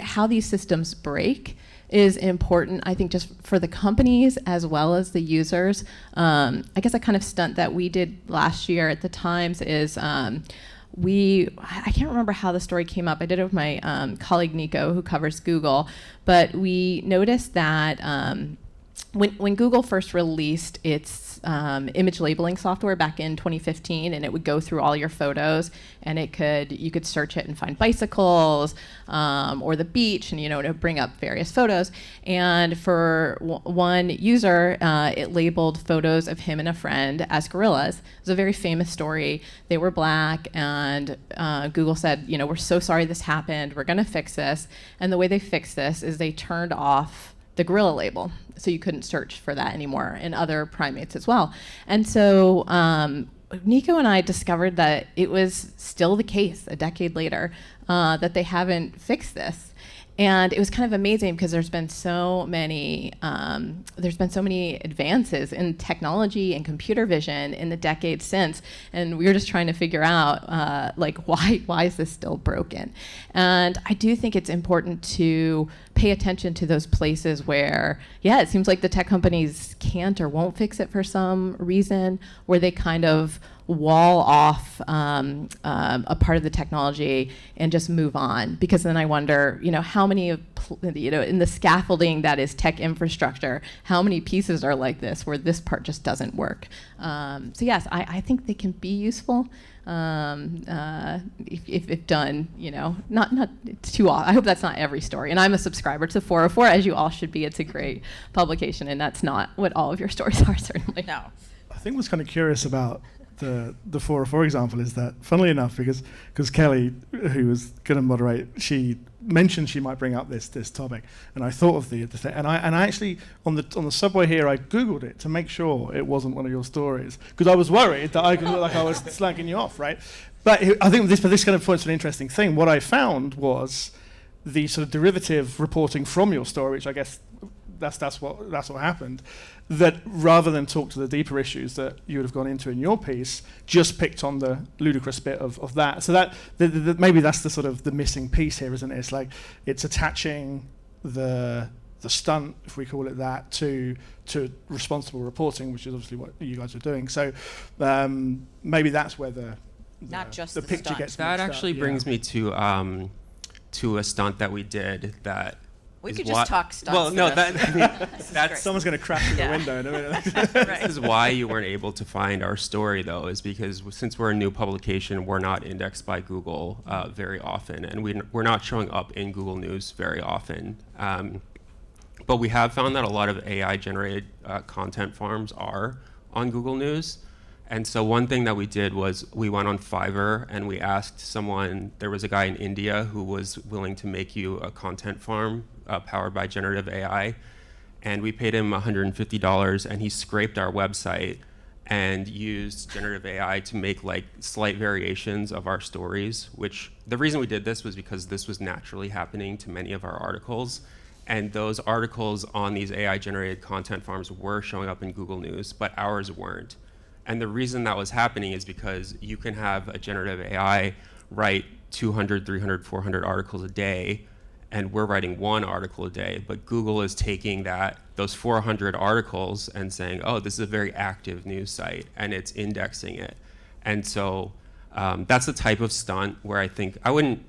[SPEAKER 15] how these systems break is important, I think, just for the companies as well as the users. I guess a kind of stunt that we did last year at the Times is I can't remember how the story came up. I did it with my colleague Nico, who covers Google, but we noticed that when Google first released its image labeling software back in 2015, and it would go through all your photos, and you could search it and find bicycles or the beach, and it would bring up various photos. And for one user, it labeled photos of him and a friend as gorillas. It was a very famous story. They were black, and Google said, we're so sorry this happened. We're going to fix this. And the way they fixed this is they turned off the gorilla label, so you couldn't search for that anymore, and other primates as well. And so Nico and I discovered that it was still the case a decade later, that they haven't fixed this. And it was kind of amazing because there's been so many advances in technology and computer vision in the decades since, and we were just trying to figure out like why is this still broken? And I do think it's important to pay attention to those places where, yeah, it seems like the tech companies can't or won't fix it for some reason, where they kind of wall off a part of the technology and just move on. Because then I wonder, how many of, in the scaffolding that is tech infrastructure, how many pieces are like this where this part just doesn't work? So yes, I think they can be useful if done, not it's too off. I hope that's not every story. And I'm a subscriber to 404, as you all should be. It's a great publication, and that's not what all of your stories are, certainly.
[SPEAKER 2] No.
[SPEAKER 6] I think what's kind of curious about the 404 example is that, funnily enough, because Kelly, who was going to moderate, she mentioned she might bring up this topic, and I thought of the thing, and I actually on the subway here I googled it to make sure it wasn't one of your stories, because I was worried that I could look like I was slagging you off, right? But I think this kind of points to an interesting thing. What I found was the sort of derivative reporting from your story, which I guess that's what happened, that rather than talk to the deeper issues that you would have gone into in your piece, just picked on the ludicrous bit of that. So that maybe that's the sort of the missing piece here, isn't it? It's like it's attaching the stunt, if we call it that, to responsible reporting, which is obviously what you guys are doing. So maybe that's where the picture
[SPEAKER 2] stunt.
[SPEAKER 6] gets
[SPEAKER 22] That
[SPEAKER 6] mixed
[SPEAKER 22] actually
[SPEAKER 6] up.
[SPEAKER 22] brings me to a stunt that we did that.
[SPEAKER 2] We could just talk stunts.
[SPEAKER 22] Well, no,
[SPEAKER 6] that's someone's going to crash through the window in a minute.
[SPEAKER 22] This is why you weren't able to find our story, though, is because since we're a new publication, we're not indexed by Google very often, and we're not showing up in Google News very often. But we have found that a lot of AI-generated content farms are on Google News. And so one thing that we did was we went on Fiverr and we asked someone, there was a guy in India who was willing to make you a content farm powered by generative AI. And we paid him $150 and he scraped our website and used generative AI to make like slight variations of our stories, which the reason we did this was because this was naturally happening to many of our articles. And those articles on these AI-generated content farms were showing up in Google News, but ours weren't. And the reason that was happening is because you can have a generative AI write 200, 300, 400 articles a day, and we're writing one article a day, but Google is taking those 400 articles and saying, oh, this is a very active news site, and it's indexing it. And so that's the type of stunt where I think, I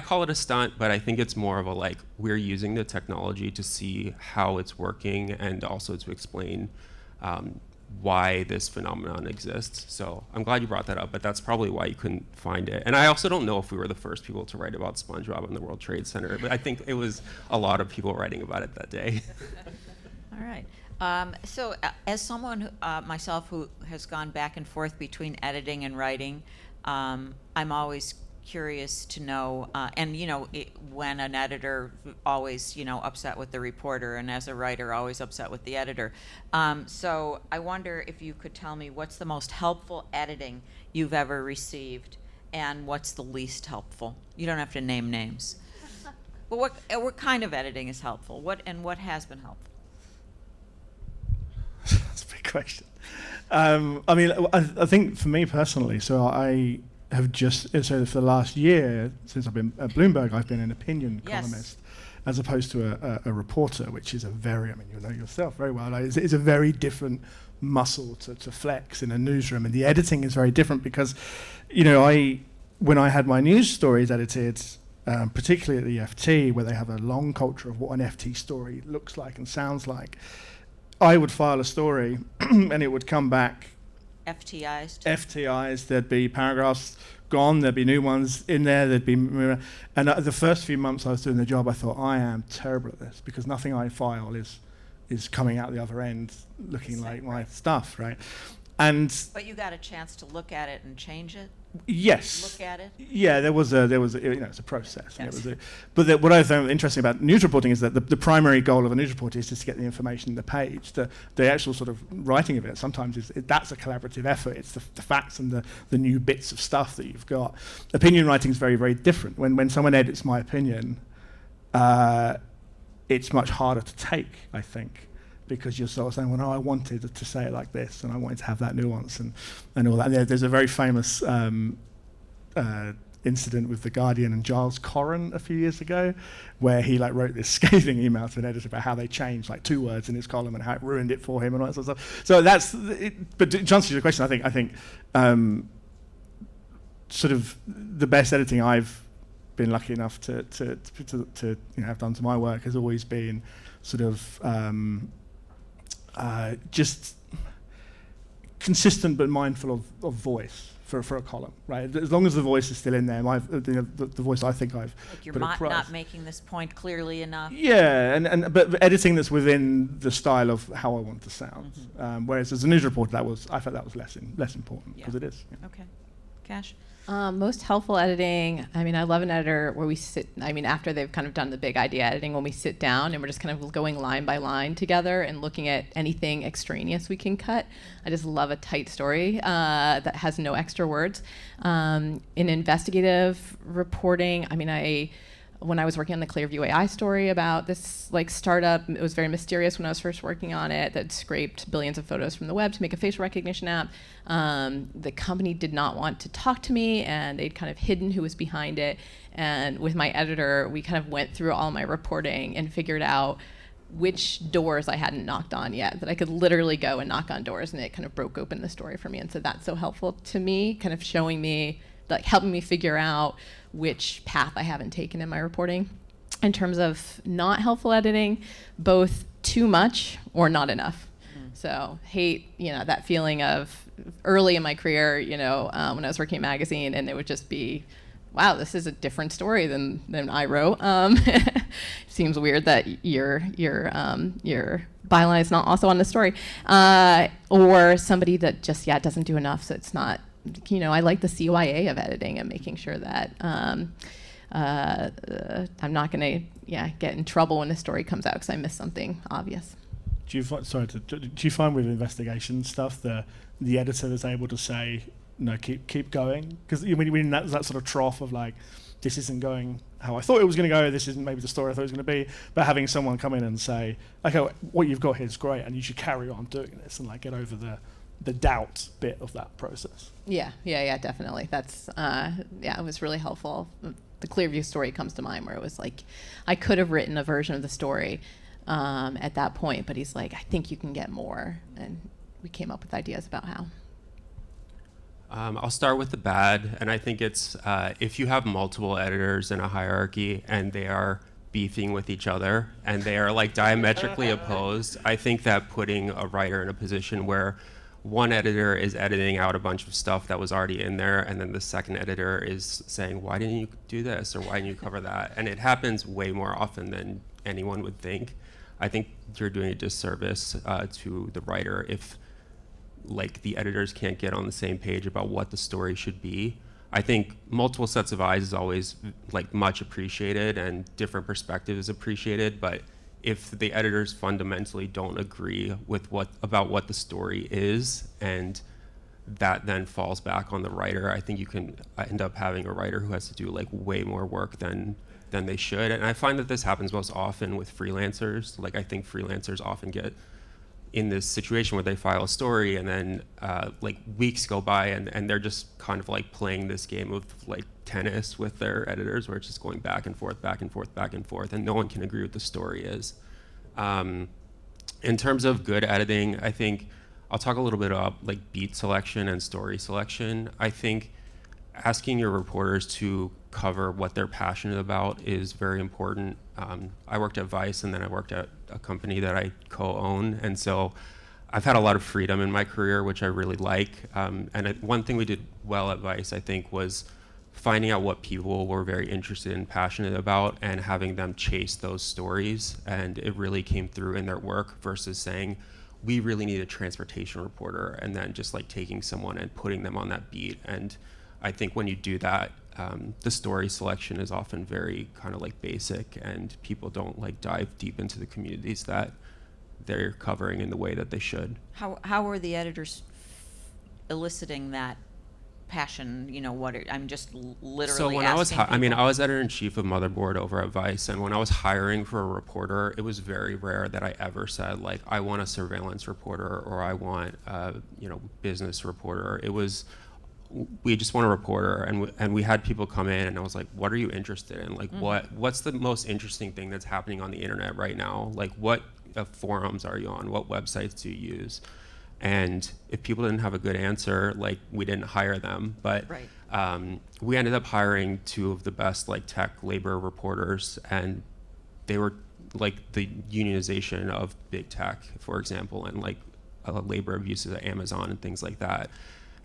[SPEAKER 22] call it a stunt, but I think it's more of a like, we're using the technology to see how it's working and also to explain why this phenomenon exists. So I'm glad you brought that up, but that's probably why you couldn't find it. And I also don't know if we were the first people to write about SpongeBob in the World Trade Center, but I think it was a lot of people writing about it that day.
[SPEAKER 2] All right. So as someone myself who has gone back and forth between editing and writing, I'm always curious to know, when an editor always, upset with the reporter, and as a writer, always upset with the editor. So I wonder if you could tell me what's the most helpful editing you've ever received, and what's the least helpful. You don't have to name names. But what kind of editing is helpful? What has been helpful?
[SPEAKER 6] That's a big question. I think for me personally, so I have so for the last year, since I've been at Bloomberg, I've been an opinion columnist, as opposed to a reporter, which is you know yourself very well, it's a very different muscle to flex in a newsroom, and the editing is very different because, when I had my news stories edited, particularly at the FT, where they have a long culture of what an FT story looks like and sounds like, I would file a story and it would come back FTIs, there'd be paragraphs gone, there'd be new ones in there, and the first few months I was doing the job, I thought, I am terrible at this, because nothing I file is coming out the other end looking like my stuff, right? But
[SPEAKER 2] you got a chance to look at it and change it?
[SPEAKER 6] Yes.
[SPEAKER 2] Look at it?
[SPEAKER 6] Yeah, there was it's a process. Yes. But what I found interesting about news reporting is that the primary goal of a news report is just to get the information in the page. The actual sort of writing of it sometimes that's a collaborative effort. It's the facts and the new bits of stuff that you've got. Opinion writing is very, very different. When someone edits my opinion, it's much harder to take, I think, because you're sort of saying, well, no, I wanted to say it like this, and I wanted to have that nuance and all that. And there's a very famous incident with The Guardian and Giles Corran a few years ago, where he wrote this scathing email to an editor about how they changed 2 words in his column and how it ruined it for him and all that sort of stuff. So that's it. But to answer your question, I think sort of the best editing I've been lucky enough to have done to my work has always been sort of just consistent but mindful of voice for a column, right? As long as the voice is still in there, the voice I think I've
[SPEAKER 2] Like you're
[SPEAKER 6] put across.
[SPEAKER 2] not making this point clearly enough.
[SPEAKER 6] Yeah, but editing that's within the style of how I want to sound. Whereas as a news reporter, I felt that was less important, because it is. Yeah.
[SPEAKER 2] Okay. Cash?
[SPEAKER 15] Most helpful editing, I mean, I love an editor where we sit, after they've kind of done the big idea editing, when we sit down and we're just kind of going line by line together and looking at anything extraneous we can cut. I just love a tight story that has no extra words. In investigative reporting, when I was working on the Clearview AI story about this startup, it was very mysterious when I was first working on it, that scraped billions of photos from the web to make a facial recognition app. The company did not want to talk to me, and they'd kind of hidden who was behind it. And with my editor, we kind of went through all my reporting and figured out which doors I hadn't knocked on yet, that I could literally go and knock on doors, and it kind of broke open the story for me. And so that's so helpful to me, kind of showing me, helping me figure out which path I haven't taken in my reporting. In terms of not helpful editing, both too much or not enough. So hate, that feeling of early in my career, when I was working at magazine, and it would just be, wow, this is a different story than I wrote. Seems weird that your byline is not also on the story. Or somebody that just, doesn't do enough, so it's not, I like the CYA of editing and making sure that I'm not going to get in trouble when the story comes out because I missed something obvious.
[SPEAKER 6] Do you find with investigation stuff the editor that's able to say, no, keep going? Because we're in that sort of trough of this isn't going how I thought it was going to go, this isn't maybe the story I thought it was going to be, but having someone come in and say, okay, what you've got here is great and you should carry on doing this and get over the doubt bit of that process.
[SPEAKER 15] Yeah, definitely. That's, it was really helpful. The Clearview story comes to mind where it was I could have written a version of the story at that point, but he's I think you can get more. And we came up with ideas about how.
[SPEAKER 22] I'll start with the bad, and I think it's if you have multiple editors in a hierarchy and they are beefing with each other and they are diametrically opposed, I think that putting a writer in a position where one editor is editing out a bunch of stuff that was already in there, and then the second editor is saying, why didn't you do this, or why didn't you cover that? And it happens way more often than anyone would think. I think you're doing a disservice to the writer if the editors can't get on the same page about what the story should be. I think multiple sets of eyes is always much appreciated and different perspectives appreciated, but if the editors fundamentally don't agree with about what the story is, and that then falls back on the writer, I think you can end up having a writer who has to do way more work than they should. And I find that this happens most often with freelancers. I think freelancers often get in this situation where they file a story and then weeks go by and they're just kind of playing this game of tennis with their editors, where it's just going back and forth, back and forth, back and forth, and no one can agree what the story is. In terms of good editing, I think I'll talk a little bit about beat selection and story selection. I think asking your reporters to cover what they're passionate about is very important. I worked at Vice, and then I worked at a company that I co-own, and so I've had a lot of freedom in my career, which I really like. One thing we did well at Vice, I think, was finding out what people were very interested and passionate about and having them chase those stories. And it really came through in their work versus saying, we really need a transportation reporter, and then just taking someone and putting them on that beat. And I think when you do that, the story selection is often very kind of basic, and people don't dive deep into the communities that they're covering in the way that they should.
[SPEAKER 2] How are the editors eliciting that passion, I'm just literally
[SPEAKER 22] So when
[SPEAKER 2] asking
[SPEAKER 22] I was editor-in-chief of Motherboard over at Vice, and when I was hiring for a reporter, it was very rare that I ever said, like, I want a surveillance reporter or I want a, business reporter. It was, we just want a reporter, and we had people come in, and I was like, what are you interested in? Like, what's the most interesting thing that's happening on the internet right now? Like, what forums are you on? What websites do you use? And if people didn't have a good answer, like, we didn't hire them. But we ended up hiring two of the best, like, tech labor reporters, and they were like the unionization of big tech, for example, and like labor abuses at Amazon and things like that.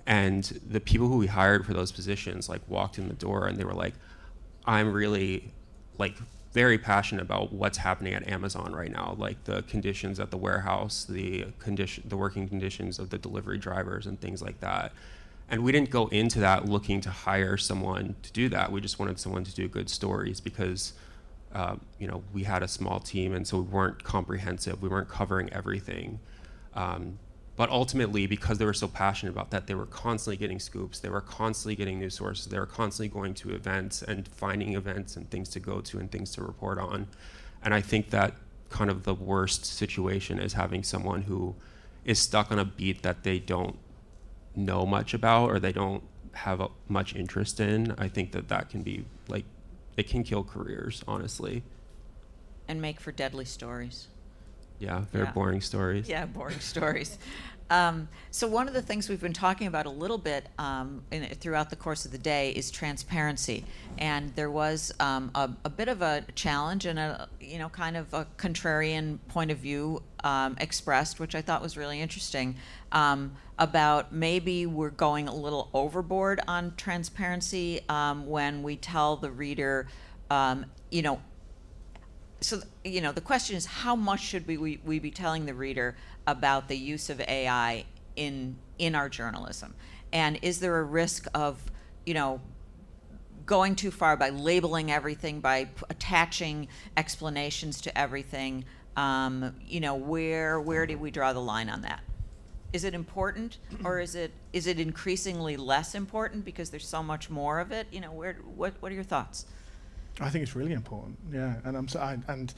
[SPEAKER 22] And the people who we hired for those positions, like, walked in the door and they were like, I'm really, like, very passionate about what's happening at Amazon right now, like the conditions at the warehouse, the working conditions of the delivery drivers and things like that. And we didn't go into that looking to hire someone to do that. We just wanted someone to do good stories because, we had a small team, and so we weren't comprehensive. We weren't covering everything. But ultimately, because they were so passionate about that, they were constantly getting scoops. They were constantly getting news sources. They were constantly going to events and finding events and things to go to and things to report on. And I think that kind of the worst situation is having someone who is stuck on a beat that they don't know much about or they don't have much interest in. I think that can be, like, it can kill careers, honestly.
[SPEAKER 2] And make for deadly stories.
[SPEAKER 22] Yeah, very boring stories.
[SPEAKER 2] Yeah, boring stories. So one of the things we've been talking about a little bit throughout the course of the day is transparency. And there was a bit of a challenge and a kind of a contrarian point of view expressed, which I thought was really interesting, about maybe we're going a little overboard on transparency when we tell the reader, So, the question is, how much should we be telling the reader about the use of AI in our journalism? And is there a risk of, going too far by labeling everything, by attaching explanations to everything? Where do we draw the line on that? Is it important, or is it increasingly less important because there's so much more of it? What are your thoughts?
[SPEAKER 6] I think it's really important, yeah. And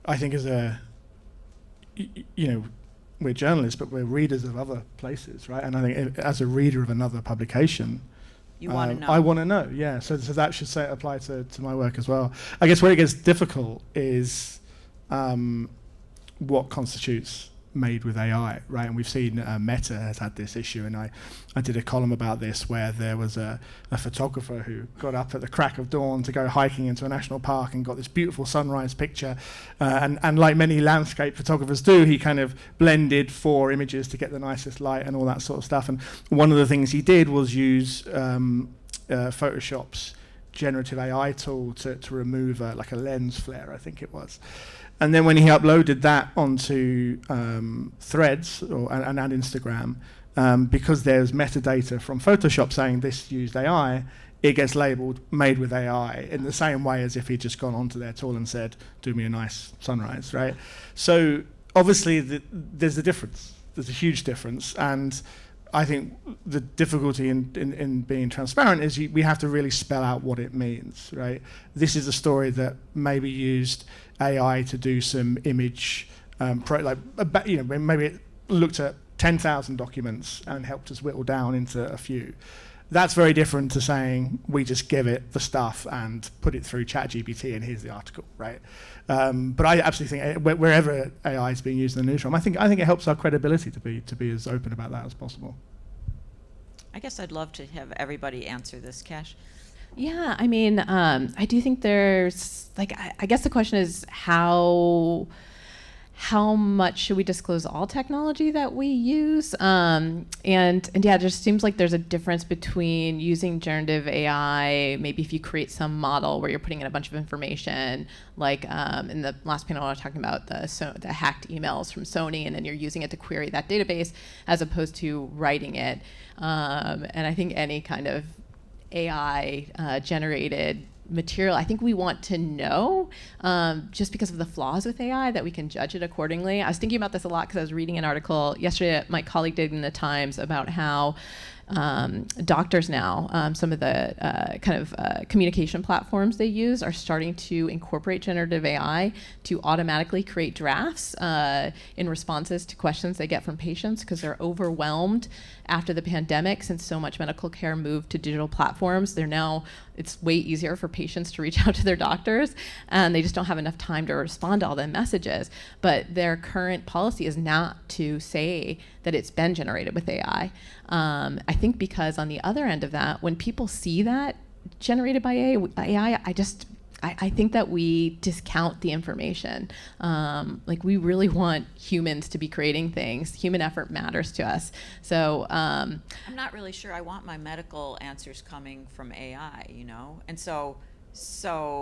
[SPEAKER 6] I think as we're journalists, but we're readers of other places, right? And I think as a reader of another publication,
[SPEAKER 2] you want to know.
[SPEAKER 6] I want to know, yeah. So that should apply to my work as well. I guess where it gets difficult is what constitutes made with AI, right? And we've seen Meta has had this issue, and I did a column about this where there was a photographer who got up at the crack of dawn to go hiking into a national park and got this beautiful sunrise picture, and like many landscape photographers do, he kind of blended 4 images to get the nicest light and all that sort of stuff. And one of the things he did was use Photoshop's generative AI tool to remove like a lens flare, I think it was. And then when he uploaded that onto Threads and Instagram, because there's metadata from Photoshop saying this used AI, it gets labeled made with AI in the same way as if he'd just gone onto their tool and said, do me a nice sunrise, right? So obviously there's a difference. There's a huge difference. And I think the difficulty in being transparent is we have to really spell out what it means, right? This is a story that maybe used AI to do some image, maybe it looked at 10,000 documents and helped us whittle down into a few. That's very different to saying we just give it the stuff and put it through ChatGPT and here's the article, right? But I absolutely think wherever AI is being used in the newsroom, I think it helps our credibility to be as open about that as possible.
[SPEAKER 2] I guess I'd love to have everybody answer this, Cash.
[SPEAKER 15] Yeah, I mean, I do think there's, I guess the question is how much should we disclose all technology that we use? And yeah, it just seems like there's a difference between using generative AI, maybe if you create some model where you're putting in a bunch of information, like in the last panel I was talking about the hacked emails from Sony, and then you're using it to query that database as opposed to writing it. And I think any kind of AI generated material, I think we want to know, just because of the flaws with AI, that we can judge it accordingly. I was thinking about this a lot because I was reading an article yesterday that my colleague did in the Times about how Doctors now, some of the communication platforms they use are starting to incorporate generative AI to automatically create drafts in responses to questions they get from patients, because they're overwhelmed after the pandemic. Since so much medical care moved to digital platforms, it's way easier for patients to reach out to their doctors, and they just don't have enough time to respond to all the messages. But their current policy is not to say that it's been generated with AI. I think because on the other end of that, when people see that generated by AI, I think that we discount the information. We really want humans to be creating things. Human effort matters to us. So
[SPEAKER 2] I'm not really sure I want my medical answers coming from AI, and so.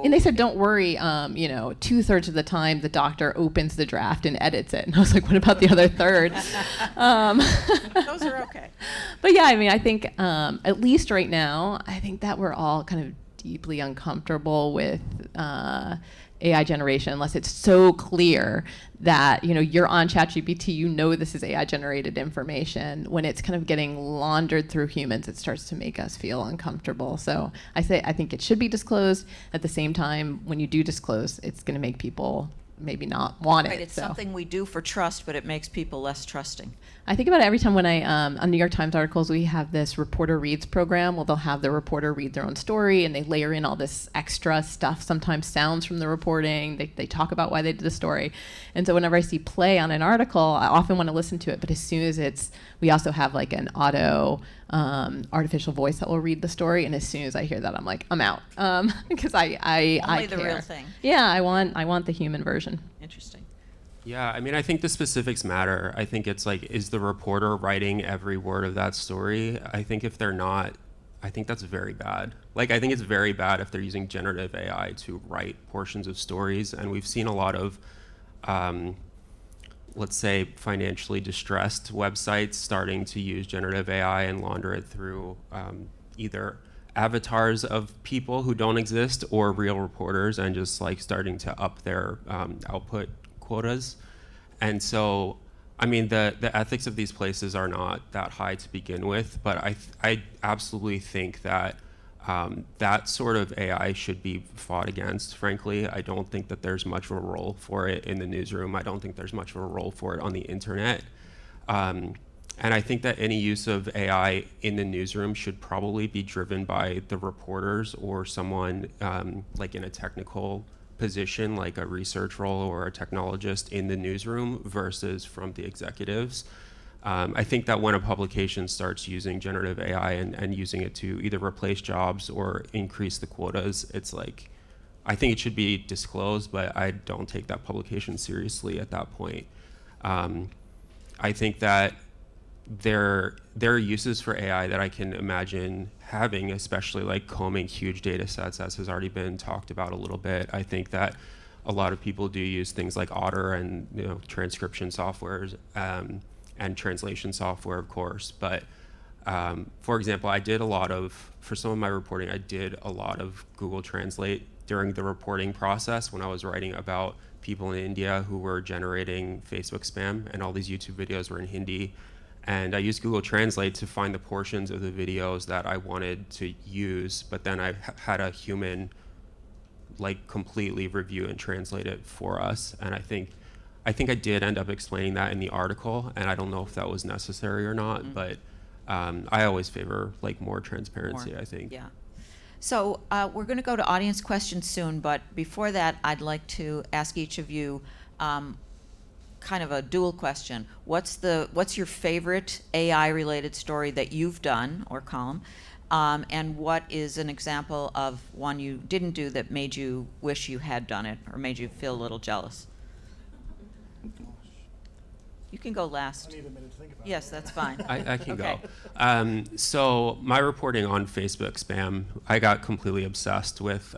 [SPEAKER 15] And they said, don't worry, 2/3 of the time the doctor opens the draft and edits it. And I was like, what about the other third?
[SPEAKER 2] Those are okay.
[SPEAKER 15] But yeah, I think at least right now, I think that we're all kind of deeply uncomfortable with AI generation, unless it's so clear that you're on ChatGPT, this is AI generated information. When it's kind of getting laundered through humans, it starts to make us feel uncomfortable. So I think it should be disclosed. At the same time, when you do disclose, it's going to make people maybe not want it.
[SPEAKER 2] Right, it's something we do for trust, but it makes people less trusting.
[SPEAKER 15] I think about it every time when on New York Times articles, we have this reporter reads program. Well, they'll have the reporter read their own story, and they layer in all this extra stuff, sometimes sounds from the reporting. They talk about why they did the story. And so whenever I see play on an article, I often want to listen to it. But as soon as we also have like an artificial voice that will read the story. And as soon as I hear that, I'm like, I'm out. Because I
[SPEAKER 2] Only the
[SPEAKER 15] care.
[SPEAKER 2] real thing.
[SPEAKER 15] Yeah, I want the human version.
[SPEAKER 2] Interesting.
[SPEAKER 22] Yeah, I think the specifics matter. I think it's like, is the reporter writing every word of that story? I think if they're not, I think that's very bad. I think it's very bad if they're using generative AI to write portions of stories. And we've seen a lot of, let's say, financially distressed websites starting to use generative AI and launder it through either avatars of people who don't exist or real reporters, and just starting to up their output quotas. And so the ethics of these places are not that high to begin with, but I absolutely think that that sort of AI should be fought against. Frankly, I don't think that there's much of a role for it in the newsroom. I don't think there's much of a role for it on the internet. And I think that any use of AI in the newsroom should probably be driven by the reporters or someone in a technical position, like a research role or a technologist in the newsroom, versus from the executives. I think that when a publication starts using generative AI and using it to either replace jobs or increase the quotas, I think it should be disclosed, but I don't take that publication seriously at that point. I think that there are uses for AI that I can imagine having, especially combing huge data sets, as has already been talked about a little bit. I think that a lot of people do use things like Otter and transcription softwares and translation software, of course. But for example, for some of my reporting, I did a lot of Google Translate during the reporting process when I was writing about people in India who were generating Facebook spam, and all these YouTube videos were in Hindi. And I used Google Translate to find the portions of the videos that I wanted to use, but then I had a human completely review and translate it for us. And I think I did end up explaining that in the article, and I don't know if that was necessary or not, but I always favor more transparency, I think.
[SPEAKER 2] Yeah. So we're going to go to audience questions soon, but before that, I'd like to ask each of you kind of a dual question. What's your favorite AI-related story that you've done, or column? And what is an example of one you didn't do that made you wish you had done it, or made you feel a little jealous? You can go last.
[SPEAKER 6] I need a minute to think about it.
[SPEAKER 2] Yes, that's fine.
[SPEAKER 22] I can
[SPEAKER 2] Okay.
[SPEAKER 22] go. So my reporting on Facebook spam, I got completely obsessed with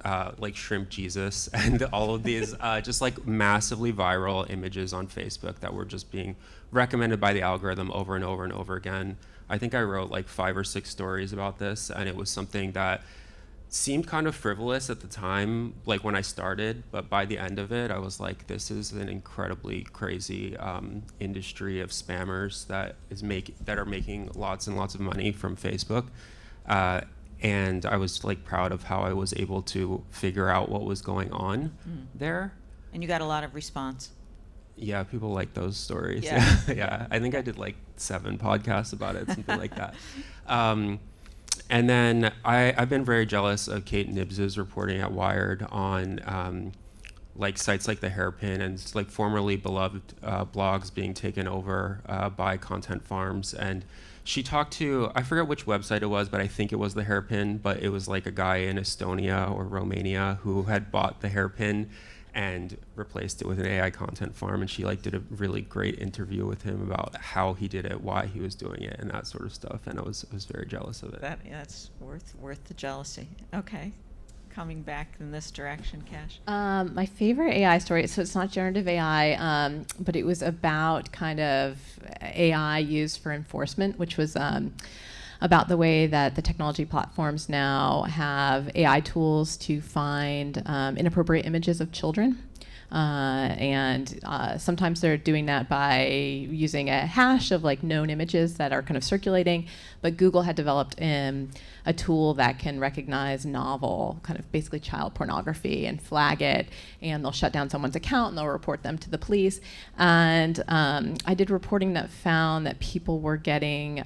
[SPEAKER 22] Shrimp Jesus and all of these just massively viral images on Facebook that were just being recommended by the algorithm over and over and over again. I think I wrote 5 or 6 stories about this, and it was something that seemed kind of frivolous at the time, like when I started, but by the end of it, I was like, this is an incredibly crazy industry of spammers that are making lots and lots of money from Facebook. And I was like proud of how I was able to figure out what was going on there.
[SPEAKER 2] And you got a lot of response.
[SPEAKER 22] Yeah, people like those stories.
[SPEAKER 2] Yeah.
[SPEAKER 22] Yeah, I think I did like 7 podcasts about it, something like that. And then I've been very jealous of Kate Nibbs's reporting at Wired on like sites like The Hairpin and like formerly beloved blogs being taken over by content farms. And she talked to, I forget which website it was, but I think it was The Hairpin, but it was like a guy in Estonia or Romania who had bought The Hairpin and replaced it with an AI content farm, and she like did a really great interview with him about how he did it, why he was doing it, and that sort of stuff. And I was very jealous of it.
[SPEAKER 2] That's worth the jealousy. Okay, coming back in this direction, Cash.
[SPEAKER 15] My favorite AI story. So it's not generative AI, but it was about kind of AI used for enforcement, which was about the way that the technology platforms now have AI tools to find inappropriate images of children. And sometimes they're doing that by using a hash of like known images that are kind of circulating. But Google had developed a tool that can recognize novel, kind of basically child pornography and flag it. And they'll shut down someone's account and they'll report them to the police. And I did reporting that found that people were getting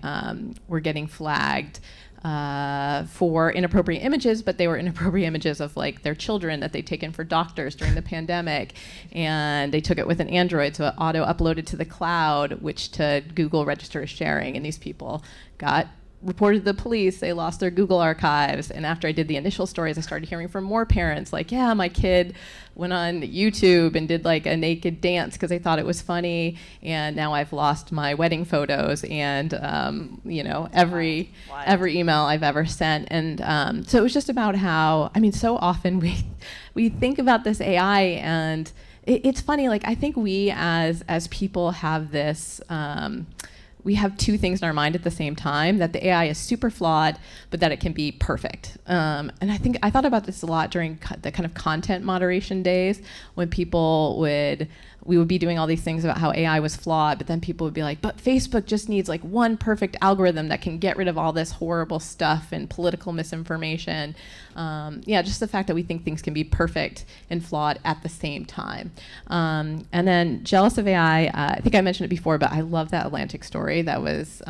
[SPEAKER 15] flagged for inappropriate images, but they were inappropriate images of like their children that they'd taken for doctors during the pandemic, and they took it with an Android, so it auto uploaded to the cloud, which to Google register as sharing, and these people got reported to the police. They lost their Google archives, and after I did the initial stories, I started hearing from more parents like, yeah, my kid went on YouTube and did like a naked dance because they thought it was funny, and now I've lost my wedding photos and every email I've ever sent. And so it was just about how, I mean, so often we think about this AI, and it's funny, like I think we as people have this we have two things in our mind at the same time, that the AI is super flawed, but that it can be perfect. And I thought about this a lot during the kind of content moderation days, when we would be doing all these things about how AI was flawed, but then people would be like, but Facebook just needs like one perfect algorithm that can get rid of all this horrible stuff and political misinformation. Just the fact that we think things can be perfect and flawed at the same time. And then jealous of AI, I think I mentioned it before, but I love that Atlantic story that was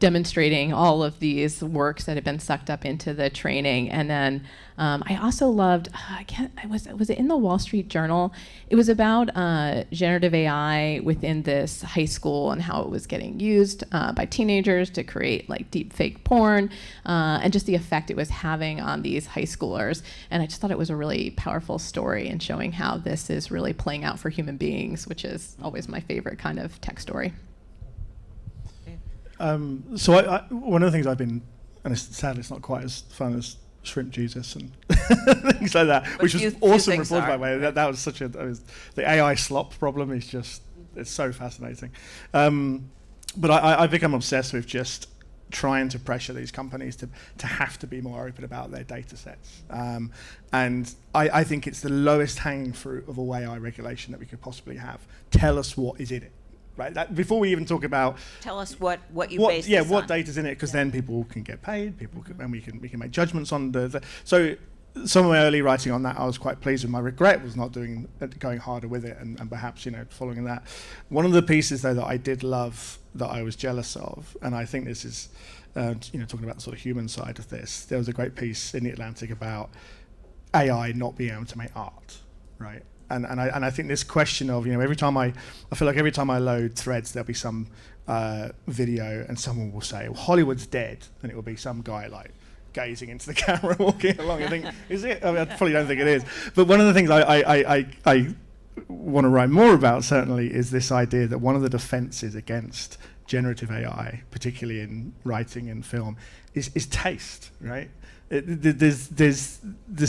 [SPEAKER 15] demonstrating all of these works that had been sucked up into the training. And then I also loved, was it in the Wall Street Journal? It was about generative AI within this high school and how it was getting used by teenagers to create like deep fake porn, and just the effect it was having on these high schoolers. And I just thought it was a really powerful story and showing how this is really playing out for human beings, which is always my favorite kind of tech story.
[SPEAKER 6] So one of the things I've been, and sadly it's not quite as fun as Shrimp Jesus and things like that, which was awesome reported by the way. That was the AI slop problem is just, it's so fascinating. But I've become obsessed with just trying to pressure these companies to have to be more open about their data sets. And I think it's the lowest hanging fruit of all AI regulation that we could possibly have. Tell us what is in it. Right. Before we even talk about,
[SPEAKER 2] tell us what you base this on.
[SPEAKER 6] What data's in it, because then people can get paid. And we can make judgments on So some of my early writing on that, I was quite pleased with. My regret was not going harder with it, and perhaps following that. One of the pieces though that I did love, that I was jealous of, and I think this is talking about the sort of human side of this. There was a great piece in the Atlantic about AI not being able to make art, right? And I think this question of, every time I feel like every time I load Threads, there'll be some video and someone will say, well, Hollywood's dead. And it will be some guy like gazing into the camera, walking along. I think, is it? I mean, I probably don't think it is. But one of the things I want to write more about, certainly, is this idea that one of the defenses against generative AI, particularly in writing and film, is taste, right? there's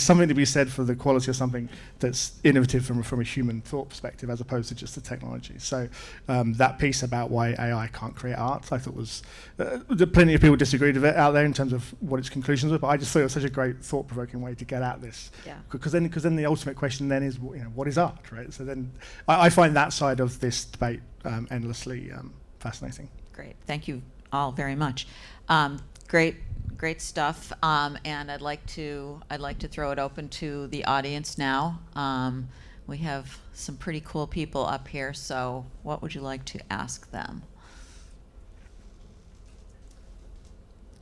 [SPEAKER 6] something to be said for the quality of something that's innovative from a human thought perspective, as opposed to just the technology. So that piece about why AI can't create art, I thought was plenty of people disagreed with it out there in terms of what its conclusions were. But I just thought it was such a great thought-provoking way to get at this.
[SPEAKER 11] Yeah.
[SPEAKER 6] Because then the ultimate question then is, what is art, right? So then I find that side of this debate endlessly fascinating.
[SPEAKER 2] Great, thank you all very much. Great stuff, and I'd like to throw it open to the audience now. We have some pretty cool people up here, so what would you like to ask them?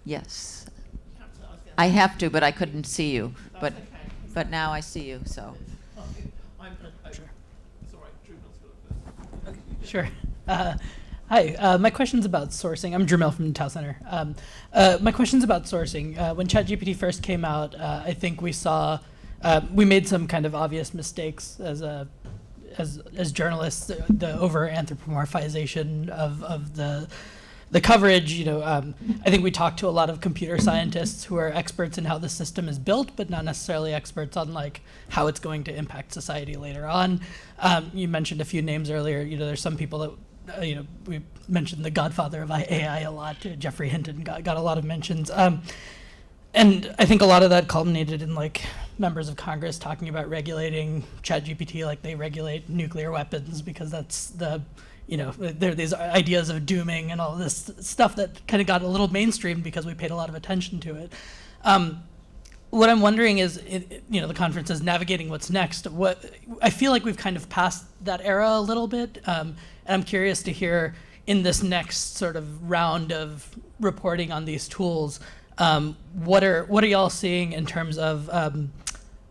[SPEAKER 2] Yes, I have to, but I couldn't see you. But now I see you, so.
[SPEAKER 7] Sure. Hi, my question's about sourcing. I'm Jermel from Tau Center. My question's about sourcing. When ChatGPT first came out, I think we saw, we made some kind of obvious mistakes as journalists, the over anthropomorphization of the coverage. I think we talked to a lot of computer scientists who are experts in how the system is built, but not necessarily experts on like how it's going to impact society later on. You mentioned a few names earlier. There's some people that we mentioned the godfather of AI a lot. Jeffrey Hinton got a lot of mentions. And I think a lot of that culminated in like members of Congress talking about regulating ChatGPT like they regulate nuclear weapons, because that's there are these ideas of dooming and all this stuff that kind of got a little mainstream because we paid a lot of attention to it. What I'm wondering is, the conference is navigating what's next. I feel like we've kind of passed that era a little bit, and I'm curious to hear in this next sort of round of reporting on these tools, what are y'all seeing in terms of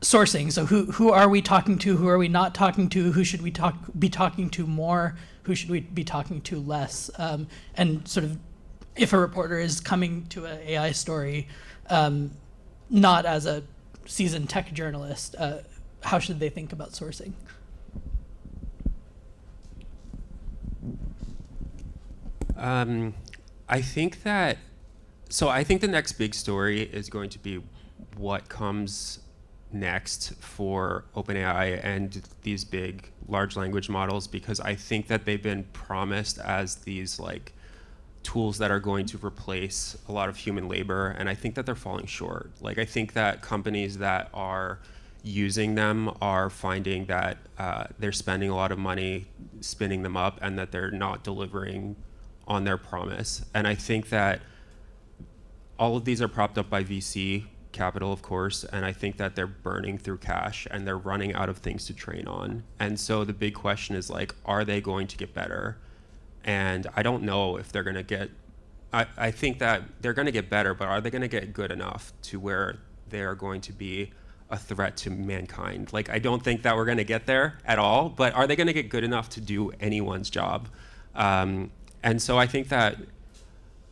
[SPEAKER 7] sourcing? So who are we talking to? Who are we not talking to? Who should we be talking to more? Who should we be talking to less? And sort of, if a reporter is coming to an AI story, not as a seasoned tech journalist, how should they think about sourcing?
[SPEAKER 22] I think the next big story is going to be what comes next for OpenAI and these big large language models, because I think that they've been promised as these like tools that are going to replace a lot of human labor, and I think that they're falling short. Like, I think that companies that are using them are finding that they're spending a lot of money spinning them up and that they're not delivering on their promise. And I think that all of these are propped up by VC capital, of course, and I think that they're burning through cash and they're running out of things to train on. And so the big question is like, are they going to get better? And I don't know if they're going to get, I think that they're going to get better, but are they going to get good enough to where they are going to be a threat to mankind? Like, I don't think that we're going to get there at all, but are they going to get good enough to do anyone's job? And so I think that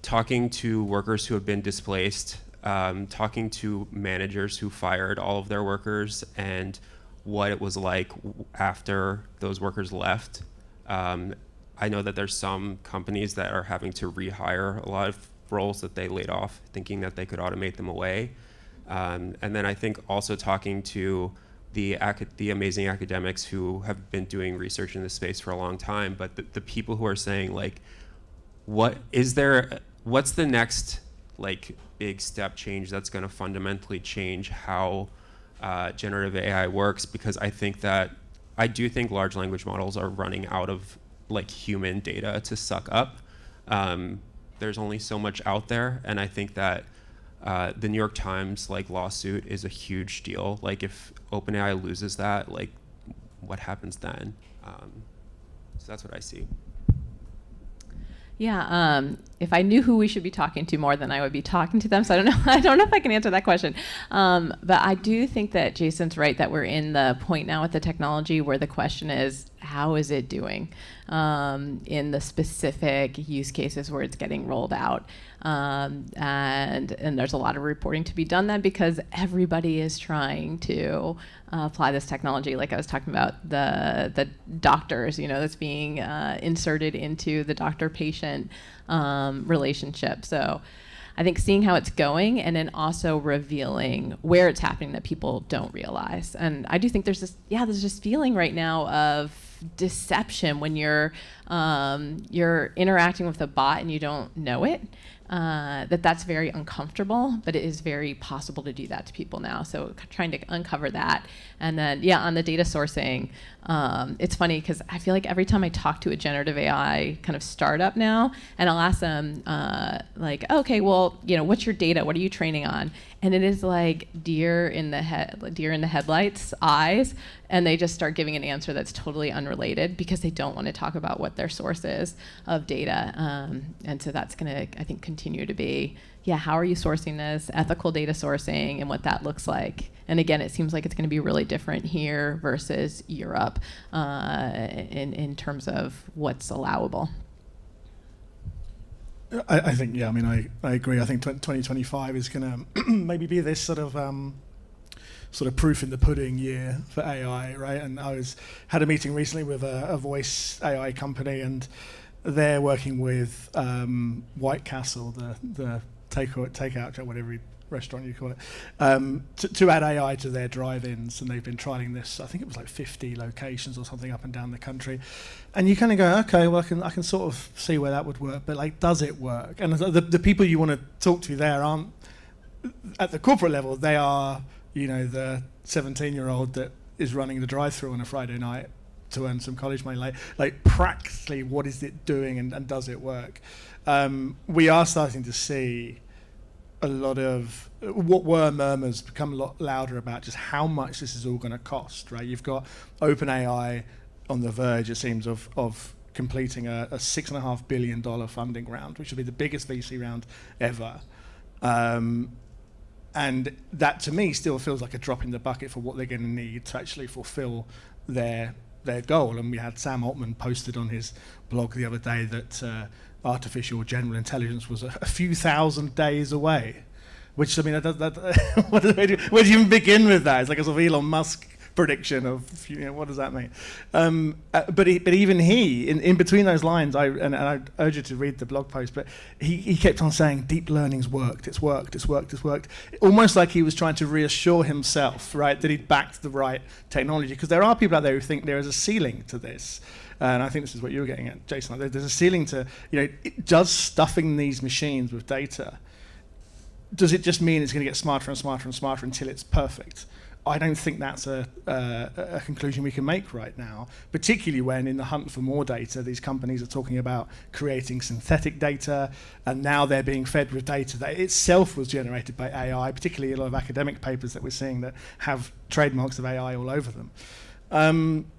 [SPEAKER 22] talking to workers who have been displaced, talking to managers who fired all of their workers and what it was like after those workers left. I know that there's some companies that are having to rehire a lot of roles that they laid off, thinking that they could automate them away. And then I think also talking to the amazing academics who have been doing research in this space for a long time, but the people who are saying like, what's the next like big step change that's going to fundamentally change how generative AI works? Because I do think large language models are running out of like human data to suck up. There's only so much out there, and I think that the New York Times like lawsuit is a huge deal. Like, if OpenAI loses that, like, what happens then? So that's what I see.
[SPEAKER 15] Yeah, if I knew who we should be talking to more, then I would be talking to them. So I don't know if I can answer that question. But I do think that Jason's right that we're in the point now with the technology where the question is, how is it doing in the specific use cases where it's getting rolled out? And there's a lot of reporting to be done then, because everybody is trying to apply this technology. Like I was talking about the doctors, that's being inserted into the doctor-patient relationship. So I think seeing how it's going and then also revealing where it's happening that people don't realize. And I do think there's this feeling right now of deception when you're interacting with a bot and you don't know it. That's very uncomfortable, but it is very possible to do that to people now. So trying to uncover that. And then, on the data sourcing, it's funny because I feel like every time I talk to a generative AI kind of startup now, and I'll ask them, okay, well, what's your data? What are you training on? And it is like deer in the headlights eyes, and they just start giving an answer that's totally unrelated because they don't want to talk about what their source is of data. And so that's going to, I think, continue to be, how are you sourcing this, ethical data sourcing, and what that looks like. And again, it seems like it's going to be really different here versus Europe in terms of what's allowable.
[SPEAKER 6] I think, I agree. I think 2025 is going to maybe be this sort of proof in the pudding year for AI, right? And I had a meeting recently with a voice AI company, and they're working with White Castle, the takeout, whatever restaurant you call it, to add AI to their drive-ins, and they've been trialing this. I think it was like 50 locations or something up and down the country, and you kind of go, okay, well, I can sort of see where that would work, but like, does it work? And the people you want to talk to there aren't at the corporate level. They are, the 17-year-old that is running the drive-through on a Friday night to earn some college money. Like practically, what is it doing, and does it work? We are starting to see a lot of what were murmurs become a lot louder about just how much this is all going to cost, right? You've got OpenAI on the verge, it seems, of completing a $6.5 billion funding round, which will be the biggest VC round ever. And that, to me, still feels like a drop in the bucket for what they're going to need to actually fulfill their goal. And we had Sam Altman posted on his blog the other day that artificial general intelligence was a few thousand days away, which, where do you even begin with that? It's like a sort of Elon Musk prediction of, what does that mean? But even he, in between those lines, I urge you to read the blog post, but he kept on saying deep learning's worked, it's worked. Almost like he was trying to reassure himself, right, that he'd backed the right technology, because there are people out there who think there is a ceiling to this. And I think this is what you were getting at, Jason. There's a ceiling to, does stuffing these machines with data, does it just mean it's going to get smarter and smarter and smarter until it's perfect? I don't think that's a conclusion we can make right now, particularly when in the hunt for more data, these companies are talking about creating synthetic data, and now they're being fed with data that itself was generated by AI, particularly a lot of academic papers that we're seeing that have trademarks of AI all over them.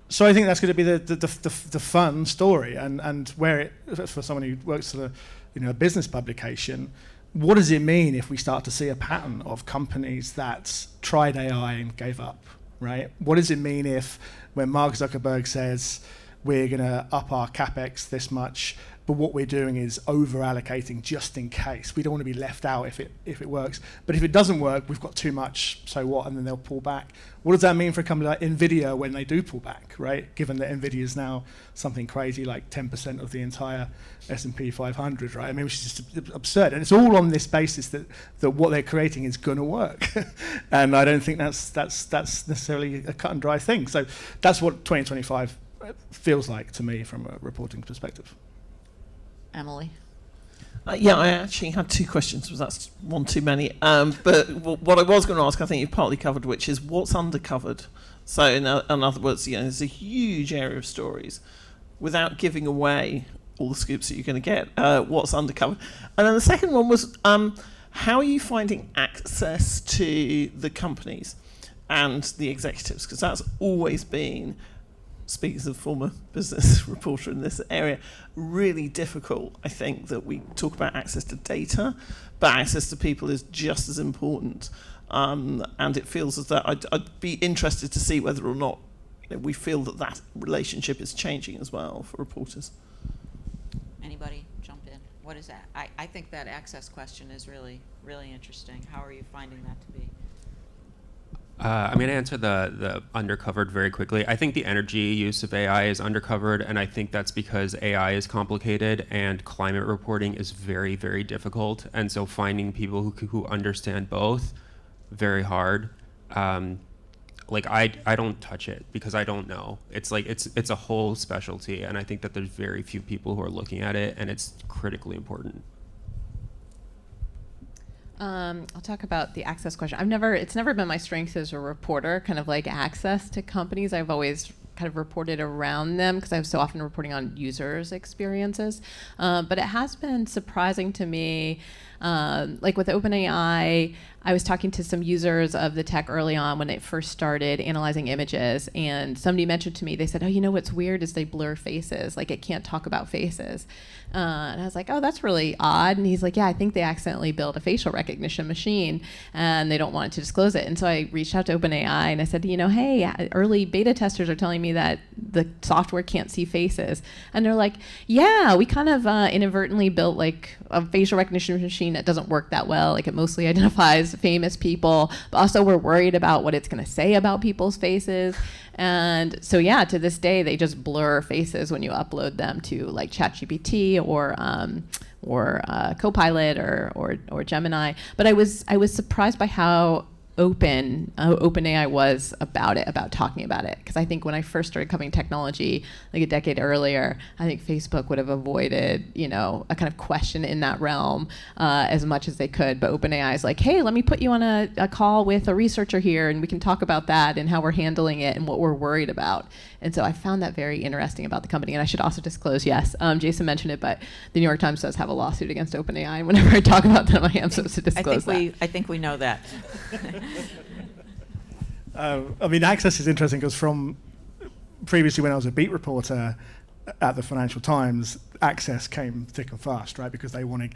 [SPEAKER 6] So I think that's going to be the fun story, and where it, for someone who works for a business publication, what does it mean if we start to see a pattern of companies that tried AI and gave up, right? What does it mean if, when Mark Zuckerberg says we're going to up our capex this much, but what we're doing is over allocating just in case. We don't want to be left out if it works. But if it doesn't work, we've got too much, so what? And then they'll pull back. What does that mean for a company like NVIDIA when they do pull back, right? Given that NVIDIA is now something crazy like 10% of the entire S&P 500, right? I mean, which is just absurd. And it's all on this basis that what they're creating is going to work. And I don't think that's necessarily a cut and dry thing. So that's what 2025 feels like to me from a reporting perspective.
[SPEAKER 2] Emily?
[SPEAKER 1] I actually had two questions, but that's one too many. But what I was going to ask, I think you've partly covered, which is what's undercovered. So in other words, there's a huge area of stories. Without giving away all the scoops that you're going to get, what's undercovered. And then the second one was, how are you finding access to the companies and the executives? Because that's always been, speaking as a former business reporter in this area, really difficult. I think that we talk about access to data, but access to people is just as important. And it feels as though I'd be interested to see whether or not we feel that relationship is changing as well for reporters.
[SPEAKER 2] Anybody jump in? What is that? I think that access question is really, really interesting. How are you finding that to be?
[SPEAKER 22] I'm going to answer the undercovered very quickly. I think the energy use of AI is undercovered, and I think that's because AI is complicated and climate reporting is very, very difficult. And so finding people who understand both, very hard. Like I don't touch it because I don't know. It's like it's a whole specialty, and I think that there's very few people who are looking at it, and it's critically important.
[SPEAKER 15] I'll talk about the access question. It's never been my strength as a reporter, kind of like access to companies. I've always kind of reported around them because I'm so often reporting on users' experiences. But it has been surprising to me, like with OpenAI, I was talking to some users of the tech early on when it first started analyzing images, and somebody mentioned to me, they said, oh, you know what's weird is they blur faces, like it can't talk about faces. And I was like, oh, that's really odd. And he's like, yeah, I think they accidentally built a facial recognition machine and they don't want to disclose it. And so I reached out to OpenAI and I said, you know, hey, early beta testers are telling me that the software can't see faces. And they're like, yeah, we kind of inadvertently built like a facial recognition machine that doesn't work that well. Like it mostly identifies famous people, but also we're worried about what it's going to say about people's faces. And so, yeah, to this day, they just blur faces when you upload them to like ChatGPT or Copilot or Gemini. But I was surprised by how open OpenAI was about talking about it. Because I think when I first started covering technology, like a decade earlier, I think Facebook would have avoided, you know, a kind of question in that realm as much as they could. But OpenAI is like, hey, let me put you on a call with a researcher here, and we can talk about that and how we're handling it and what we're worried about. And so I found that very interesting about the company. And I should also disclose, yes, Jason mentioned it, but the New York Times does have a lawsuit against OpenAI. And whenever I talk about them, I am supposed to disclose that.
[SPEAKER 2] I think we know that.
[SPEAKER 6] I mean, access is interesting because from previously when I was a beat reporter at the Financial Times, access came thick and fast, right? Because they want to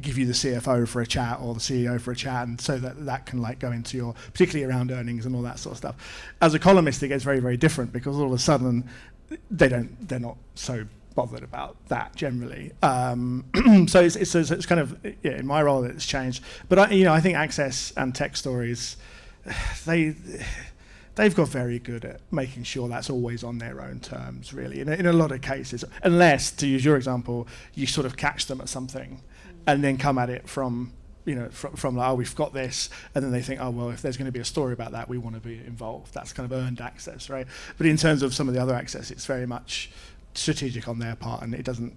[SPEAKER 6] give you the CFO for a chat or the CEO for a chat, and so that can like go into your, particularly around earnings and all that sort of stuff. As a columnist, it gets very, very different because all of a sudden they're not so bothered about that generally. So it's kind of, yeah, in my role it's changed. But I think access and tech stories, they've got very good at making sure that's always on their own terms, really, in a lot of cases. Unless, to use your example, you sort of catch them at something and then come at it from like, oh, we've got this, and then they think, oh, well, if there's going to be a story about that, we want to be involved. That's kind of earned access, right? But in terms of some of the other access, it's very much strategic on their part, and it doesn't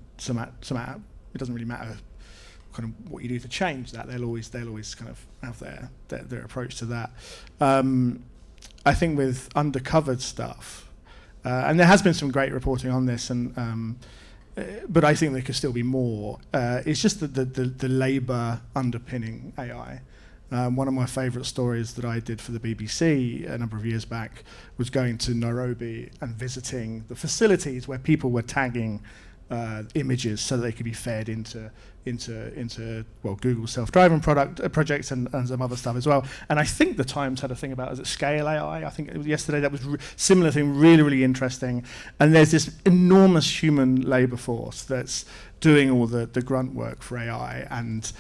[SPEAKER 6] really matter kind of what you do to change that. They'll always kind of have their approach to that. I think with undercovered stuff, and there has been some great reporting on this, and but I think there could still be more. It's just the labour underpinning AI. One of my favourite stories that I did for the BBC a number of years back was going to Nairobi and visiting the facilities where people were tagging images so that they could be fed into Google self-driving projects and some other stuff as well. And I think the Times had a thing about, is it Scale AI? I think it was yesterday. That was similar thing, really, really interesting. And there's this enormous human labour force that's doing all the grunt work for AI, and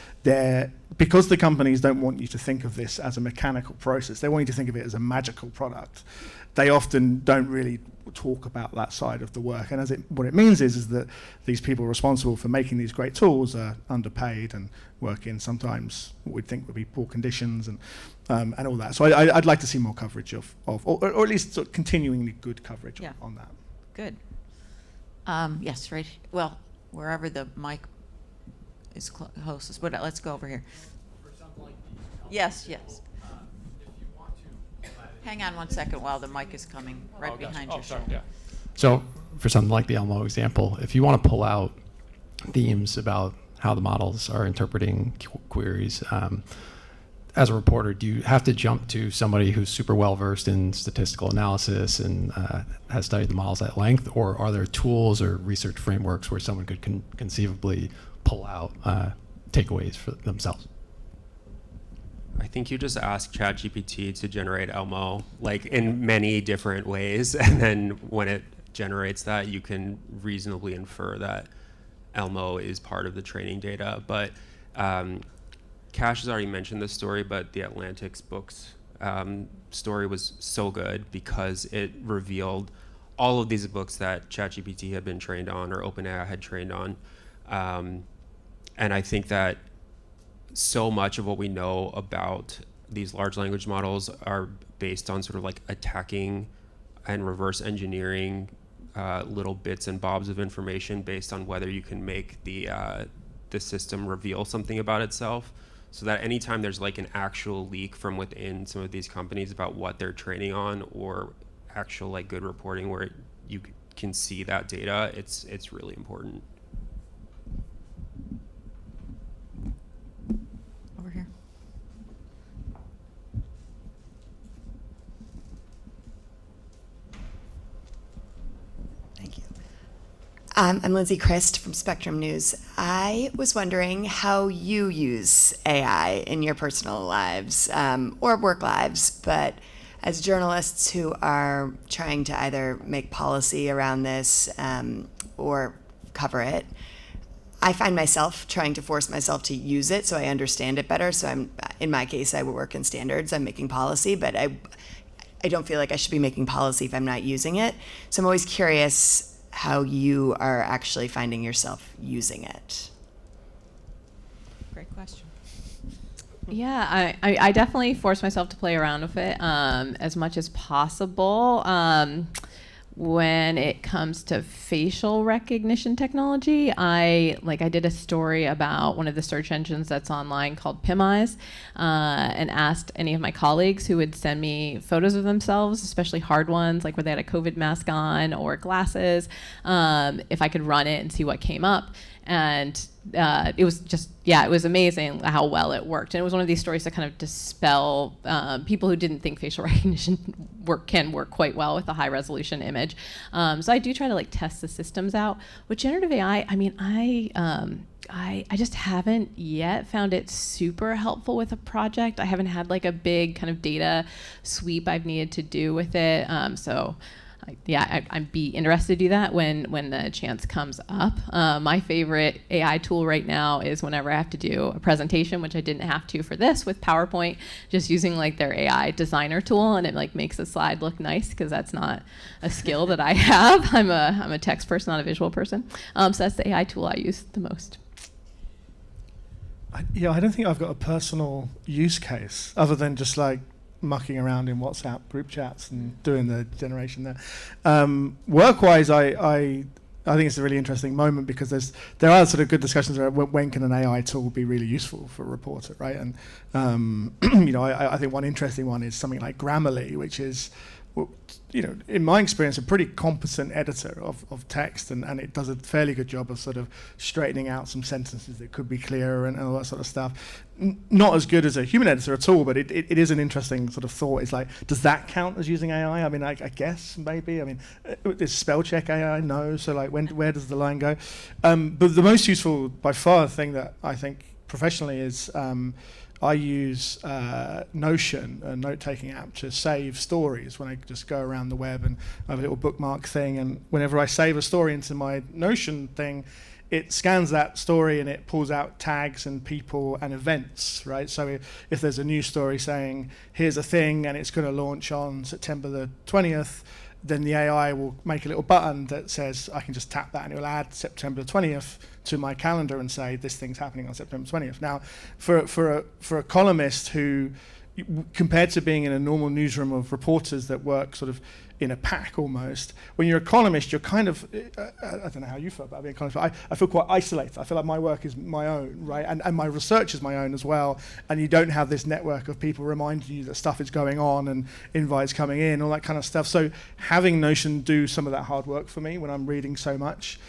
[SPEAKER 6] because the companies don't want you to think of this as a mechanical process, they want you to think of it as a magical product. They often don't really talk about that side of the work, and what it means is that these people responsible for making these great tools are underpaid and work in sometimes what we'd think would be poor conditions and all that. So I'd like to see more coverage of or at least sort of continuingly good coverage on that.
[SPEAKER 2] Good. Yes, right. Well, wherever the mic is closest, but let's go over here. Yes. Hang on one second while the mic is coming right behind your shoulder.
[SPEAKER 16] Yeah. So for something like the Elmo example, if you want to pull out themes about how the models are interpreting queries, as a reporter, do you have to jump to somebody who's super well versed in statistical analysis and has studied the models at length, or are there tools or research frameworks where someone could conceivably pull out takeaways for themselves?
[SPEAKER 22] I think you just ask ChatGPT to generate Elmo, like in many different ways, and then when it generates that, you can reasonably infer that Elmo is part of the training data. But Cash has already mentioned this story, but the Atlantic's books story was so good because it revealed all of these books that ChatGPT had been trained on or OpenAI had trained on. And I think that so much of what we know about these large language models are based on sort of like attacking and reverse engineering little bits and bobs of information based on whether you can make the system reveal something about itself. So that anytime there's like an actual leak from within some of these companies about what they're training on, or actual like good reporting where you can see that data, it's really important.
[SPEAKER 2] Over here.
[SPEAKER 17] Thank you. I'm Lindsay Christ from Spectrum News. I was wondering how you use AI in your personal lives or work lives, but as journalists who are trying to either make policy around this or cover it, I find myself trying to force myself to use it so I understand it better. So in my case, I work in standards. I'm making policy, but I don't feel like I should be making policy if I'm not using it. So I'm always curious how you are actually finding yourself using it.
[SPEAKER 2] Great question.
[SPEAKER 15] Yeah, I definitely force myself to play around with it as much as possible. When it comes to facial recognition technology, I did a story about one of the search engines that's online called PimEyes, and asked any of my colleagues who would send me photos of themselves, especially hard ones, like where they had a COVID mask on or glasses, if I could run it and see what came up. And it was just, it was amazing how well it worked. And it was one of these stories that kind of dispel people who didn't think facial recognition can work quite well with a high resolution image. So I do try to test the systems out. With generative AI, I just haven't yet found it super helpful with a project. I haven't had a big kind of data sweep I've needed to do with it. I'd be interested to do that when the chance comes up. My favorite AI tool right now is whenever I have to do a presentation, which I didn't have to for this with PowerPoint, just using their AI designer tool, and it makes the slide look nice, because that's not a skill that I have. I'm a text person, not a visual person. So that's the AI tool I use the most.
[SPEAKER 6] I don't think I've got a personal use case other than just mucking around in WhatsApp group chats and doing the generation there. Work-wise, I think it's a really interesting moment, because there are sort of good discussions around when can an AI tool be really useful for a reporter, right? And I think one interesting one is something like Grammarly, which is, in my experience, a pretty competent editor of text, and it does a fairly good job of sort of straightening out some sentences that could be clearer and all that sort of stuff. Not as good as a human editor at all, but it is an interesting sort of thought. It's does that count as using AI? I mean, I guess maybe. I mean, is spell check AI? No. So where does the line go? But the most useful by far thing that I think professionally is I use Notion, a note-taking app, to save stories when I just go around the web, and I have a little bookmark thing, and whenever I save a story into my Notion thing, it scans that story and it pulls out tags and people and events, right? So if there's a news story saying, here's a thing and it's going to launch on September the 20th, then the AI will make a little button that says I can just tap that and it will add September 20th to my calendar and say this thing's happening on September 20th. Now, for a columnist who, compared to being in a normal newsroom of reporters that work sort of in a pack almost, when you're a columnist, you're kind of, I don't know how you feel about being a columnist, but I feel quite isolated. I feel like my work is my own, right? And my research is my own as well. And you don't have this network of people reminding you that stuff is going on and invites coming in, all that kind of stuff. So having Notion do some of that hard work for me when I'm reading so much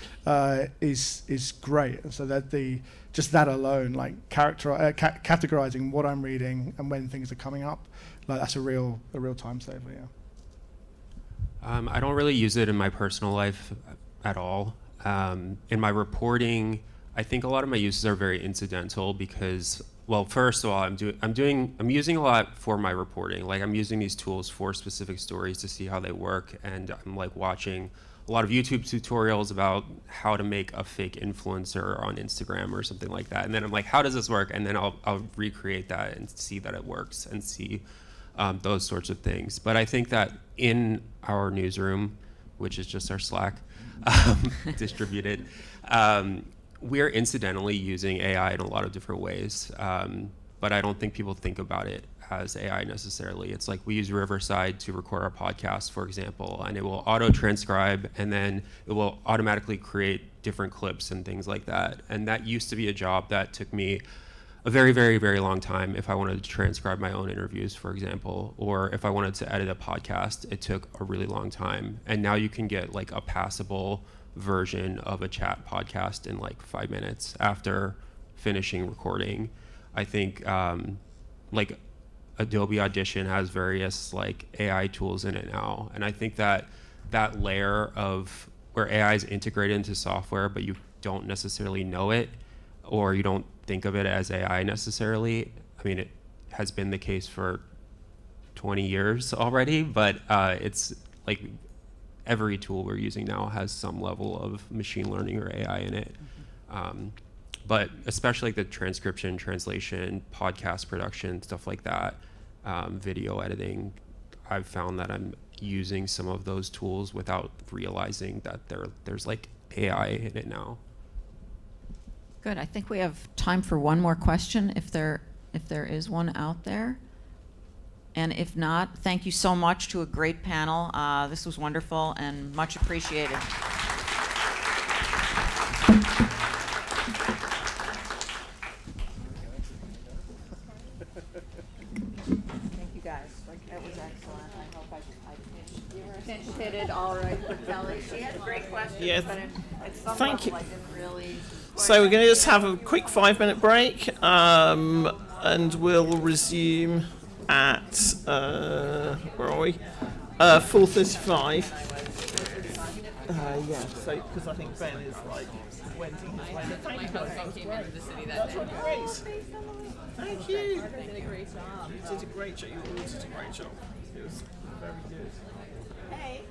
[SPEAKER 6] is great. And so that just that alone, categorizing what I'm reading and when things are coming up, that's a real time saver, yeah.
[SPEAKER 22] I don't really use it in my personal life at all. In my reporting, I think a lot of my uses are very incidental because, well, first of all, I'm using a lot for my reporting. I'm using these tools for specific stories to see how they work, and I'm watching a lot of YouTube tutorials about how to make a fake influencer on Instagram or something like that. And then I'm how does this work? And then I'll recreate that and see that it works and see those sorts of things. But I think that in our newsroom, which is just our Slack, distributed, we're incidentally using AI in a lot of different ways, but I don't think people think about it as AI necessarily. It's like we use Riverside to record our podcast, for example, and it will auto-transcribe, and then it will automatically create different clips and things like that. And that used to be a job that took me a very, very, very long time if I wanted to transcribe my own interviews, for example, or if I wanted to edit a podcast, it took a really long time. And now you can get like a passable version of a chat podcast in like 5 minutes after finishing recording. I think like Adobe Audition has various like AI tools in it now. And I think that that layer of where AI is integrated into software, but you don't necessarily know it, or you don't think of it as AI necessarily. I mean, it has been the case for 20 years already, but it's like every tool we're using now has some level of machine learning or AI in it. But especially like the transcription, translation, podcast production, stuff like that, video editing, I've found that I'm using some of those tools without realizing that there's like AI in it now.
[SPEAKER 2] Good. I think we have time for one more question, if there is one out there. And if not, thank you so much to a great panel. This was wonderful and much appreciated. Thank you guys. That was excellent. I hope I
[SPEAKER 15] hit it all right with Kelly.
[SPEAKER 2] She had great questions,
[SPEAKER 1] Yeah.
[SPEAKER 2] but at some
[SPEAKER 1] Thank
[SPEAKER 2] level
[SPEAKER 1] you.
[SPEAKER 2] I didn't really.
[SPEAKER 1] So we're going to just have a quick 5-minute break, and we'll resume at where are we? 4:35. Yeah. So because I think Ben is like wending his way. Thank you guys. That was great. That's great. Thank you. You did a great job. You did a great job. You all did a great job. It was very good.
[SPEAKER 2] Hey.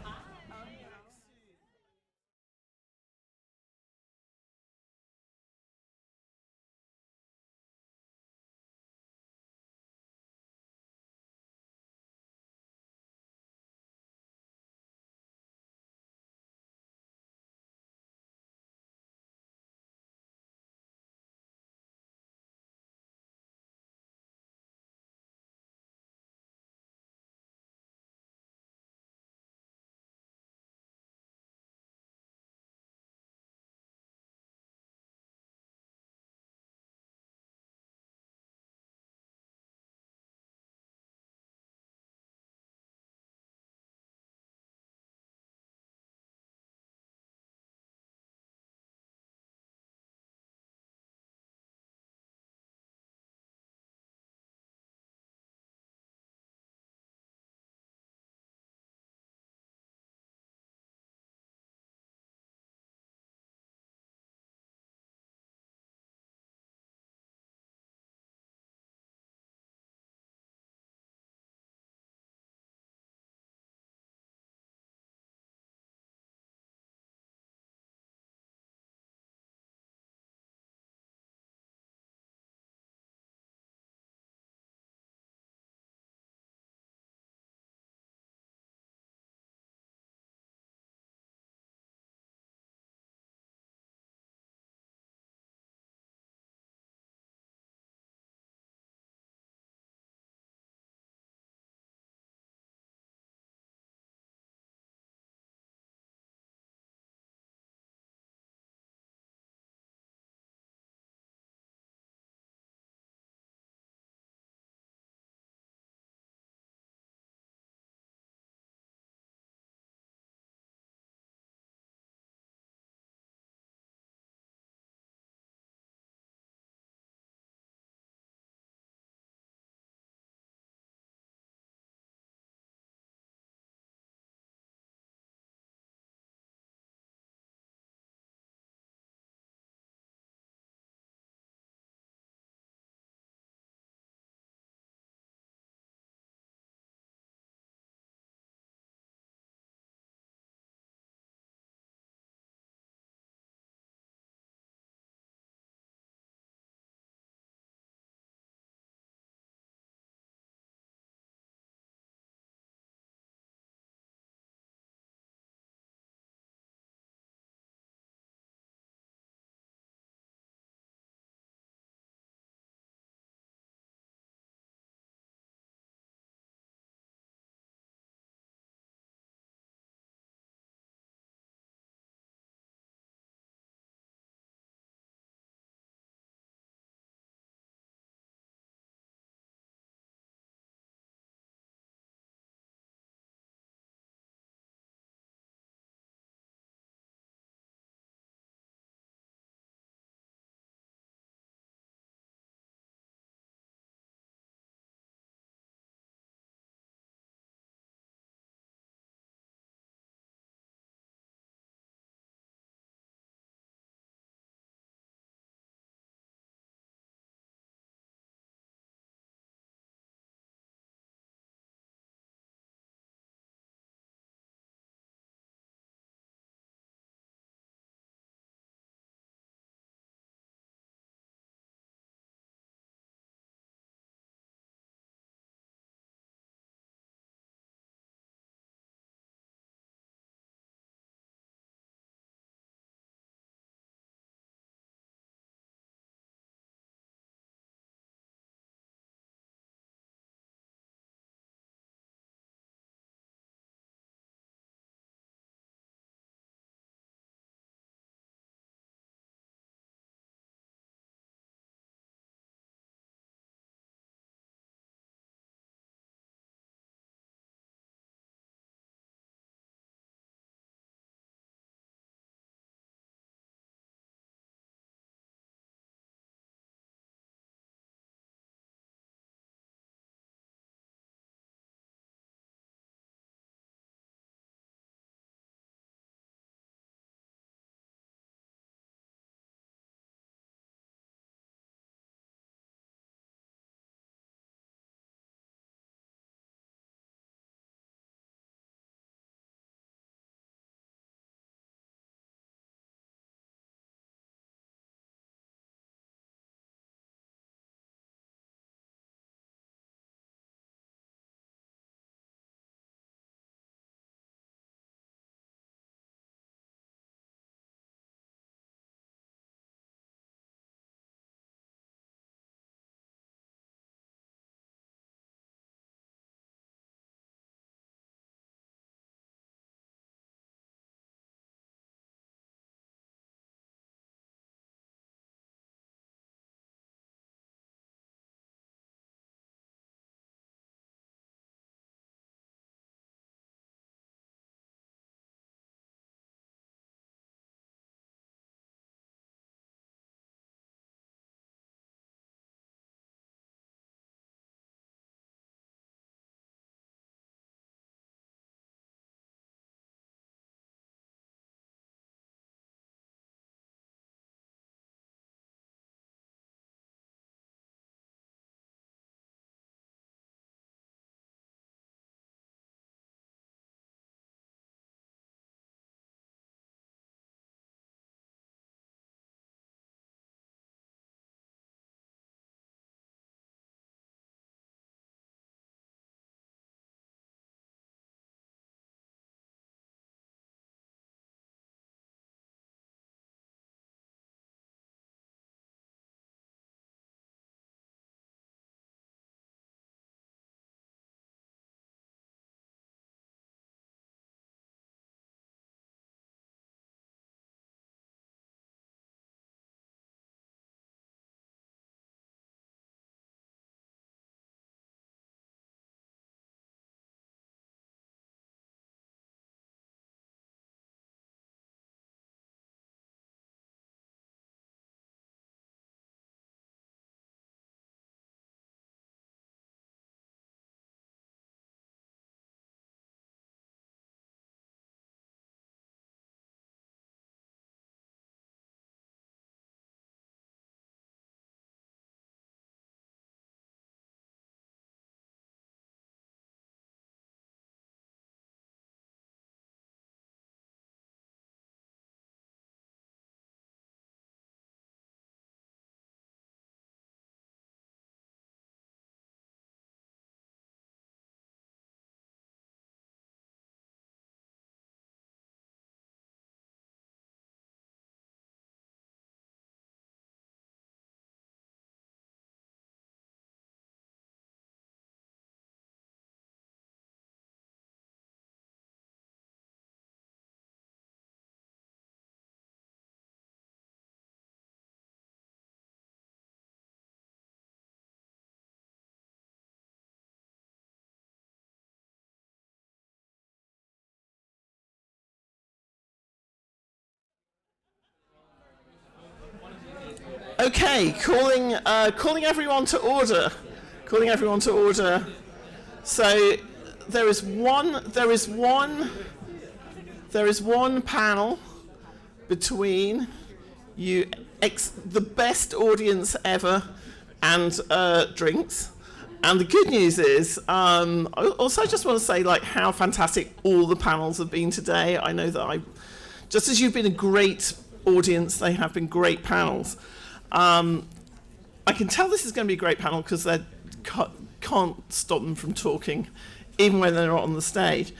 [SPEAKER 1] Okay, calling everyone to order. Calling everyone to order. So there is one panel between you, the best audience ever, and drinks. And the good news is, also I just want to say like how fantastic all the panels have been today. I know that just as you've been a great audience, they have been great panels. I can tell this is going to be a great panel because they can't stop them from talking, even when they're not on the stage.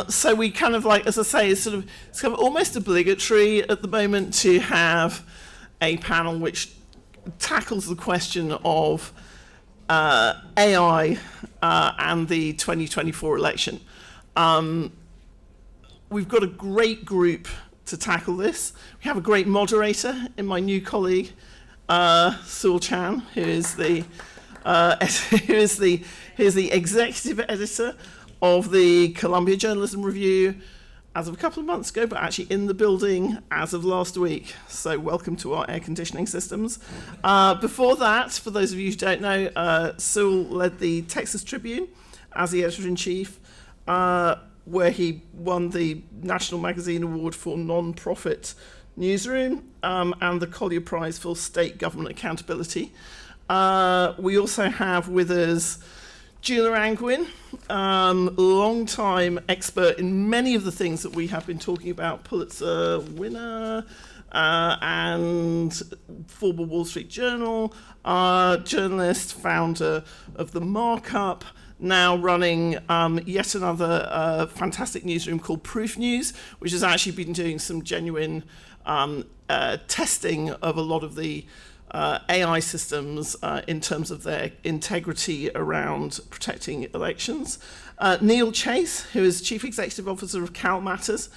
[SPEAKER 1] So we kind of like, as I say, it's kind of almost obligatory at the moment to have a panel which tackles the question of AI and the 2024 election. We've got a great group to tackle this. We have a great moderator in my new colleague, Sul Chan, who is the executive editor of the Columbia Journalism Review as of a couple of months ago, but actually in the building as of last week. So welcome to our air conditioning systems. Before that, for those of you who don't know, Sul led the Texas Tribune as the editor-in-chief, where he won the National Magazine Award for Non-Profit Newsroom and the Collier Prize for State Government Accountability. We also have with us Julia Angwin, long-time expert in many of the things that we have been talking about, Pulitzer winner and former Wall Street Journal journalist, founder of The Markup, now running yet another fantastic newsroom called Proof News, which has actually been doing some genuine testing of a lot of the AI systems in terms of their integrity around protecting elections. Neil Chase, who is Chief Executive Officer of Cal Matters,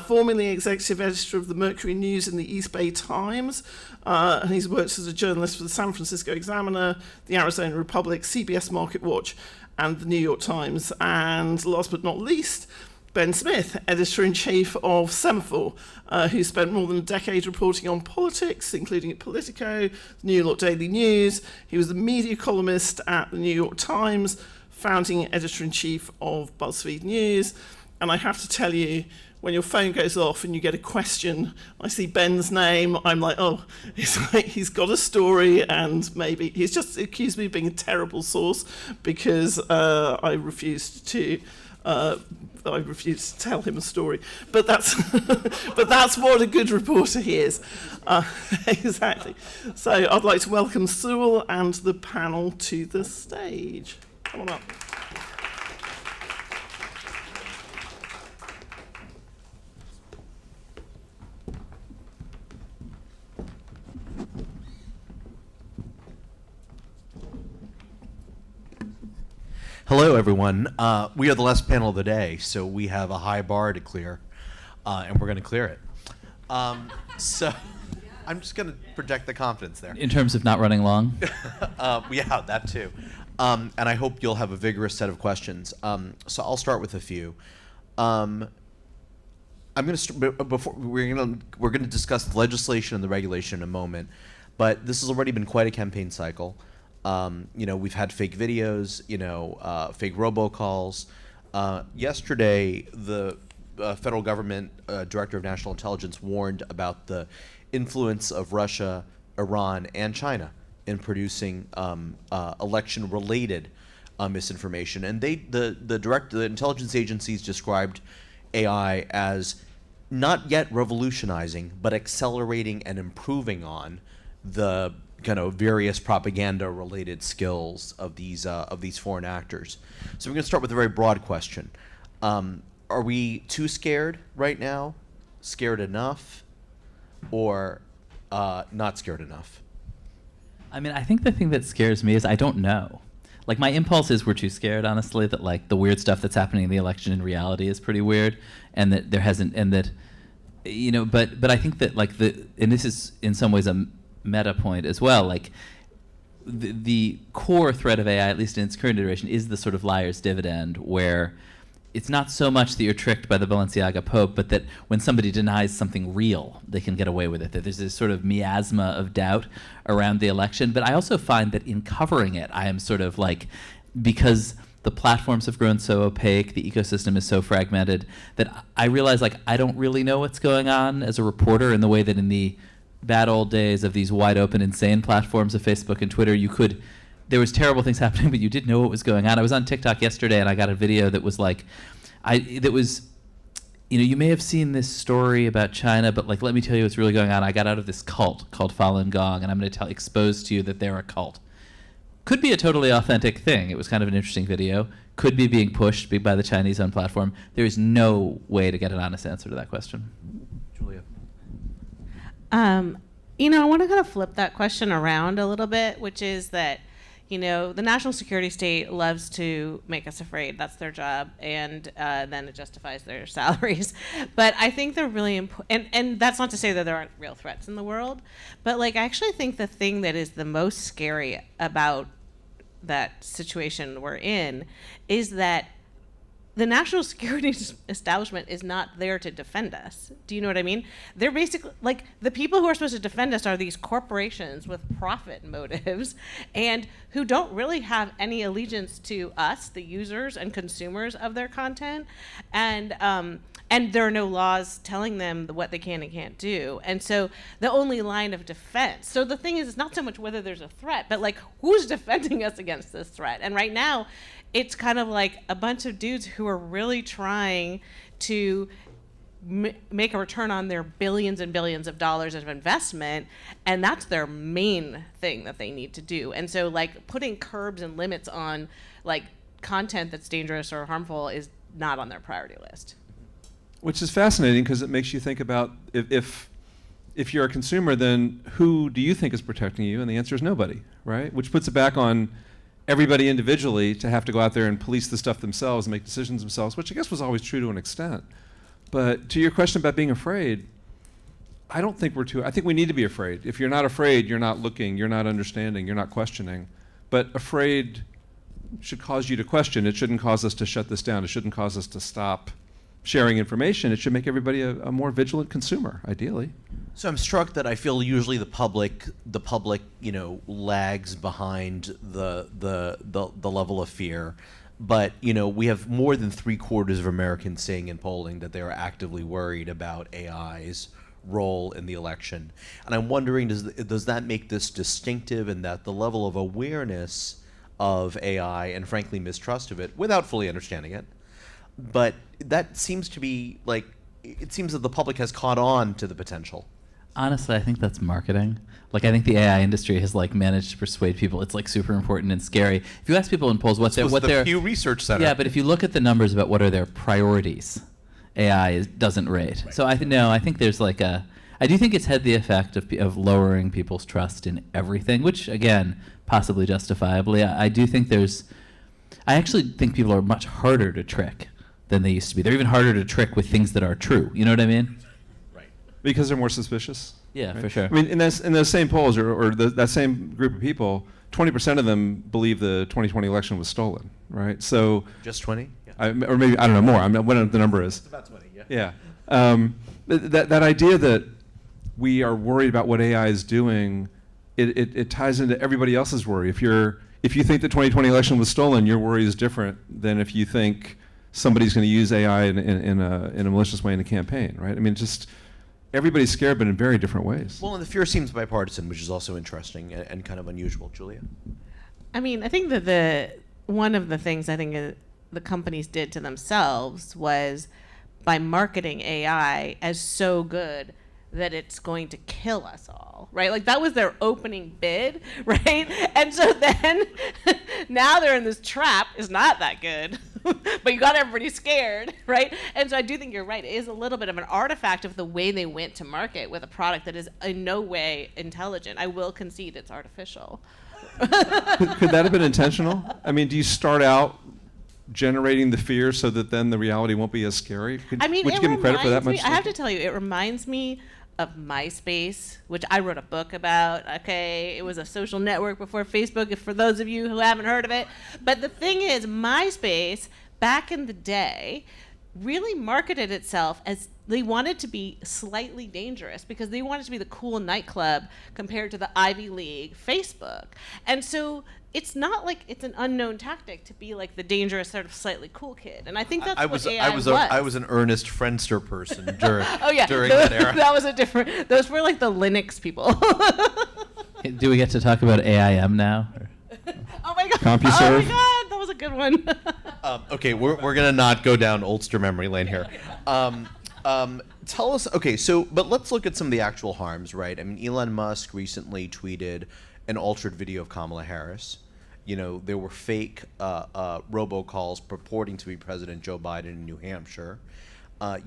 [SPEAKER 1] formerly Executive Editor of the Mercury News and the East Bay Times, and he's worked as a journalist for the San Francisco Examiner, the Arizona Republic, CBS Market Watch, and the New York Times. And last but not least, Ben Smith, Editor-in-Chief of Semaphore, who spent more than a decade reporting on politics, including at Politico, the New York Daily News. He was the media columnist at the New York Times, founding Editor-in-Chief of BuzzFeed News. And I have to tell you, when your phone goes off and you get a question, I see Ben's name, I'm like, oh, it's like he's got a story, and maybe he's just accused me of being a terrible source because I refused to tell him a story. But that's what a good reporter he is. Exactly. So I'd like to welcome Sul and the panel to the stage. Come on up.
[SPEAKER 14] Hello, everyone. We are the last panel of the day, so we have a high bar to clear, and we're going to clear it. So I'm just going to project the confidence there.
[SPEAKER 21] In terms of not running long?
[SPEAKER 14] Yeah, that too. And I hope you'll have a vigorous set of questions. So I'll start with a few. I'm going to before we're going to discuss the legislation and the regulation in a moment, but this has already been quite a campaign cycle. We've had fake videos, fake robocalls. Yesterday, the federal government director of national intelligence warned about the influence of Russia, Iran, and China in producing election-related misinformation. And the intelligence agencies described AI as not yet revolutionizing, but accelerating and improving on the kind of various propaganda-related skills of these foreign actors. So we're going to start with a very broad question. Are we too scared right now? Scared enough? Or not scared enough?
[SPEAKER 21] I mean, I think the thing that scares me is I don't know. Like, my impulse is we're too scared, honestly, that, like, the weird stuff that's happening in the election in reality is pretty weird, and that there hasn't, and that, but I think that, like, and this is in some ways a meta point as well, like the core threat of AI, at least in its current iteration, is the sort of liar's dividend, where it's not so much that you're tricked by the Balenciaga Pope, but that when somebody denies something real, they can get away with it. That there's this sort of miasma of doubt around the election. But I also find that in covering it, I am sort of like, because the platforms have grown so opaque, the ecosystem is so fragmented, that I realize like I don't really know what's going on as a reporter in the way that in the bad old days of these wide open, insane platforms of Facebook and Twitter, there was terrible things happening, but you did know what was going on. I was on TikTok yesterday and I got a video that was like, you may have seen this story about China, but like, let me tell you what's really going on. I got out of this cult called Falun Gong, and I'm going to expose to you that they're a cult. Could be a totally authentic thing. It was kind of an interesting video. Could be being pushed by the Chinese on platform. There is no way to get an honest answer to that question. Julia.
[SPEAKER 10] I want to kind of flip that question around a little bit, which is that, the national security state loves to make us afraid. That's their job, and then it justifies their salaries. But I think they're really important, and that's not to say that there aren't real threats in the world, but I actually think the thing that is the most scary about that situation we're in is that the national security establishment is not there to defend us. Do you know what I mean? They're basically, the people who are supposed to defend us are these corporations with profit motives and who don't really have any allegiance to us, the users and consumers of their content. And there are no laws telling them what they can and can't do. And so the only line of defense. So the thing is, it's not so much whether there's a threat, but who's defending us against this threat? And right now, it's kind of like a bunch of dudes who are really trying to make a return on their billions and billions of dollars of investment, and that's their main thing that they need to do. And so putting curbs and limits on content that's dangerous or harmful is not on their priority list.
[SPEAKER 12] Which is fascinating because it makes you think about if you're a consumer, then who do you think is protecting you? And the answer is nobody, right? Which puts it back on everybody individually to have to go out there and police the stuff themselves and make decisions themselves, which I guess was always true to an extent. But to your question about being afraid, I don't think I think we need to be afraid. If you're not afraid, you're not looking, you're not understanding, you're not questioning. But afraid should cause you to question. It shouldn't cause us to shut this down. It shouldn't cause us to stop sharing information. It should make everybody a more vigilant consumer, ideally.
[SPEAKER 14] So I'm struck that I feel usually the public, lags behind the level of fear. But, we have more than 3/4 of Americans saying in polling that they are actively worried about AI's role in the election. And I'm wondering, does that make this distinctive in that the level of awareness of AI and frankly mistrust of it, without fully understanding it, but that seems to be it seems that the public has caught on to the potential.
[SPEAKER 21] Honestly, I think that's marketing. I think the AI industry has managed to persuade people it's super important and scary. If you ask people in polls what their
[SPEAKER 14] Pew Research Center.
[SPEAKER 21] Yeah, but if you look at the numbers about what are their priorities, AI doesn't rate. Right. So I think there's I do think it's had the effect of lowering people's trust in everything, which again, possibly justifiably. I actually think people are much harder to trick than they used to be. They're even harder to trick with things that are true. You know what I mean?
[SPEAKER 12] Right. Because they're more suspicious.
[SPEAKER 21] Yeah,
[SPEAKER 12] right?
[SPEAKER 21] for sure.
[SPEAKER 12] I mean, in those same polls, or that same group of people, 20% of them believe the 2020 election was stolen, right? So
[SPEAKER 14] just 20?
[SPEAKER 12] Yeah. Or maybe, I don't know, more. I mean, whatever the number is.
[SPEAKER 14] It's about 20, yeah.
[SPEAKER 12] Yeah. That idea that we are worried about what AI is doing, it ties into everybody else's worry. If you think the 2020 election was stolen, your worry is different than if you think somebody's going to use AI in a malicious way in a campaign, right? I mean, just everybody's scared, but in very different ways.
[SPEAKER 14] Well, and the fear seems bipartisan, which is also interesting and kind of unusual. Julia?
[SPEAKER 10] I mean, I think that one of the things I think the companies did to themselves was by marketing AI as so good that it's going to kill us all, right? That was their opening bid, right? And so then now they're in this trap. It's not that good, but you got everybody scared, right? And so I do think you're right. It is a little bit of an artifact of the way they went to market with a product that is in no way intelligent. I will concede it's artificial.
[SPEAKER 12] Could that have been intentional? I mean, do you start out generating the fear so that then the reality won't be as scary? Would you give them credit for that much?
[SPEAKER 10] I have to tell you, it reminds me of MySpace, which I wrote a book about. Okay, it was a social network before Facebook, for those of you who haven't heard of it. But the thing is, MySpace back in the day, really marketed itself as they wanted to be slightly dangerous because they wanted to be the cool nightclub compared to the Ivy League Facebook. And so it's not like it's an unknown tactic to be like the dangerous sort of slightly cool kid. And I think that's what AI was.
[SPEAKER 14] I was an earnest Friendster person during during
[SPEAKER 10] that
[SPEAKER 14] era.
[SPEAKER 10] That was a different. Those were like the Linux people.
[SPEAKER 21] Do we get to talk about AIM now?
[SPEAKER 10] Oh my god!
[SPEAKER 21] CompuServe?
[SPEAKER 10] Oh my god! That was a good one.
[SPEAKER 14] Okay, we're gonna not go down Oldster memory lane here. Tell us, okay, so, but let's look at some of the actual harms, right? I mean, Elon Musk recently tweeted an altered video of Kamala Harris. You know, there were fake robocalls purporting to be President Joe Biden in New Hampshire.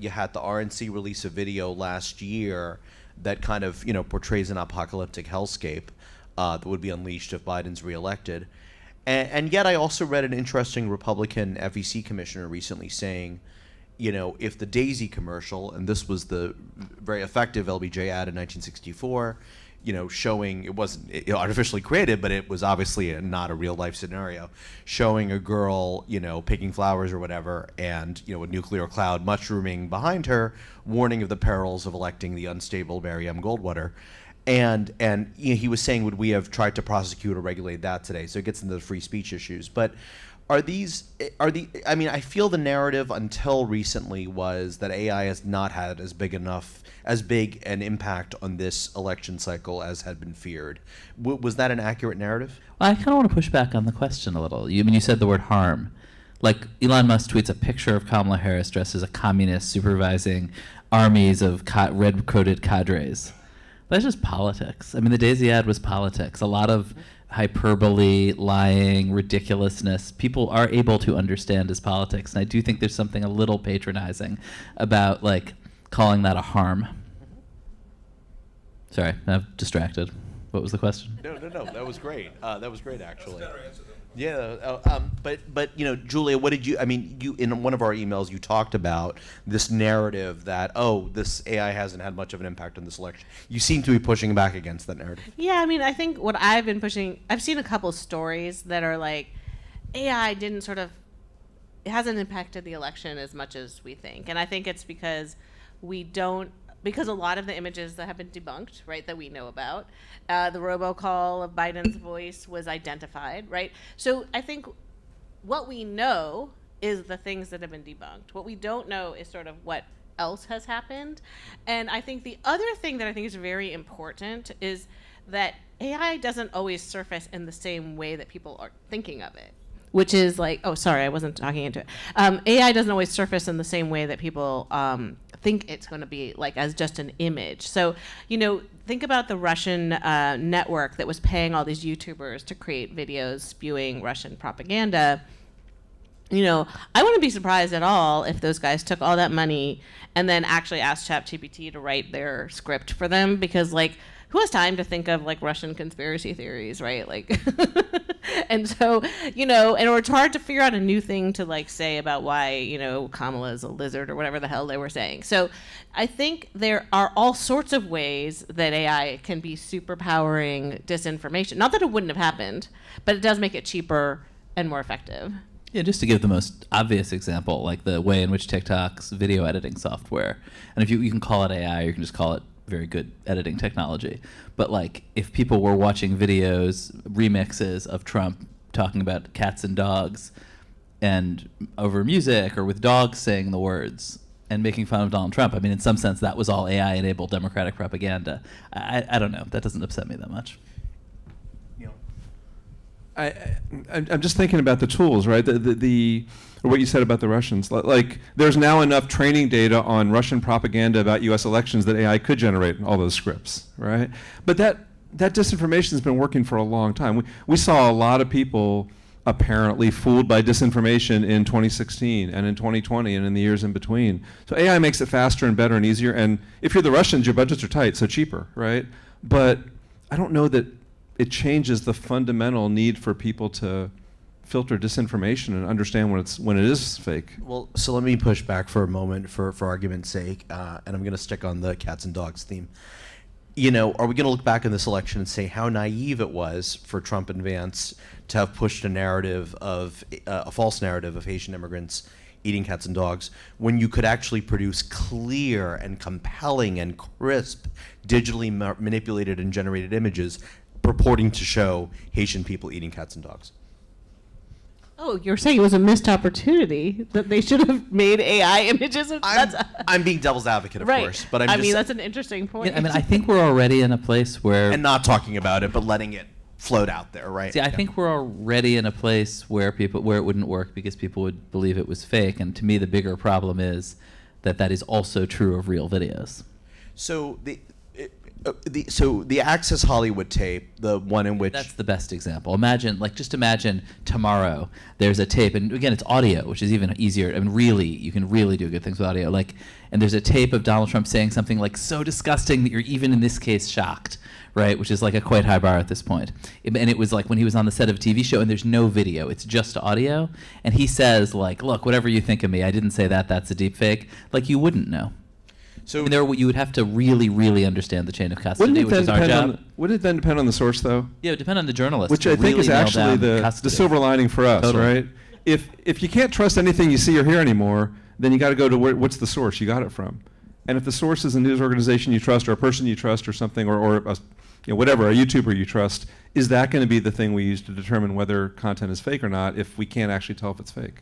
[SPEAKER 14] You had the RNC release a video last year that kind of, you know, portrays an apocalyptic hellscape that would be unleashed if Biden's reelected. And yet I also read an interesting Republican FEC commissioner recently saying, you know, if the Daisy commercial, and this was the very effective LBJ ad in 1964, you know, showing it wasn't artificially created, but it was obviously not a real life scenario, showing a girl, you know, picking flowers or whatever, and, you know, a nuclear cloud mushrooming behind her, warning of the perils of electing the unstable Mary M. Goldwater. And you know, he was saying, would we have tried to prosecute or regulate that today? So it gets into the free speech issues. But I mean, I feel the narrative until recently was that AI has not had as big an impact on this election cycle as had been feared. Was that an accurate narrative?
[SPEAKER 21] Well, I kind of want to push back on the question a little. You said the word harm. Like, Elon Musk tweets a picture of Kamala Harris dressed as a communist supervising armies of red-coated cadres. That's just politics. I mean, the Daisy ad was politics. A lot of hyperbole, lying, ridiculousness, people are able to understand as politics. And I do think there's something a little patronizing about, like, calling that a harm. Sorry, I'm distracted. What was the question?
[SPEAKER 14] No, that was great. That was great, actually. Yeah, but you know, Julia, what did you? I mean, you in one of our emails you talked about this narrative that this AI hasn't had much of an impact on this election. You seem to be pushing back against that narrative.
[SPEAKER 10] Yeah, I mean, I think what I've been pushing, I've seen a couple stories that are like, AI it hasn't impacted the election as much as we think, and I think it's because because a lot of the images that have been debunked, right, that we know about, the robocall of Biden's voice was identified, right? So I think what we know is the things that have been debunked. What we don't know is sort of what else has happened. And I think the other thing that I think is very important is that AI doesn't always surface in the same way that people are thinking of it. Which is like, oh, sorry, I wasn't talking into it. AI doesn't always surface in the same way that people think it's going to be, like, as just an image. So, you know, think about the Russian network that was paying all these YouTubers to create videos spewing Russian propaganda. You know, I wouldn't be surprised at all if those guys took all that money and then actually asked ChatGPT to write their script for them, because, like, who has time to think of, like, Russian conspiracy theories, right? Like, and so, you know, and it's hard to figure out a new thing to, like, say about why, you know, Kamala is a lizard or whatever the hell they were saying. So I think there are all sorts of ways that AI can be superpowering disinformation. Not that it wouldn't have happened, but it does make it cheaper and more effective.
[SPEAKER 21] Yeah, just to give the most obvious example, like the way in which TikTok's video editing software, and if you can call it AI, or you can just call it very good editing technology. But, like, if people were watching videos, remixes of Trump talking about cats and dogs, and over music or with dogs saying the words and making fun of Donald Trump, I mean, in some sense, that was all AI-enabled Democratic propaganda. I don't know. That doesn't upset me that much.
[SPEAKER 12] I'm just thinking about the tools, right? Or what you said about the Russians. Like, there's now enough training data on Russian propaganda about U.S. elections that AI could generate all those scripts, right? But that disinformation has been working for a long time. We saw a lot of people apparently fooled by disinformation in 2016 and in 2020 and in the years in between. So AI makes it faster and better and easier. And if you're the Russians, your budgets are tight, so cheaper, right? But I don't know that it changes the fundamental need for people to filter disinformation and understand when it is fake.
[SPEAKER 14] Well, so let me push back for a moment for argument's sake, and I'm going to stick on the cats and dogs theme. are we going to look back in this election and say how naive it was for Trump and Vance to have pushed a narrative of a false narrative of Haitian immigrants eating cats and dogs, when you could actually produce clear and compelling and crisp, digitally manipulated and generated images purporting to show Haitian people eating cats and dogs?
[SPEAKER 10] Oh, you're saying it was a missed opportunity, that they should have made AI images of
[SPEAKER 14] I'm being devil's advocate, of
[SPEAKER 10] right.
[SPEAKER 14] course, but
[SPEAKER 10] I mean, that's an interesting point.
[SPEAKER 21] Yeah, I mean, I think we're already in a place where...
[SPEAKER 14] And not talking about it, but letting it float out there, right?
[SPEAKER 21] See, I think we're already in a place where it wouldn't work because people would believe it was fake. And to me, the bigger problem is that is also true of real videos.
[SPEAKER 14] So the Access Hollywood tape, the one in which...
[SPEAKER 21] That's the best example. Just imagine tomorrow there's a tape, and again, it's audio, which is even easier. I mean, really, you can really do good things with audio. And there's a tape of Donald Trump saying something so disgusting that you're even in this case shocked, right? Which is a quite high bar at this point. And it was when he was on the set of a TV show and there's no video, it's just audio. And he says look, whatever you think of me, I didn't say that, that's a deep fake. You wouldn't know. So you would have to really, really understand the chain of custody, which is our job.
[SPEAKER 12] Wouldn't it then depend on the source, though?
[SPEAKER 21] Yeah, it would depend on the journalist.
[SPEAKER 12] Which I think is actually the silver lining for us,
[SPEAKER 21] Totally.
[SPEAKER 12] right? If you can't trust anything you see or hear anymore, then you got to go to what's the source you got it from. And if the source is a news organization you trust, or a person you trust, or something, or whatever, a YouTuber you trust, is that going to be the thing we use to determine whether content is fake or not if we can't actually tell if it's fake?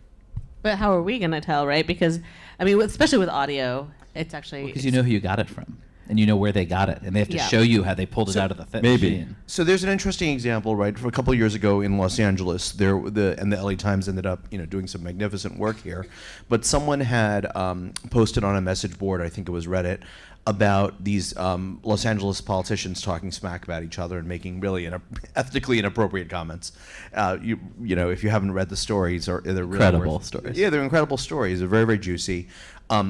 [SPEAKER 10] But how are we going to tell, right? Because, I mean, especially with audio, it's actually...
[SPEAKER 21] Because you know who you got it from, and you know where they got it, and they have to show you how they pulled it out of the machine.
[SPEAKER 14] So there's an interesting example, right? For a couple of years ago in Los Angeles, and the LA Times ended up, doing some magnificent work here. But someone had posted on a message board, I think it was Reddit, about these Los Angeles politicians talking smack about each other and making really ethnically inappropriate comments. If you haven't read the stories, they're really
[SPEAKER 21] incredible stories.
[SPEAKER 14] Yeah, they're incredible stories. They're very, very juicy. I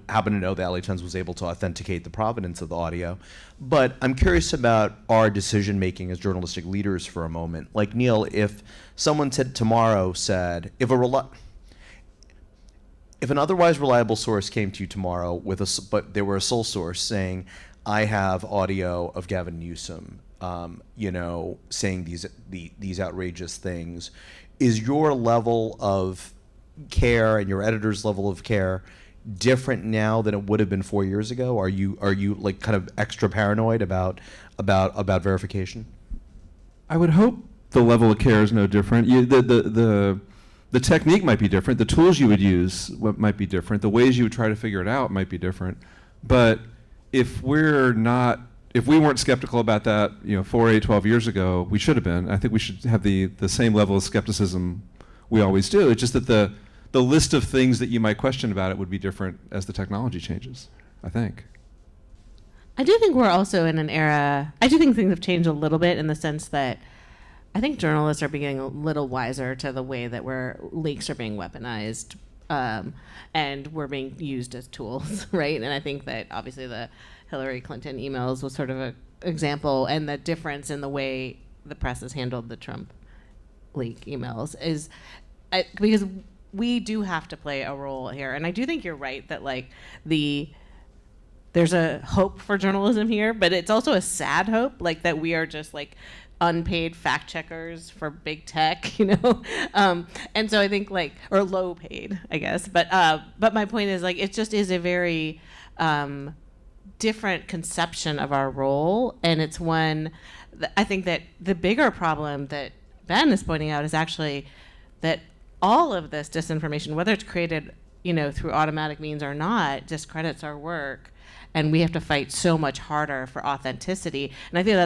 [SPEAKER 14] happen to know that LA Times was able to authenticate the provenance of the audio. But I'm curious about our decision making as journalistic leaders for a moment. Neil, if someone tomorrow said, if an otherwise reliable source came to you tomorrow but they were a sole source saying, I have audio of Gavin Newsom, saying these outrageous things, is your level of care and your editor's level of care different now than it would have been 4 years ago? Are you kind of extra paranoid about verification?
[SPEAKER 12] I would hope the level of care is no different. The technique might be different. The tools you would use might be different. The ways you would try to figure it out might be different. But if we weren't skeptical about that, 4, 8, 12 years ago, we should have been. I think we should have the same level of skepticism we always do. It's just that the list of things that you might question about it would be different as the technology changes, I think.
[SPEAKER 10] I do think we're also in an era, I do think things have changed a little bit in the sense that I think journalists are becoming a little wiser to the way that leaks are being weaponized, and we're being used as tools, right? And I think that obviously the Hillary Clinton emails was sort of an example, and the difference in the way the press has handled the Trump leak emails is because we do have to play a role here. And I do think you're right that there's a hope for journalism here, but it's also a sad hope, that we are just unpaid fact checkers for big tech, and so I think or low paid, I guess. But my point is it just is a very different conception of our role, and it's one I think that the bigger problem that Ben is pointing out is actually that all of this disinformation, whether it's created through automatic means or not, discredits our work. And we have to fight so much harder for authenticity. And I think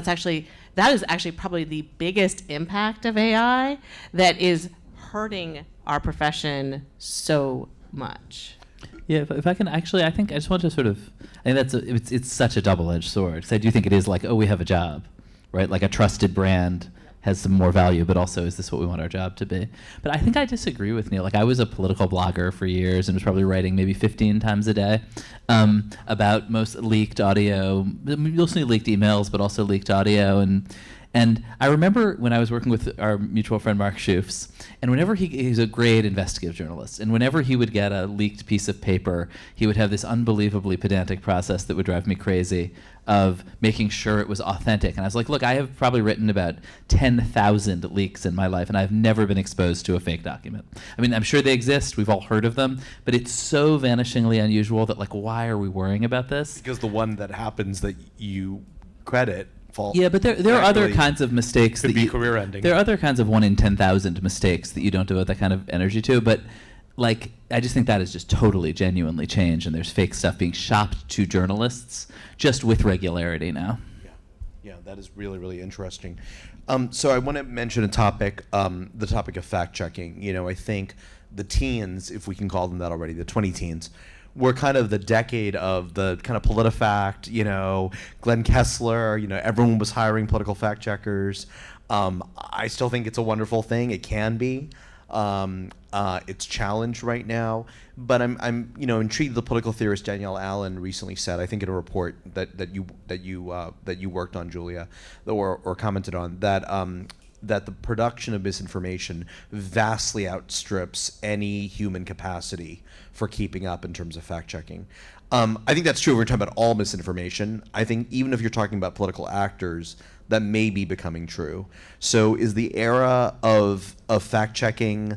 [SPEAKER 10] that is actually probably the biggest impact of AI that is hurting our profession so much.
[SPEAKER 21] Yeah, if I can actually, I just want to I think it's such a double-edged sword. Because I do think it is we have a job, right? A trusted brand has some more value, but also is this what we want our job to be? But I think I disagree with Neil. I was a political blogger for years and was probably writing maybe 15 times a day about most leaked audio, mostly leaked emails, but also leaked audio. And I remember when I was working with our mutual friend Mark Schoofs, and whenever he's a great investigative journalist, and whenever he would get a leaked piece of paper, he would have this unbelievably pedantic process that would drive me crazy of making sure it was authentic. And I was like, look, I have probably written about 10,000 leaks in my life, and I've never been exposed to a fake document. I mean, I'm sure they exist, we've all heard of them, but it's so vanishingly unusual that, like, why are we worrying about this?
[SPEAKER 14] Because the one that happens that you credit
[SPEAKER 21] Yeah, but there are other kinds of mistakes
[SPEAKER 14] could
[SPEAKER 21] that
[SPEAKER 14] be
[SPEAKER 21] you,
[SPEAKER 14] career-ending.
[SPEAKER 21] There are other kinds of 1 in 10,000 mistakes that you don't devote that kind of energy to. But like, I just think that has just totally, genuinely changed, and there's fake stuff being shopped to journalists just with regularity now.
[SPEAKER 14] Yeah, that is really, really interesting. So I want to mention a topic, the topic of fact-checking. You know, I think the teens, if we can call them that already, the 20-teens, were kind of the decade of the kind of PolitiFact, you know, Glenn Kessler, you know, everyone was hiring political fact checkers. I still think it's a wonderful thing. It can be. It's challenged right now, but I'm you know, intrigued. The political theorist Danielle Allen recently said, I think in a report that you worked on, Julia, or commented on, that the production of misinformation vastly outstrips any human capacity for keeping up in terms of fact-checking. I think that's true if we're talking about all misinformation. I think even if you're talking about political actors, that may be becoming true. So is the era of fact-checking,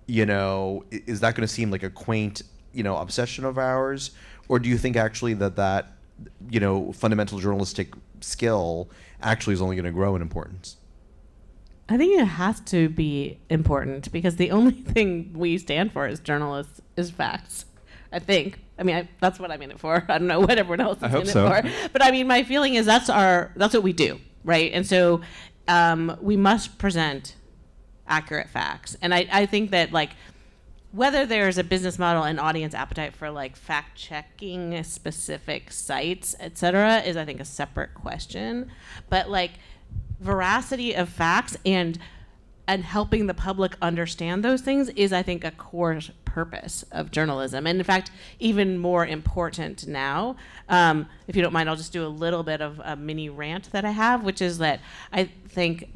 [SPEAKER 14] you know, is that going to seem like a quaint, you know, obsession of ours? Or do you think actually that you know, fundamental journalistic skill actually is only going to grow in importance?
[SPEAKER 10] I think it has to be important because the only thing we stand for as journalists is facts. I think. I mean, that's what I'm in it for. I don't know what everyone else is in it for. But I mean, my feeling is that's what we do, right? And so we must present accurate facts. And I think that, like, whether there's a business model and audience appetite for, like, fact-checking specific sites, et cetera, is, I think, a separate question. But, like, veracity of facts and helping the public understand those things is, I think, a core purpose of journalism. And in fact, even more important now. If you don't mind, I'll just do a little bit of a mini rant that I have, which is that I think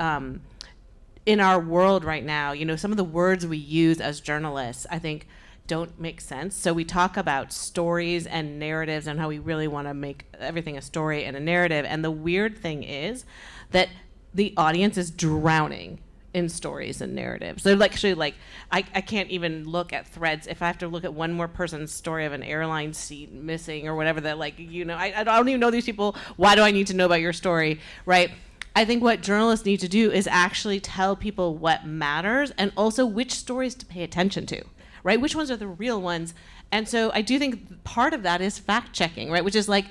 [SPEAKER 10] in our world right now, you know, some of the words we use as journalists, I think, don't make sense. So we talk about stories and narratives and how we really want to make everything a story and a narrative. And the weird thing is that the audience is drowning in stories and narratives. They're actually like, I can't even look at threads if I have to look at one more person's story of an airline seat missing or whatever, that, like, you know, I don't even know these people. Why do I need to know about your story, right? I think what journalists need to do is actually tell people what matters and also which stories to pay attention to, right? Which ones are the real ones? And so I do think part of that is fact checking, right? Which is like,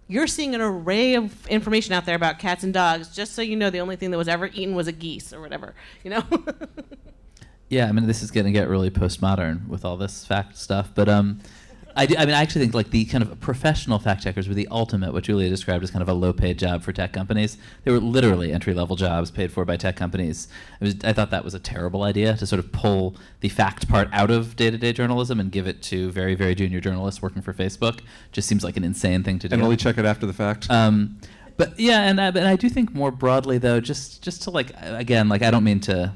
[SPEAKER 10] you're seeing an array of information out there about cats and dogs. Just so you know, the only thing that was ever eaten was a geese or whatever, you know?
[SPEAKER 21] Yeah, I mean, this is going to get really postmodern with all this fact stuff. But I actually think, like, the kind of professional fact checkers were the ultimate, what Julia described as kind of a low-paid job for tech companies. They were literally entry-level jobs paid for by tech companies. I thought that was a terrible idea, to sort of pull the fact part out of day-to-day journalism and give it to very, very junior journalists working for Facebook. Just seems like an insane thing to do.
[SPEAKER 12] And only check it after the fact.
[SPEAKER 21] But yeah, and I do think more broadly, though, just to, like, again, like, I don't mean to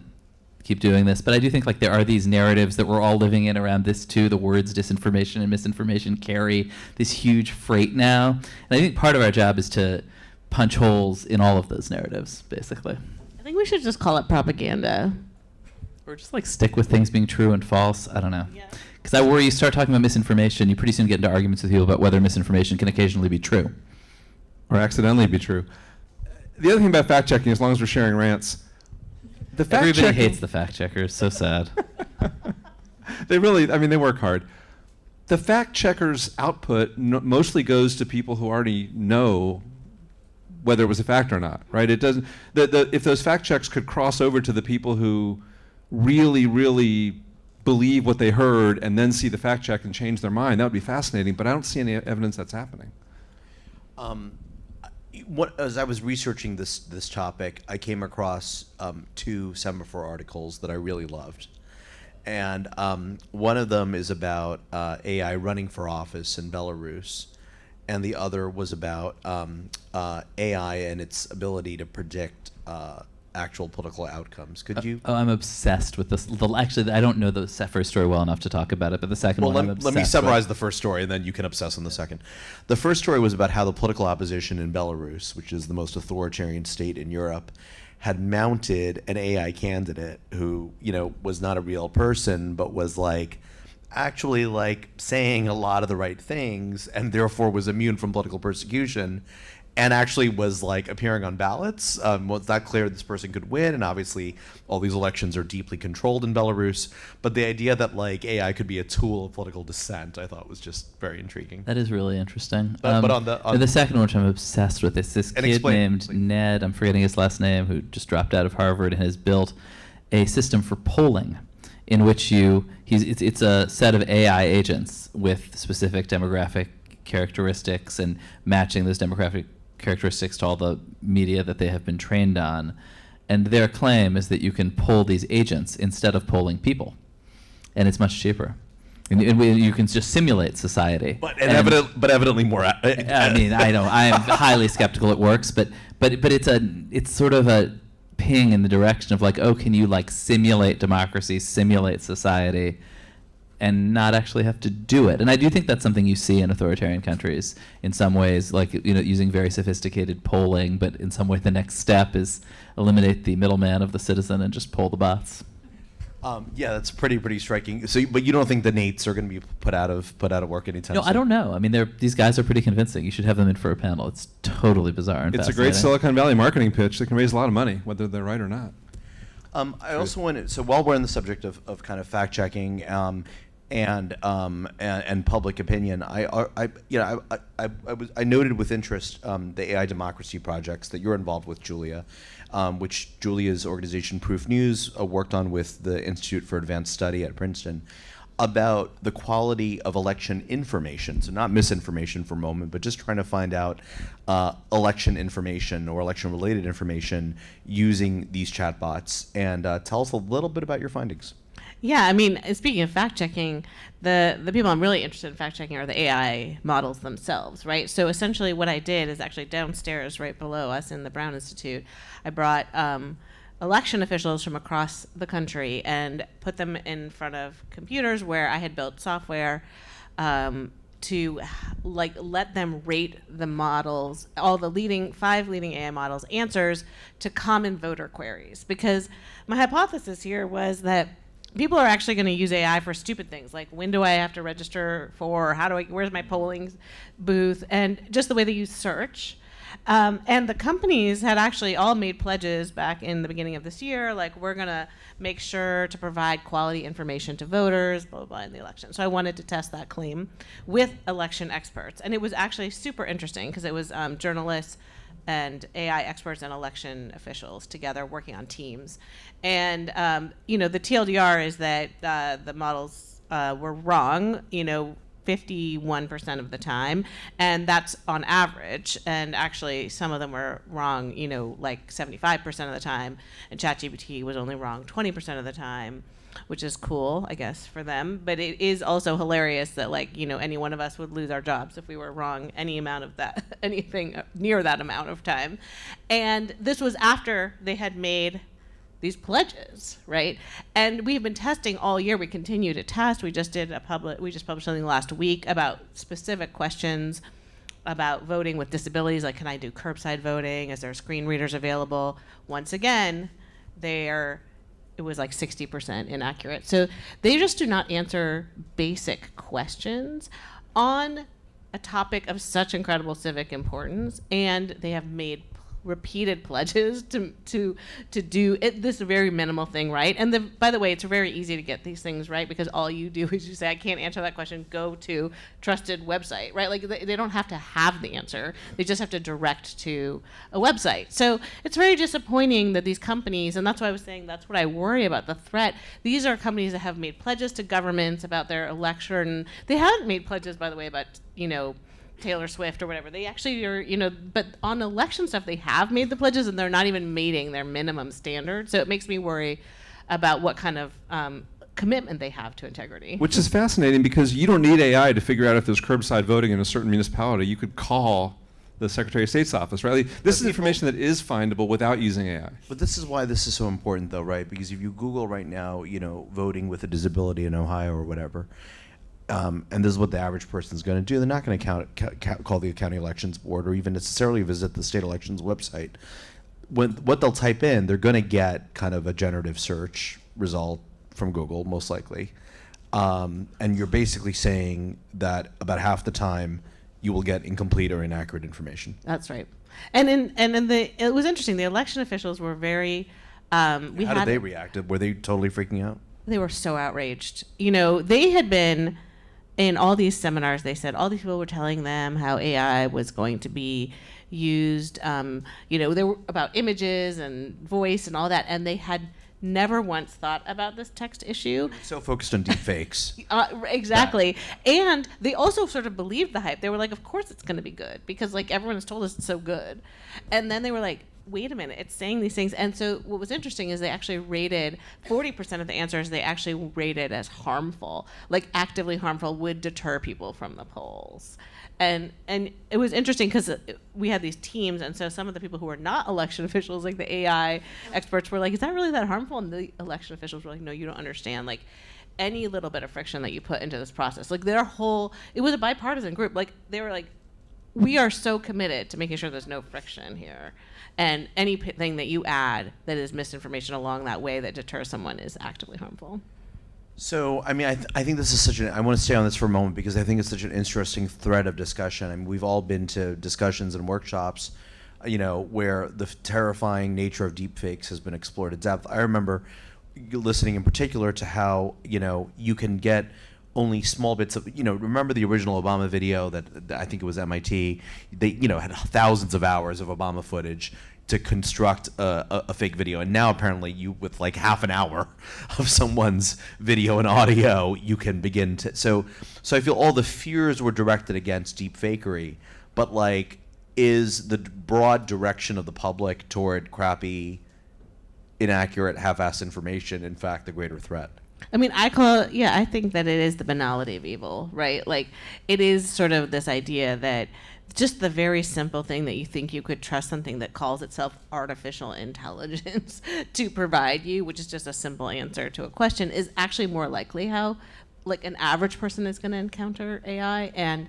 [SPEAKER 21] keep doing this, but I do think, like, there are these narratives that we're all living in around this too. The words disinformation and misinformation carry this huge freight now, and I think part of our job is to punch holes in all of those narratives, basically.
[SPEAKER 10] I think we should just call it propaganda.
[SPEAKER 21] Or just, like, stick with things being true and false. I don't know. Because I worry you start talking about misinformation, you pretty soon get into arguments with people about whether misinformation can occasionally be true.
[SPEAKER 12] Or accidentally be true. The other thing about fact checking, as long as we're sharing rants, the fact
[SPEAKER 21] Everybody
[SPEAKER 12] checking,
[SPEAKER 21] hates the fact checkers. So sad.
[SPEAKER 12] They really, I mean, they work hard. The fact checkers' output mostly goes to people who already know whether it was a fact or not, right? It doesn't. If those fact checks could cross over to the people who really, really believe what they heard and then see the fact check and change their mind, that would be fascinating. But I don't see any evidence that's happening.
[SPEAKER 14] As I was researching this topic, I came across 2 Semaphore articles that I really loved. And one of them is about AI running for office in Belarus. and the other was about AI and its ability to predict actual political outcomes. Could you?
[SPEAKER 21] I'm obsessed with this. Actually, I don't know the first story well enough to talk about it, but the second one I'm obsessed
[SPEAKER 14] let me summarize
[SPEAKER 21] with.
[SPEAKER 14] the first story, and then you can obsess on the second. The first story was about how the political opposition in Belarus, which is the most authoritarian state in Europe, had mounted an AI candidate who, was not a real person, but was actually saying a lot of the right things, and therefore was immune from political persecution, and actually was appearing on ballots. Well, it's not clear this person could win, and obviously all these elections are deeply controlled in Belarus. But the idea that AI could be a tool of political dissent, I thought was just very intriguing.
[SPEAKER 21] That is really interesting.
[SPEAKER 14] But on
[SPEAKER 21] the second one, which I'm obsessed with, is this kid named Ned, I'm forgetting his last name, who just dropped out of Harvard and has built a system for polling in which it's a set of AI agents with specific demographic characteristics and matching those demographic characteristics to all the media that they have been trained on. And their claim is that you can poll these agents instead of polling people. And it's much cheaper. And you can just simulate society.
[SPEAKER 14] But evidently more.
[SPEAKER 21] I mean, I know I am highly skeptical it works, but it's sort of a ping in the direction of can you simulate democracy, simulate society, and not actually have to do it. And I do think that's something you see in authoritarian countries in some ways, using very sophisticated polling, but in some way the next step is eliminate the middleman of the citizen and just poll the bots.
[SPEAKER 14] Yeah, that's pretty striking. So, but you don't think the Nates are going to be put out of work anytime soon?
[SPEAKER 21] No, I don't know. I mean, these guys are pretty convincing. You should have them in for a panel. It's totally bizarre and
[SPEAKER 12] It's a great Silicon Valley marketing pitch that can raise a lot of money, whether they're right or not.
[SPEAKER 14] I also wanted, so while we're on the subject of kind of fact checking and public opinion, I noted with interest the AI democracy projects that you're involved with, Julia, which Julia's organization Proof News worked on with the Institute for Advanced Study at Princeton, about the quality of election information. So not misinformation for a moment, but just trying to find out election information or election-related information using these chatbots. And tell us a little bit about your findings.
[SPEAKER 10] Yeah, I mean, speaking of fact-checking, the people I'm really interested in fact-checking are the AI models themselves, right? So essentially what I did is actually downstairs right below us in the Brown Institute, I brought election officials from across the country and put them in front of computers where I had built software to let them rate the models, all the 5 leading AI models' answers to common voter queries. Because my hypothesis here was that people are actually going to use AI for stupid things, like when do I have to register for, where's my polling booth, and just the way they use search. And the companies had actually all made pledges back in the beginning of this year, we're going to make sure to provide quality information to voters, blah, blah, blah, in the election. So I wanted to test that claim with election experts. And it was actually super interesting because it was journalists and AI experts and election officials together working on teams. And, the TLDR is that the models were wrong, 51% of the time, and that's on average. And actually, some of them were wrong, 75% of the time, and ChatGPT was only wrong 20% of the time, which is cool, I guess, for them. But it is also hilarious that, any one of us would lose our jobs if we were wrong any amount of that, anything near that amount of time. And this was after they had made these pledges, right? And we've been testing all year. We continue to test. We just published something last week about specific questions about voting with disabilities, can I do curbside voting? Is there screen readers available? Once again, it was 60% inaccurate. So they just do not answer basic questions on a topic of such incredible civic importance, and they have made repeated pledges to do this very minimal thing right. And by the way, it's very easy to get these things right because all you do is you say, I can't answer that question, go to trusted website, right? They don't have to have the answer. They just have to direct to a website. So it's very disappointing that these companies, and that's why I was saying that's what I worry about, the threat. These are companies that have made pledges to governments about their election. They haven't made pledges, by the way, about, Taylor Swift or whatever. They actually are, but on election stuff, they have made the pledges and they're not even meeting their minimum standard. So it makes me worry about what kind of commitment they have to integrity.
[SPEAKER 12] Which is fascinating because you don't need AI to figure out if there's curbside voting in a certain municipality. You could call the Secretary of State's office, right? Like, this is information that is findable without using AI.
[SPEAKER 14] But this is why this is so important, though, right? Because if you Google right now, voting with a disability in Ohio or whatever, and this is what the average person is going to do, they're not going to call the county elections board or even necessarily visit the state elections website. What they'll type in, they're going to get kind of a generative search result from Google, most likely. And you're basically saying that about half the time, you will get incomplete or inaccurate information.
[SPEAKER 10] That's right. It was interesting. The election officials were very.
[SPEAKER 14] How did they react? Were they totally freaking out?
[SPEAKER 10] They were so outraged. They had been in all these seminars. They said all these people were telling them how AI was going to be used. They were about images and voice and all that, and they had never once thought about this text issue.
[SPEAKER 14] So focused on deep fakes.
[SPEAKER 10] Exactly. Yeah. And they also sort of believed the hype. They were like, of course it's going to be good because everyone has told us it's so good. And then they were like, wait a minute, it's saying these things. And so what was interesting is they actually rated 40% of the answers they actually rated as harmful, actively harmful, would deter people from the polls. And it was interesting because we had these teams, and so some of the people who were not election officials, like the AI experts, were like, is that really that harmful? And the election officials were like, no, you don't understand. Any little bit of friction that you put into this process, it was a bipartisan group. They were like, we are so committed to making sure there's no friction here. And anything that you add that is misinformation along that way that deters someone is actively harmful.
[SPEAKER 14] So, I think this is I want to stay on this for a moment because I think it's such an interesting thread of discussion. We've all been to discussions and workshops, where the terrifying nature of deepfakes has been explored at depth. I remember listening in particular to how, you can get only small bits of, remember the original Obama video that I think it was MIT, they, had thousands of hours of Obama footage to construct a fake video, and now apparently with half an hour of someone's video and audio, you can begin to. So I feel all the fears were directed against deep fakery, but is the broad direction of the public toward crappy, inaccurate, half-assed information in fact the greater threat?
[SPEAKER 10] I think that it is the banality of evil, right? It is sort of this idea that just the very simple thing that you think you could trust something that calls itself artificial intelligence to provide you, which is just a simple answer to a question, is actually more likely how an average person is going to encounter AI. And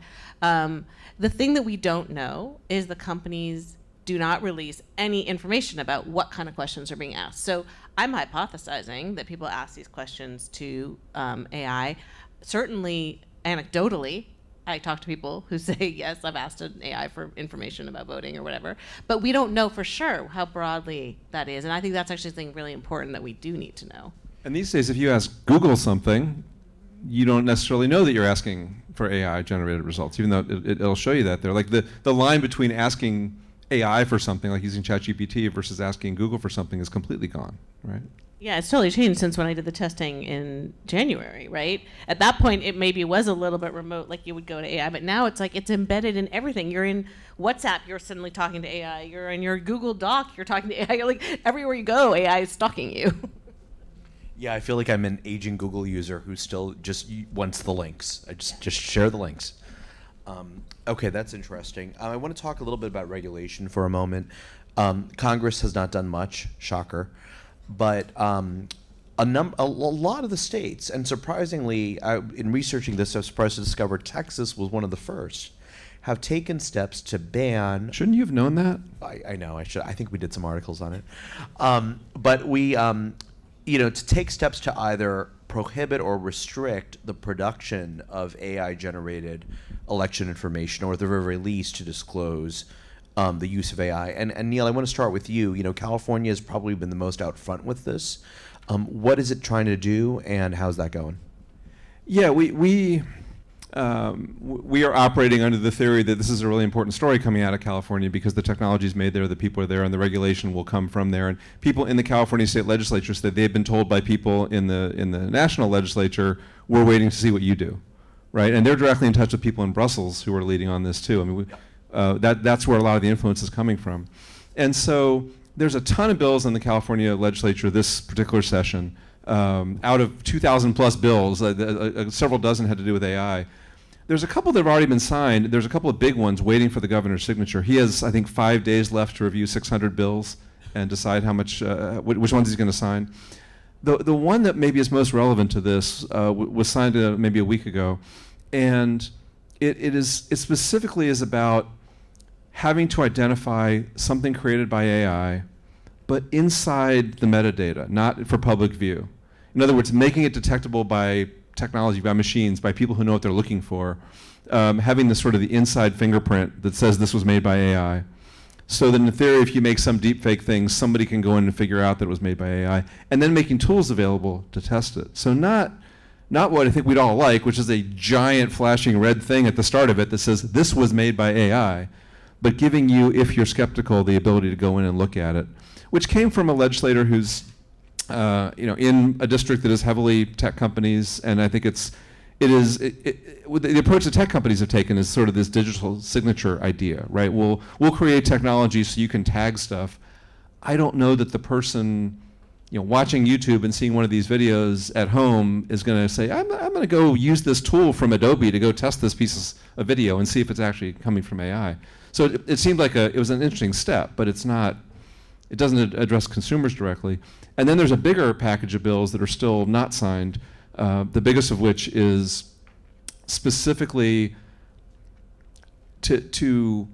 [SPEAKER 10] the thing that we don't know is the companies do not release any information about what kind of questions are being asked. So I'm hypothesizing that people ask these questions to AI. Certainly, anecdotally, I talk to people who say, yes, I've asked an AI for information about voting or whatever, but we don't know for sure how broadly that is. And I think that's actually something really important that we do need to know.
[SPEAKER 12] And these days, if you ask Google something, you don't necessarily know that you're asking for AI-generated results, even though it'll show you that there. The line between asking AI for something, like using ChatGPT, versus asking Google for something is completely gone, right?
[SPEAKER 10] Yeah, it's totally changed since when I did the testing in January, right? At that point, it maybe was a little bit remote, you would go to AI, but now it's it's embedded in everything. You're in WhatsApp, you're suddenly talking to AI. You're in your Google Doc, you're talking to AI. You're everywhere you go, AI is stalking you.
[SPEAKER 14] Yeah, I feel like I'm an aging Google user who still just wants the links. I just share the links. Okay, that's interesting. I want to talk a little bit about regulation for a moment. Congress has not done much, shocker. But a lot of the states, and surprisingly, in researching this, I was surprised to discover Texas was one of the first, have taken steps to ban.
[SPEAKER 12] Shouldn't you have known that?
[SPEAKER 14] I know, I should. I think we did some articles on it. But we, to take steps to either prohibit or restrict the production of AI-generated election information, or at the very least to disclose the use of AI. And Neil, I want to start with you. California has probably been the most out front with this. What is it trying to do, and how's that going?
[SPEAKER 12] Yeah, we are operating under the theory that this is a really important story coming out of California because the technology is made there, the people are there, and the regulation will come from there. And people in the California state legislature said they've been told by people in the national legislature, we're waiting to see what you do, right? And they're directly in touch with people in Brussels who are leading on this too. That's where a lot of the influence is coming from. And so there's a ton of bills in the California legislature this particular session out of 2,000 plus bills, several dozen had to do with AI. There's a couple that have already been signed. There's a couple of big ones waiting for the governor's signature. He has, I think, 5 days left to review 600 bills and decide how much, which ones he's going to sign. The one that maybe is most relevant to this was signed maybe a week ago, and it specifically is about having to identify something created by AI, but inside the metadata, not for public view. In other words, making it detectable by technology, by machines, by people who know what they're looking for, having the sort of the inside fingerprint that says this was made by AI. So that in theory, if you make some deepfake thing, somebody can go in and figure out that it was made by AI, and then making tools available to test it. So not what I think we'd all like, which is a giant flashing red thing at the start of it that says this was made by AI, but giving you, if you're skeptical, the ability to go in and look at it, which came from a legislator who's in a district that is heavily tech companies, and I think the approach that tech companies have taken is sort of this digital signature idea, right? We'll create technology so you can tag stuff. I don't know that the person, watching YouTube and seeing one of these videos at home is going to say, I'm going to go use this tool from Adobe to go test this piece of video and see if it's actually coming from AI. So it seemed like it was an interesting step, but it's not. It doesn't address consumers directly. And then there's a bigger package of bills that are still not signed. The biggest of which is specifically to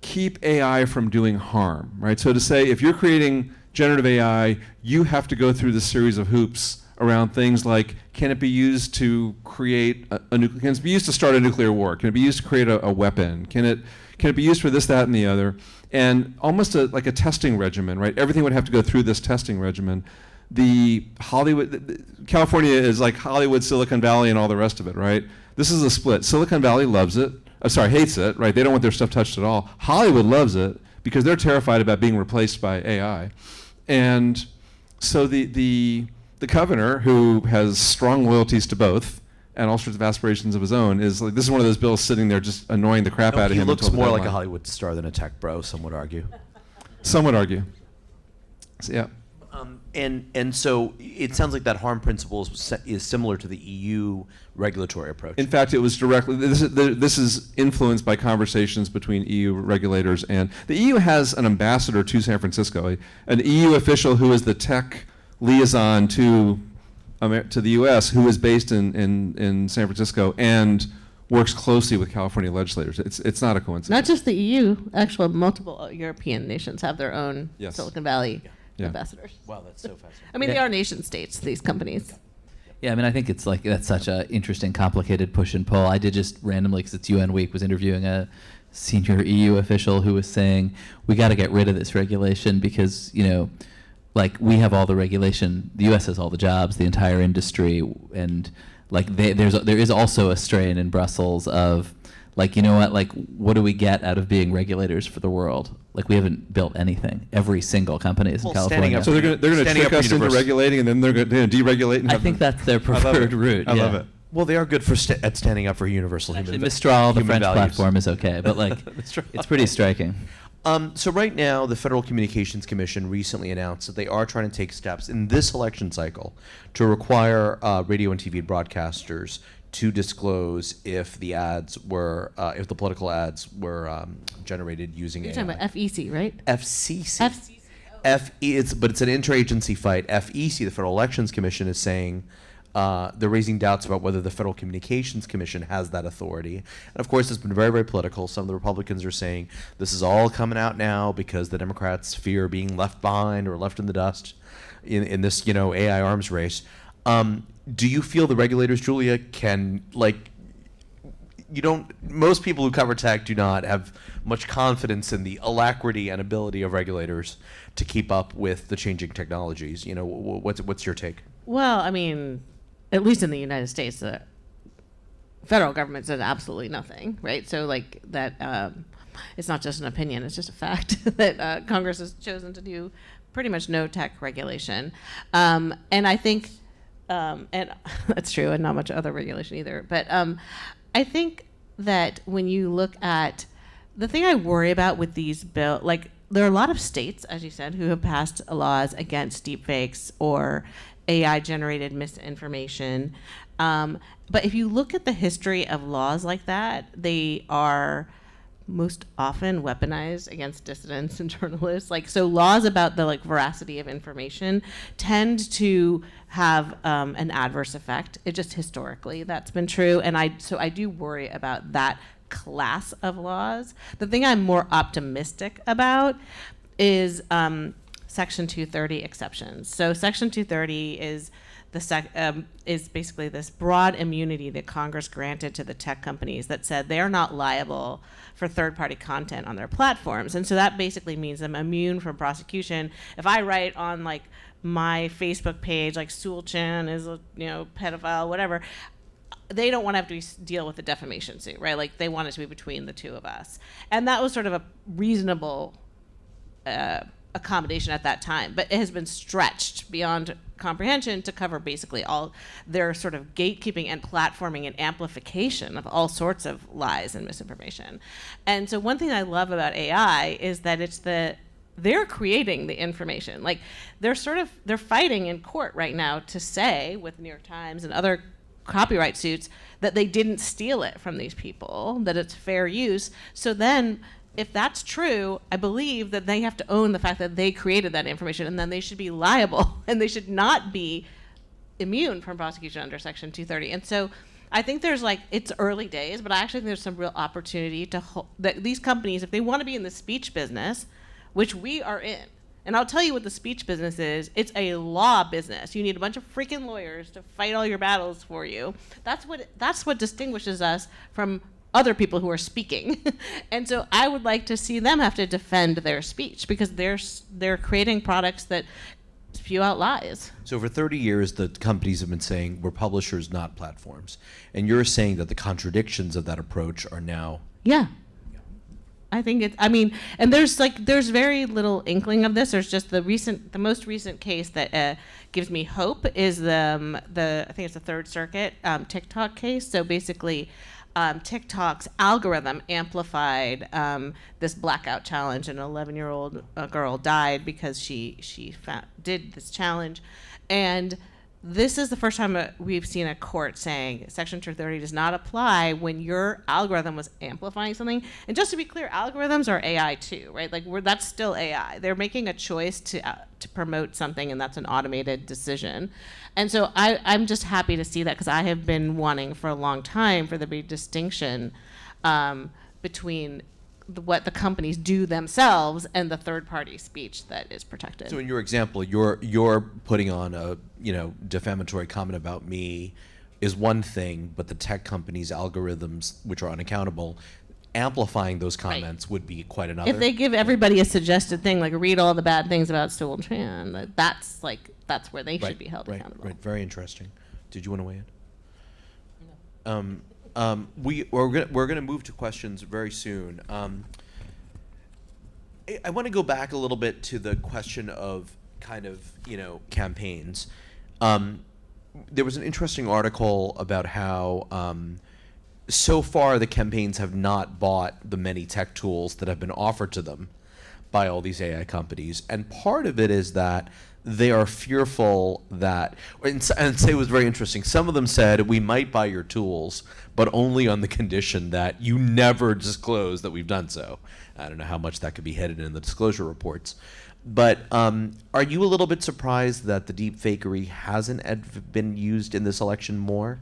[SPEAKER 12] keep AI from doing harm, right? So to say, if you're creating generative AI, you have to go through this series of hoops around things like, can it be used to create can it be used to start a nuclear war? Can it be used to create a weapon? Can it be used for this, that, and the other? And almost like a testing regimen, right? Everything would have to go through this testing regimen. California is like Hollywood, Silicon Valley, and all the rest of it, right? This is a split. Silicon Valley loves it. Hates it, right? They don't want their stuff touched at all. Hollywood loves it because they're terrified about being replaced by AI. And so the governor, who has strong loyalties to both and all sorts of aspirations of his own, is like, this is one of those bills sitting there just annoying the crap out of him.
[SPEAKER 14] He looks
[SPEAKER 12] until the
[SPEAKER 14] more like a
[SPEAKER 12] deadline.
[SPEAKER 14] Hollywood star than a tech bro, some would argue.
[SPEAKER 12] Some would argue. So, yeah.
[SPEAKER 14] And so it sounds like that harm principle is similar to the EU regulatory approach.
[SPEAKER 12] In fact, it was directly, this is influenced by conversations between EU regulators, and the EU has an ambassador to San Francisco, an EU official who is the tech liaison to the US, who is based in San Francisco and works closely with California legislators. It's not a coincidence.
[SPEAKER 10] Not just the EU, actually multiple European nations have their own Silicon Valley ambassadors.
[SPEAKER 14] Wow, that's so fascinating.
[SPEAKER 10] I mean, they are nation states, these companies.
[SPEAKER 21] Yeah, I mean, I think it's like, that's such a interesting, complicated push and pull. I did just randomly, because it's UN week, was interviewing a senior EU official who was saying, we got to get rid of this regulation because, like, we have all the regulation, the US has all the jobs, the entire industry, and like there is also a strain in Brussels of, like, what do we get out of being regulators for the world? Like, we haven't built anything. Every single company is in California.
[SPEAKER 12] So they're going to trick us into regulating, and then they're going to deregulate. And
[SPEAKER 21] I think that's their preferred route.
[SPEAKER 12] I love it.
[SPEAKER 14] Well, they are good for at standing up for universal human values.
[SPEAKER 21] Mistral, the French platform, is okay, but like, it's pretty striking.
[SPEAKER 14] So right now, the Federal Communications Commission recently announced that they are trying to take steps in this election cycle to require radio and TV broadcasters to disclose if the ads were, if the political ads were generated using AI.
[SPEAKER 10] You're talking about FEC, right?
[SPEAKER 14] FCC. But it's an interagency fight. FEC, the Federal Elections Commission, is saying they're raising doubts about whether the Federal Communications Commission has that authority. And of course, it's been very, very political. Some of the Republicans are saying this is all coming out now because the Democrats fear being left behind or left in the dust in this, AI arms race. Do you feel the regulators, Julia, can, like, most people who cover tech do not have much confidence in the alacrity and ability of regulators to keep up with the changing technologies. What's your take?
[SPEAKER 10] Well, I mean, at least in the United States, the federal government says absolutely nothing, right? So, like, that it's not just an opinion, it's just a fact that Congress has chosen to do pretty much no tech regulation. And I think, and that's true, and not much other regulation either, but I think that when you look at, the thing I worry about with these bills, like, there are a lot of states, as you said, who have passed laws against deepfakes or AI-generated misinformation. But if you look at the history of laws like that, they are most often weaponized against dissidents and journalists. Like, so laws about the veracity of information tend to have an adverse effect. It just historically that's been true, and I do worry about that class of laws. The thing I'm more optimistic about is Section 230 exceptions. So Section 230 is is basically this broad immunity that Congress granted to the tech companies that said they are not liable for third-party content on their platforms. And so that basically means I'm immune from prosecution. If I write on my Facebook page, Sewell Chan is a pedophile, whatever, they don't want to have to deal with the defamation suit, right? They want it to be between the two of us. And that was sort of a reasonable accommodation at that time, but it has been stretched beyond comprehension to cover basically all their sort of gatekeeping and platforming and amplification of all sorts of lies and misinformation. And so one thing I love about AI is that they're creating the information. They're fighting in court right now to say, with New York Times and other copyright suits, that they didn't steal it from these people, that it's fair use. So then, if that's true, I believe that they have to own the fact that they created that information, and then they should be liable, and they should not be immune from prosecution under Section 230. And so I think there's it's early days, but I actually think there's some real opportunity that these companies, if they want to be in the speech business, which we are in, and I'll tell you what the speech business is, it's a law business. You need a bunch of freaking lawyers to fight all your battles for you. That's what distinguishes us from other people who are speaking. And so I would like to see them have to defend their speech, because they're creating products that spew out lies.
[SPEAKER 14] So for 30 years, the companies have been saying we're publishers, not platforms. And you're saying that the contradictions of that approach are now...
[SPEAKER 10] Yeah. I think and there's very little inkling of this. There's just the most recent case that gives me hope is I think it's the Third Circuit TikTok case. So basically, TikTok's algorithm amplified this blackout challenge. An 11-year-old girl died because she did this challenge, and this is the first time we've seen a court saying Section 230 does not apply when your algorithm was amplifying something. And just to be clear, algorithms are AI too, right? That's still AI. They're making a choice to promote something, and that's an automated decision. And so I'm just happy to see that, because I have been wanting for a long time for there to be distinction between what the companies do themselves and the third-party speech that is protected.
[SPEAKER 14] So in your example, you're putting on a defamatory comment about me is one thing, but the tech companies' algorithms, which are unaccountable, amplifying those comments would be quite another.
[SPEAKER 10] If they give everybody a suggested thing, read all the bad things about Sewell Chan, that's where they should be held accountable.
[SPEAKER 14] Right, very interesting. Did you want to weigh in? No. We're gonna move to questions very soon. I want to go back a little bit to the question of campaigns. There was an interesting article about how so far the campaigns have not bought the many tech tools that have been offered to them by all these AI companies, and part of it is that they are fearful that, and say it was very interesting, some of them said, we might buy your tools, but only on the condition that you never disclose that we've done so. I don't know how much that could be hidden in the disclosure reports. But are you a little bit surprised that the deep fakery hasn't been used in this election more?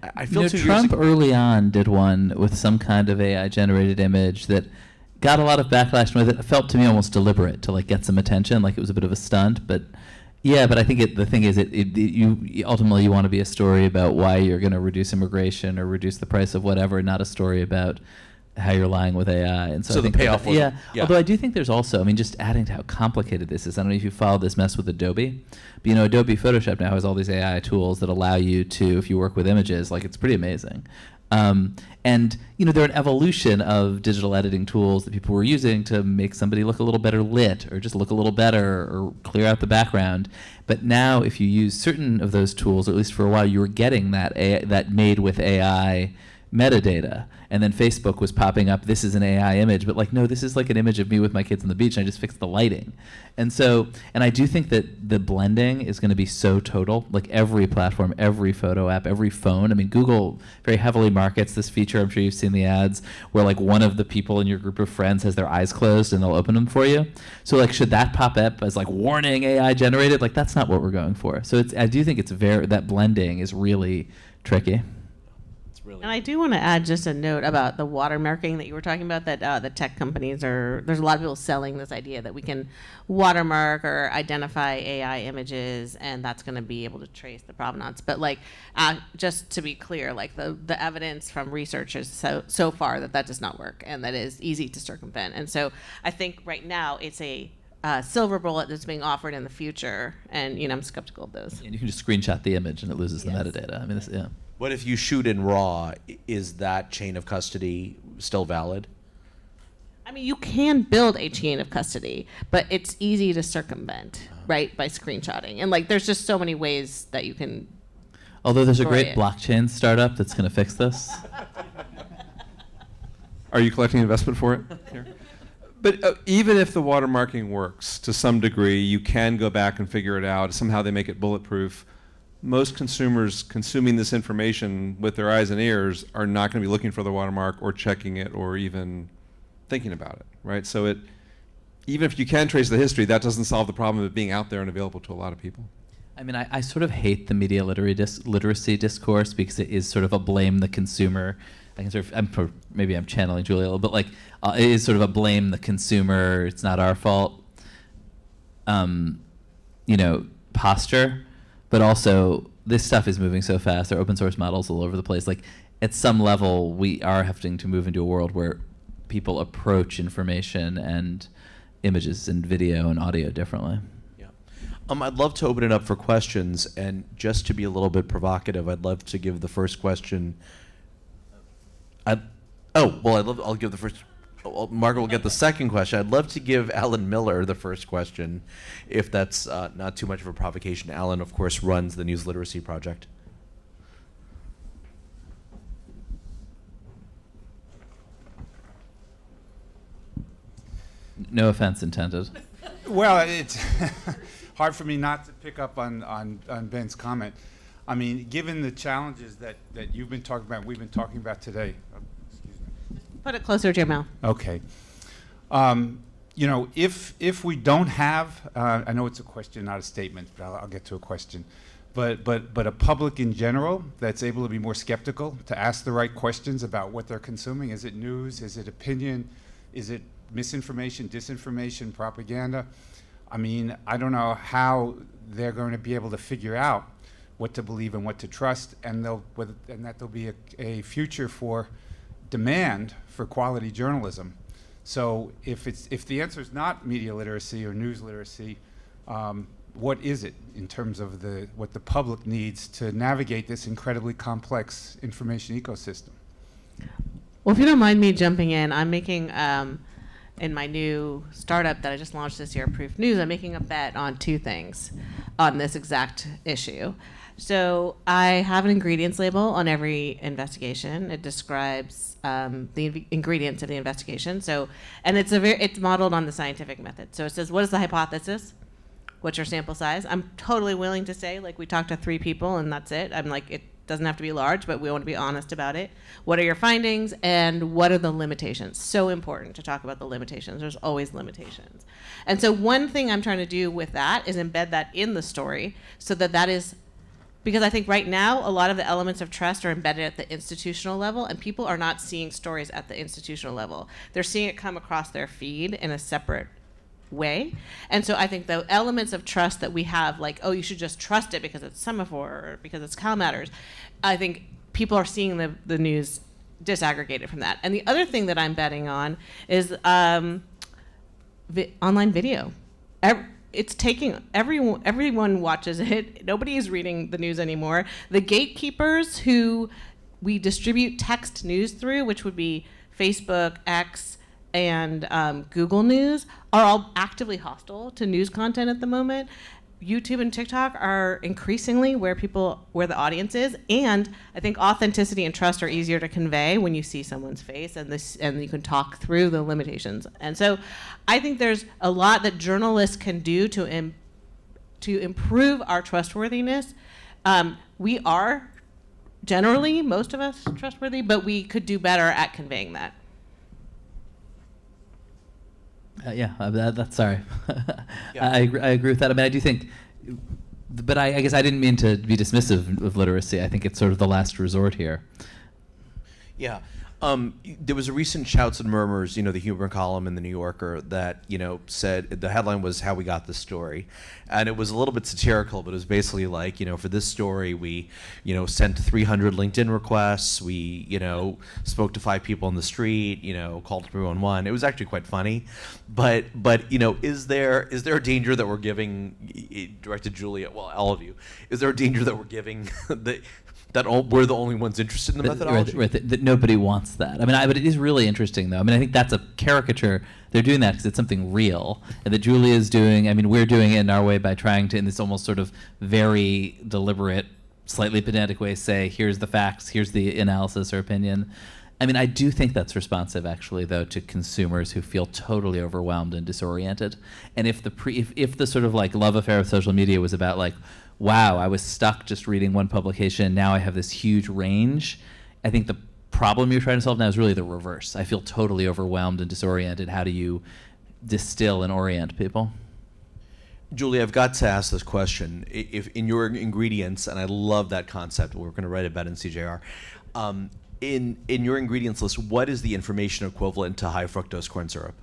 [SPEAKER 14] I feel
[SPEAKER 21] Trump early on did one with some kind of AI-generated image that got a lot of backlash with it. It felt to me almost deliberate to get some attention, like it was a bit of a stunt. But yeah, but I think the thing is, you ultimately you want to be a story about why you're going to reduce immigration or reduce the price of whatever, not a story about how you're lying with AI. And so I think
[SPEAKER 14] the payoff was,
[SPEAKER 21] yeah. Although I do think there's also, just adding to how complicated this is, I don't know if you followed this mess with Adobe, but Adobe Photoshop now has all these AI tools that allow you to, if you work with images, it's pretty amazing. And they're an evolution of digital editing tools that people were using to make somebody look a little better lit, or just look a little better, or clear out the background. But now, if you use certain of those tools, or at least for a while, you were getting that made with AI metadata, and then Facebook was popping up, this is an AI image, but like, no, this is like an image of me with my kids on the beach, and I just fixed the lighting. And so, and I do think that the blending is going to be so total, like every platform, every photo app, every phone. I mean, Google very heavily markets this feature, I'm sure you've seen the ads, where like one of the people in your group of friends has their eyes closed and they'll open them for you. So like, should that pop up as like warning AI generated? Like, that's not what we're going for. So I do think that blending is really tricky.
[SPEAKER 10] And I do want to add just a note about the watermarking that you were talking about, that the tech companies there's a lot of people selling this idea that we can watermark or identify AI images, and that's going to be able to trace the provenance. But like, just to be clear, like the evidence from researchers so far that does not work, and that is easy to circumvent. And so I think right now it's a silver bullet that's being offered in the future, and I'm skeptical of those.
[SPEAKER 21] And you can just screenshot the image and it loses the metadata. I mean, yeah.
[SPEAKER 14] What if you shoot in RAW? Is that chain of custody still valid?
[SPEAKER 10] I mean, you can build a chain of custody, but it's easy to circumvent, right, by screenshotting. And like, there's just so many ways that you can.
[SPEAKER 21] Although there's a great blockchain startup that's going to fix this.
[SPEAKER 12] Are you collecting investment for it? Here. But even if the watermarking works to some degree, you can go back and figure it out. Somehow they make it bulletproof. Most consumers consuming this information with their eyes and ears are not going to be looking for the watermark or checking it or even thinking about it, right? So even if you can trace the history, that doesn't solve the problem of it being out there and available to a lot of people.
[SPEAKER 21] I mean, I sort of hate the media literacy discourse because it is sort of a blame the consumer. I can sort of, maybe I'm channeling Julia a little, but like it is sort of a blame the consumer. It's not our fault, posture. But also, this stuff is moving so fast. There are open source models all over the place. Like, at some level, we are having to move into a world where people approach information and images and video and audio differently.
[SPEAKER 14] Yeah. I'd love to open it up for questions, and just to be a little bit provocative, I'd love to give the first question. I'll give the first. Margaret will get the second question. I'd love to give Alan Miller the first question, if that's not too much of a provocation. Alan, of course, runs the News Literacy Project.
[SPEAKER 21] No offense intended.
[SPEAKER 9] Well, it's hard for me not to pick up on Ben's comment. I mean, given the challenges that you've been talking about, we've been talking about today.
[SPEAKER 10] Put it closer to your mouth.
[SPEAKER 9] Okay. If we don't have, I know it's a question, not a statement, but I'll get to a question. But a public in general that's able to be more skeptical, to ask the right questions about what they're consuming. Is it news? Is it opinion? Is it misinformation, disinformation, propaganda? I mean, I don't know how they're going to be able to figure out what to believe and what to trust, and that there'll be a future for demand for quality journalism. So if the answer is not media literacy or news literacy, what is it in terms of what the public needs to navigate this incredibly complex information ecosystem?
[SPEAKER 10] Well, if you don't mind me jumping in, I'm making in my new startup that I just launched this year, Proof News, I'm making a bet on two things on this exact issue. So I have an ingredients label on every investigation. It describes the ingredients of the investigation. So, and it's modeled on the scientific method. So it says, what is the hypothesis? What's your sample size? I'm totally willing to say, like, we talked to 3 people and that's it. I'm like, it doesn't have to be large, but we want to be honest about it. What are your findings and what are the limitations? So important to talk about the limitations. There's always limitations. And so one thing I'm trying to do with that is embed that in the story so that is, because I think right now a lot of the elements of trust are embedded at the institutional level, and people are not seeing stories at the institutional level. They're seeing it come across their feed in a separate way. And so I think the elements of trust that we have, like, oh, you should just trust it because it's Semaphore or because it's Cal Matters, I think people are seeing the news disaggregated from that. And the other thing that I'm betting on is online video. It's taking everyone watches it. Nobody is reading the news anymore. The gatekeepers who we distribute text news through, which would be Facebook, X, and Google News, are all actively hostile to news content at the moment. YouTube and TikTok are increasingly where the audience is, and I think authenticity and trust are easier to convey when you see someone's face and you can talk through the limitations. And so, I think there's a lot that journalists can do to improve our trustworthiness. We are generally, most of us, trustworthy, but we could do better at conveying that.
[SPEAKER 21] That's sorry. I agree with that. I mean, I do think, but I guess I didn't mean to be dismissive of literacy. I think it's sort of the last resort here.
[SPEAKER 14] Yeah. There was a recent Shouts and Murmurs, the humor column in the New Yorker that, said the headline was How We Got This Story. And it was a little bit satirical, but it was basically like, for this story, we, sent 300 LinkedIn requests. We, spoke to 5 people on the street, called 311. It was actually quite funny. But is there a danger that we're giving, directed Julia, well, all of you, is there a danger that we're giving we're the only ones interested in the methodology?
[SPEAKER 21] Right, that nobody wants that. I mean, but it is really interesting, though. I mean, I think that's a caricature. They're doing that because it's something real, and that Julia is doing. I mean, we're doing it in our way by trying to, in this almost sort of very deliberate, slightly pedantic way, say, here's the facts, here's the analysis or opinion. I mean, I do think that's responsive, actually, though, to consumers who feel totally overwhelmed and disoriented. And if the sort of like love affair with social media was about like, wow, I was stuck just reading one publication, now I have this huge range, I think the problem you're trying to solve now is really the reverse. I feel totally overwhelmed and disoriented. How do you distill and orient people?
[SPEAKER 14] Julie, I've got to ask this question. If in your ingredients, and I love that concept, we're going to write about it in CJR, in your ingredients list, what is the information equivalent to high fructose corn syrup?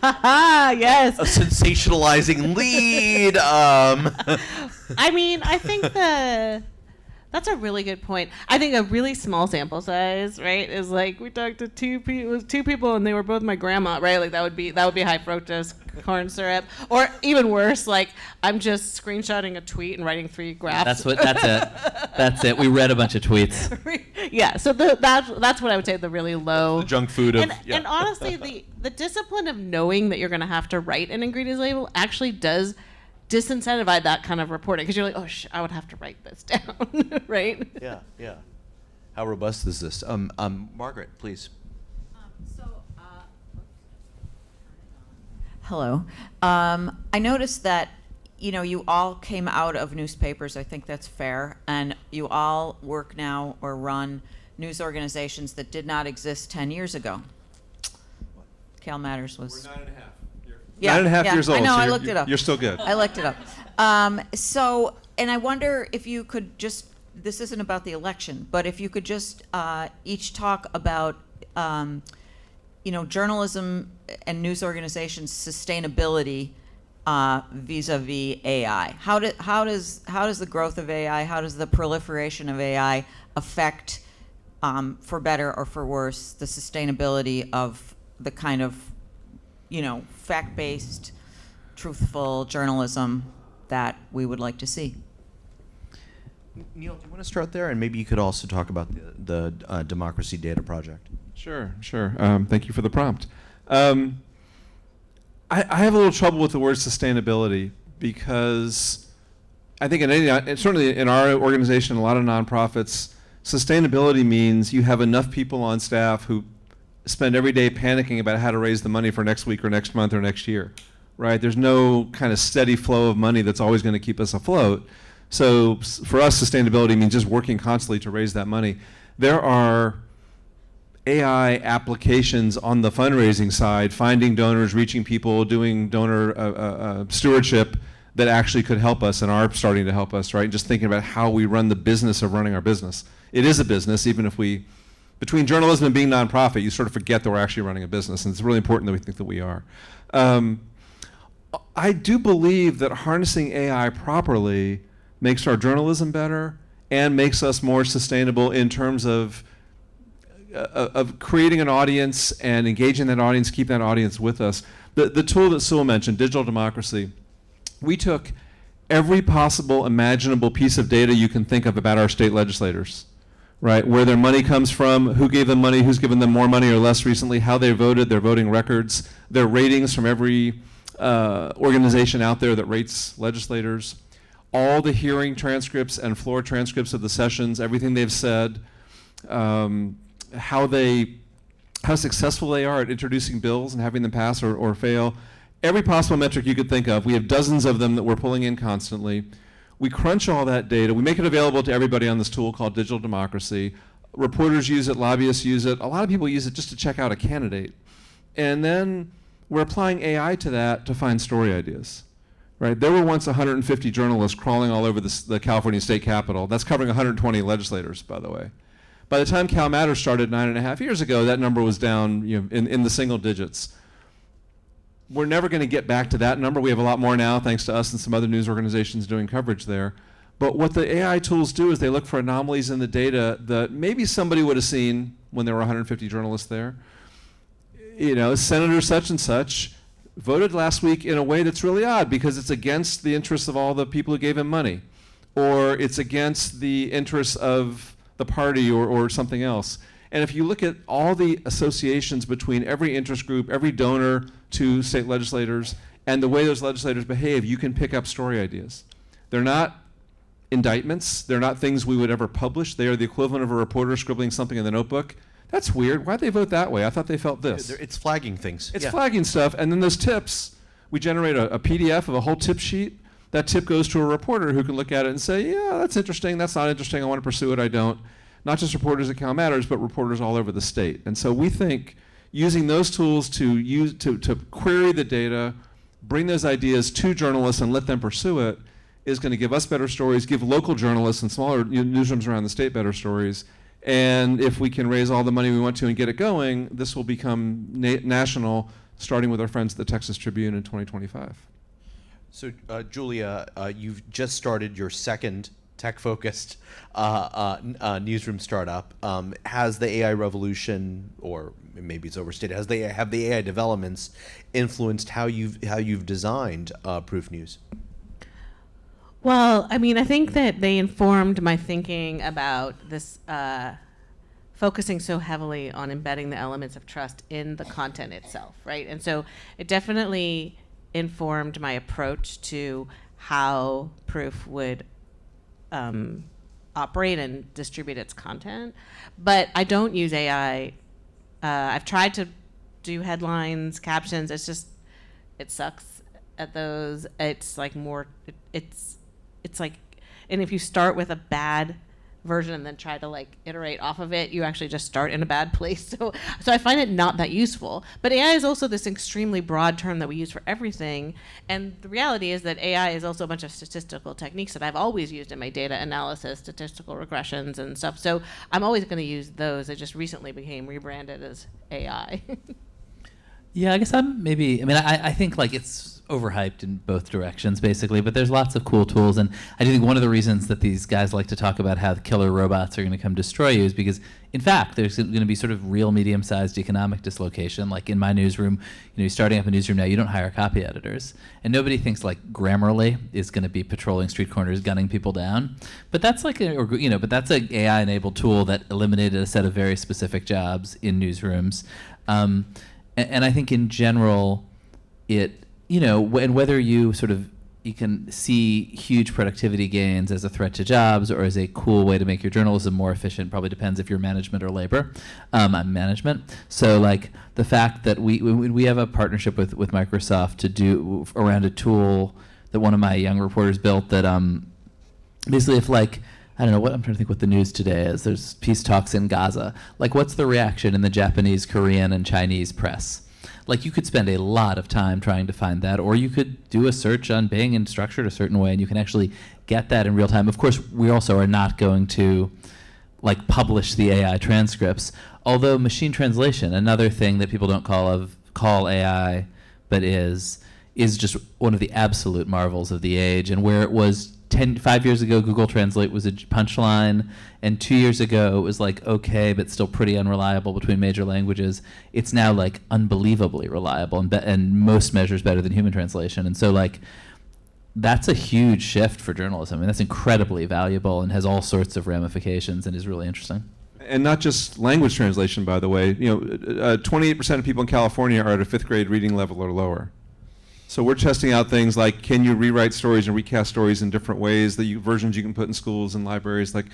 [SPEAKER 10] Yes.
[SPEAKER 14] A sensationalizing lead.
[SPEAKER 10] I mean, I think that's a really good point. I think a really small sample size, right, is like we talked to two people and they were both my grandma, right? Like that would be high fructose corn syrup, or even worse, like I'm just screenshotting a tweet and writing 3 graphs.
[SPEAKER 21] That's it. We read a bunch of tweets.
[SPEAKER 10] Yeah, so that's what I would say the really low.
[SPEAKER 14] The junk food of.
[SPEAKER 10] And honestly, the discipline of knowing that you're going to have to write an ingredients label actually does disincentivize that kind of reporting, because you're like, I would have to write this down, right?
[SPEAKER 14] Yeah. How robust is this? Margaret, please.
[SPEAKER 2] Hello. I noticed that, you all came out of newspapers. I think that's fair. And you all work now or run news organizations that did not exist 10 years ago. Cal Matters was...
[SPEAKER 12] We're 9.5.
[SPEAKER 2] Yeah,
[SPEAKER 12] 9.5 years old.
[SPEAKER 2] I know,
[SPEAKER 12] So
[SPEAKER 2] I looked it up.
[SPEAKER 12] You're still good.
[SPEAKER 2] I looked it up. And I wonder if you could just, this isn't about the election, but if you could just each talk about, journalism and news organizations' sustainability vis-a-vis AI. How does the growth of AI, how does the proliferation of AI affect, for better or for worse, the sustainability of the kind of fact-based, truthful journalism that we would like to see?
[SPEAKER 14] Neil, do you want to start there? And maybe you could also talk about the Democracy Data Project.
[SPEAKER 12] Sure. Thank you for the prompt. I have a little trouble with the word sustainability because I think certainly in our organization, a lot of nonprofits, sustainability means you have enough people on staff who spend every day panicking about how to raise the money for next week or next month or next year, right? There's no kind of steady flow of money that's always going to keep us afloat. So for us, sustainability means just working constantly to raise that money. There are AI applications on the fundraising side, finding donors, reaching people, doing donor stewardship that actually could help us and are starting to help us, right? Just thinking about how we run the business of running our business. It is a business, even if between journalism and being nonprofit, you sort of forget that we're actually running a business, and it's really important that we think that we are. I do believe that harnessing AI properly makes our journalism better and makes us more sustainable in terms of creating an audience and engaging that audience, keeping that audience with us. The tool that Sewell mentioned, digital democracy, we took every possible imaginable piece of data you can think of about our state legislators, right? Where their money comes from, who gave them money, who's given them more money or less recently, how they voted, their voting records, their ratings from every organization out there that rates legislators. All the hearing transcripts and floor transcripts of the sessions, everything they've said, how successful they are at introducing bills and having them pass or fail. Every possible metric you could think of. We have dozens of them that we're pulling in constantly. We crunch all that data. We make it available to everybody on this tool called Digital Democracy. Reporters use it, lobbyists use it. A lot of people use it just to check out a candidate. And then we're applying AI to that to find story ideas. Right? There were once 150 journalists crawling all over the California state capitol. That's covering 120 legislators, by the way. By the time Cal Matters started 9.5 years ago, that number was down in the single digits. We're never going to get back to that number. We have a lot more now, thanks to us and some other news organizations doing coverage there. But what the AI tools do is they look for anomalies in the data that maybe somebody would have seen when there were 150 journalists there. Senator such and such voted last week in a way that's really odd because it's against the interests of all the people who gave him money, or it's against the interests of the party or something else. And if you look at all the associations between every interest group, every donor to state legislators, and the way those legislators behave, you can pick up story ideas. They're not indictments. They're not things we would ever publish. They are the equivalent of a reporter scribbling something in the notebook. That's weird. Why'd they vote that way? I thought they felt this.
[SPEAKER 14] It's flagging things.
[SPEAKER 12] It's flagging stuff. And then those tips, we generate a PDF of a whole tip sheet. That tip goes to a reporter who can look at it and say, yeah, that's interesting. That's not interesting. I want to pursue it. I don't. Not just reporters at Cal Matters, but reporters all over the state. And so we think using those tools to query the data, bring those ideas to journalists and let them pursue it is going to give us better stories, give local journalists and smaller newsrooms around the state better stories. And if we can raise all the money we want to and get it going, this will become national, starting with our friends at the Texas Tribune in 2025.
[SPEAKER 14] So, Julia, you've just started your second tech-focused newsroom startup. Has the AI revolution, or maybe it's overstated, have the AI developments influenced how you've designed Proof News?
[SPEAKER 10] Well, I mean, I think that they informed my thinking about this, focusing so heavily on embedding the elements of trust in the content itself, right? And so it definitely informed my approach to how Proof would operate and distribute its content. But I don't use AI. I've tried to do headlines, captions. It sucks at those. It's like it's like, and if you start with a bad version and then try to like iterate off of it, you actually just start in a bad place. So I find it not that useful. But AI is also this extremely broad term that we use for everything. And the reality is that AI is also a bunch of statistical techniques that I've always used in my data analysis, statistical regressions and stuff. So I'm always going to use those. It just recently became rebranded as AI.
[SPEAKER 21] Yeah, I guess I think like it's overhyped in both directions basically, but there's lots of cool tools, and I think one of the reasons that these guys like to talk about how the killer robots are going to come destroy you is because in fact there's going to be sort of real medium-sized economic dislocation. Like in my newsroom, you're starting up a newsroom now, you don't hire copy editors, and nobody thinks like Grammarly is going to be patrolling street corners gunning people down, but that's like but that's an AI-enabled tool that eliminated a set of very specific jobs in newsrooms. And I think in general, and whether you can see huge productivity gains as a threat to jobs or as a cool way to make your journalism more efficient probably depends if you're management or labor. I'm management. So like the fact that we have a partnership with Microsoft to do around a tool that one of my young reporters built that basically if like, I don't know, I'm trying to think what the news today is. There's peace talks in Gaza. Like, what's the reaction in the Japanese, Korean, and Chinese press? Like, you could spend a lot of time trying to find that, or you could do a search on Bing and structure it a certain way, and you can actually get that in real time. Of course, we also are not going to, like, publish the AI transcripts, although machine translation, another thing that people don't call AI, but is just one of the absolute marvels of the age, and where it was 5 years ago, Google Translate was a punchline, and 2 years ago, it was like okay, but still pretty unreliable between major languages. It's now like unbelievably reliable and most measures better than human translation. And so like, that's a huge shift for journalism. I mean, that's incredibly valuable and has all sorts of ramifications and is really interesting.
[SPEAKER 12] And not just language translation, by the way. 28% of people in California are at a 5th grade reading level or lower. So we're testing out things like, can you rewrite stories and recast stories in different ways, versions you can put in schools and libraries, like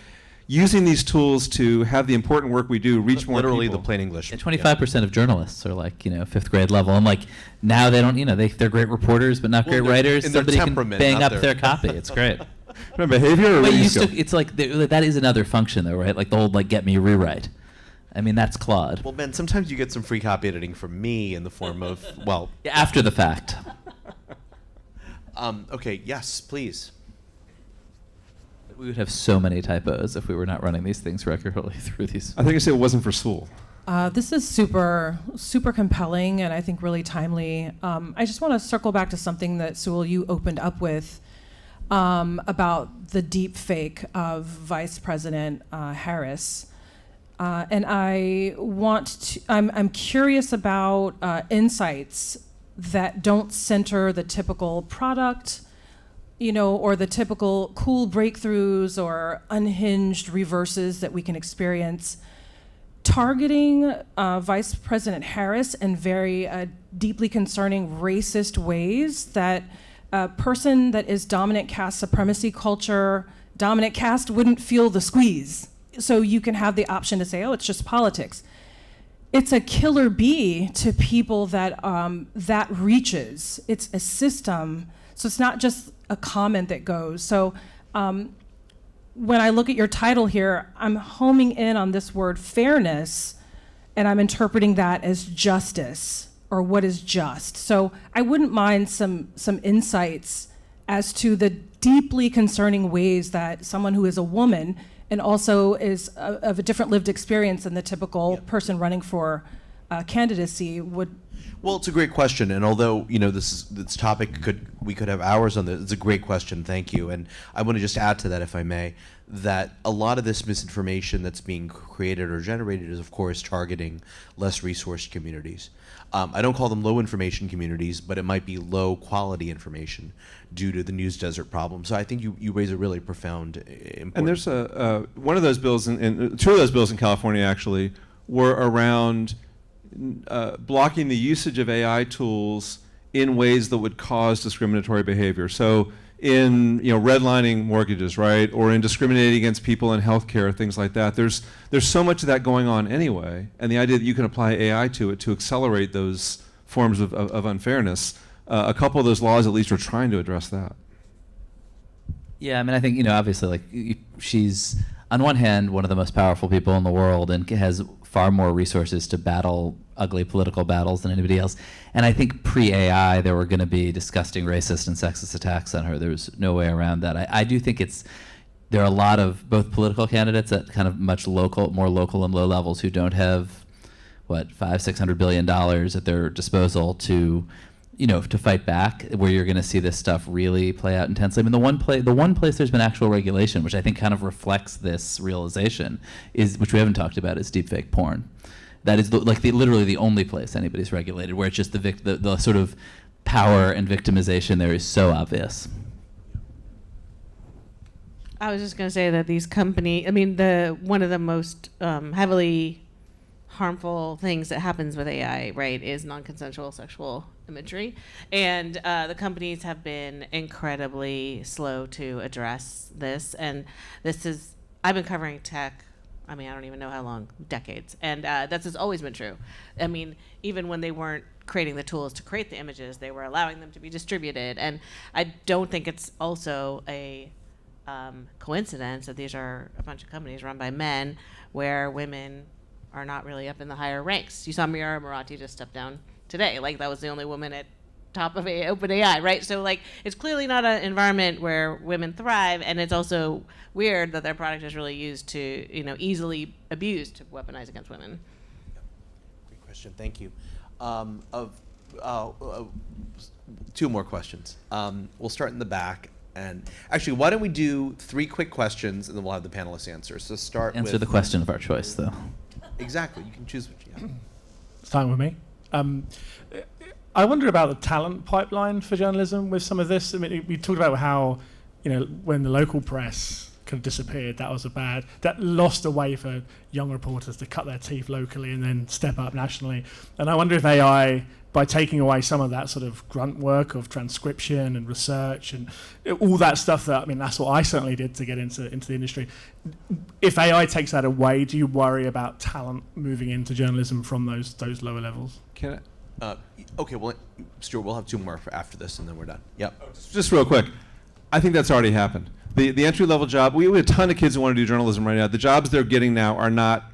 [SPEAKER 12] using these tools to have the important work we do reach more
[SPEAKER 14] Literally
[SPEAKER 12] people.
[SPEAKER 14] the plain English.
[SPEAKER 21] 25% of journalists are like, fifth grade level. And like, now they don't, they're great reporters, but not great writers.
[SPEAKER 14] in their
[SPEAKER 21] Somebody can
[SPEAKER 14] temperament,
[SPEAKER 21] bang
[SPEAKER 14] not
[SPEAKER 21] up
[SPEAKER 14] their-
[SPEAKER 21] their copy. It's great.
[SPEAKER 12] Behavior or
[SPEAKER 21] But
[SPEAKER 12] reading skill?
[SPEAKER 21] it's like, that is another function though, right? Like the whole, get me rewrite. I mean, that's Claude.
[SPEAKER 14] Well, Ben, sometimes you get some free copy editing from me in the form of,
[SPEAKER 21] After the fact.
[SPEAKER 14] Okay, yes, please.
[SPEAKER 21] We would have so many typos if we were not running these things regularly through these.
[SPEAKER 12] I think I said it wasn't for Sewell.
[SPEAKER 5] This is super compelling and I think really timely. I just want to circle back to something that, Sewell, you opened up with about the deep fake of Vice President Harris. And I'm curious about insights that don't center the typical product, or the typical cool breakthroughs or unhinged reverses that we can experience. Targeting Vice President Harris in very deeply concerning racist ways that a person that is dominant caste supremacy culture, dominant caste wouldn't feel the squeeze. So you can have the option to say, oh, it's just politics. It's a killer bee to people that that reaches. It's a system. So it's not just a comment that goes. So when I look at your title here, I'm homing in on this word fairness, and I'm interpreting that as justice, or what is just. So I wouldn't mind some insights as to the deeply concerning ways that someone who is a woman and also is of a different lived experience than the typical person running for candidacy would.
[SPEAKER 14] Well, it's a great question, and although this topic we could have hours on this, it's a great question. Thank you, and I want to just add to that, if I may, that a lot of this misinformation that's being created or generated is, of course, targeting less resourced communities. I don't call them low information communities, but it might be low quality information due to the news desert problem. So I think you raise a really profound, important.
[SPEAKER 12] And there's one of those bills, and two of those bills in California actually were around blocking the usage of AI tools in ways that would cause discriminatory behavior. So in redlining mortgages, right, or in discriminating against people in healthcare, things like that. There's so much of that going on anyway, and the idea that you can apply AI to it to accelerate those forms of unfairness. A couple of those laws, at least, are trying to address that.
[SPEAKER 21] Yeah, I mean, I think obviously, she's on one hand one of the most powerful people in the world and has far more resources to battle ugly political battles than anybody else. And I think pre-AI, there were going to be disgusting racist and sexist attacks on her. There was no way around that. I do think there are a lot of both political candidates at kind of more local and low levels who don't have, $500-600 billion at their disposal to fight back, where you're going to see this stuff really play out intensely. I mean, the one place there's been actual regulation, which I think kind of reflects this realization, which we haven't talked about, is deepfake porn. That is literally the only place anybody's regulated, where it's just the sort of power and victimization there is so obvious.
[SPEAKER 10] I was just going to say that these companies, one of the most heavily harmful things that happens with AI, right, is non-consensual sexual imagery. And the companies have been incredibly slow to address this. And I've been covering tech, I don't even know how long, decades. And this has always been true. Even when they weren't creating the tools to create the images, they were allowing them to be distributed. And I don't think it's also a coincidence that these are a bunch of companies run by men where women are not really up in the higher ranks. You saw Mira Marathi just step down today. That was the only woman at top of OpenAI, right? So it's clearly not an environment where women thrive, and it's also weird that their product is really used to, easily abused to weaponize against women.
[SPEAKER 14] Great question, thank you. Two more questions. We'll start in the back. And actually, why don't we do 3 quick questions, and then we'll have the panelists answer. So
[SPEAKER 21] Answer the question of our choice, though.
[SPEAKER 14] Exactly, you can choose what you have.
[SPEAKER 6] Starting with me. I wonder about the talent pipeline for journalism with some of this. We talked about how, when the local press kind of disappeared, that lost a way for young reporters to cut their teeth locally and then step up nationally. And I wonder if AI by taking away some of that sort of grunt work of transcription and research and all that stuff that, I mean, that's what I certainly did to get into the industry. If AI takes that away, do you worry about talent moving into journalism from those lower levels?
[SPEAKER 12] Can I?
[SPEAKER 14] Okay, well, Stuart, we'll have two more after this, and then we're done. Yep.
[SPEAKER 12] Just real quick, I think that's already happened. The entry-level job, we have a ton of kids who want to do journalism right now. The jobs they're getting now are not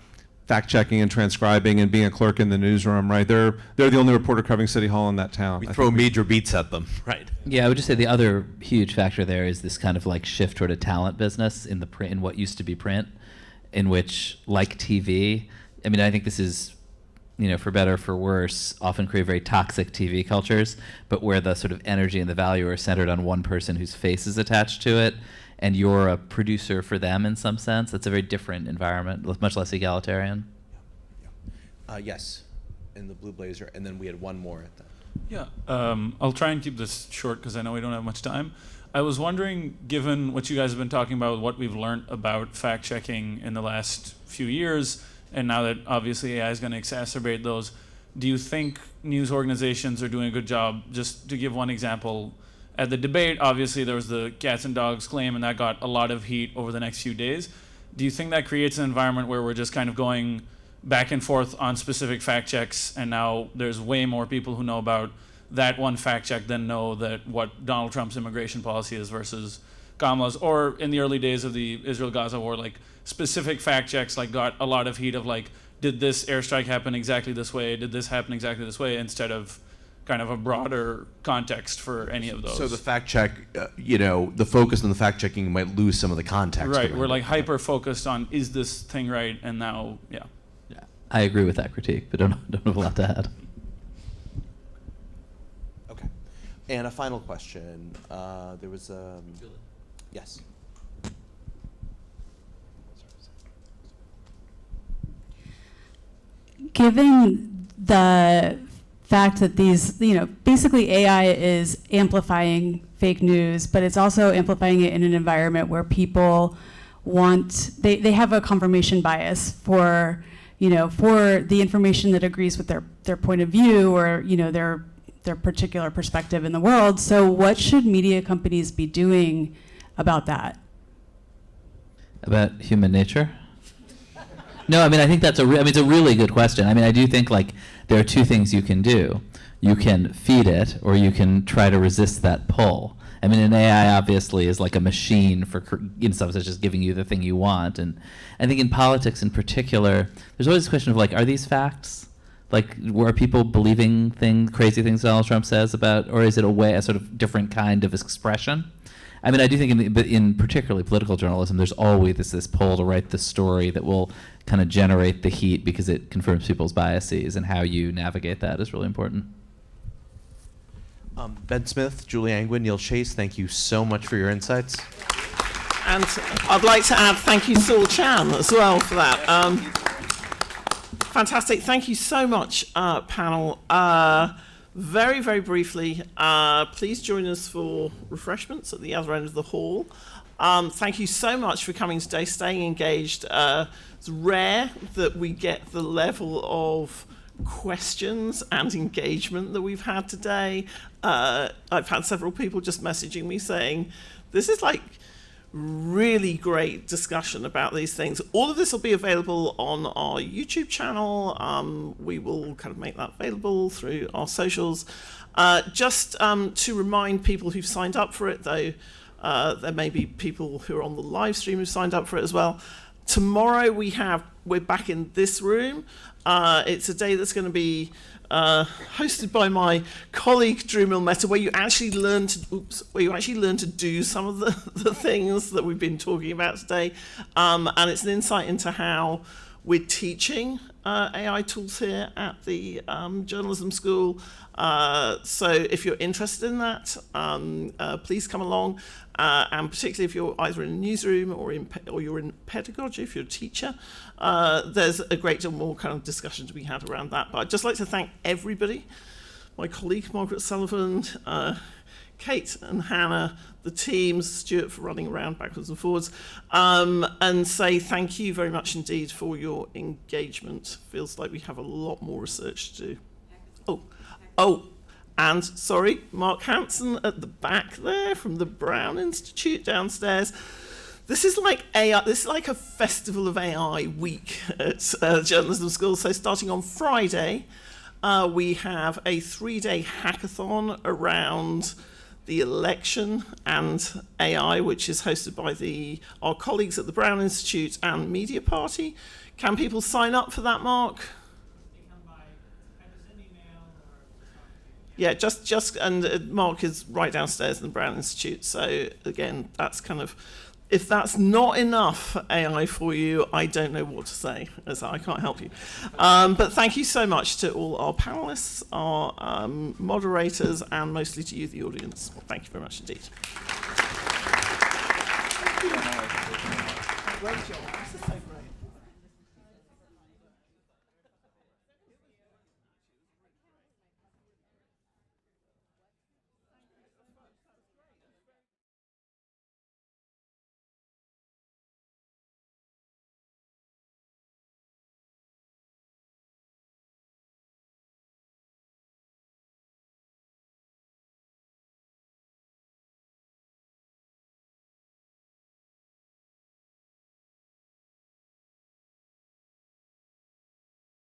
[SPEAKER 12] fact-checking and transcribing and being a clerk in the newsroom, right? They're the only reporter covering City Hall in that town.
[SPEAKER 14] We throw major beats at them, right?
[SPEAKER 21] Yeah, I would just say the other huge factor there is this kind of like shift toward a talent business in the print, in what used to be print, in which, like TV, I mean, I think this is, you know, for better or for worse, often create very toxic TV cultures, but where the sort of energy and the value are centered on one person whose face is attached to it, and you're a producer for them in some sense. It's a very different environment, much less egalitarian.
[SPEAKER 14] Yes, in the blue blazer, and then we had one more at that.
[SPEAKER 4] Yeah, I'll try and keep this short because I know we don't have much time. I was wondering, given what you guys have been talking about, what we've learned about fact-checking in the last few years, and now that obviously AI is going to exacerbate those, do you think news organizations are doing a good job? Just to give one example, at the debate, obviously there was the cats and dogs claim, and that got a lot of heat over the next few days. Do you think that creates an environment where we're just kind of going back and forth on specific fact checks, and now there's way more people who know about that one fact check than know that what Donald Trump's immigration policy is versus Kamala's? Or in the early days of the Israel-Gaza war, like specific fact checks like got a lot of heat of like, did this airstrike happen exactly this way? Did this happen exactly this way? Instead of kind of a broader context for any of those.
[SPEAKER 14] So the fact check, you know, the focus on the fact checking might lose some of the context.
[SPEAKER 4] Right, we're like hyper focused on, is this thing right? And now, yeah.
[SPEAKER 21] I agree with that critique, but don't have a lot to add.
[SPEAKER 14] Okay. And a final question. There was yes.
[SPEAKER 20] Given the fact that these, you know, basically AI is amplifying fake news, but it's also amplifying it in an environment where people they have a confirmation bias for, you know, for the information that agrees with their point of view or, you know, their particular perspective in the world. So what should media companies be doing about that?
[SPEAKER 21] About human nature? No, I mean, I think that's it's a really good question. I mean, I do think like there are two things you can do. You can feed it, or you can try to resist that pull. I mean, an AI obviously is like a machine for, in some sense, just giving you the thing you want. And I think in politics in particular, there's always this question of like, are these facts? Like, are people believing crazy things Donald Trump says about, or is it a sort of different kind of expression? I mean, I do think in particularly political journalism, there's always this pull to write the story that will kind of generate the heat because it confirms people's biases, and how you navigate that is really important.
[SPEAKER 14] Ben Smith, Julie Angwin, Neil Chase, thank you so much for your insights.
[SPEAKER 1] And I'd like to add thank you, Saul Chan, as well for that. Fantastic. Thank you so much, panel. Very, very briefly, please join us for refreshments at the other end of the hall. Thank you so much for coming today, staying engaged. It's rare that we get the level of questions and engagement that we've had today. I've had several people just messaging me saying, this is like really great discussion about these things. All of this will be available on our YouTube channel. We will kind of make that available through our socials. Just to remind people who've signed up for it, though, there may be people who are on the live stream who've signed up for it as well. Tomorrow we're back in this room. It's a day that's going to be hosted by my colleague Drew Milmeta, where you actually learn to do some of the things that we've been talking about today, and it's an insight into how we're teaching AI tools here at the journalism school. So if you're interested in that, please come along, and particularly if you're either in a newsroom or you're in pedagogy, if you're a teacher, there's a great deal more kind of discussion to be had around that. But I'd just like to thank everybody, my colleague Margaret Sullivan, Kate and Hannah, the teams, Stuart for running around backwards and forwards, and say thank you very much indeed for your engagement. Feels like we have a lot more research to do. Oh, Oh, and sorry, Mark Hansen at the back there from the Brown Institute downstairs. This is like AI. This is like a festival of AI week at journalism school. So starting on Friday, we have a 3-day hackathon around the election and AI, which is hosted by our colleagues at the Brown Institute and Media Party. Can people sign up for that, Mark? Yeah, and Mark is right downstairs in the Brown Institute. So again, that's kind of, if that's not enough AI for you, I don't know what to say, as I can't help you. But thank you so much to all our panelists, our moderators, and mostly to you, the audience. Well, thank you very much indeed. Great job.